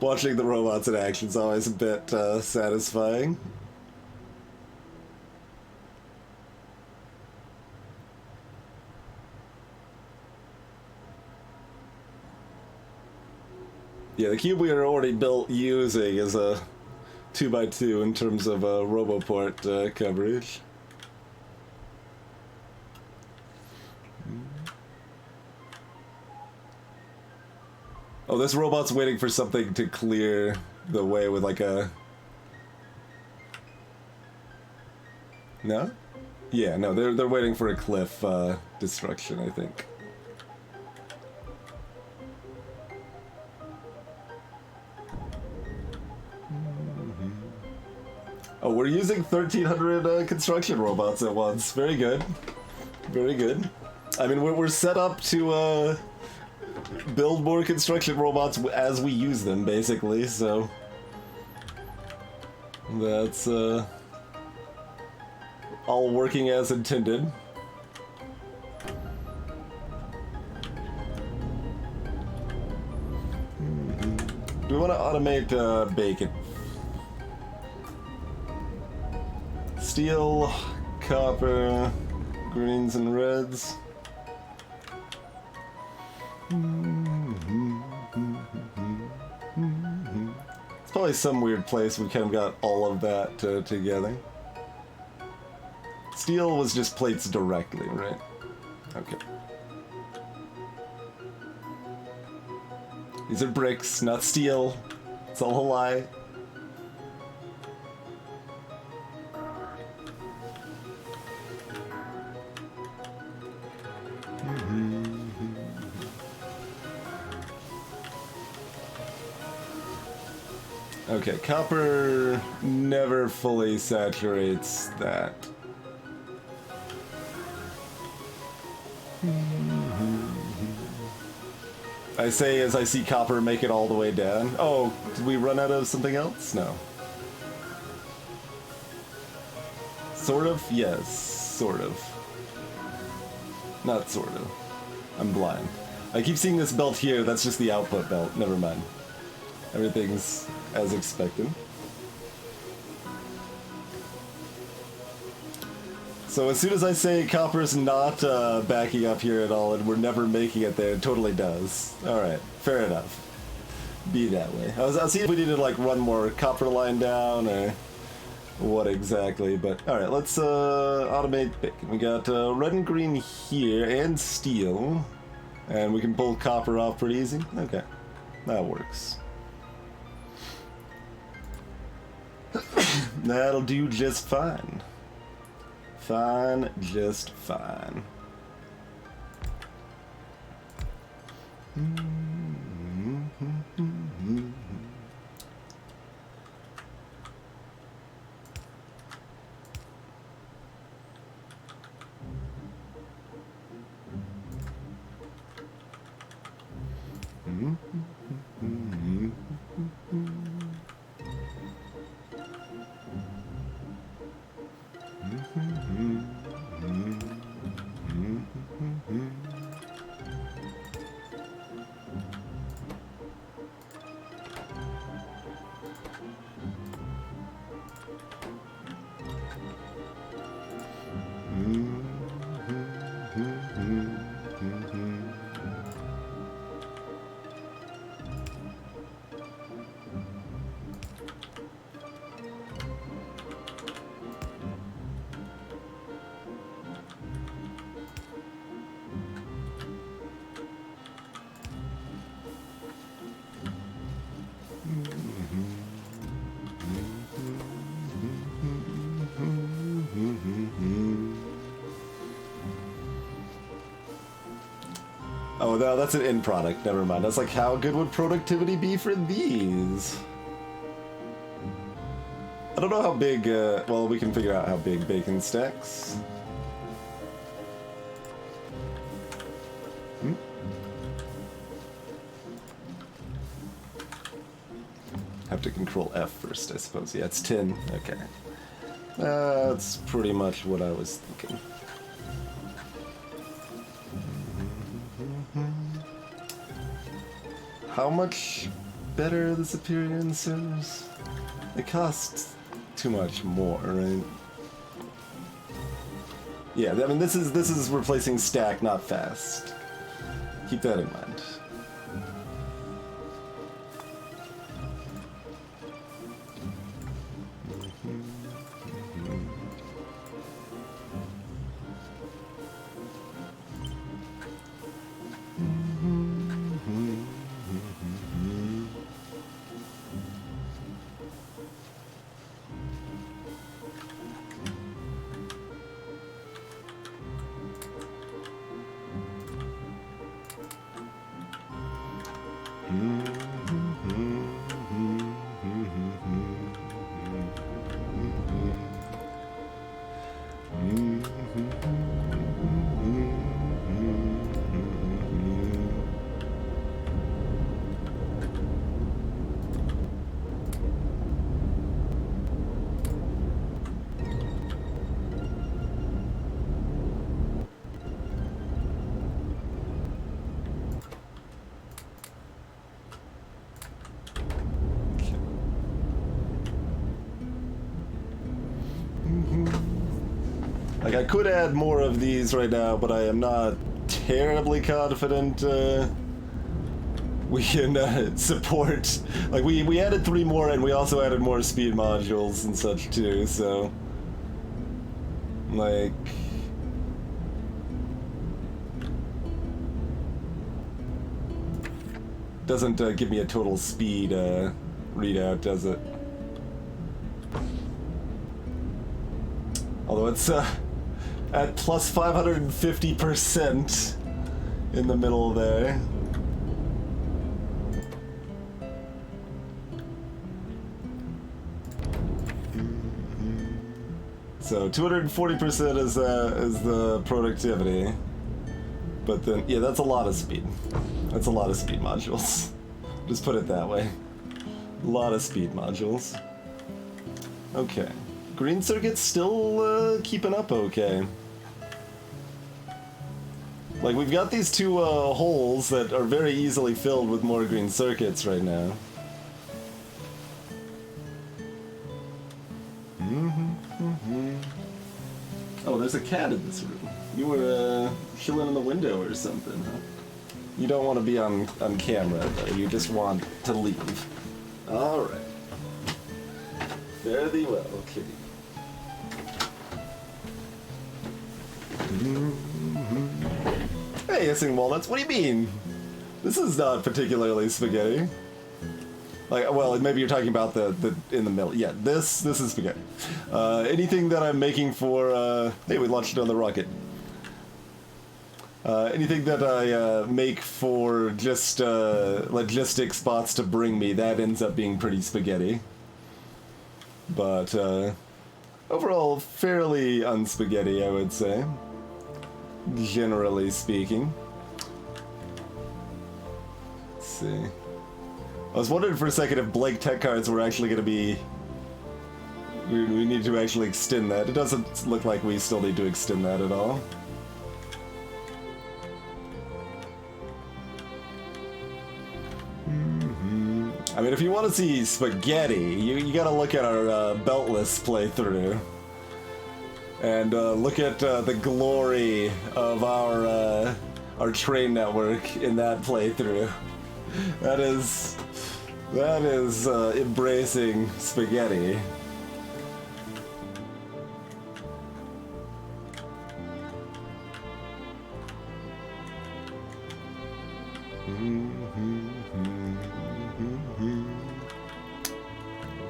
Watching the robots in action is always a bit satisfying. Yeah, the cube we are already built using is a 2x2 in terms of Roboport coverage. Oh, this robot's waiting for something to clear the way with like a No? Yeah, no, they're waiting for a cliff destruction, I think. Oh, we're using 1,300 construction robots at once. Very good. Very good. I mean, we're set up to build more construction robots as we use them, basically, so... That's all working as intended. Do we want to automate bacon? Steel, copper, greens and reds. It's probably some weird place we kind of got all of that together. Steel was just plates directly, right? Okay. These are bricks, not steel. It's all a lie. Okay, copper never fully saturates that. I say as I see copper make it all the way down. Oh, did we run out of something else? No. Sort of? Yes, sort of. Not sort of. I'm blind. I keep seeing this belt here, that's just the output belt. Never mind. Everything's as expected. So as soon as I say copper's not backing up here at all and we're never making it there, it totally does. Alright, fair enough. Be that way. I'll see if we need to like run more copper line down or what exactly, but alright, let's automate bacon. We got red and green here and steel, and we can pull copper off pretty easy. Okay, that works. That'll do just fine. Fine, just fine. Oh, no, that's an end product. Never mind. That's like, how good would productivity be for these? I don't know how big, well, we can figure out how big bacon stacks. Have to control F first, I suppose. Yeah, it's 10. Okay. That's pretty much what I was thinking. How much better are the superior inserters? It costs too much more, right? Yeah, I mean this is replacing stack, not fast. Keep that in mind. Like, I could add more of these right now, but I am not terribly confident we can support. Like, we added 3 more, and we also added more speed modules and such too, so... Like... Doesn't give me a total speed readout, does it? Although it's at plus 550% in the middle there. So 240% is the productivity. But then, yeah, that's a lot of speed. That's a lot of speed modules. Just put it that way. A lot of speed modules. Okay. Green circuit's still keeping up okay. Like, we've got these 2 holes that are very easily filled with more green circuits right now. Oh, there's a cat in this room. You were chilling in the window or something, huh? You don't want to be on camera, though. You just want to leave. Alright. Fare thee well, kitty. Hey, hissing walnuts, what do you mean? This is not particularly spaghetti. Like, well, maybe you're talking about the in the middle. Yeah, this is spaghetti. Anything that I'm making for, hey, we launched another rocket. Anything that I make for just logistic spots to bring me, that ends up being pretty spaghetti. But overall, fairly unspaghetti, I would say. Generally speaking. Let's see. I was wondering for a second if Blake Tech cards were actually going to be... We need to actually extend that. It doesn't look like we still need to extend that at all. I mean, if you want to see spaghetti, you gotta look at our beltless playthrough. And look at the glory of our train network in that playthrough. That is embracing spaghetti.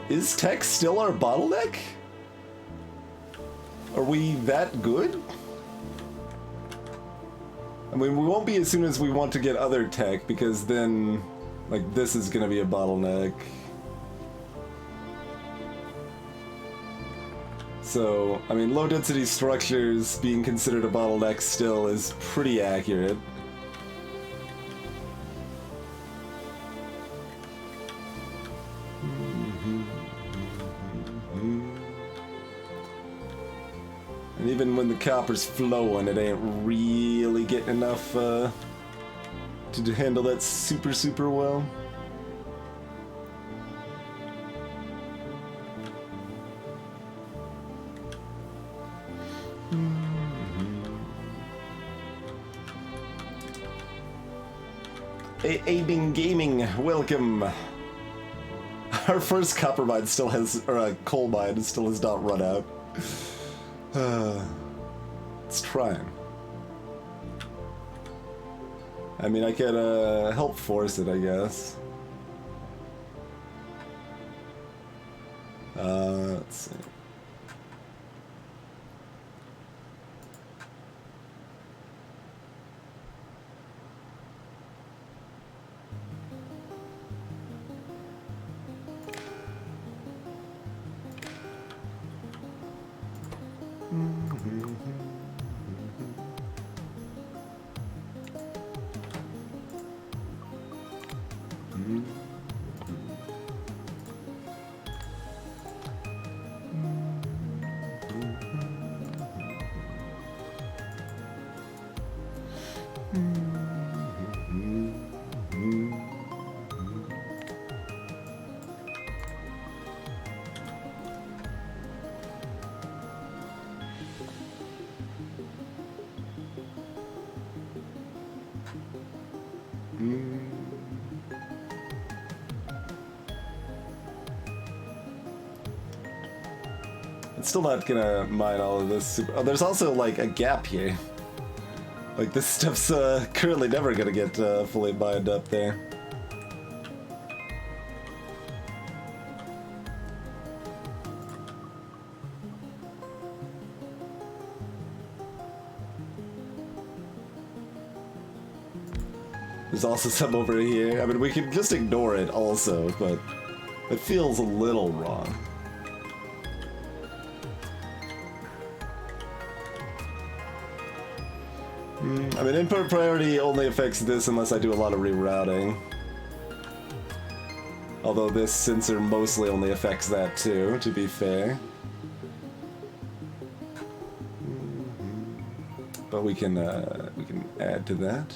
Is tech still our bottleneck? Are we that good? I mean, we won't be as soon as we want to get other tech, because then, like, this is gonna be a bottleneck. So, I mean, low density structures being considered a bottleneck still is pretty accurate. And even when the copper's flowing, it ain't really getting enough to handle that super well. Abing Gaming, welcome. Our first copper mine still has, or a coal mine still has not run out. It's trying. I mean, I could help force it, I guess. Let's see. I'm still not gonna mine all of this. Oh, there's also like a gap here. Like this stuff's currently never gonna get fully mined up there. There's also some over here. I mean, we could just ignore it also, but it feels a little wrong. I mean, input priority only affects this unless I do a lot of rerouting. Although this sensor mostly only affects that too, to be fair. But we can add to that.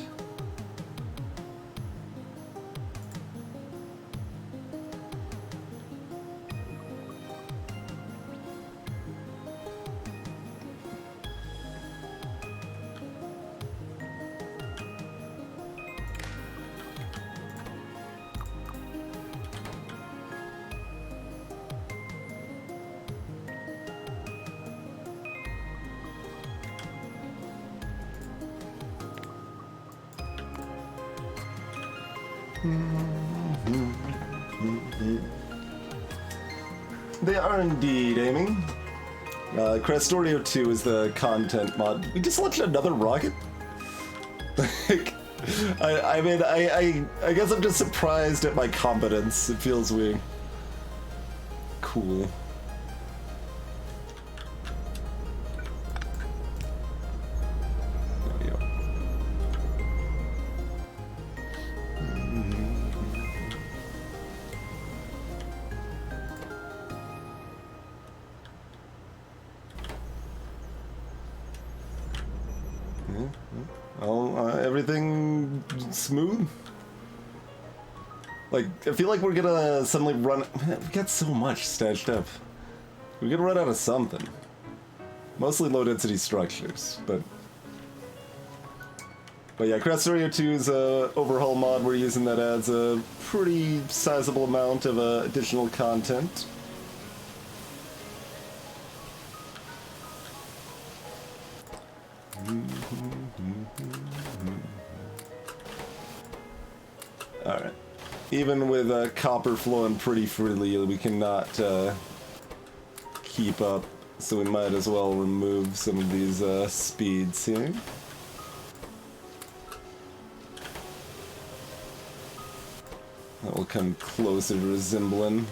They are indeed aiming. Krastorio 2 is the content mod. We just launched another rocket? Like, I mean, I guess I'm just surprised at my competence. It feels weird. Cool. There we go. Everything smooth? Like, I feel like we're gonna suddenly run... Man, we got so much stashed up. We're gonna run out of something. Mostly low-density structures, but... But yeah, Krastorio 2's overhaul mod, we're using that adds a pretty sizable amount of additional content. Alright. Even with copper flowing pretty freely, we cannot keep up, so we might as well remove some of these speeds here. That will come closer to resembling.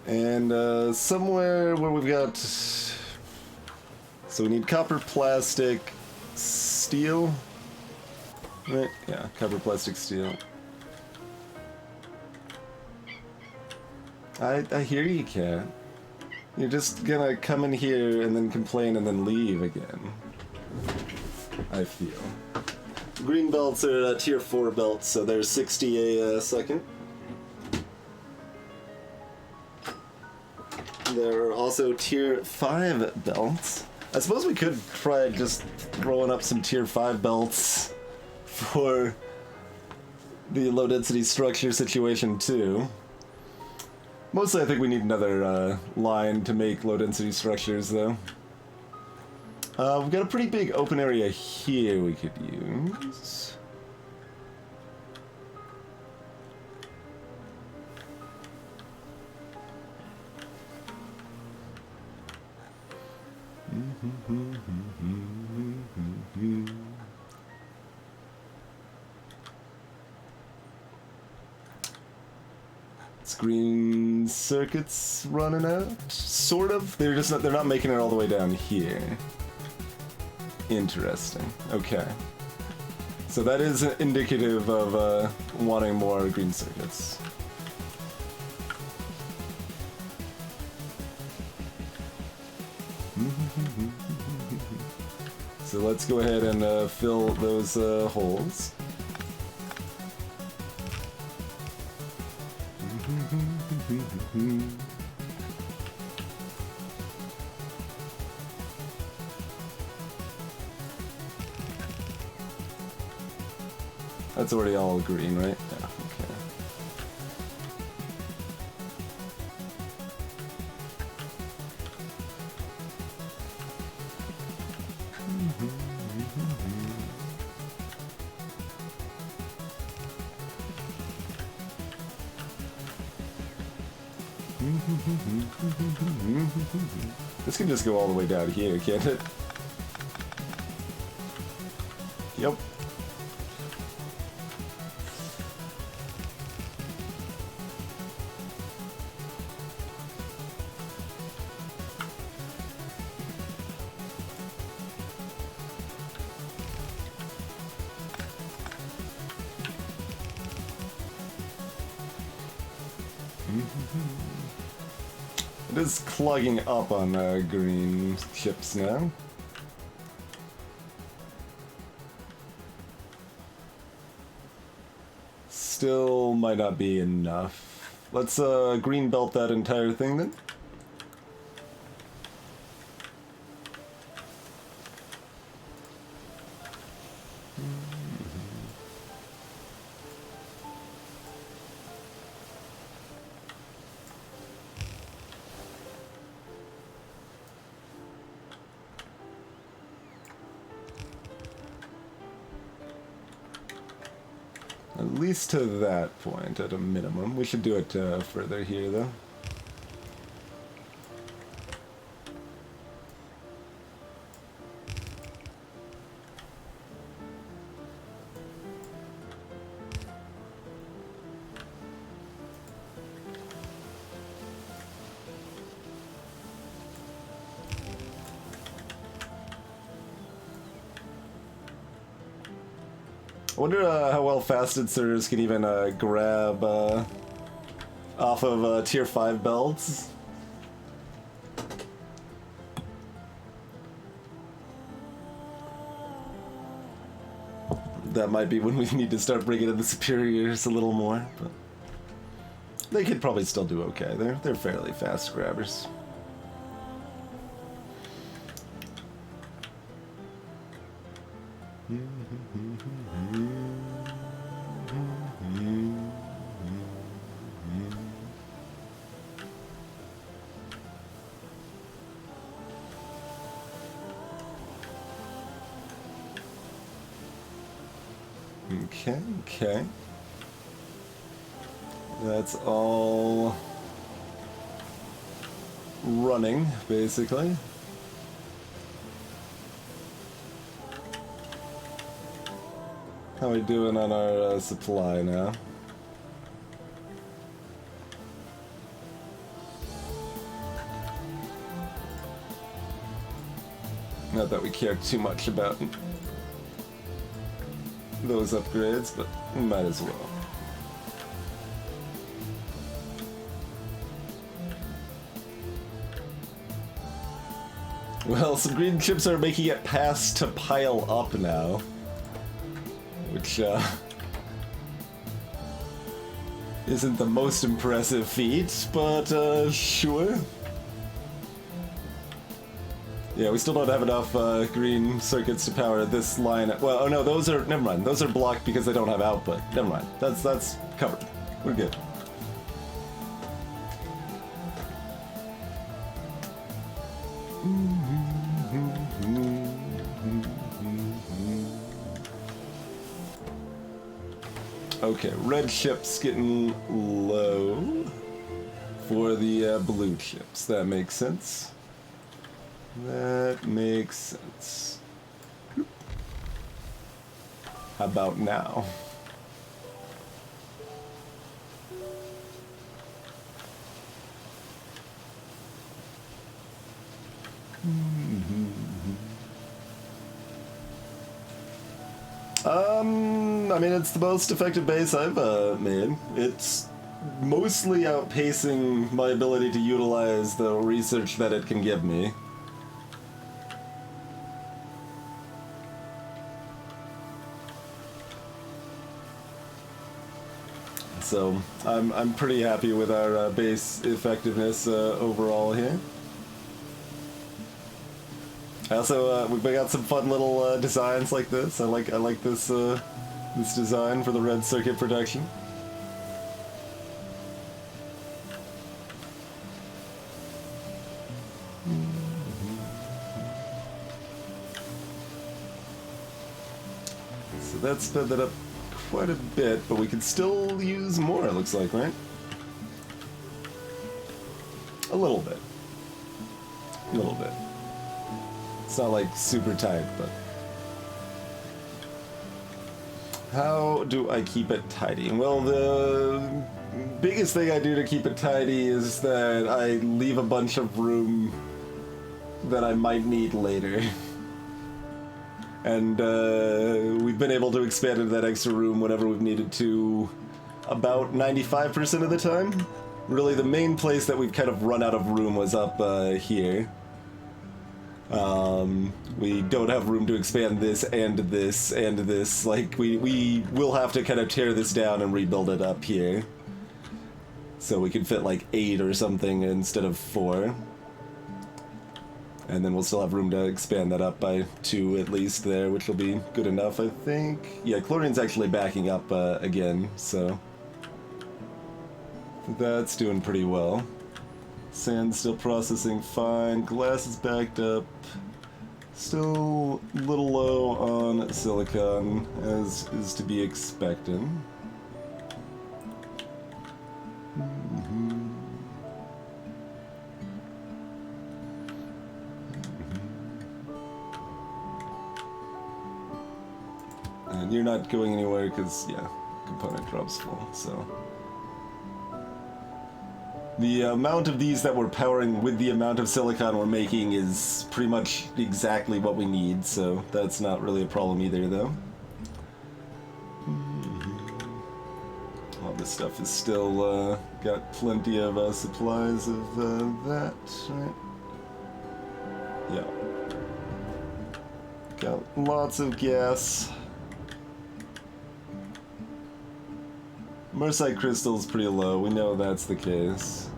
And somewhere where we've got... So we need copper, plastic, steel. Right? Yeah, copper, plastic, steel. I hear you, Cat. You're just gonna come in here and then complain and then leave again. I feel. Green belts are tier 4 belts, so they're 60 a second. There are also tier 5 belts. I suppose we could try just throwing up some tier 5 belts for the low density structure situation too. Mostly I think we need another line to make low density structures though. We've got a pretty big open area here we could use. Green circuits running out, sort of. They're not making it all the way down here. Interesting. Okay. So that is indicative of wanting more green circuits. So let's go ahead and fill those holes. That's already all green, right? Yeah, okay. This can just go all the way down here, can't it? Yep. It is clogging up on green chips now. Still might not be enough. Let's green belt that entire thing then. At least to that point, at a minimum. We should do it further here, though. I wonder how well fasted servers can even grab off of tier 5 belts. That might be when we need to start bringing in the superiors a little more, but they could probably still do okay. They're fairly fast grabbers. Okay. That's all running, basically. How are we doing on our supply now? Not that we care too much about those upgrades, but we might as well. Well, some green chips are making it past to pile up now. Which, isn't the most impressive feat, but, sure. Yeah, we still don't have enough green circuits to power this line. Well, oh no, those are, never mind. Those are blocked because they don't have output. Never mind. That's covered. We're good. Okay, red chips getting low for the blue chips. That makes sense. That makes sense. How about now? I mean, it's the most effective base I've made. It's mostly outpacing my ability to utilize the research that it can give me. So I'm pretty happy with our base effectiveness overall here. I also we got some fun little designs like this. I like this this design for the red circuit production. So that sped that up quite a bit, but we could still use more, it looks like, right? A little bit. A little bit. It's not like super tight, but... How do I keep it tidy? Well, the biggest thing I do to keep it tidy is that I leave a bunch of room that I might need later. And we've been able to expand into that extra room whenever we've needed to about 95% of the time. Really, the main place that we've kind of run out of room was up here. We don't have room to expand this and this and this. Like, we will have to kind of tear this down and rebuild it up here. So we could fit like 8 or something instead of 4. And then we'll still have room to expand that up by 2 at least there, which will be good enough, I think. Yeah, chlorine's actually backing up again, so... that's doing pretty well. Sand's still processing fine. Glass is backed up. Still a little low on silicon, as is to be expected. And you're not going anywhere because, yeah, component drop's full, so... The amount of these that we're powering with the amount of silicon we're making is pretty much exactly what we need, so that's not really a problem either, though. All this stuff is still got plenty of supplies of that, right? Yeah. Got lots of gas. Mercite crystal's pretty low, we know that's the case.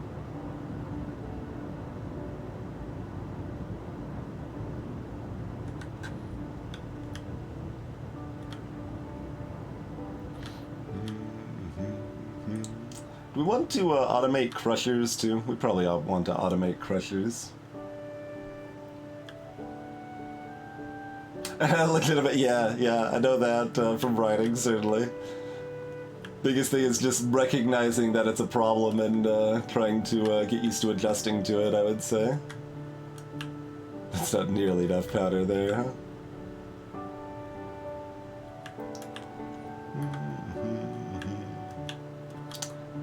Do we want to automate crushers too? We probably all want to automate crushers. Legitimate, yeah, I know that from writing, certainly. Biggest thing is just recognizing that it's a problem and trying to get used to adjusting to it, I would say. That's not nearly enough powder there, huh?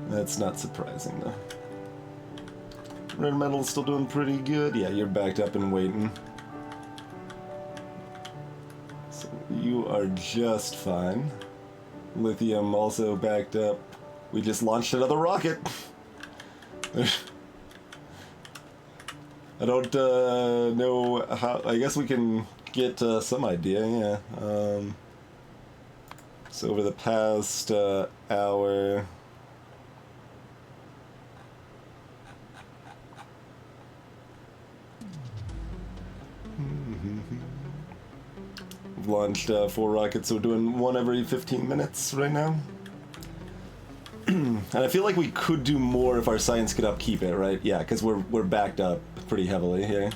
That's not surprising, though. Red metal's still doing pretty good. Yeah, you're backed up and waiting. So you are just fine. Lithium also backed up. We just launched another rocket. I don't know how. I guess we can get some idea, yeah. So over the past hour, we've launched 4 rockets, so we're doing 1 every 15 minutes right now. And I feel like we could do more if our science could upkeep it, right? Yeah, because we're backed up pretty heavily here.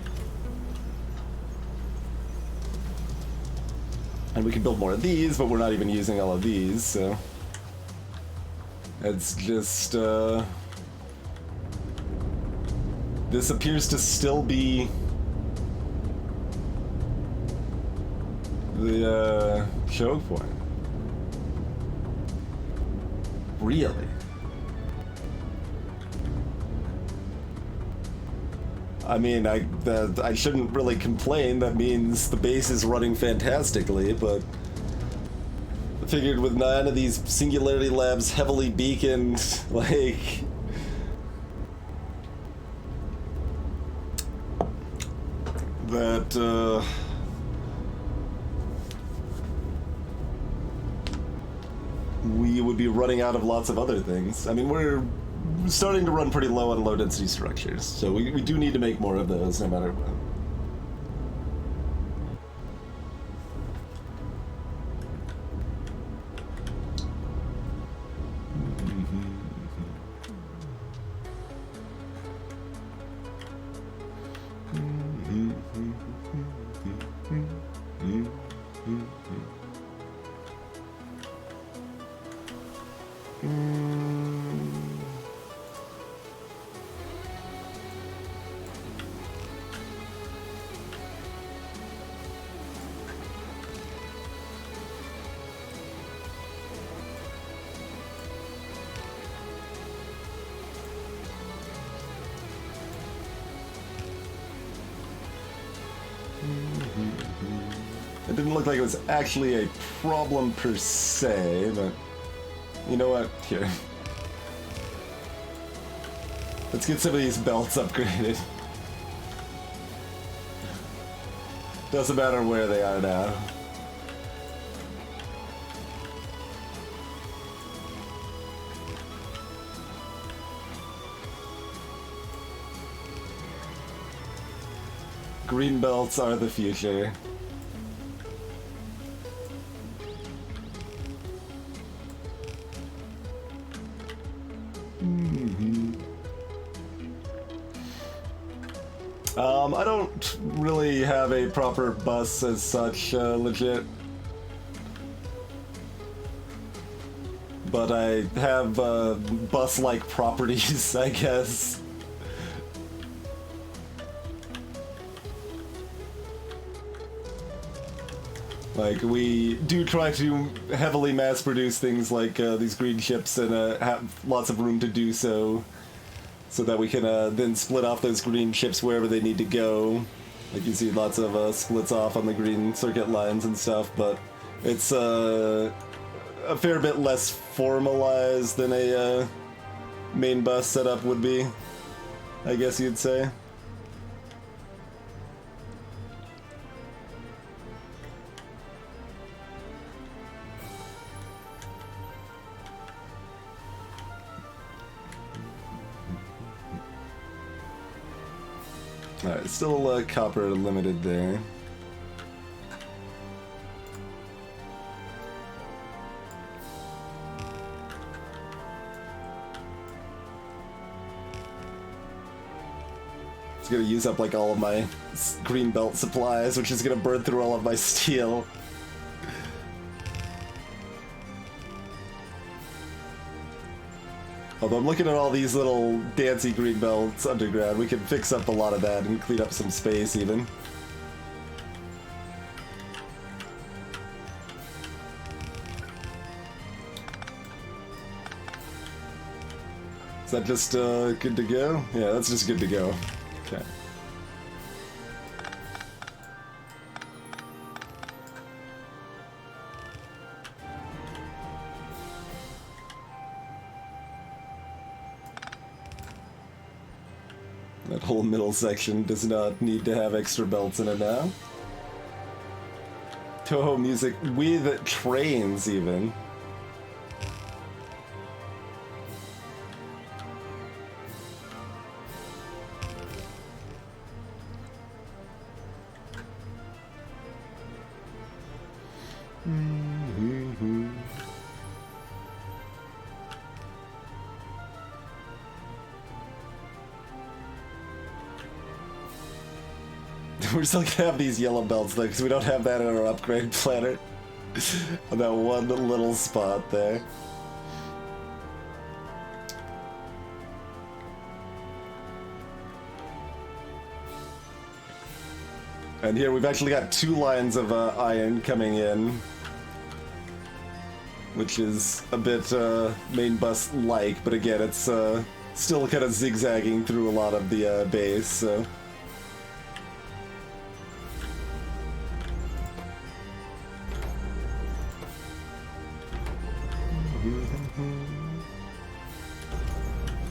And we could build more of these, but we're not even using all of these, so... It's just, this appears to still be... the, choke point. Really? I mean, I shouldn't really complain. That means the base is running fantastically, but I figured with 9 of these Singularity Labs heavily beaconed, like... that, we would be running out of lots of other things. I mean, we're starting to run pretty low on low-density structures, so we do need to make more of those no matter what. It didn't look like it was actually a problem per se, but you know what? Here. Let's get some of these belts upgraded. Doesn't matter where they are now. Green belts are the future. I don't really have a proper bus as such, legit. But I have bus-like properties, I guess. Like, we do try to heavily mass-produce things like these green ships and have lots of room to do so. So that we can then split off those green ships wherever they need to go. Like you see lots of splits off on the green circuit lines and stuff, but it's a fair bit less formalized than a main bus setup would be, I guess you'd say. Alright, still copper limited there. It's gonna use up like all of my green belt supplies, which is gonna burn through all of my steel. Although I'm looking at all these little dancy green belts underground, we can fix up a lot of that and clean up some space even. Is that just good to go? Yeah, that's just good to go. Okay. That whole middle section does not need to have extra belts in it now. Toho music with trains, even. We're still gonna have these yellow belts though, because we don't have that in our upgrade planner. On that one little spot there. And here we've actually got 2 lines of iron coming in, which is a bit main bus-like, but again, it's still kind of zigzagging through a lot of the base, so...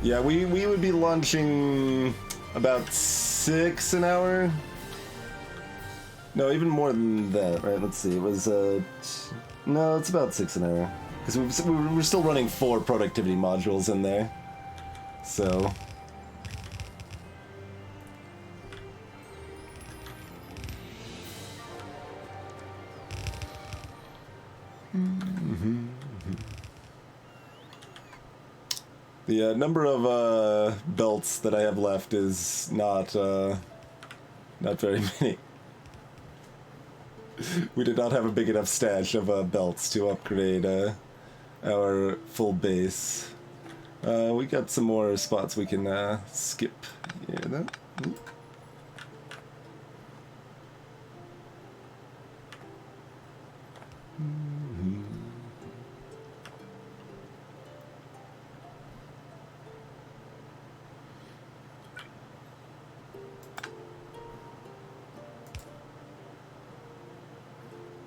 Yeah, we would be launching about 6 an hour. No, even more than that, right? Let's see, it was, no, it's about 6 an hour. Because we're still running 4 productivity modules in there. So... The number of belts that I have left is not very many. We did not have a big enough stash of belts to upgrade our full base. We got some more spots we can skip. Yeah, that.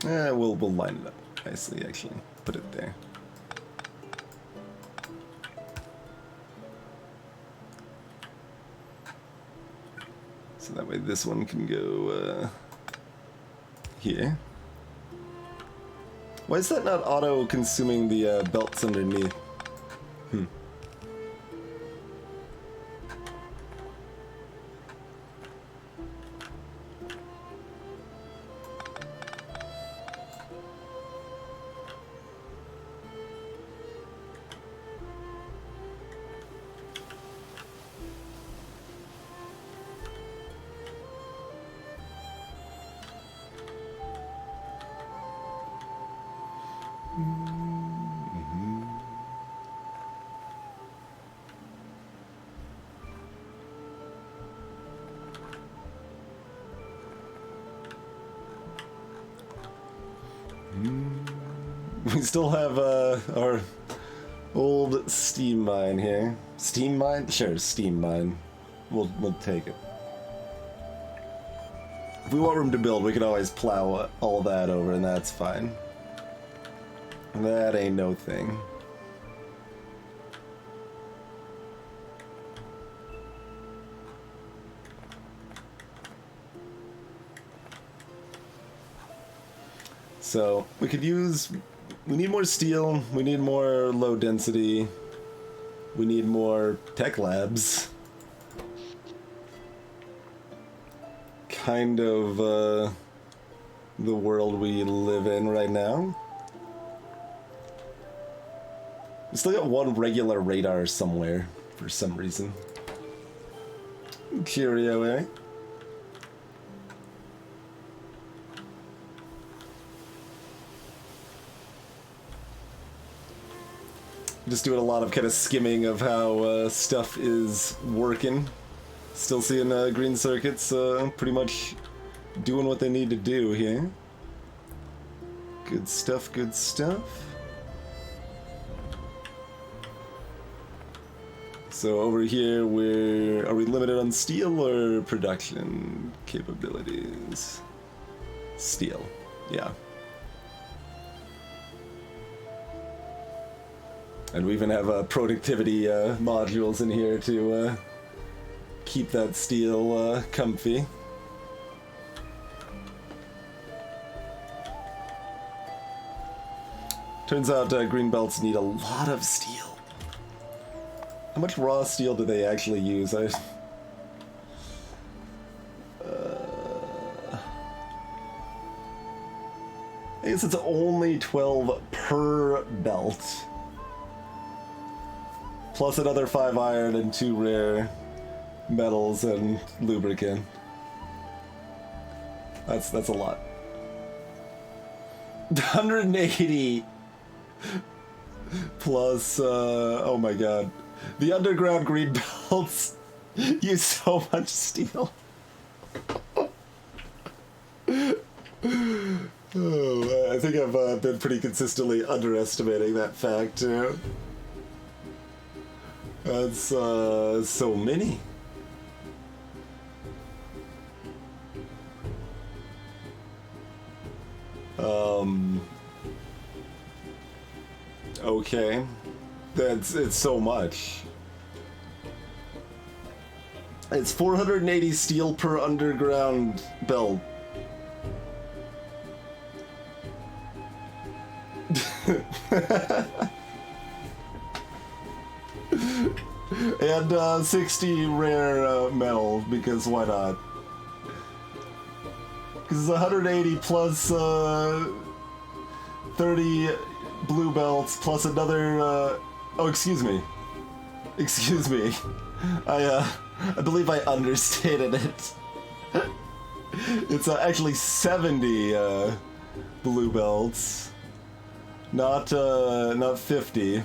We'll line it up nicely, actually. Put it there. So that way this one can go here. Why is that not auto-consuming the belts underneath? We still have our old steam mine here. Steam mine? Sure, steam mine. We'll take it. If we want room to build, we can always plow all that over, and that's fine. That ain't no thing. So we could use, we need more steel, we need more low density, we need more tech labs. Kind of the world we live in right now. We still got one regular radar somewhere for some reason. Curio, eh? Just doing a lot of kind of skimming of how stuff is working. Still seeing green circuits pretty much doing what they need to do here. Good stuff, good stuff. So over here, are we limited on steel or production capabilities? Steel, yeah. And we even have productivity modules in here to keep that steel comfy. Turns out green belts need a lot of steel. How much raw steel do they actually use? I guess it's only 12 per belt. Plus another 5 iron and 2 rare metals and lubricant. That's a lot. 180 plus oh my god. The underground green belts use so much steel. Oh, I think I've been pretty consistently underestimating that fact too. That's so many. Okay. It's so much. It's 480 steel per underground belt. And 60 rare metal, because why not? Because it's 180 plus 30 blue belts plus another oh, excuse me. Excuse me. I believe I understated it. It's actually 70 blue belts. Not 50.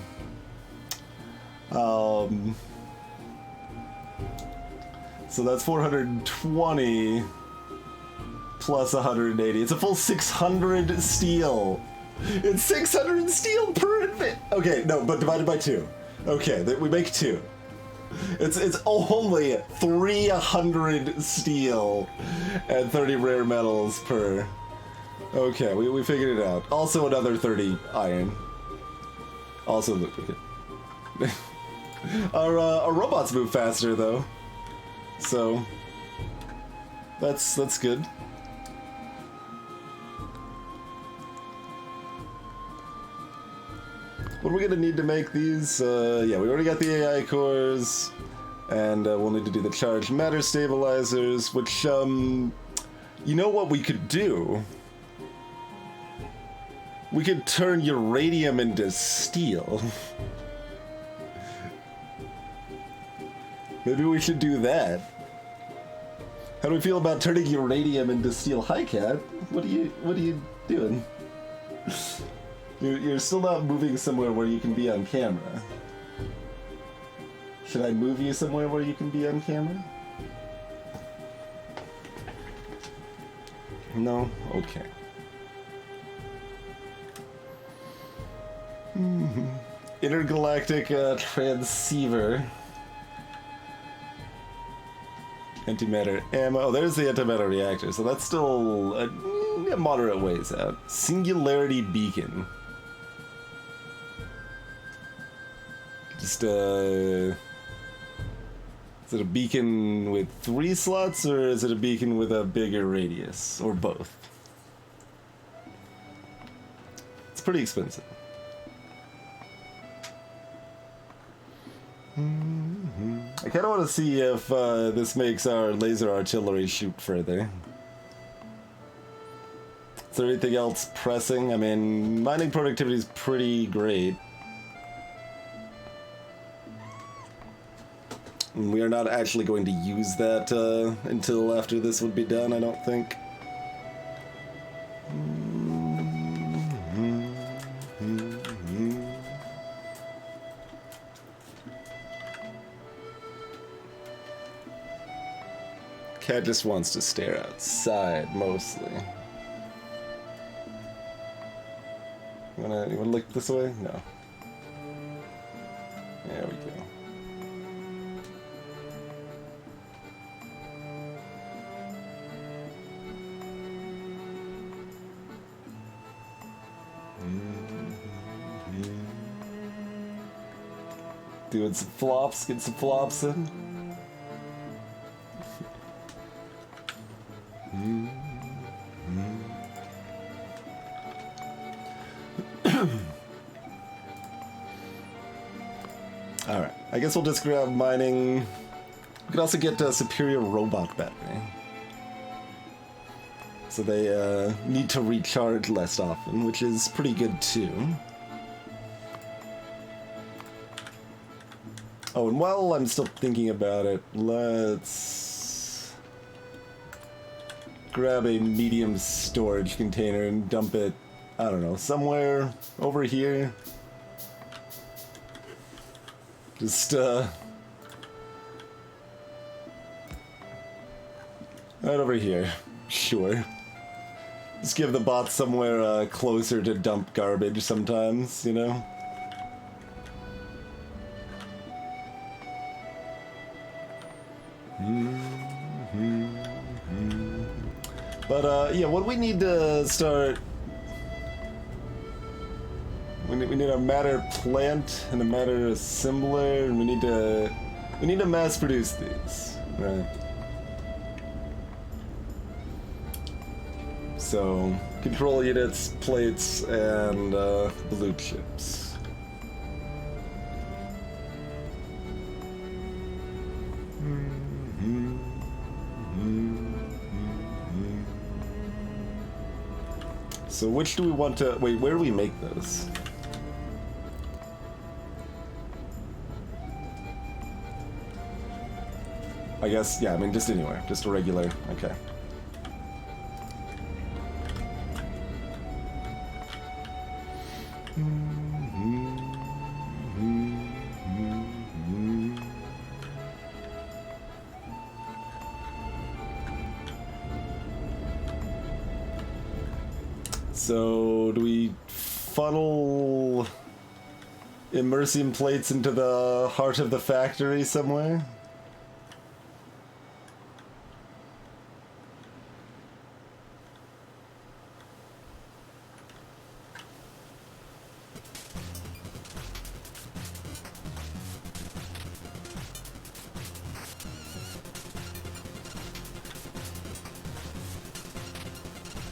So that's 420 plus 180. It's a full 600 steel. It's 600 steel per bit. Okay, no, but divided by 2. Okay, we make 2. It's only 300 steel and 30 rare metals per Okay, we figured it out. Also another 30 iron. Also lubricant. Our robots move faster though, so that's good. What are we gonna need to make these? Yeah, we already got the AI cores, and we'll need to do the charged matter stabilizers, which, you know what we could do? We could turn uranium into steel. Maybe we should do that. How do we feel about turning uranium into steel? Hi, Cat. What are you doing? You're still not moving somewhere where you can be on camera. Should I move you somewhere where you can be on camera? No? Okay. Intergalactic transceiver. Antimatter ammo. Oh, there's the antimatter reactor, so that's still a moderate ways out. Singularity beacon. Just, is it a beacon with 3 slots, or is it a beacon with a bigger radius? Or both? It's pretty expensive. I kind of want to see if this makes our laser artillery shoot further. Is there anything else pressing? I mean, mining productivity is pretty great. We are not actually going to use that until after this would be done, I don't think. Cat just wants to stare outside, mostly. You wanna look this way? No. There we go. Doing some flops, get some flops in. Alright, I guess we'll just grab mining. We could also get a superior robot battery. So they need to recharge less often, which is pretty good too. Oh, and while I'm still thinking about it, let's grab a medium storage container and dump it, I don't know, somewhere over here. Just, right over here. Sure. Just give the bots somewhere closer to dump garbage sometimes, you know? But, yeah, what we need to start... We need a matter plant and a matter assembler, and we need to mass produce these, right? So, control units, plates, and blue chips. So which do we want to... Wait, where do we make those? I guess, yeah, I mean, just anywhere. Just a regular, okay. So, do we funnel immersium plates into the heart of the factory somewhere?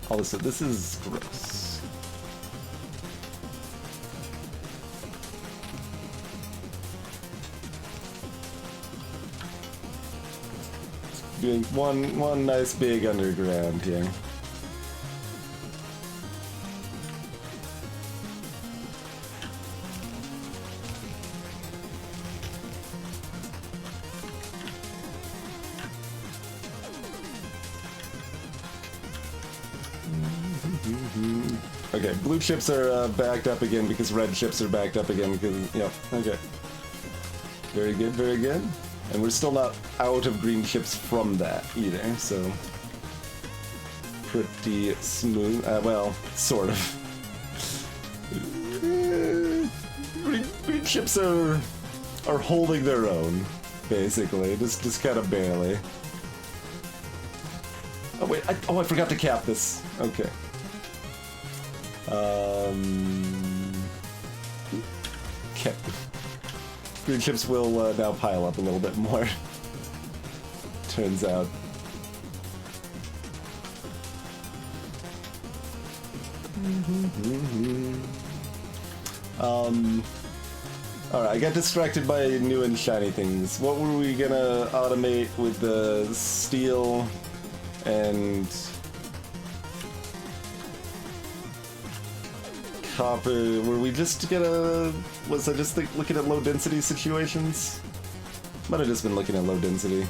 Also, this is gross. Doing one nice big underground here. Okay, blue chips are backed up again because red chips are backed up again because, yep, okay. Very good, very good. And we're still not out of green chips from that either, so pretty smooth. Well, sort of. Green chips are holding their own, basically, just kind of barely. Oh wait, I forgot to cap this. Okay. Okay. Green chips will now pile up a little bit more. Turns out. Alright, I got distracted by new and shiny things. What were we gonna automate with the steel and copper? Were we just gonna... Was I just looking at low density situations? Might have just been looking at low density.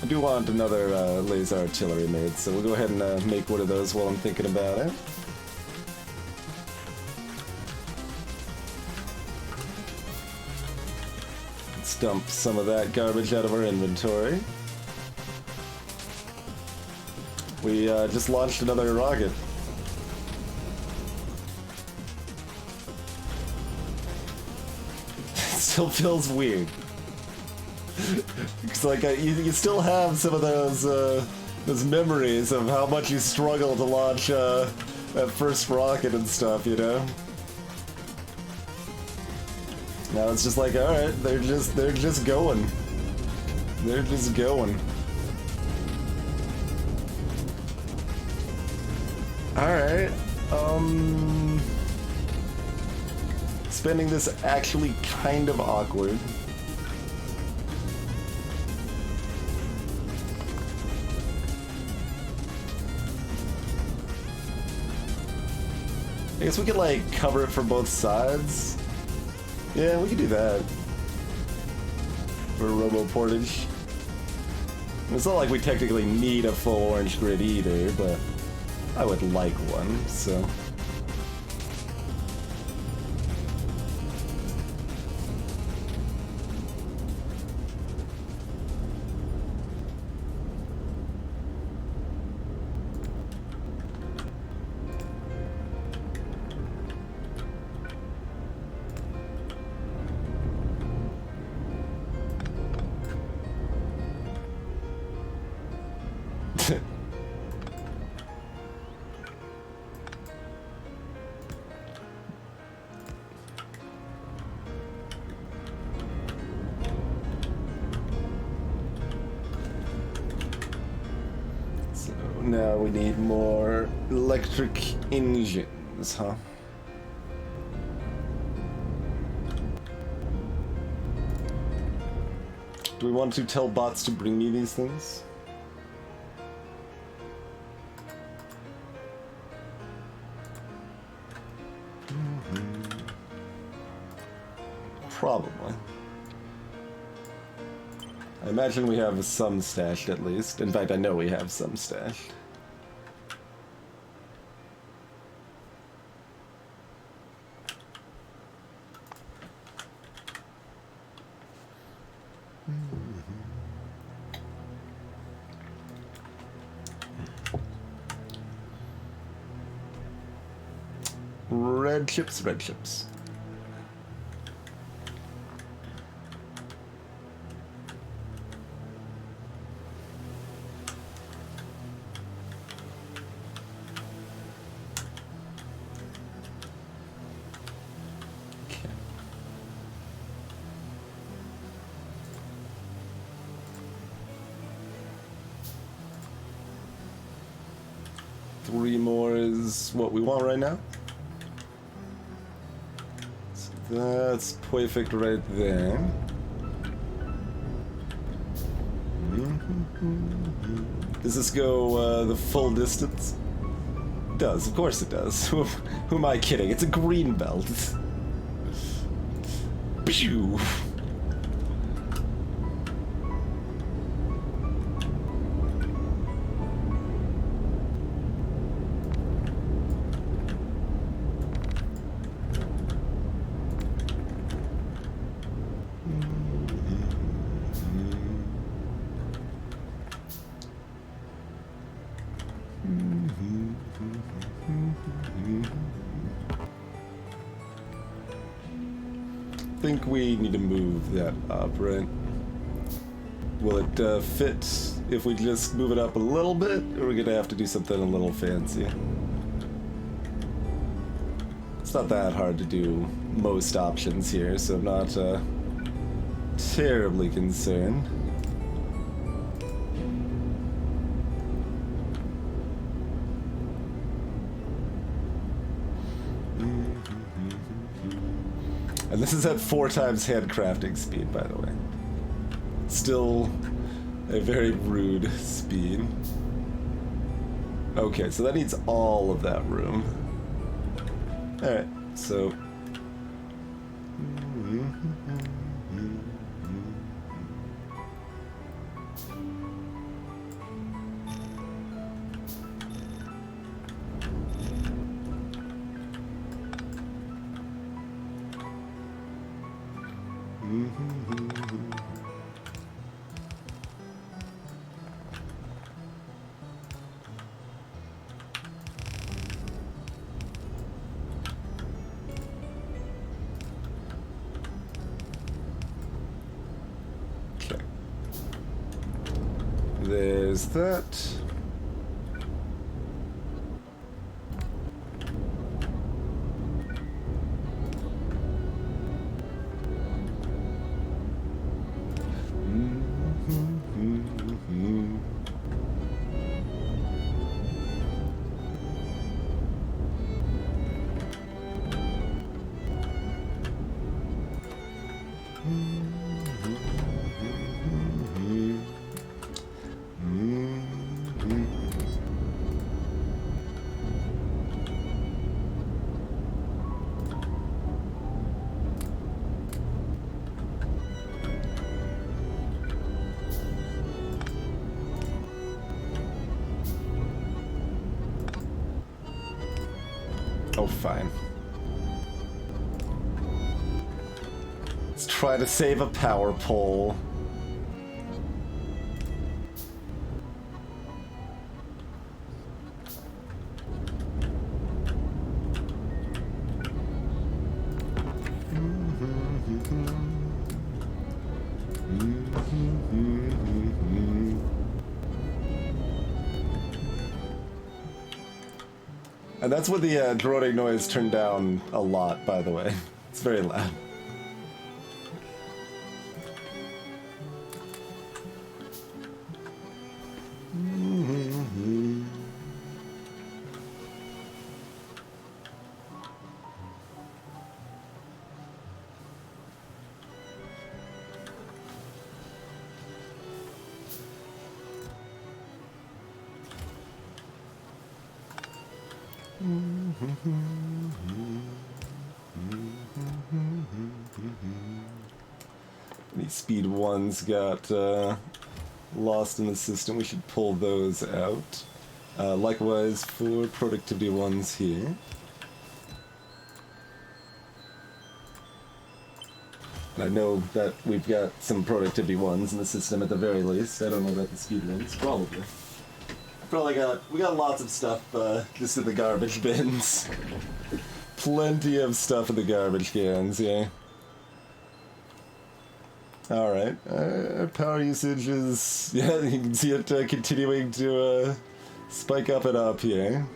I do want another laser artillery made, so we'll go ahead and make one of those while I'm thinking about it. Let's dump some of that garbage out of our inventory. We just launched another rocket. Still feels weird. Because like you still have some of those memories of how much you struggled to launch that first rocket and stuff, you know. Now it's just like, all right, they're just going. They're just going. All right. Spending this actually kind of awkward. I guess we could like cover it from both sides. Yeah, we could do that. For robo portage. It's not like we technically need a full orange grid either, but I would like one, so. Now we need more electric engines, huh? Do we want to tell bots to bring me these things? Probably. I imagine we have some stashed at least. In fact, I know we have some stashed. Red chips, red chips. 3 more is what we want right now. So that's perfect right there. Does this go the full distance? It does, of course it does. Who am I kidding? It's a green belt. Pew! I think we need to move that up, right? Will it fit if we just move it up a little bit, or are we gonna have to do something a little fancy? It's not that hard to do most options here, so I'm not terribly concerned. And this is at 4 times handcrafting speed, by the way. Still a very rude speed. Okay, so that needs all of that room. Alright, so... Okay. There's that. Oh, fine. Let's try to save a power pole. And that's what the droning noise turned down a lot, by the way. It's very loud. These speed ones got lost in the system. We should pull those out. Likewise for productivity ones here. And I know that we've got some productivity ones in the system at the very least. I don't know about the speed ones. Probably. We got lots of stuff just in the garbage bins. Plenty of stuff in the garbage cans, yeah. Alright, power usage is, yeah, you can see it continuing to spike up and up here.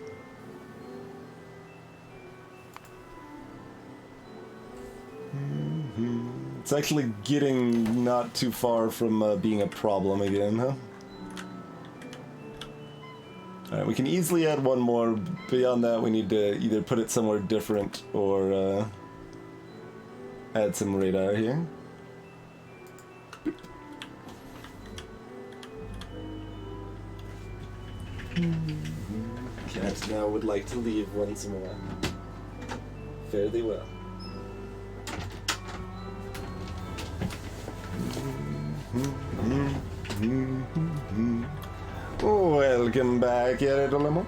It's actually getting not too far from being a problem again, huh? Alright, we can easily add one more. Beyond that, we need to either put it somewhere different or add some radar here. Cat now would like to leave once more. Fare thee well. Welcome back, Eredolemo.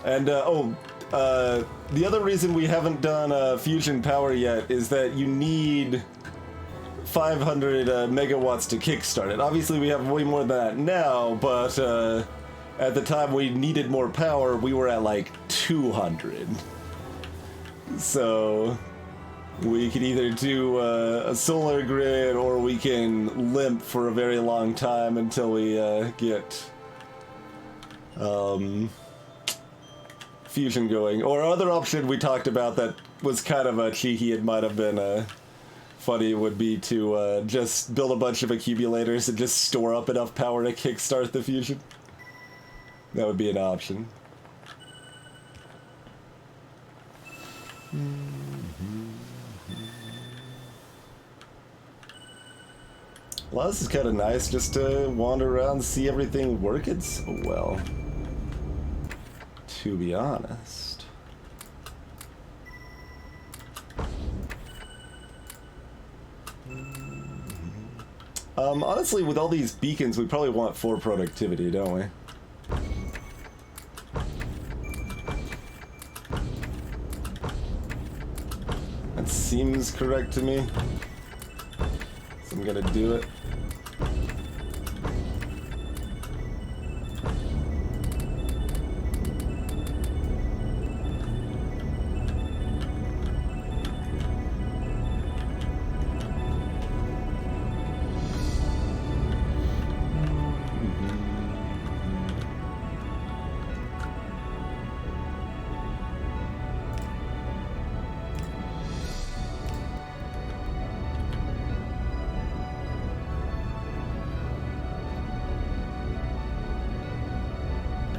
And the other reason we haven't done fusion power yet is that you need 500 megawatts to kickstart it. Obviously we have way more than that now, but at the time we needed more power, we were at like 200. So we could either do a solar grid, or we can limp for a very long time until we get fusion going. Or other option we talked about that was kind of cheeky, it might have been funny, would be to just build a bunch of accumulators and just store up enough power to kickstart the fusion. That would be an option. Well, this is kind of nice, just to wander around and see everything working so well. To be honest. Honestly, with all these beacons, we probably want 4 productivity, don't we? That seems correct to me. So I'm gonna do it.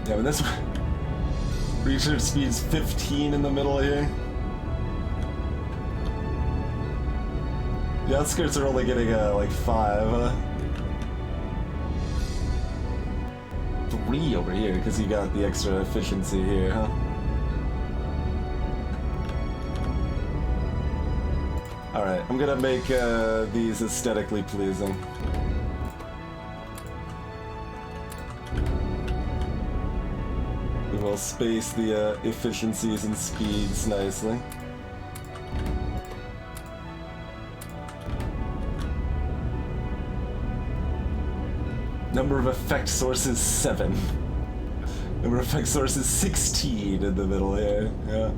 Yeah, but this research speed's 15 in the middle here. The outskirts are only getting like 5. 3 over here because you got the extra efficiency here, huh? Alright, I'm gonna make these aesthetically pleasing. We'll space the efficiencies and speeds nicely. Number of effect sources 7. Number of effect sources 16 in the middle here. Yeah.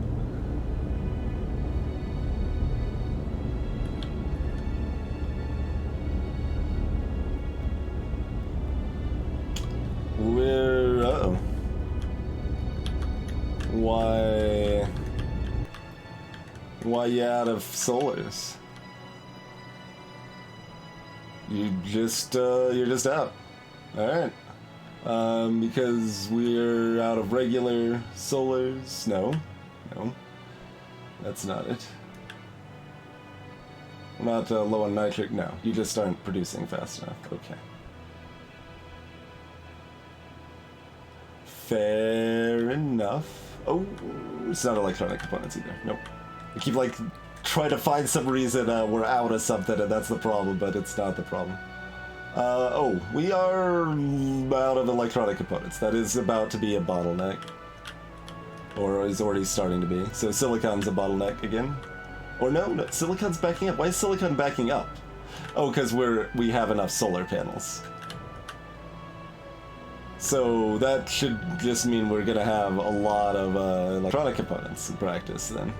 We're uh-oh. Why you out of solars? You're just out. Alright. Because we're out of regular solars? No. That's not it. We're not low on nitric? No. You just aren't producing fast enough. Okay. Fair enough. Oh, it's not electronic components either. Nope. We keep like trying to find some reason we're out of something, and that's the problem, but it's not the problem. Oh, we are out of electronic components. That is about to be a bottleneck. Or is already starting to be. So silicon's a bottleneck again. Or no, silicon's backing up. Why is silicon backing up? Oh, because we have enough solar panels. So that should just mean we're gonna have a lot of electronic components in practice then.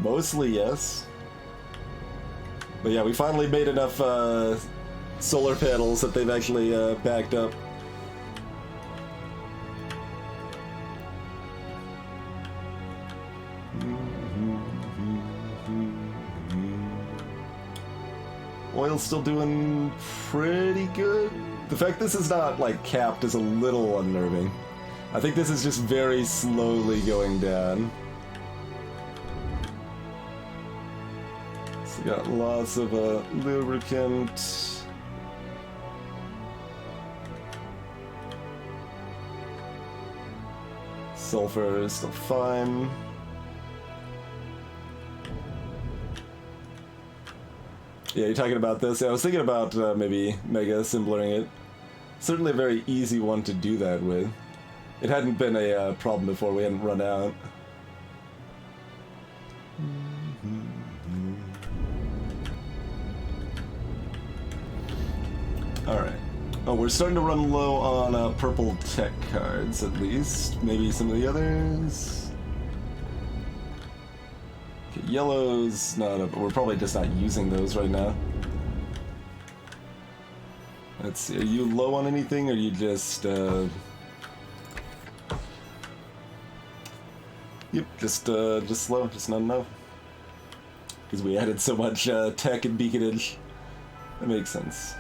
Mostly yes. But yeah, we finally made enough solar panels that they've actually backed up. Oil's still doing pretty good. The fact this is not, like, capped is a little unnerving. I think this is just very slowly going down. So we got lots of lubricant. Sulfur is still fine. Yeah, you're talking about this? Yeah, I was thinking about maybe mega assembling it. Certainly a very easy one to do that with. It hadn't been a problem before, we hadn't run out. Alright. Oh, we're starting to run low on purple tech cards, at least. Maybe some of the others. Okay, yellow's not up. We're probably just not using those right now. Let's see. Are you low on anything, or are you just Yep, just slow, just not enough. Because we added so much tech and beaconage. That makes sense.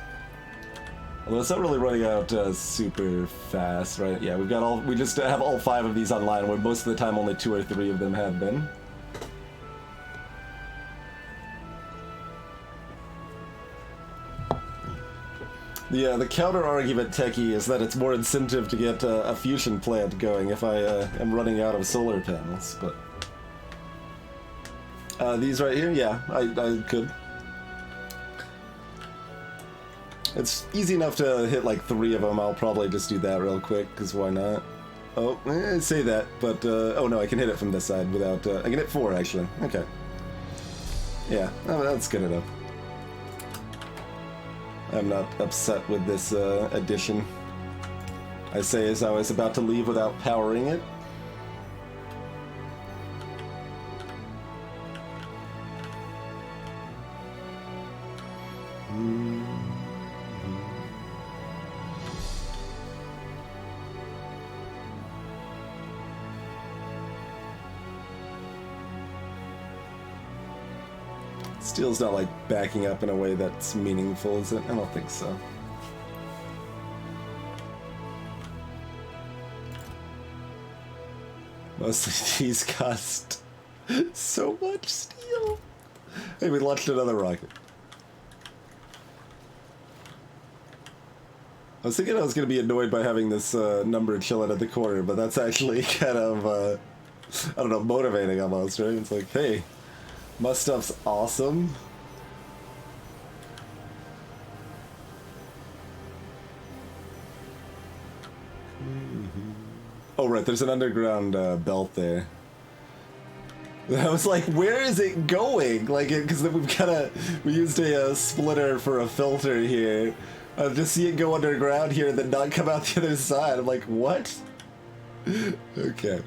Although it's not really running out super fast, right? Yeah, we just have all 5 of these online, where most of the time only 2 or 3 of them have been. The counter argument, techie, is that it's more incentive to get a fusion plant going if I am running out of solar panels, but... these right here, yeah, I could. It's easy enough to hit like 3 of them. I'll probably just do that real quick, because why not? Oh, say that, but, oh no, I can hit it from this side without, I can hit 4 actually, okay. Yeah, that's good enough. I'm not upset with this addition. I say as I was about to leave without powering it. Steel's not like backing up in a way that's meaningful, is it? I don't think so. Mostly these cost so much steel. Hey, we launched another rocket. I was thinking I was going to be annoyed by having this number chilling at the corner, but that's actually kind of, I don't know, motivating almost, right? It's like, hey, my stuff's awesome. Oh, right, there's an underground belt there. I was like, where is it going? Like, because we used a splitter for a filter here. Just see it go underground here and then not come out the other side. I'm like, what? Okay.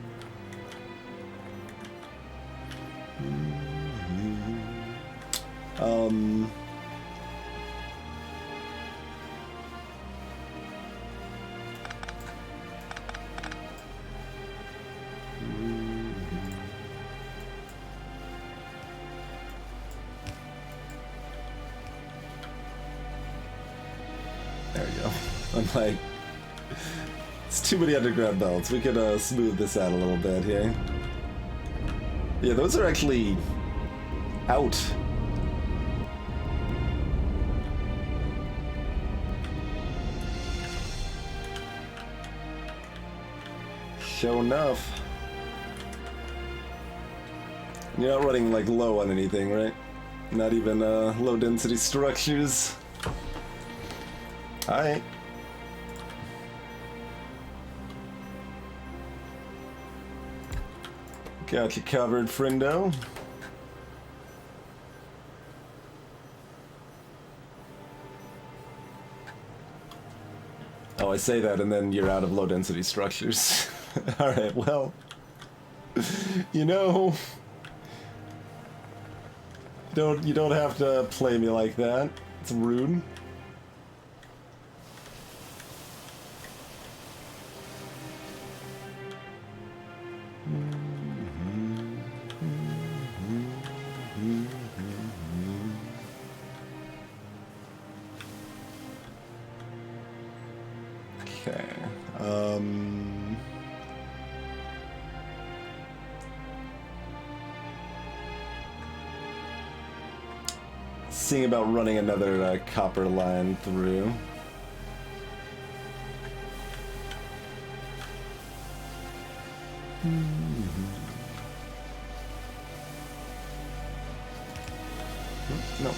There we go. I'm like, it's too many underground belts. We could smooth this out a little bit here. Yeah, those are actually out. Sure enough. You're not running like low on anything, right? Not even low density structures. Alright. Got you covered, friendo. Oh, I say that and then you're out of low density structures. Alright, well, you know, you don't have to play me like that. It's rude. Okay. Seeing about running another copper line through. No.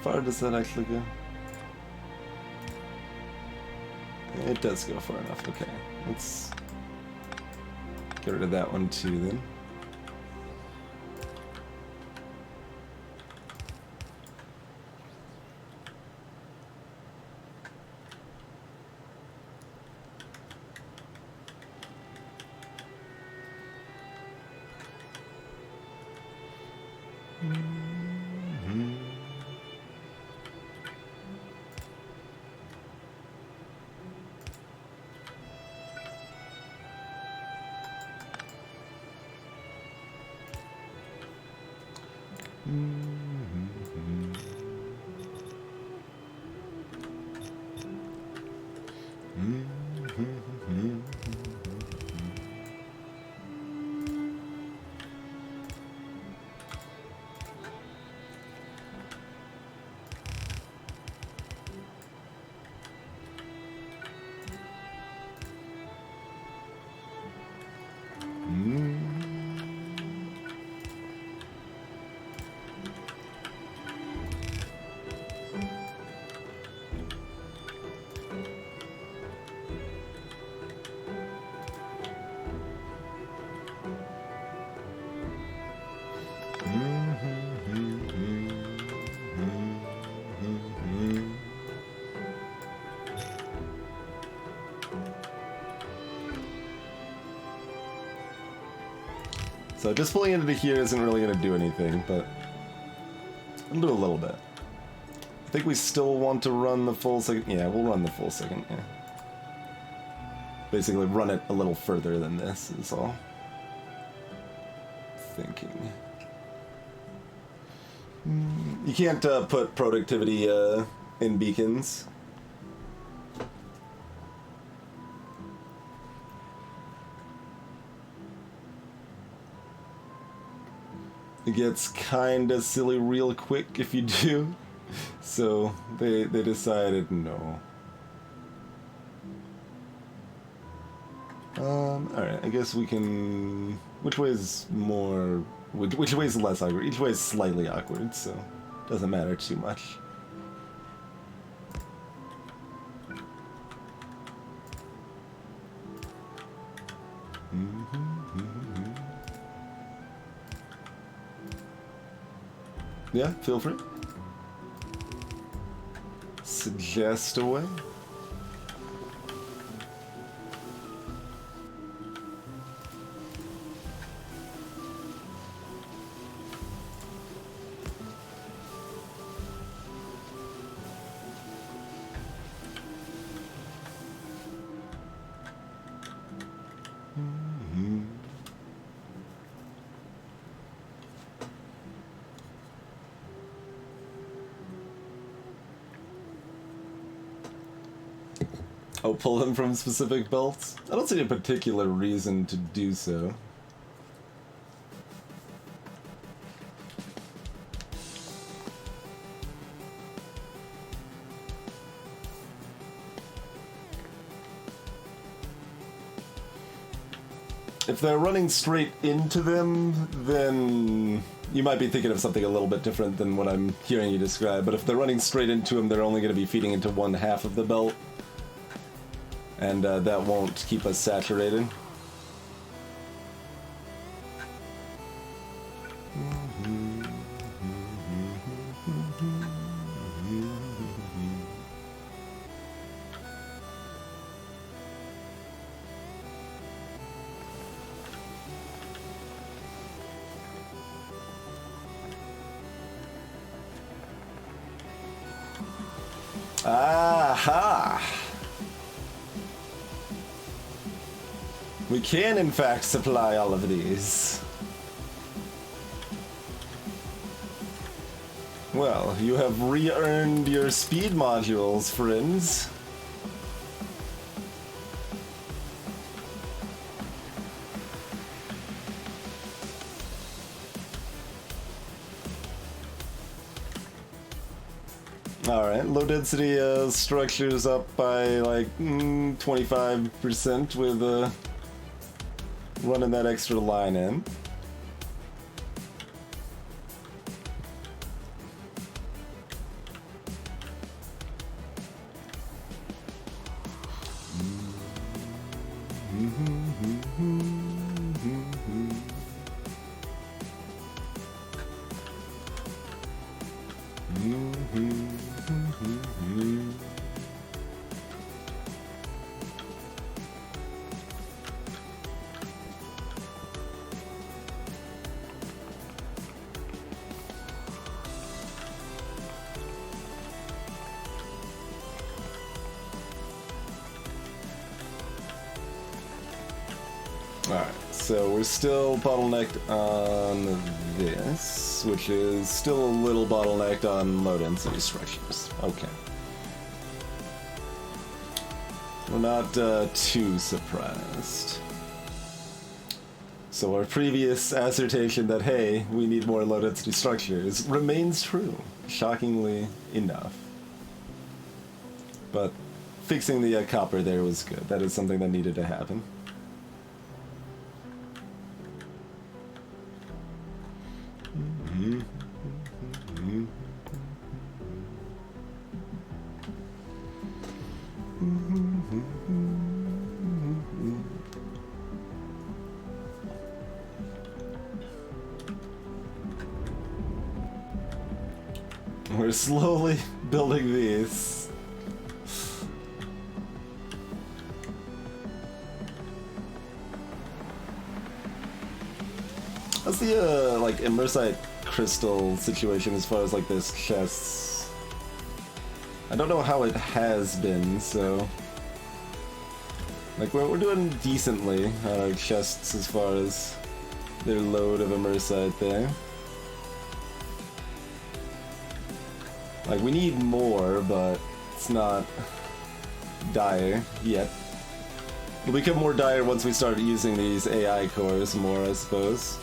How far does that actually go? It does go far enough. Okay, let's get rid of that one too then. So just pulling into here isn't really going to do anything, but I'll do a little bit. I think we still want to run the full second. Yeah, we'll run the full second. Yeah. Basically, run it a little further than this is all. Thinking. You can't put productivity in beacons. It gets kinda silly real quick if you do. So they decided no. Alright, I guess we can... Which way is more... Which way is less awkward? Each way is slightly awkward, so doesn't matter too much. Yeah, feel free. Suggest away. Oh, pull them from specific belts? I don't see a particular reason to do so. If they're running straight into them, then you might be thinking of something a little bit different than what I'm hearing you describe. But if they're running straight into them, they're only going to be feeding into one half of the belt. And that won't keep us saturated. Aha! We can, in fact, supply all of these. Well, you have re-earned your speed modules, friends. Alright, low density structures up by like 25% with running that extra line in. Alright, so we're still bottlenecked on this, which is still a little bottlenecked on low density structures. Okay. We're not too surprised. So our previous assertion that, hey, we need more low density structures remains true, shockingly enough. But fixing the copper there was good. That is something that needed to happen. We're slowly building these. How's the like immersite crystal situation as far as like this chests? I don't know how it has been, so like we're doing decently on our chests as far as their load of immersite there. Like, we need more, but it's not dire yet. It'll become more dire once we start using these AI cores more, I suppose.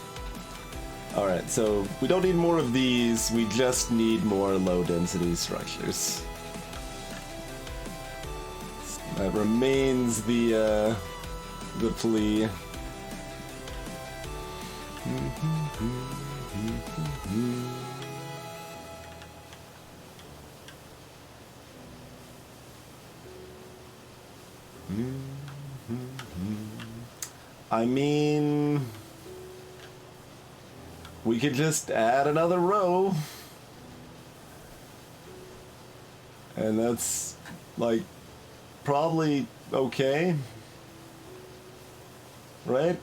Alright, so we don't need more of these, we just need more low-density structures. That remains the plea. I mean, we could just add another row, and that's like probably okay, right?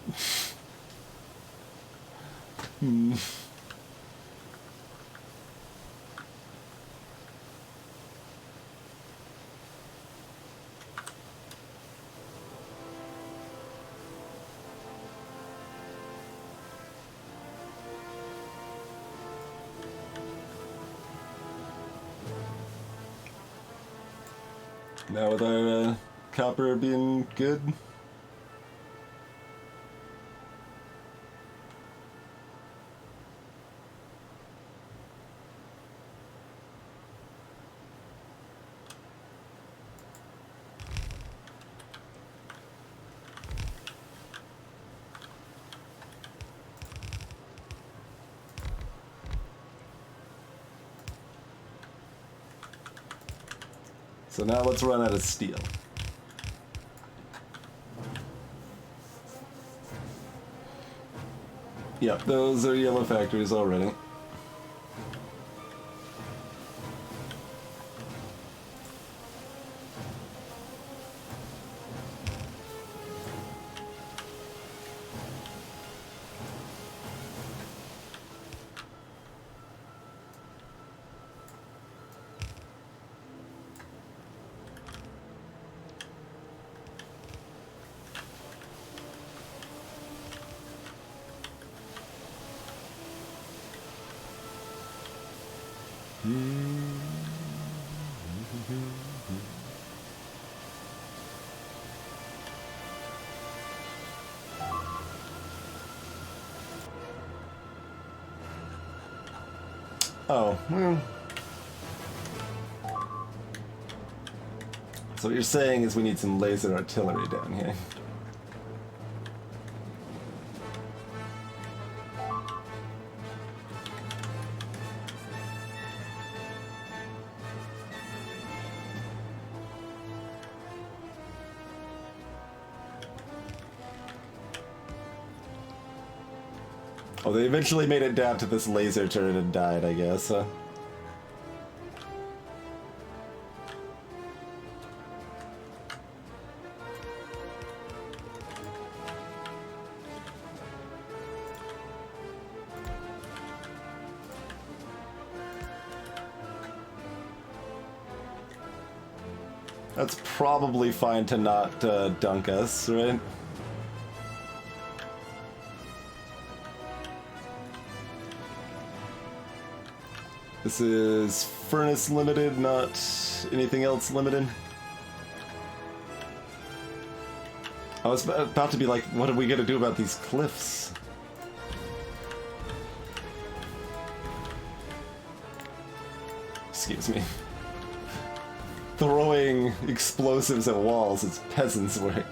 Now with our copper being good. So now let's run out of steel. Yep, those are yellow factories already. Oh, well. So what you're saying is we need some laser artillery down here. Oh, they eventually made it down to this laser turret and died, I guess, huh? That's probably fine to not dunk us, right? This is furnace limited, not anything else limited. I was about to be like, what are we gonna do about these cliffs? Excuse me. Throwing explosives at walls is peasants' work.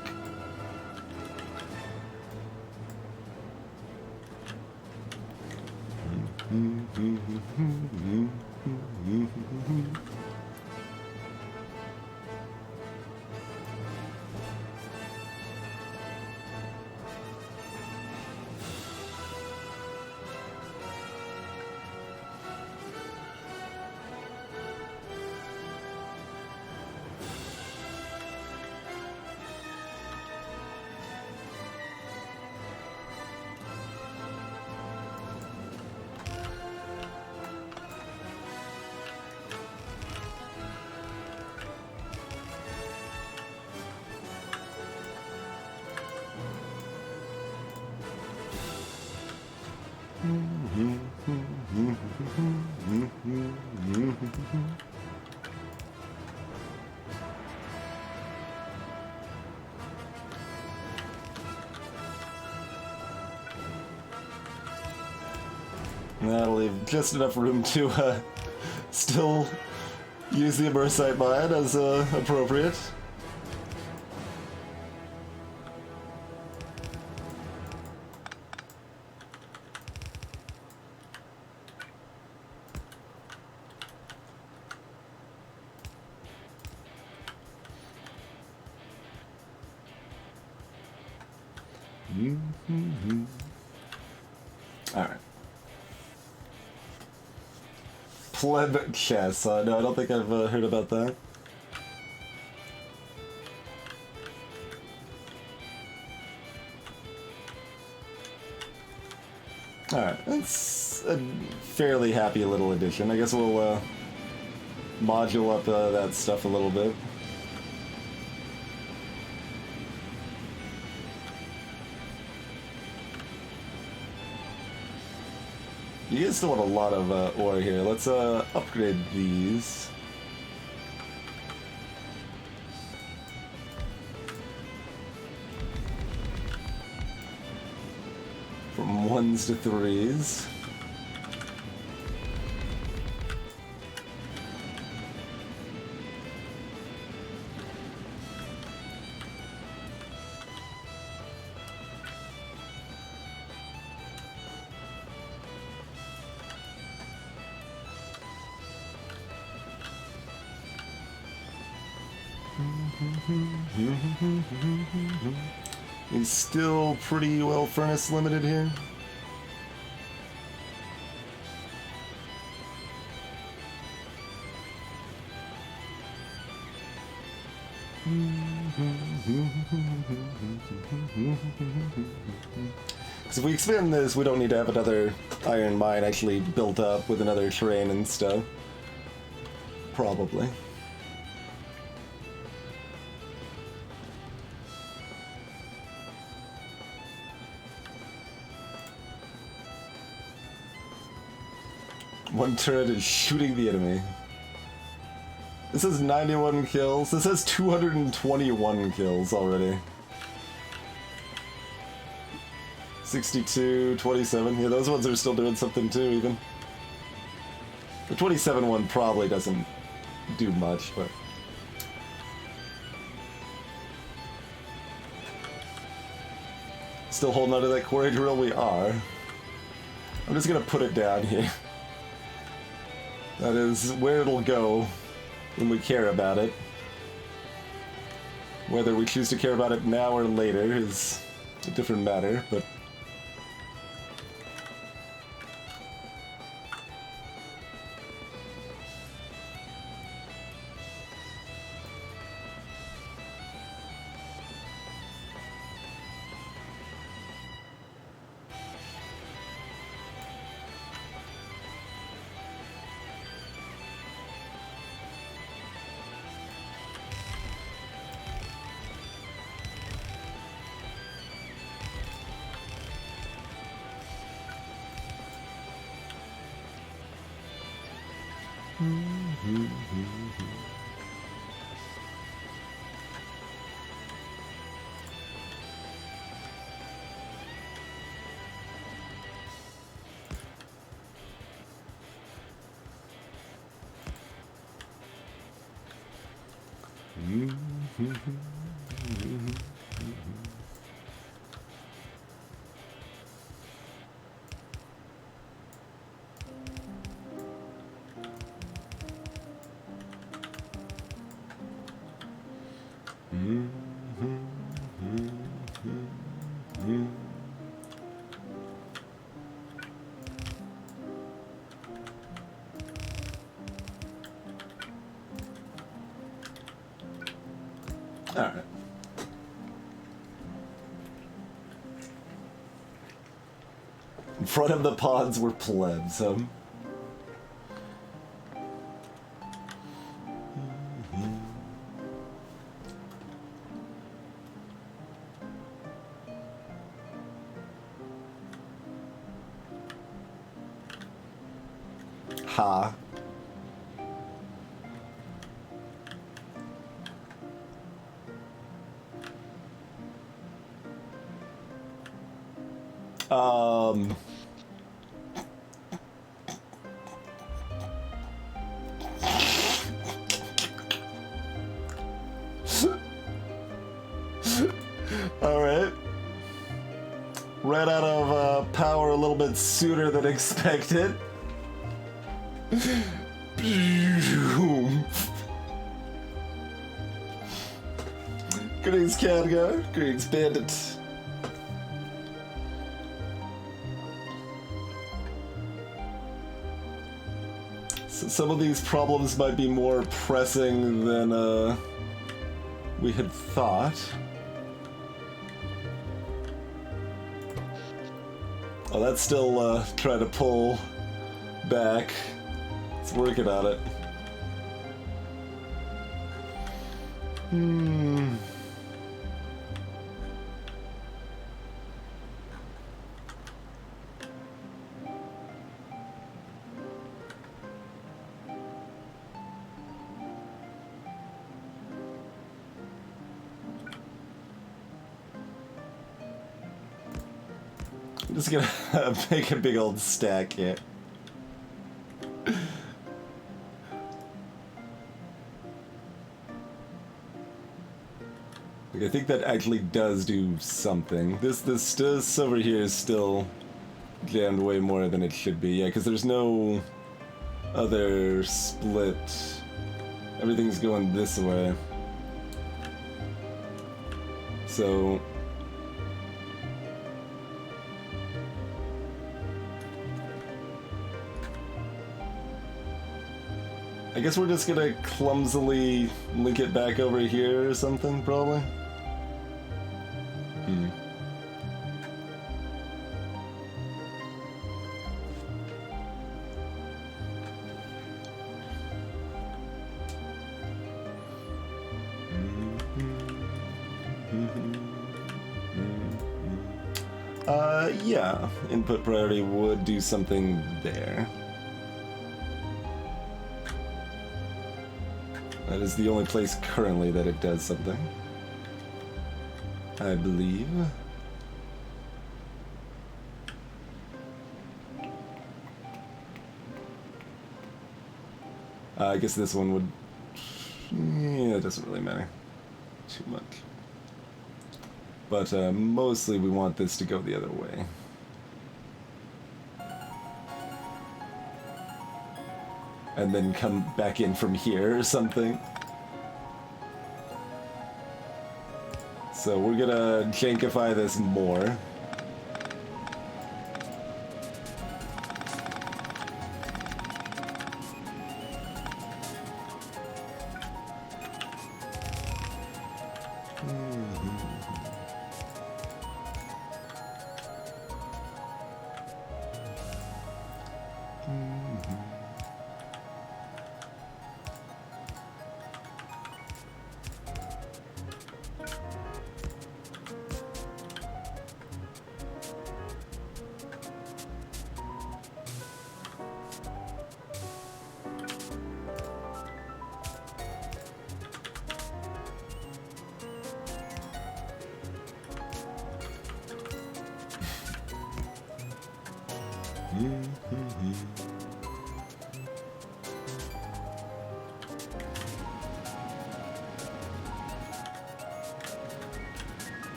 That'll leave just enough room to still use the immersite mine as appropriate. Alright. Pleb chess. No, I don't think I've heard about that. Alright, that's a fairly happy little addition. I guess we'll module up that stuff a little bit. You guys still have a lot of ore here. Let's upgrade these. From 1s to 3s. He's still pretty well furnace limited here. Because if we expand this, we don't need to have another iron mine actually built up with another terrain and stuff. Probably. One turret is shooting the enemy. This has 91 kills. This has 221 kills already. 62, 27. Yeah, those ones are still doing something too, even. The 27 one probably doesn't do much, but... Still holding onto that quarry drill? We are. I'm just gonna put it down here. That is where it'll go when we care about it. Whether we choose to care about it now or later is a different matter, but... Alright. In front of the pods were plebs, Ha. Alright. Ran out of power a little bit sooner than expected. Greetings, Cadgar. Greetings, Bandit. So some of these problems might be more pressing than we had thought. Oh, that's still trying to pull back. It's working on it. I'm just gonna make a big old stack here. Like, I think that actually does do something. This over here is still jammed way more than it should be. Yeah, because there's no other split. Everything's going this way. So... I guess we're just gonna clumsily link it back over here or something, probably. Yeah, input priority would do something there. That is the only place currently that it does something, I believe. I guess this one would... Yeah, it doesn't really matter too much. But mostly we want this to go the other way. And then come back in from here or something. So we're gonna jankify this more.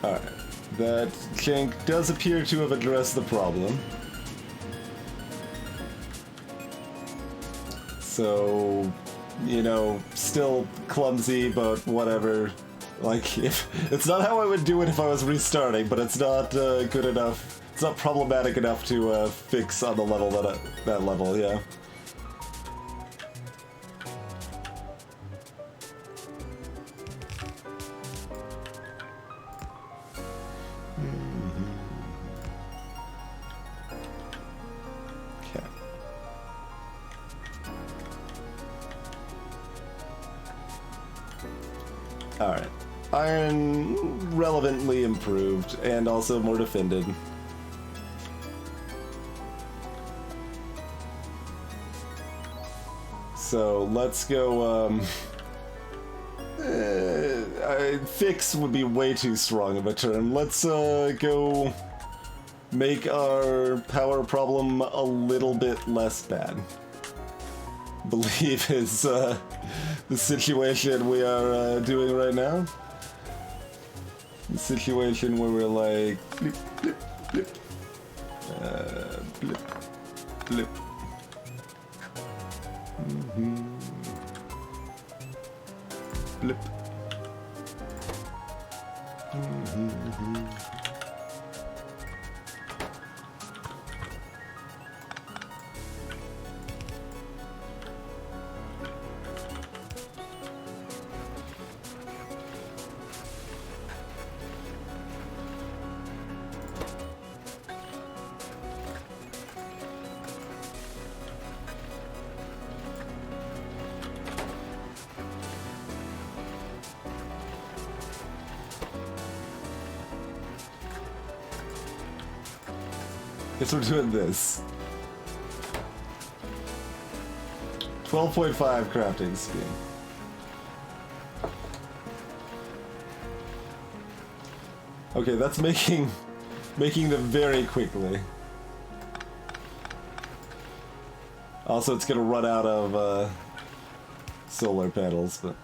Alright, that jank does appear to have addressed the problem. So, you know, still clumsy, but whatever. Like, if it's not how I would do it if I was restarting, but it's not good enough. It's not problematic enough to fix on the level that level, yeah. Okay. Alright. Iron relevantly improved, and also more defended. So let's go, fix would be way too strong of a term. Let's go make our power problem a little bit less bad. Believe is the situation we are doing right now. The situation where we're like blip, blip, blip, blip, blip. Blip. Guess we're doing this. 12.5 crafting speed. Okay, that's making them very quickly. Also, it's gonna run out of solar panels, but.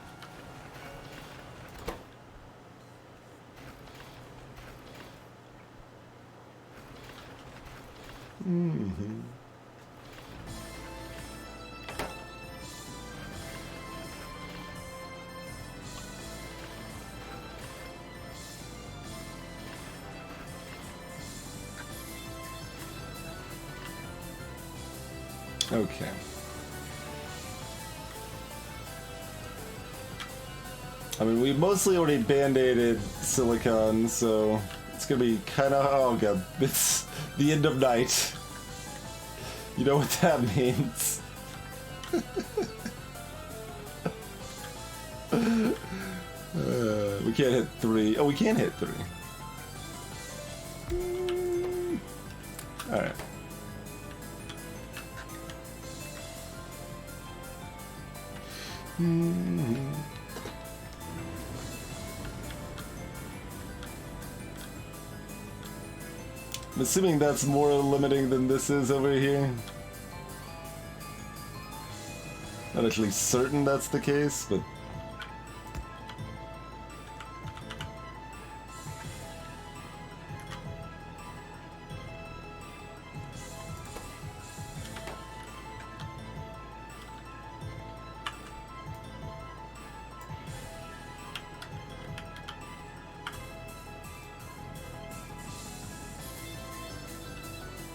Okay. I mean, we mostly already band-aided silicon, so it's gonna be kind of... Oh god, it's the end of night. You know what that means. We can't hit 3. Oh, we can hit 3. Alright. I'm assuming that's more limiting than this is over here. Not actually certain that's the case, but...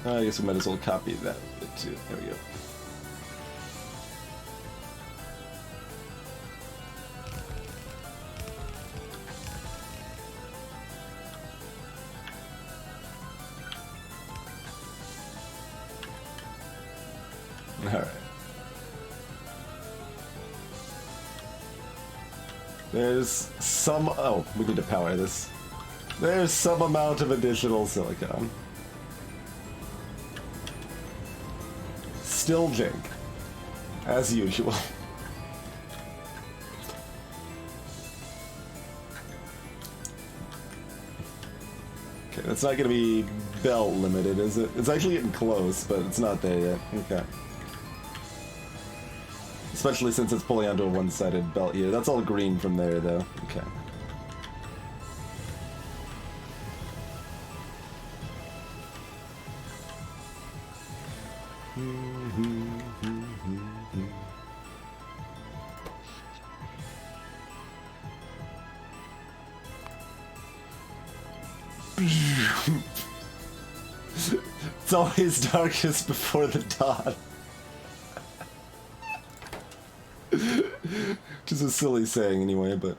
I guess we might as well copy that bit too. There we go. Alright. There's some... Oh, we need to power this. There's some amount of additional silicon. Still jank. As usual. Okay, that's not gonna be belt limited, is it? It's actually getting close, but it's not there yet. Okay. Especially since it's pulling onto a one-sided belt here. That's all green from there, though. Okay. It's always darkest before the dawn. Which is a silly saying anyway, but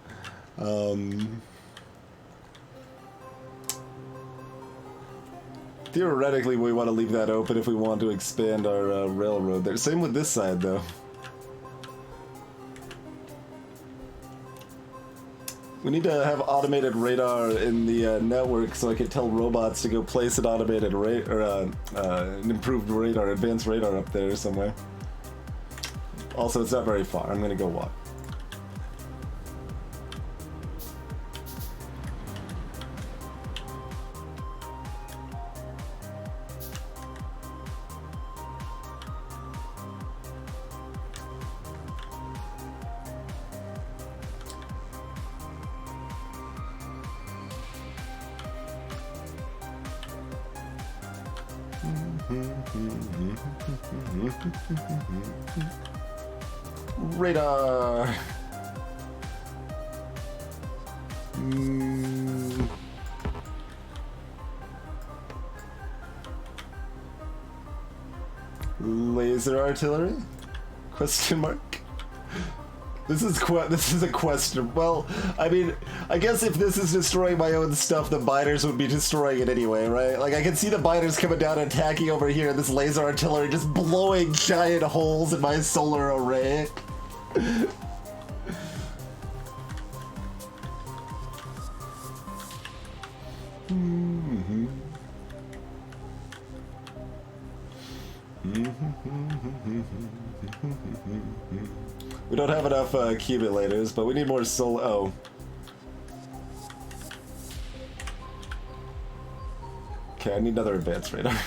theoretically we want to leave that open if we want to expand our railroad there. Same with this side though. We need to have automated radar in the network so I can tell robots to go place an automated an improved radar, advanced radar up there somewhere. Also, it's not very far. I'm gonna go walk. Radar. Laser artillery? Question mark. This is a question. Well, I mean, I guess if this is destroying my own stuff, the miners would be destroying it anyway, right? Like, I can see the miners coming down and attacking over here, and this laser artillery just blowing giant holes in my solar array. We don't have enough accumulators, but we need more solar. Oh. Okay, I need another advanced radar.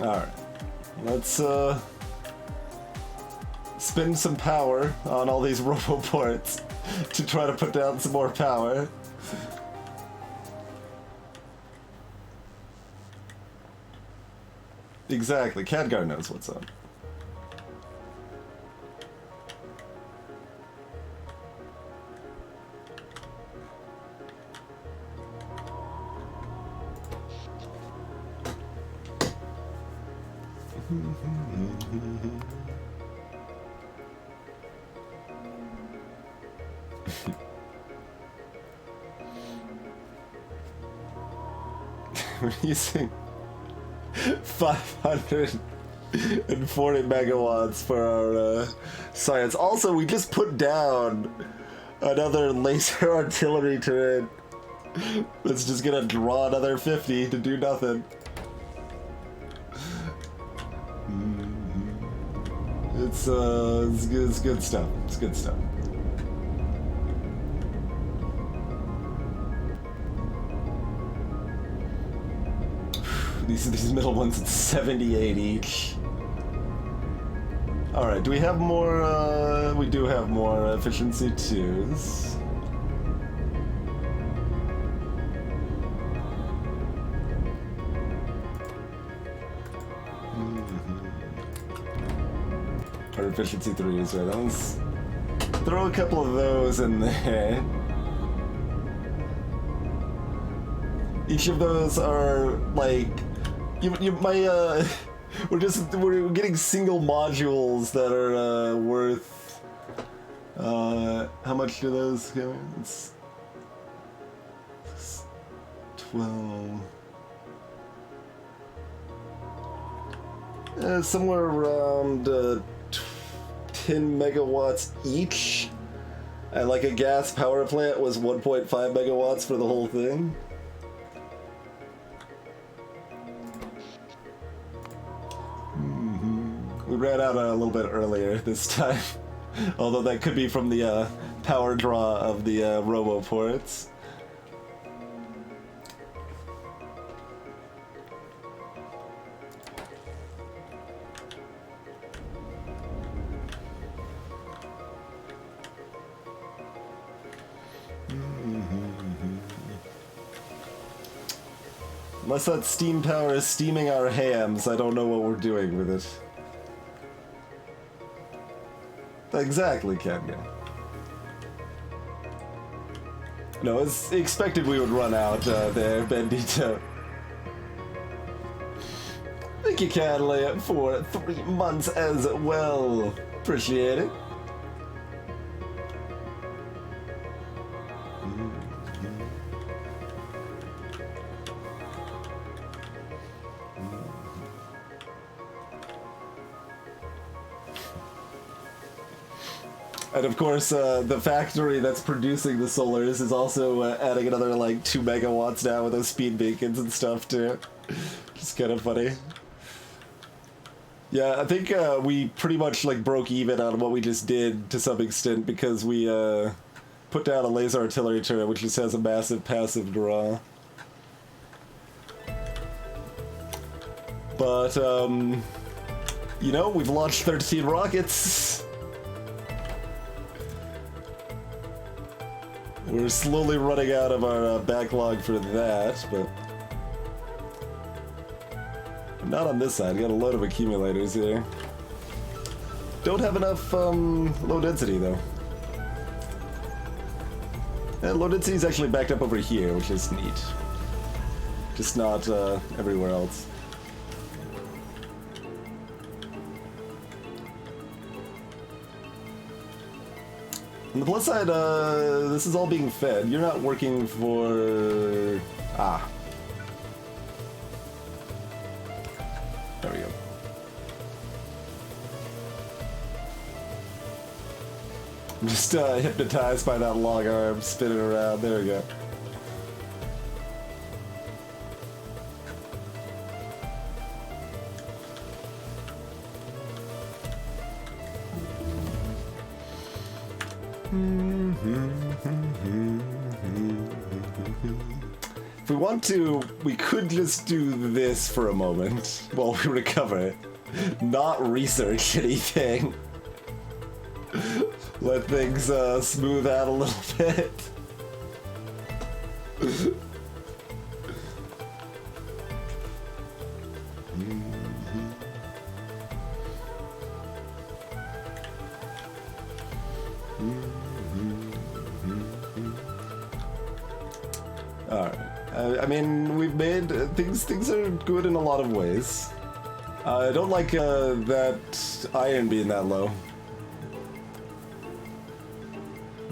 Alright, let's spend some power on all these roboports to try to put down some more power. Exactly, Khadgar knows what's up. We're using 540 megawatts for our science. Also, we just put down another laser artillery turret that's just gonna draw another 50 to do nothing. It's good stuff. It's good stuff. These middle ones at 78 each. Alright, do we have more, we do have more efficiency 2s. Or efficiency 3s, right? Let's throw a couple of those in there. Each of those are like we're getting single modules that are worth how much do those go in? It's 12 somewhere around 10 megawatts each, and like a gas power plant was 1.5 megawatts for the whole thing. We ran out a little bit earlier this time, although that could be from the power draw of the roboports. Unless that steam power is steaming our hams, I don't know what we're doing with it. Exactly, Kenya. No, it's expected we would run out there, Bendito. Thank you, Cadley, for 3 months as well. Appreciate it. And of course, the factory that's producing the solars is also adding another like 2 megawatts now with those speed beacons and stuff too. Just kind of funny. Yeah, I think we pretty much like broke even on what we just did to some extent because we put down a laser artillery turret which just has a massive passive draw. But you know, we've launched 13 rockets. We're slowly running out of our backlog for that, but not on this side. We got a load of accumulators here. Don't have enough low density though. And low density is actually backed up over here, which is neat. Just not everywhere else. On the plus side, this is all being fed. You're not working for... Ah. There we go. I'm just hypnotized by that long arm spinning around. There we go. If we want to, we could just do this for a moment while we recover. Not research anything. Let things smooth out a little bit. Alright. I mean, we've made... Things are good in a lot of ways. I don't like that iron being that low.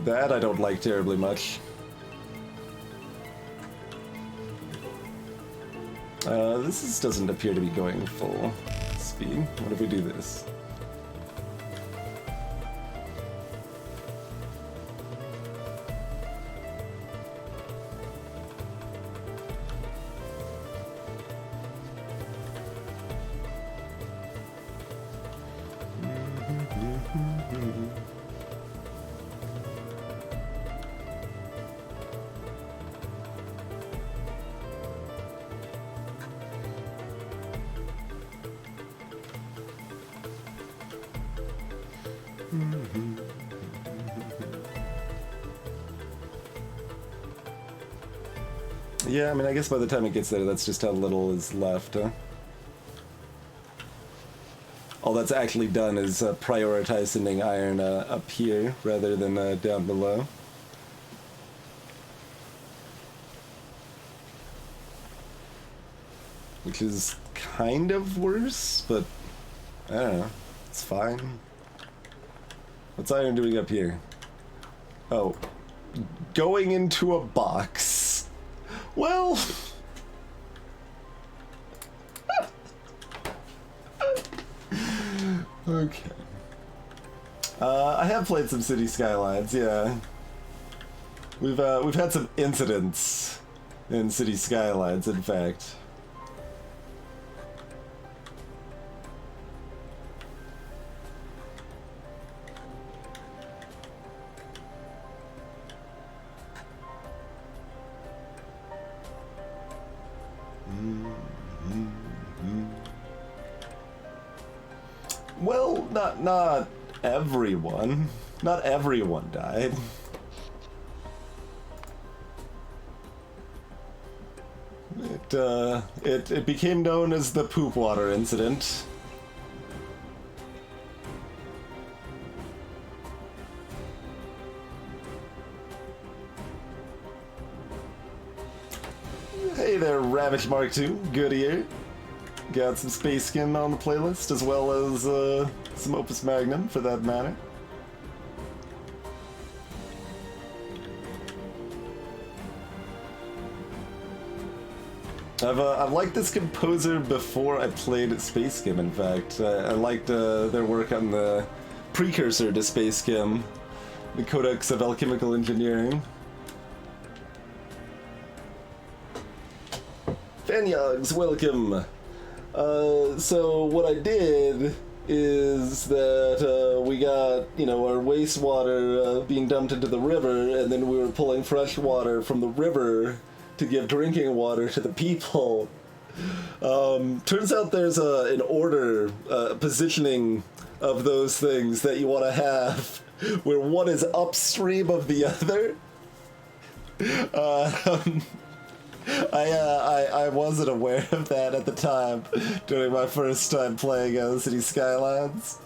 That I don't like terribly much. Doesn't appear to be going full speed. What if we do this? Yeah, I mean, I guess by the time it gets there, that's just how little is left, huh? All that's actually done is prioritize sending iron up here rather than down below. Which is kind of worse, but I don't know. It's fine. What's iron doing up here? Oh. Going into a box. Well... Okay. I have played some City Skylines, yeah. We've had some incidents in City Skylines, in fact. Well, not everyone. Not everyone died. It became known as the poop water incident. Hey there, Ravish Mark II. Good ear. Got some Space Skim on the playlist, as well as some Opus Magnum, for that matter. I've liked this composer before I played Space Skim, in fact. I liked their work on the precursor to Space Skim, the Codex of Alchemical Engineering. Fanyogs, welcome! So what I did is that we got, our wastewater being dumped into the river, and then we were pulling fresh water from the river to give drinking water to the people. Turns out there's an order, positioning of those things that you want to have, where one is upstream of the other. I wasn't aware of that at the time during my first time playing City Skylines.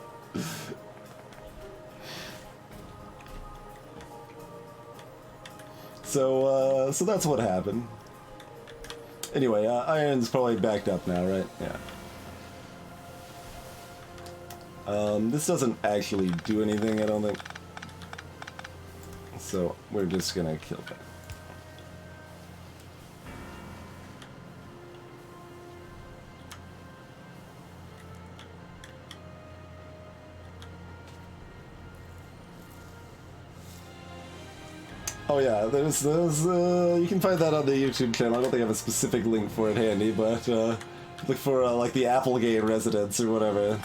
So that's what happened. Anyway, iron's probably backed up now, right? Yeah. This doesn't actually do anything, I don't think. So we're just gonna kill that. Oh yeah, there's you can find that on the YouTube channel. I don't think I have a specific link for it handy, but look for like the Applegate residence or whatever.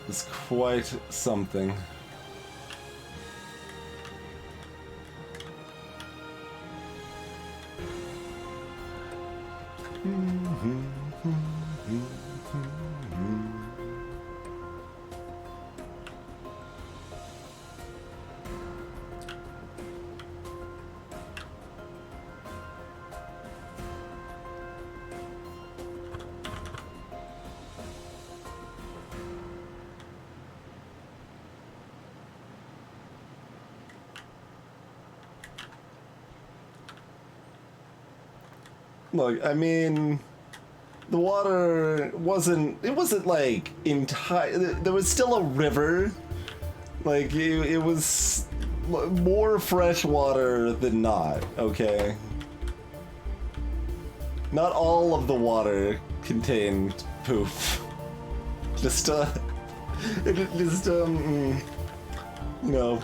It's quite something. Look, I mean, the water wasn't, it wasn't like entire, there was still a river. Like, it was more fresh water than not, okay? Not all of the water contained poop. Just, you know.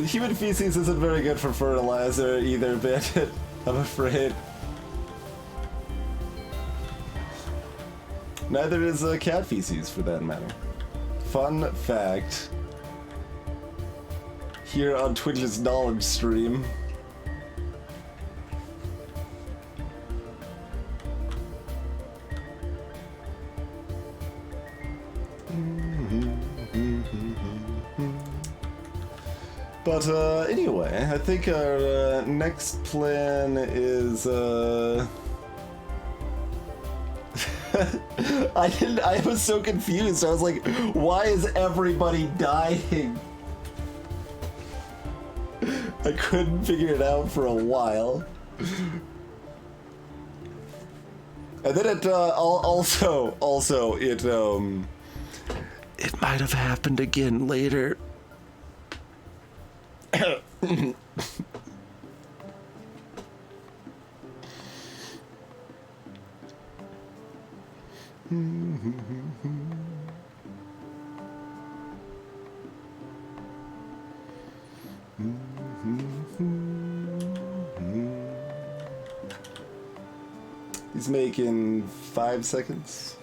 Human feces isn't very good for fertilizer either, Bandit, I'm afraid. Neither is cat feces, for that matter. Fun fact. Here on Twitch's knowledge stream. But anyway, I think our next plan is I was so confused. I was like, why is everybody dying? I couldn't figure it out for a while. And then it also it might have happened again later. He's making 5 seconds.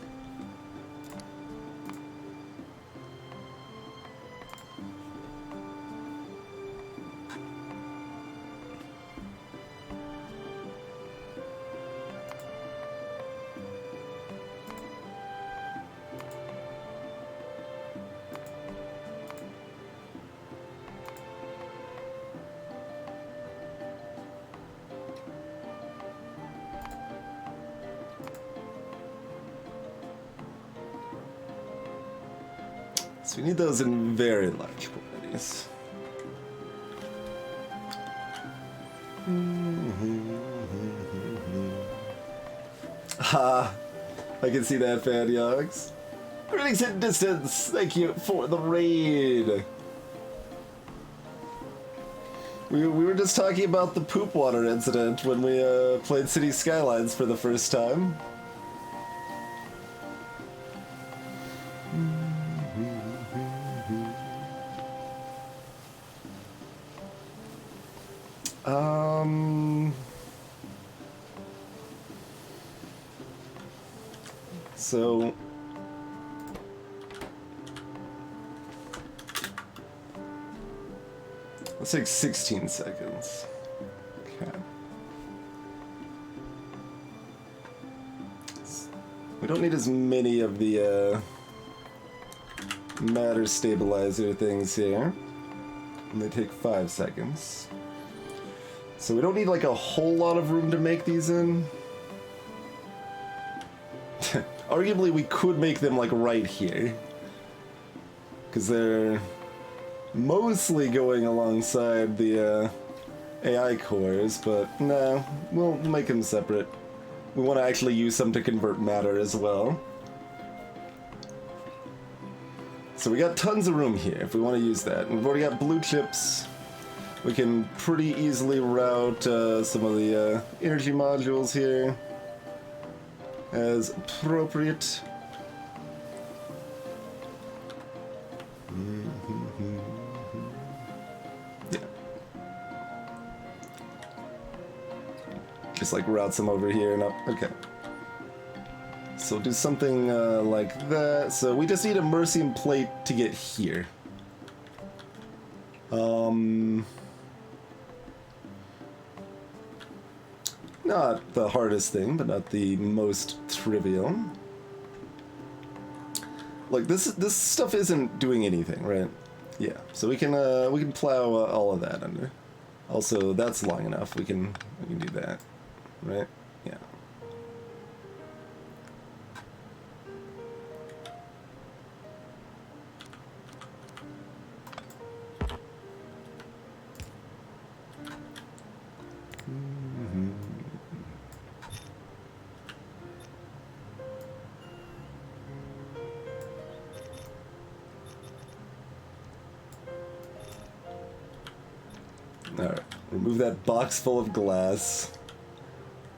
So we need those in very large quantities. Ha! I can see that, Fan Yogs. Greetings in distance! Thank you for the raid! We were just talking about the poop water incident when we played City Skylines for the first time. So let's take 16 seconds. Okay. We don't need as many of the matter stabilizer things here. And they take 5 seconds. So we don't need like a whole lot of room to make these in. Arguably, we could make them like right here, because they're mostly going alongside the AI cores, but no, we'll make them separate. We want to actually use some to convert matter as well. So we got tons of room here if we want to use that. We've already got blue chips. We can pretty easily route some of the energy modules here as appropriate. Yeah. Just like route some over here and up. Okay. So do something like that. So we just need a Mercium plate to get here. Not the hardest thing, but not the most trivial. Like this stuff isn't doing anything, right? Yeah. So we can plow all of that under. Also, that's long enough. We can do that, right? Yeah. Alright, remove that box full of glass.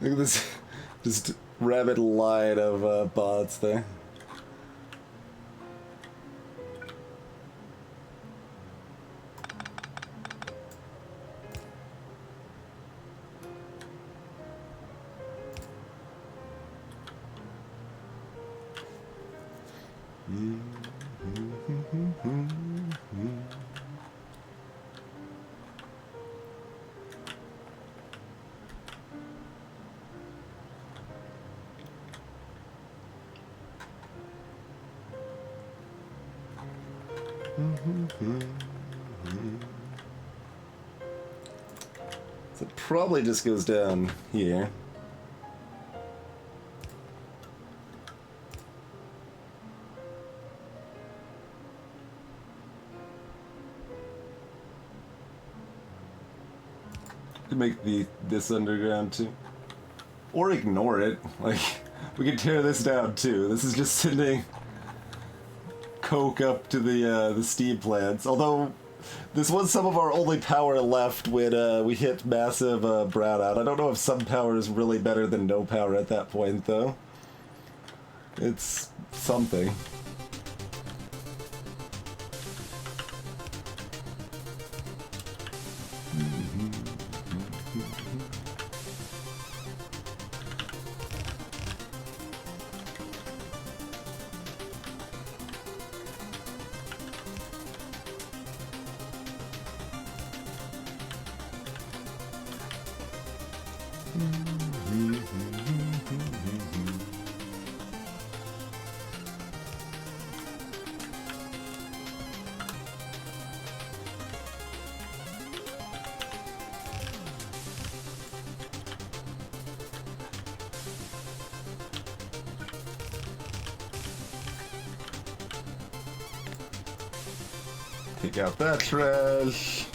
Look at this just rabid line of bots there. So it probably just goes down here. To make this underground too. Or ignore it. Like, we can tear this down too. This is just sending coke up to the steam plants. Although, this was some of our only power left when we hit massive brownout. I don't know if some power is really better than no power at that point, though. It's something. Take out that trash.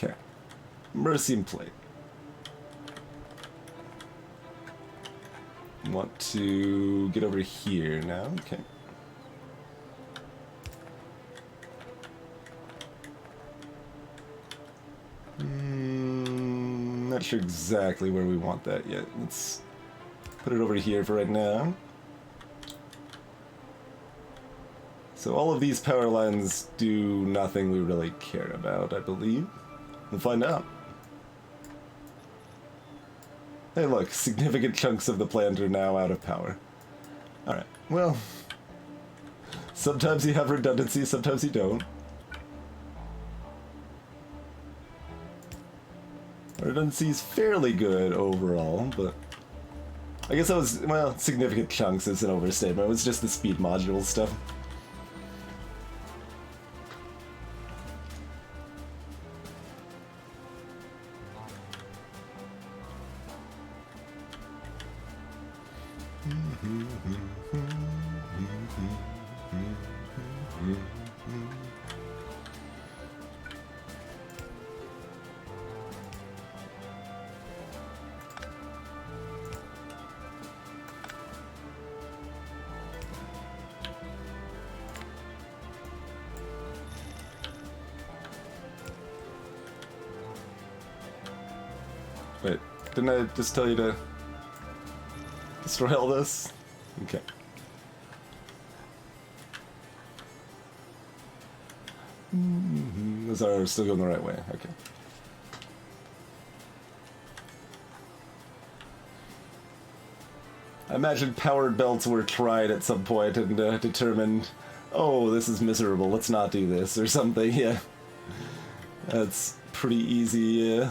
Okay. Mercy and plate. Want to get over here now? Okay. Not sure exactly where we want that yet. Let's put it over here for right now. So all of these power lines do nothing we really care about, I believe. We'll find out. Hey look, significant chunks of the plant are now out of power. Alright, well, sometimes you have redundancy, sometimes you don't. Redundancy is fairly good overall, but I guess that was, well, significant chunks is an overstatement. It was just the speed module stuff. Wait, didn't I just tell you to destroy all this? Okay. Those are still going the right way, okay. I imagine powered belts were tried at some point and determined, oh, this is miserable, let's not do this, or something, yeah. That's pretty easy,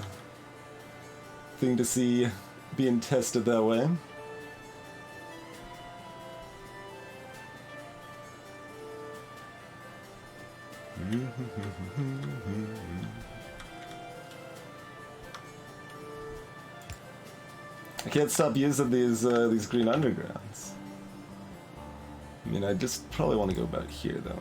thing to see being tested that way. I can't stop using these green undergrounds. I mean, I just probably want to go back here though.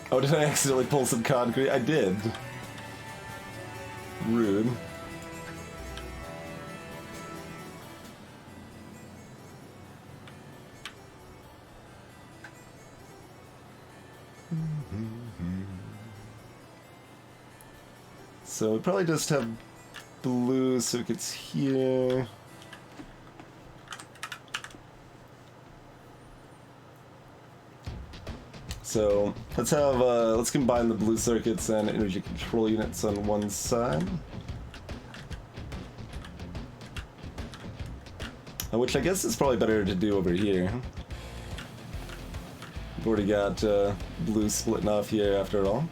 Oh, did I accidentally pull some concrete? I did. Rude. So we probably just have blue circuits here. So let's combine the blue circuits and energy control units on one side. Which I guess is probably better to do over here. We've already got blue splitting off here after all.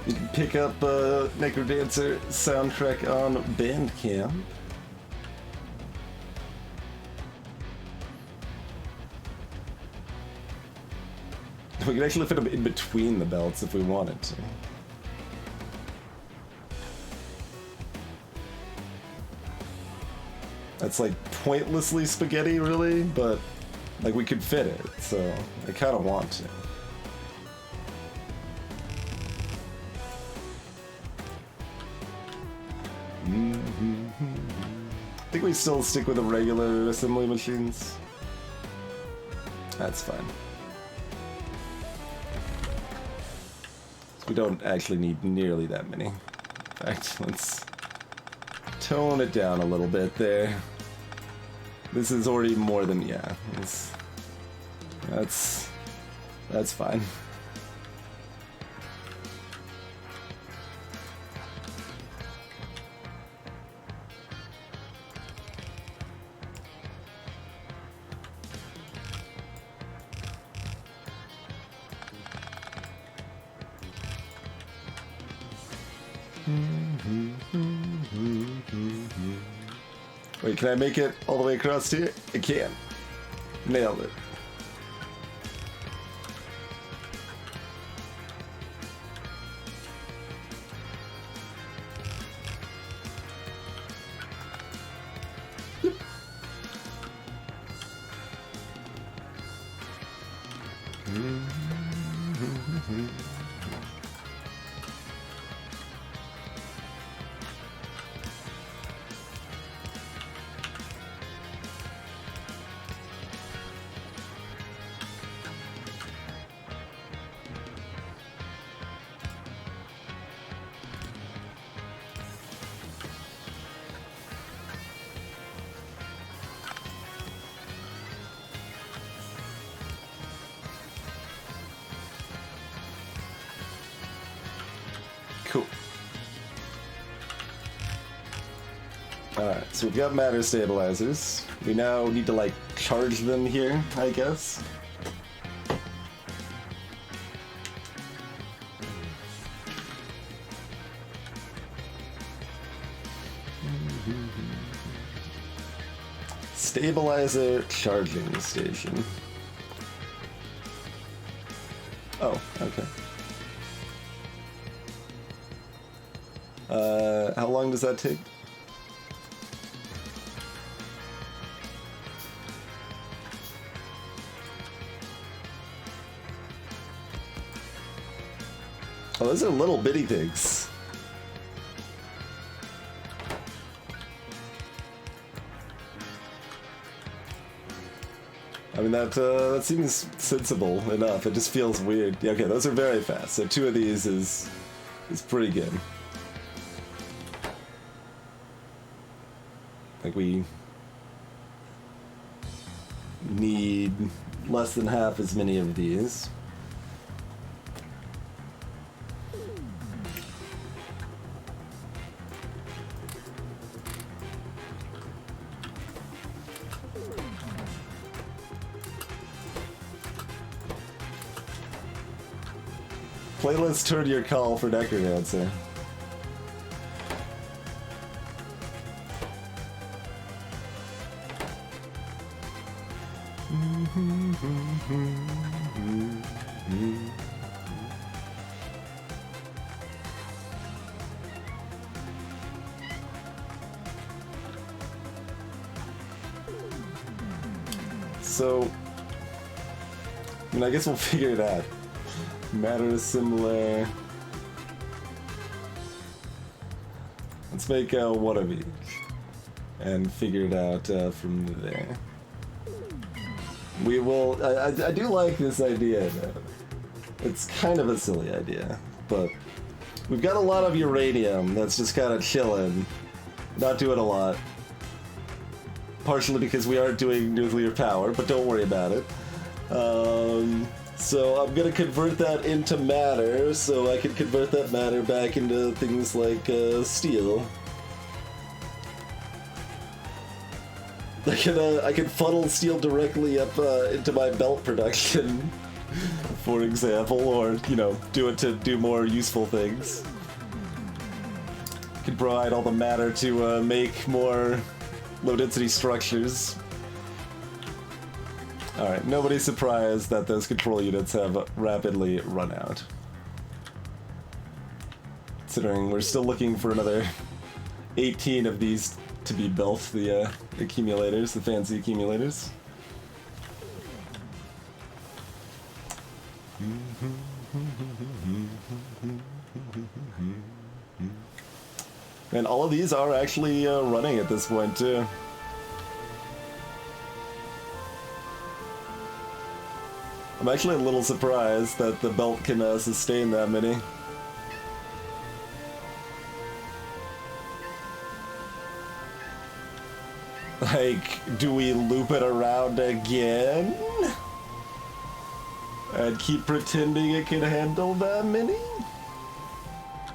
You can pick up Necrodancer soundtrack on Bandcamp. We can actually fit them in between the belts if we wanted to. That's like pointlessly spaghetti, really, but like we could fit it, so I kind of want to. I think we still stick with the regular assembly machines. That's fine. We don't actually need nearly that many. In fact, let's tone it down a little bit there. This is already more than, yeah. That's fine. Wait, can I make it all the way across here? I can. Nailed it. Yep. Cool. Alright, so we've got matter stabilizers. We now need to, like, charge them here, I guess. Stabilizer charging station. Oh, okay. How long does that take? Oh, those are little bitty things. I mean, that seems sensible enough. It just feels weird. Yeah, okay, those are very fast. So 2 of these is pretty good. Like, we need less than half as many of these. Playlist turn your call for Necromancer. So, I mean, I guess we'll figure it out. Matter is similar. Let's make 1 of each and figure it out from there. We will. I do like this idea, though. It's kind of a silly idea, but we've got a lot of uranium that's just kind of chilling, not doing a lot. Partially because we aren't doing nuclear power, but don't worry about it. So I'm gonna convert that into matter, so I can convert that matter back into things like steel. I can funnel steel directly up into my belt production, for example, or, you know, do it to do more useful things. Can provide all the matter to make more low-density structures. Alright, nobody's surprised that those control units have rapidly run out. Considering we're still looking for another 18 of these to be built, the accumulators, the fancy accumulators. And all of these are actually running at this point, too. I'm actually a little surprised that the belt can sustain that many. Like, do we loop it around again? And keep pretending it can handle that many?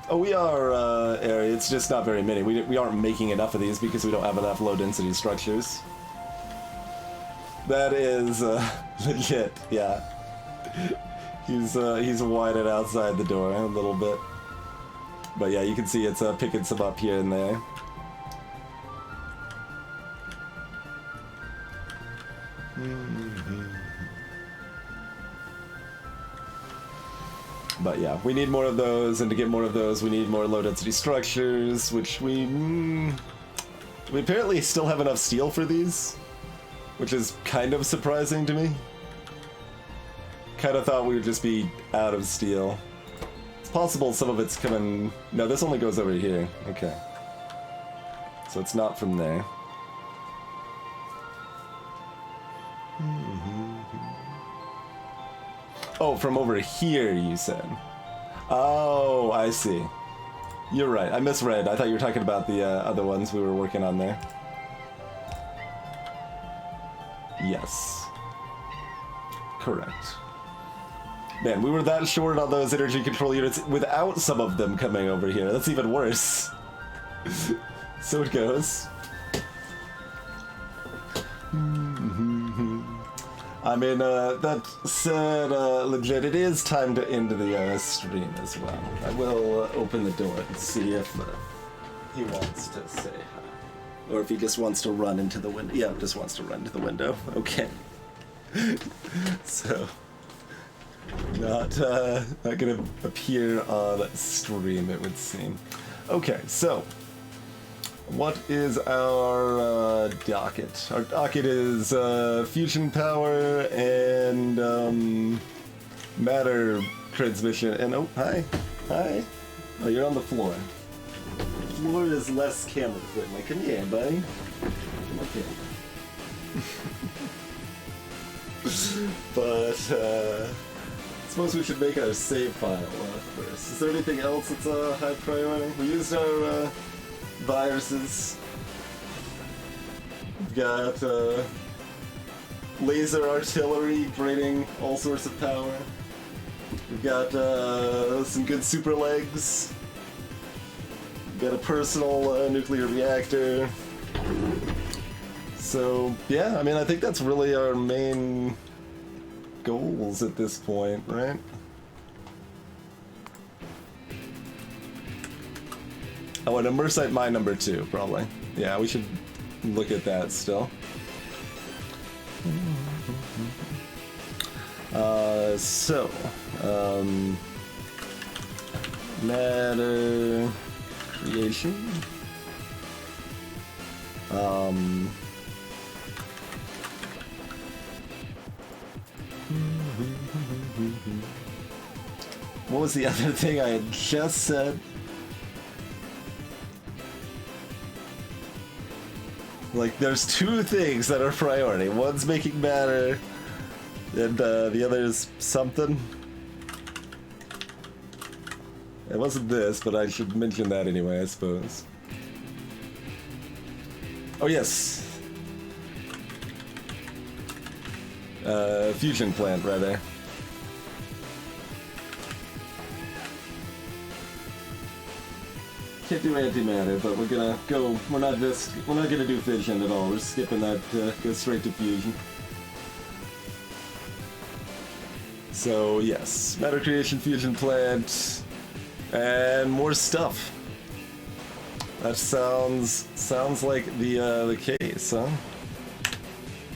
Oh, we are, Ari, it's just not very many. We aren't making enough of these because we don't have enough low-density structures. That is, legit, yeah. He's whited outside the door a little bit. But yeah, you can see it's picking some up here and there. But yeah, we need more of those, and to get more of those, we need more low-density structures, which we apparently still have enough steel for these, which is kind of surprising to me. Kind of thought we would just be out of steel. It's possible some of it's coming... No, this only goes over here. Okay. So it's not from there. Oh, from over here, you said. Oh, I see. You're right. I misread. I thought you were talking about the other ones we were working on there. Yes. Correct. Man, we were that short on those energy control units without some of them coming over here. That's even worse. So it goes. I mean, that said, legit, it is time to end the stream as well. I will open the door and see if he wants to say hi. Or if he just wants to run into the window. Yeah, just wants to run to the window. Okay. So, not gonna appear on stream, it would seem. Okay, so, what is our docket? Our docket is fusion power and matter transmission. And oh, hi. Oh, you're on the floor. The floor is less camera friendly. Come here, buddy. Okay. But I suppose we should make our save file first. Is there anything else that's a high priority? We used our viruses. We've got laser artillery draining all sorts of power. We've got some good super legs. We've got a personal nuclear reactor. So yeah, I mean, I think that's really our main goals at this point, right? Oh, and Immersite mine number 2, probably. Yeah, we should look at that still. Matter creation. What was the other thing I had just said? Like, there's 2 things that are priority. One's making matter, and the other is something. It wasn't this, but I should mention that anyway, I suppose. Oh, yes. Fusion plant, rather. Can't do antimatter, but we're gonna go. We're not gonna do fission at all. We're skipping that. Go straight to fusion. So yes, matter creation, fusion plant, and more stuff. That sounds like the case, huh?